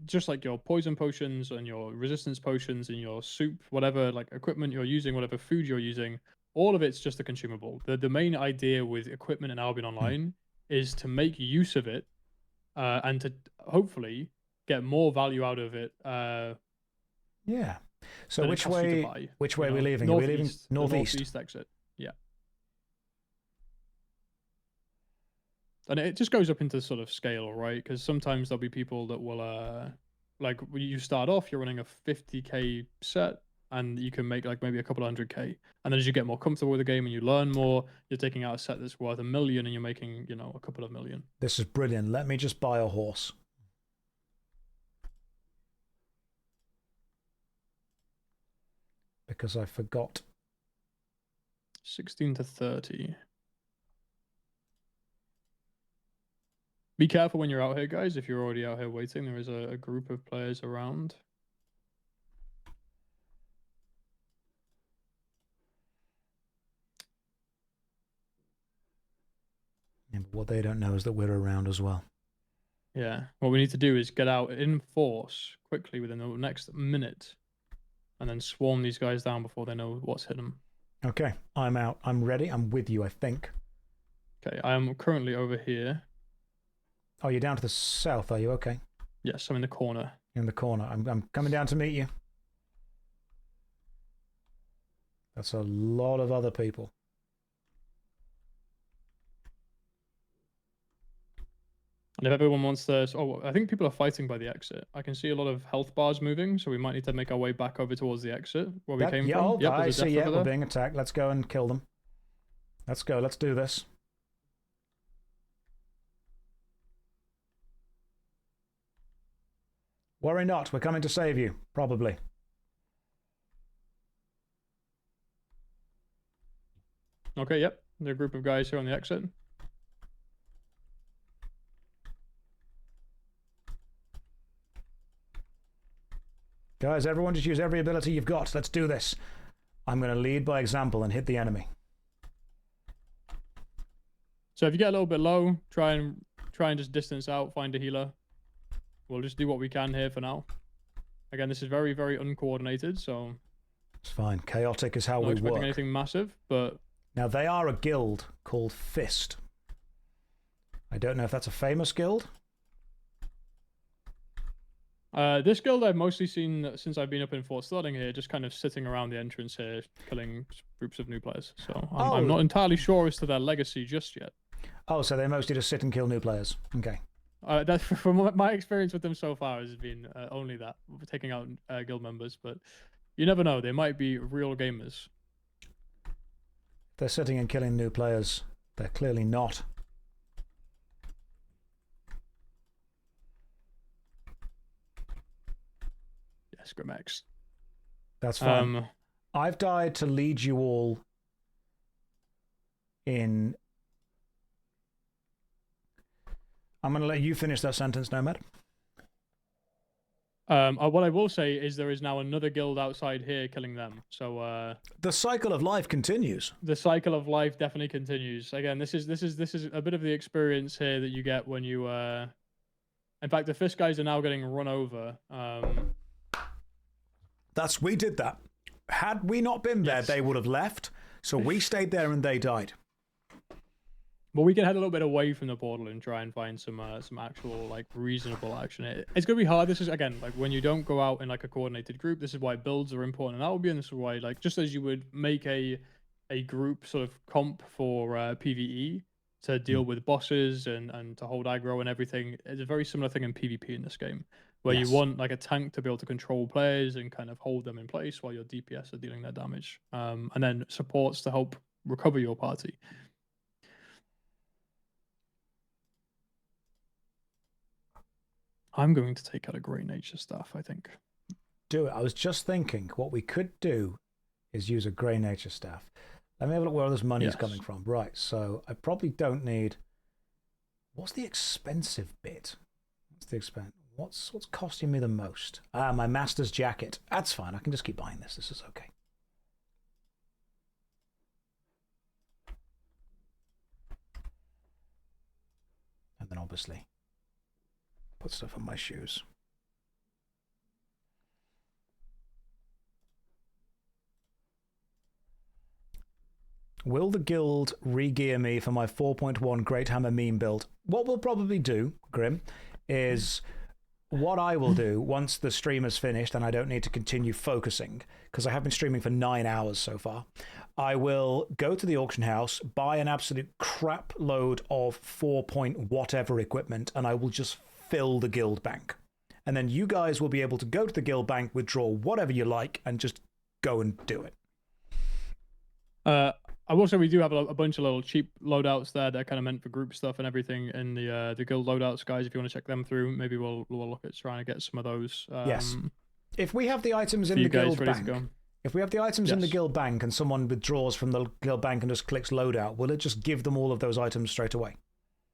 just like your poison potions and your resistance potions and your soup, whatever like equipment you're using, whatever food you're using, all of it's just a consumable. The main idea with equipment in Albion Online is to make use of it and to hopefully get more value out of it. Yeah. So which way are we leaving? Are we leaving northeast? Northeast exit. Yeah. And it just goes up into sort of scale, right? Because sometimes there'll be people that will, like, when you start off, you're running a 50k set, and you can make like maybe a couple of 100k. And then as you get more comfortable with the game and you learn more, you're taking out a set that's worth $1 million, and you're making, a couple of million. This is brilliant. Let me just buy a horse. Because I forgot. 16 to 30. Be careful when you're out here, guys. If you're already out here waiting, there is a group of players around. Yeah, but what they don't know is that we're around as well. Yeah. What we need to do is get out in force quickly within the next minute, and then swarm these guys down before they know what's hit them. Okay, I'm out. I'm ready. I'm with you, I think. Okay, I am currently over here. Oh, you're down to the south, are you? Okay. Yes, I'm in the corner. You're in the corner. I'm coming down to meet you. That's a lot of other people. And if everyone wants to... Oh, I think people are fighting by the exit. I can see a lot of health bars moving, so we might need to make our way back over towards the exit where we came from. Oh, yep, I see. Yeah, we're being attacked. Let's go and kill them. Let's go. Let's do this. Worry not. We're coming to save you. Probably. Okay, yep. There are a group of guys here on the exit. Guys, everyone just use every ability you've got. Let's do this. I'm going to lead by example and hit the enemy. So if you get a little bit low, try and just distance out, find a healer. We'll just do what we can here for now. Again, this is very, very uncoordinated, so... It's fine. Chaotic is how we work. Not expecting anything massive, but... Now, they are a guild called Fist. I don't know if that's a famous guild. This guild I've mostly seen since I've been up in Fort Sterling here, just kind of sitting around the entrance here, killing groups of new players. So I'm not entirely sure as to their legacy just yet. Oh, so they mostly just sit and kill new players. Okay. That's from my experience with them so far has been only that, taking out guild members. But you never know; they might be real gamers. They're sitting and killing new players. They're clearly not. Yes, Grimex. That's fine. I've died to lead you all in. I'm going to let you finish that sentence, Nomad. What I will say is there is now another guild outside here killing them. So the cycle of life continues. The cycle of life definitely continues. Again, this is a bit of the experience here that you get when you. In fact, the fish guys are now getting run over. We did that. Had we not been there, they would have left. So we stayed there and they died. But we can head a little bit away from the portal and try and find some actual like reasonable action. It's gonna be hard. This is again like when you don't go out in like a coordinated group. This is why builds are important in Albion. This is why like just as you would make a group sort of comp for PvE to deal with bosses and to hold aggro and everything. It's a very similar thing in PvP in this game, where you want like a tank to be able to control players and kind of hold them in place while your DPS are dealing their damage, and then supports to help recover your party. I'm going to take out a Grey Nature Staff, I think. Do it. I was just thinking what we could do is use a Grey Nature Staff. Let me have a look where all this money is coming from. Right, so I probably don't need... What's the expensive bit? What's the expense? What's costing me the most? Ah, my Master's Jacket. That's fine. I can just keep buying this. This is okay. And then obviously put stuff on my shoes. Will the guild re-gear me for my 4.1 Great Hammer meme build? What we'll probably do, Grim, is what I will do once the stream is finished and I don't need to continue focusing, because I have been streaming for 9 hours so far, I will go to the auction house, buy an absolute crap load of 4-point-whatever equipment, and I will just fill the guild bank. And then you guys will be able to go to the guild bank, withdraw whatever you like, and just go and do it. I will say we do have a bunch of little cheap loadouts there that are kind of meant for group stuff and everything in the guild loadouts, guys. If you want to check them through, maybe we'll look at trying to get some of those. Yes. If we have the items in the guild bank, if we have the items in the guild bank and someone withdraws from the guild bank and just clicks loadout, will it just give them all of those items straight away?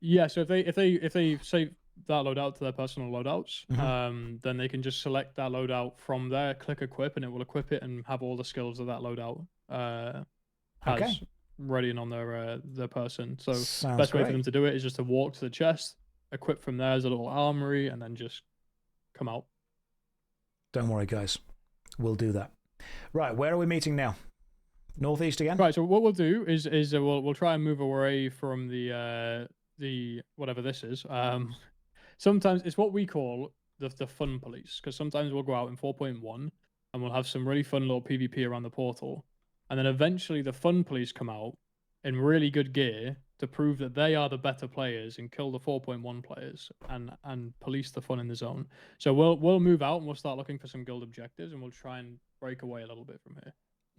Yeah. So if they save that loadout to their personal loadouts, then they can just select that loadout from there, click equip, and it will equip it and have all the skills of that loadout has ready and on their person. So the best way for them to do it is just to walk to the chest, equip from there as a little armory, and then just come out. Don't worry, guys. We'll do that. Right, where are we meeting now? Northeast again? Right, so what we'll do is we'll try and move away from the whatever this is. Sometimes it's what we call the fun police, because sometimes we'll go out in 4.1 and we'll have some really fun little PvP around the portal. And then eventually the fun police come out in really good gear to prove that they are the better players and kill the 4.1 players and police the fun in the zone. So we'll move out and we'll start looking for some guild objectives, and we'll try and break away a little bit from here.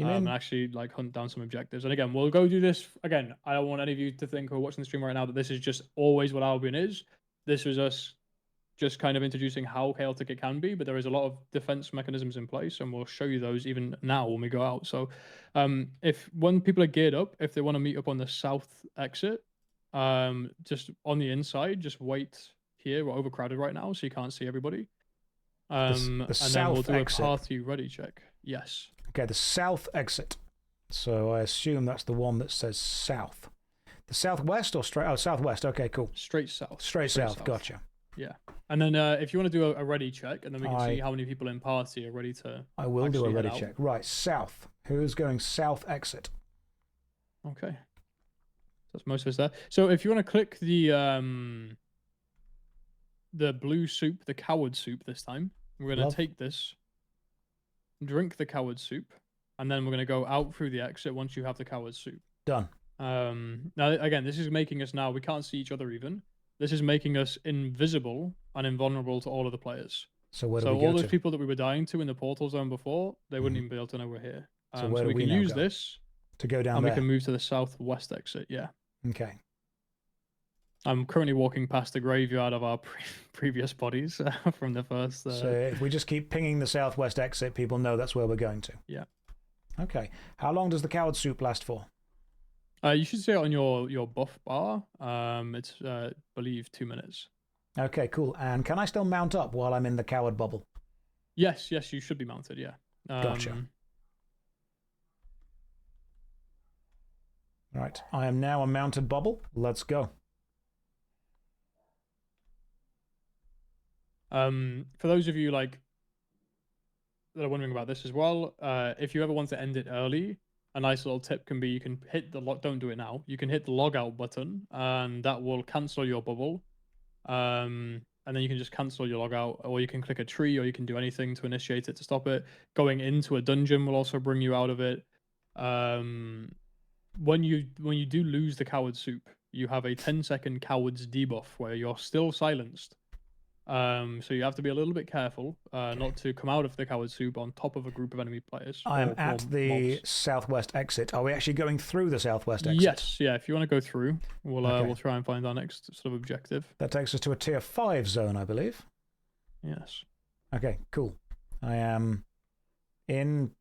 And actually like hunt down some objectives. And again, we'll go do this again. I don't want any of you to think who are watching the stream right now that this is just always what Albion is. This was us just kind of introducing how chaotic it can be, but there is a lot of defense mechanisms in place, and we'll show you those even now when we go out. So when people are geared up, if they want to meet up on the south exit, just on the inside, just wait here. We're overcrowded right now, so you can't see everybody. And then we'll do a party ready check. Yes. Okay, the south exit. So I assume that's the one that says south. The southwest or straight? Oh, southwest. Okay, cool. Straight south. Straight south. Gotcha. Yeah. And then if you want to do a ready check, and then we can see how many people in party are ready to. I will do a ready check. Right, south. Who's going south exit? Okay. That's most of us there. So if you want to click the blue soup, the coward soup this time, we're going to take this, drink the coward soup, and then we're going to go out through the exit once you have the coward soup. Done. Now, again, this is making us now, we can't see each other even. This is making us invisible and invulnerable to all of the players. So where do we go all those to? people that we were dying to in the portal zone before, they wouldn't even be able to know we're here. So where do we we can now use go? this To go down and there? we can move to the southwest exit, yeah. Okay. I'm currently walking past the graveyard of our previous bodies from the first... So if we just keep pinging the southwest exit, people know that's where we're going to? Yeah. Okay. How long does the coward soup last for? You should see it on your buff bar. It's, I believe, 2 minutes. Okay, cool. And can I still mount up while I'm in the coward bubble? Yes, you should be mounted, yeah. Gotcha. Right, I am now a mounted bubble. Let's go. For those of you like that are wondering about this as well, if you ever want to end it early, a nice little tip can be you can hit the log. Don't do it now. You can hit the log out button, and that will cancel your bubble. And then you can just cancel your log out, or you can click a tree, or you can do anything to initiate it to stop it. Going into a dungeon will also bring you out of it. When you do lose the coward soup, you have a 10-second coward's debuff where you're still silenced. So you have to be a little bit careful not to come out of the coward soup on top of a group of enemy players. I am at the mobs. southwest exit. Are we actually going through the southwest exit? Yes, yeah. If you want to go through, we'll try and find our next sort of objective. That takes us to a tier 5 zone, I believe. Yes. Okay, cool. I am in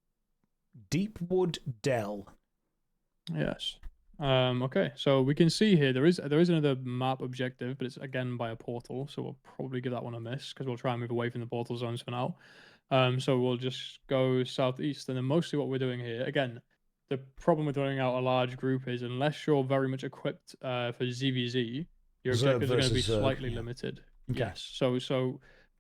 Deepwood Dell. Yes. Okay, so we can see here there is another map objective, but it's again by a portal, so we'll probably give that one a miss because we'll try and move away from the portal zones for now. So we'll just go southeast, and then mostly what we're doing here, again, the problem with running out a large group is unless you're very much equipped for ZVZ, your objectives are going to be slightly limited. Okay. Yes. So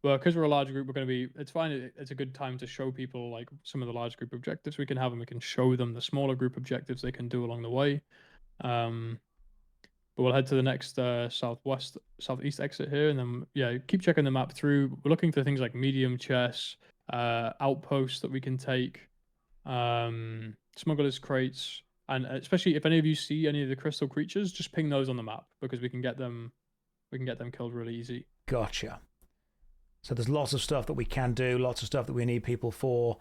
because we're a large group, we're going to be. It's fine. It's a good time to show people like some of the large group objectives we can have, and we can show them the smaller group objectives they can do along the way. But we'll head to the next southeast exit here, and then keep checking the map through. We're looking for things like medium chests, outposts that we can take, smugglers crates, and especially if any of you see any of the crystal creatures, just ping those on the map because we can get them killed really easy. Gotcha. So there's lots of stuff that we can do, lots of stuff that we need people for,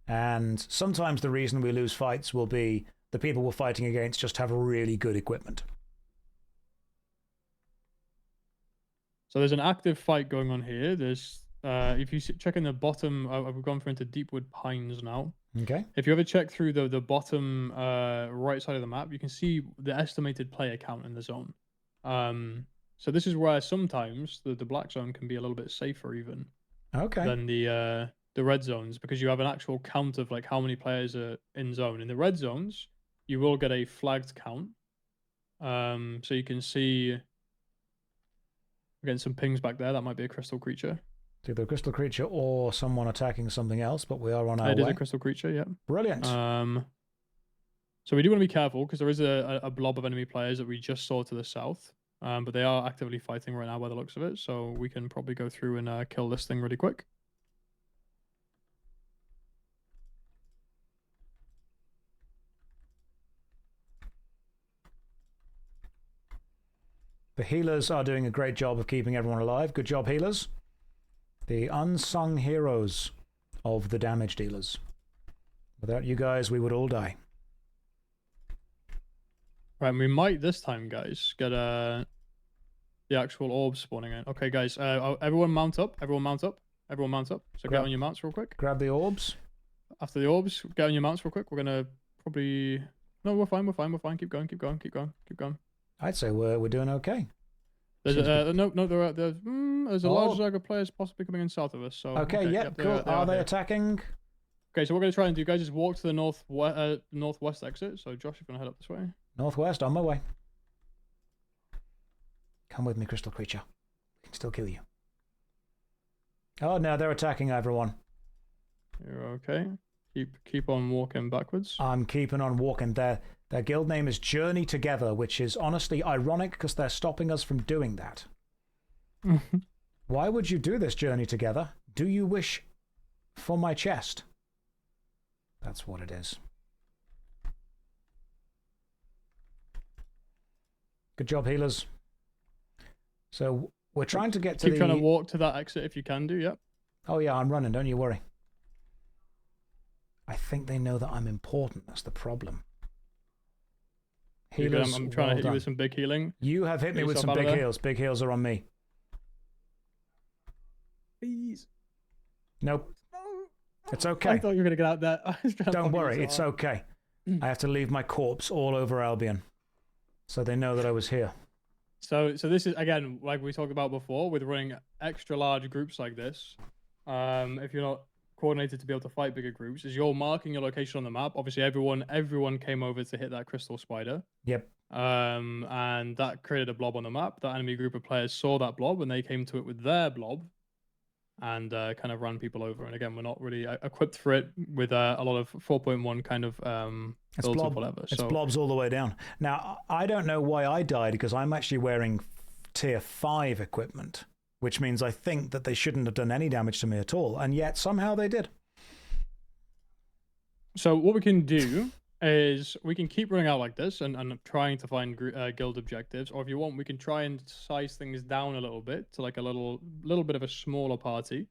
and sometimes the reason we lose fights will be the people we're fighting against just have really good equipment. So there's an active fight going on here. There's if you check in the bottom, we've gone through into Deepwood Pines now. Okay. If you ever check through the bottom right side of the map, you can see the estimated player count in the zone. So this is where sometimes the black zone can be a little bit safer even than the red zones, because you have an actual count of like how many players are in zone. In the red zones, you will get a flagged count. So you can see, we're getting some pings back there. That might be a crystal creature. It's either a crystal creature or someone attacking something else, but we are on our way. It is a crystal creature, yeah. Brilliant. So we do want to be careful because there is a blob of enemy players that we just saw to the south. But they are actively fighting right now by the looks of it, so we can probably go through and kill this thing really quick. The healers are doing a great job of keeping everyone alive. Good job, healers. The unsung heroes of the damage dealers. Without you guys, we would all die. Right, we might this time, guys, get the actual orb spawning in. Okay, guys, everyone mount up. Everyone mount up. Everyone mount up. So get on your mounts real quick. Grab the orbs. After the orbs, get on your mounts real quick. We're gonna probably... No, we're fine. We're fine. We're fine. Keep going. Keep going. Keep going. Keep going. I'd say we're doing okay. There's there's a large zag of players possibly coming in south of us. So okay, yep, cool. Are they attacking? Okay, so what we're gonna try and do, guys, is walk to the northwest exit. So Josh, you're gonna head up this way. Northwest, on my way. Come with me, crystal creature. We can still kill you. Oh no, they're attacking everyone. You're okay. Keep on walking backwards. I'm keeping on walking. Their guild name is Journey Together, which is honestly ironic because they're stopping us from doing that. Why would you do this, Journey Together? Do you wish for my chest? That's what it is. Good job, healers. So we're trying to get to Keep trying to walk to that exit if you can do, yep. Oh yeah, I'm running, don't you worry. I think they know that I'm important, that's the problem. Healers, I'm trying to hit you with some big healing. You have hit me with some big heals. Big heals are on me. Please. Nope. No. It's okay. I thought you were going to get out there. Don't worry, it's okay. I have to leave my corpse all over Albion. So they know that I was here. So this is, again, like we talked about before, with running extra large groups like this, if you're not coordinated to be able to fight bigger groups, is you're marking your location on the map. Obviously, everyone came over to hit that crystal spider. Yep. And that created a blob on the map. That enemy group of players saw that blob and they came to it with their blob and kind of ran people over. And again, we're not really equipped for it with a lot of 4.1 kind of builds or whatever. It's blobs all the way down. Now, I don't know why I died because I'm actually wearing tier 5 equipment, which means I think that they shouldn't have done any damage to me at all, and yet somehow they did. So what we can do is we can keep running out like this and trying to find guild objectives, or if you want, we can try and size things down a little bit to like a little bit of a smaller party.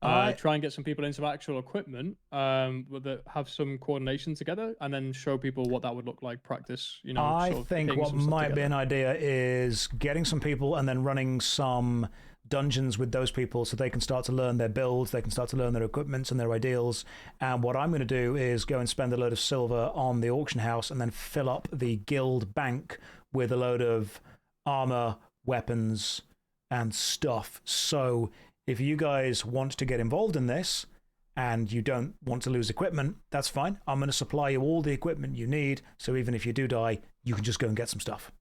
Try and get some people in some actual equipment that have some coordination together, and then show people what that would look like. Practice, you know. I think what might be an idea is getting some people and then running some dungeons with those people so they can start to learn their builds, they can start to learn their equipments and their ideals. And what I'm going to do is go and spend a load of silver on the auction house and then fill up the guild bank with a load of armor, weapons, and stuff. So if you guys want to get involved in this and you don't want to lose equipment, that's fine. I'm going to supply you all the equipment you need, so even if you do die, you can just go and get some stuff.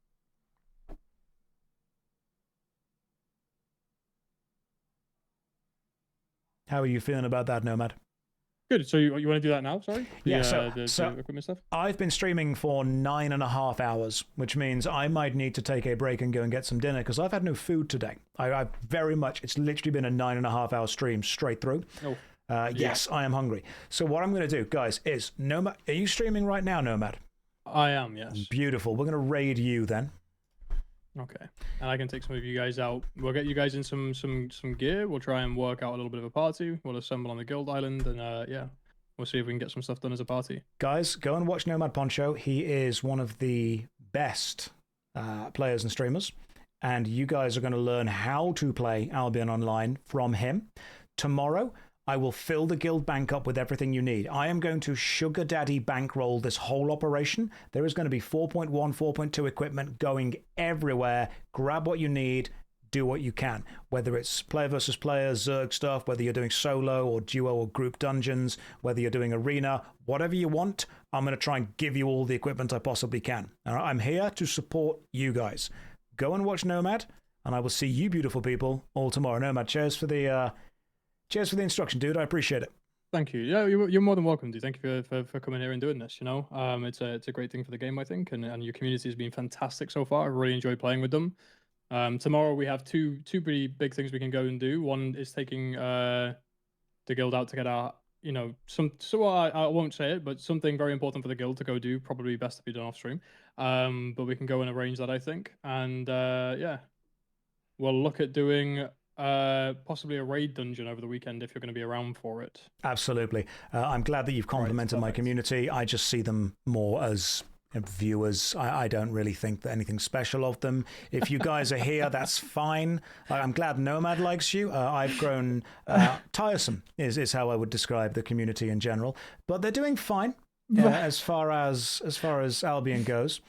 How are you feeling about that, Nomad? Good. So you want to do that now? Sorry. Yeah. The equipment stuff. I've been streaming for 9.5 hours, which means I might need to take a break and go and get some dinner because I've had no food today. I've very much. It's literally been a 9.5 hour stream straight through. Oh. Yes, I am hungry. So what I'm going to do, guys, is Nomad. Are you streaming right now, Nomad? I am. Yes. Beautiful. We're going to raid you then. Okay, and I can take some of you guys out. We'll get you guys in some gear. We'll try and work out a little bit of a party. We'll assemble on the guild island, and yeah, we'll see if we can get some stuff done as a party. Guys, go and watch Nomad Poncho. He is one of the best players and streamers, and you guys are going to learn how to play Albion Online from him. Tomorrow, I will fill the guild bank up with everything you need. I am going to sugar daddy bankroll this whole operation. There is going to be 4.1, 4.2 equipment going everywhere. Grab what you need, do what you can. Whether it's player versus player, Zerg stuff, whether you're doing solo or duo or group dungeons, whether you're doing arena, whatever you want, I'm going to try and give you all the equipment I possibly can. All right? I'm here to support you guys. Go and watch Nomad, and I will see you beautiful people all tomorrow. Nomad, cheers for the instruction, dude. I appreciate it. Thank you. Yeah, you're more than welcome, dude. Thank you for coming here and doing this. You know, it's a great thing for the game, I think, and your community has been fantastic so far. I really enjoyed playing with them. Tomorrow we have two pretty big things we can go and do. One is taking the guild out to get our, you know, I won't say it, but something very important for the guild to go do. Probably best to be done off stream. But we can go and arrange that, I think. And yeah, we'll look at doing possibly a raid dungeon over the weekend if you're going to be around for it. Absolutely. I'm glad that you've complimented my community. I just see them more as viewers. I don't really think that anything special of them. If you guys are here, that's fine. I'm glad Nomad likes you. I've grown tiresome is how I would describe the community in general, but they're doing fine as far as Albion goes.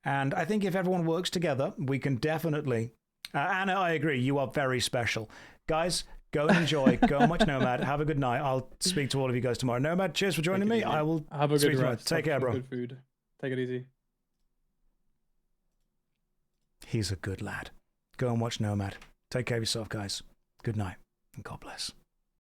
And I think if everyone works together, we can definitely Anna, I agree. You are very special. Guys, go and enjoy. Go and watch Nomad. Have a good night. I'll speak to all of you guys tomorrow. Nomad, cheers for joining me. I will have a good rest. Take care, bro. Good food. Take it easy. He's a good lad. Go and watch Nomad. Take care of yourself, guys. Good night, and God bless.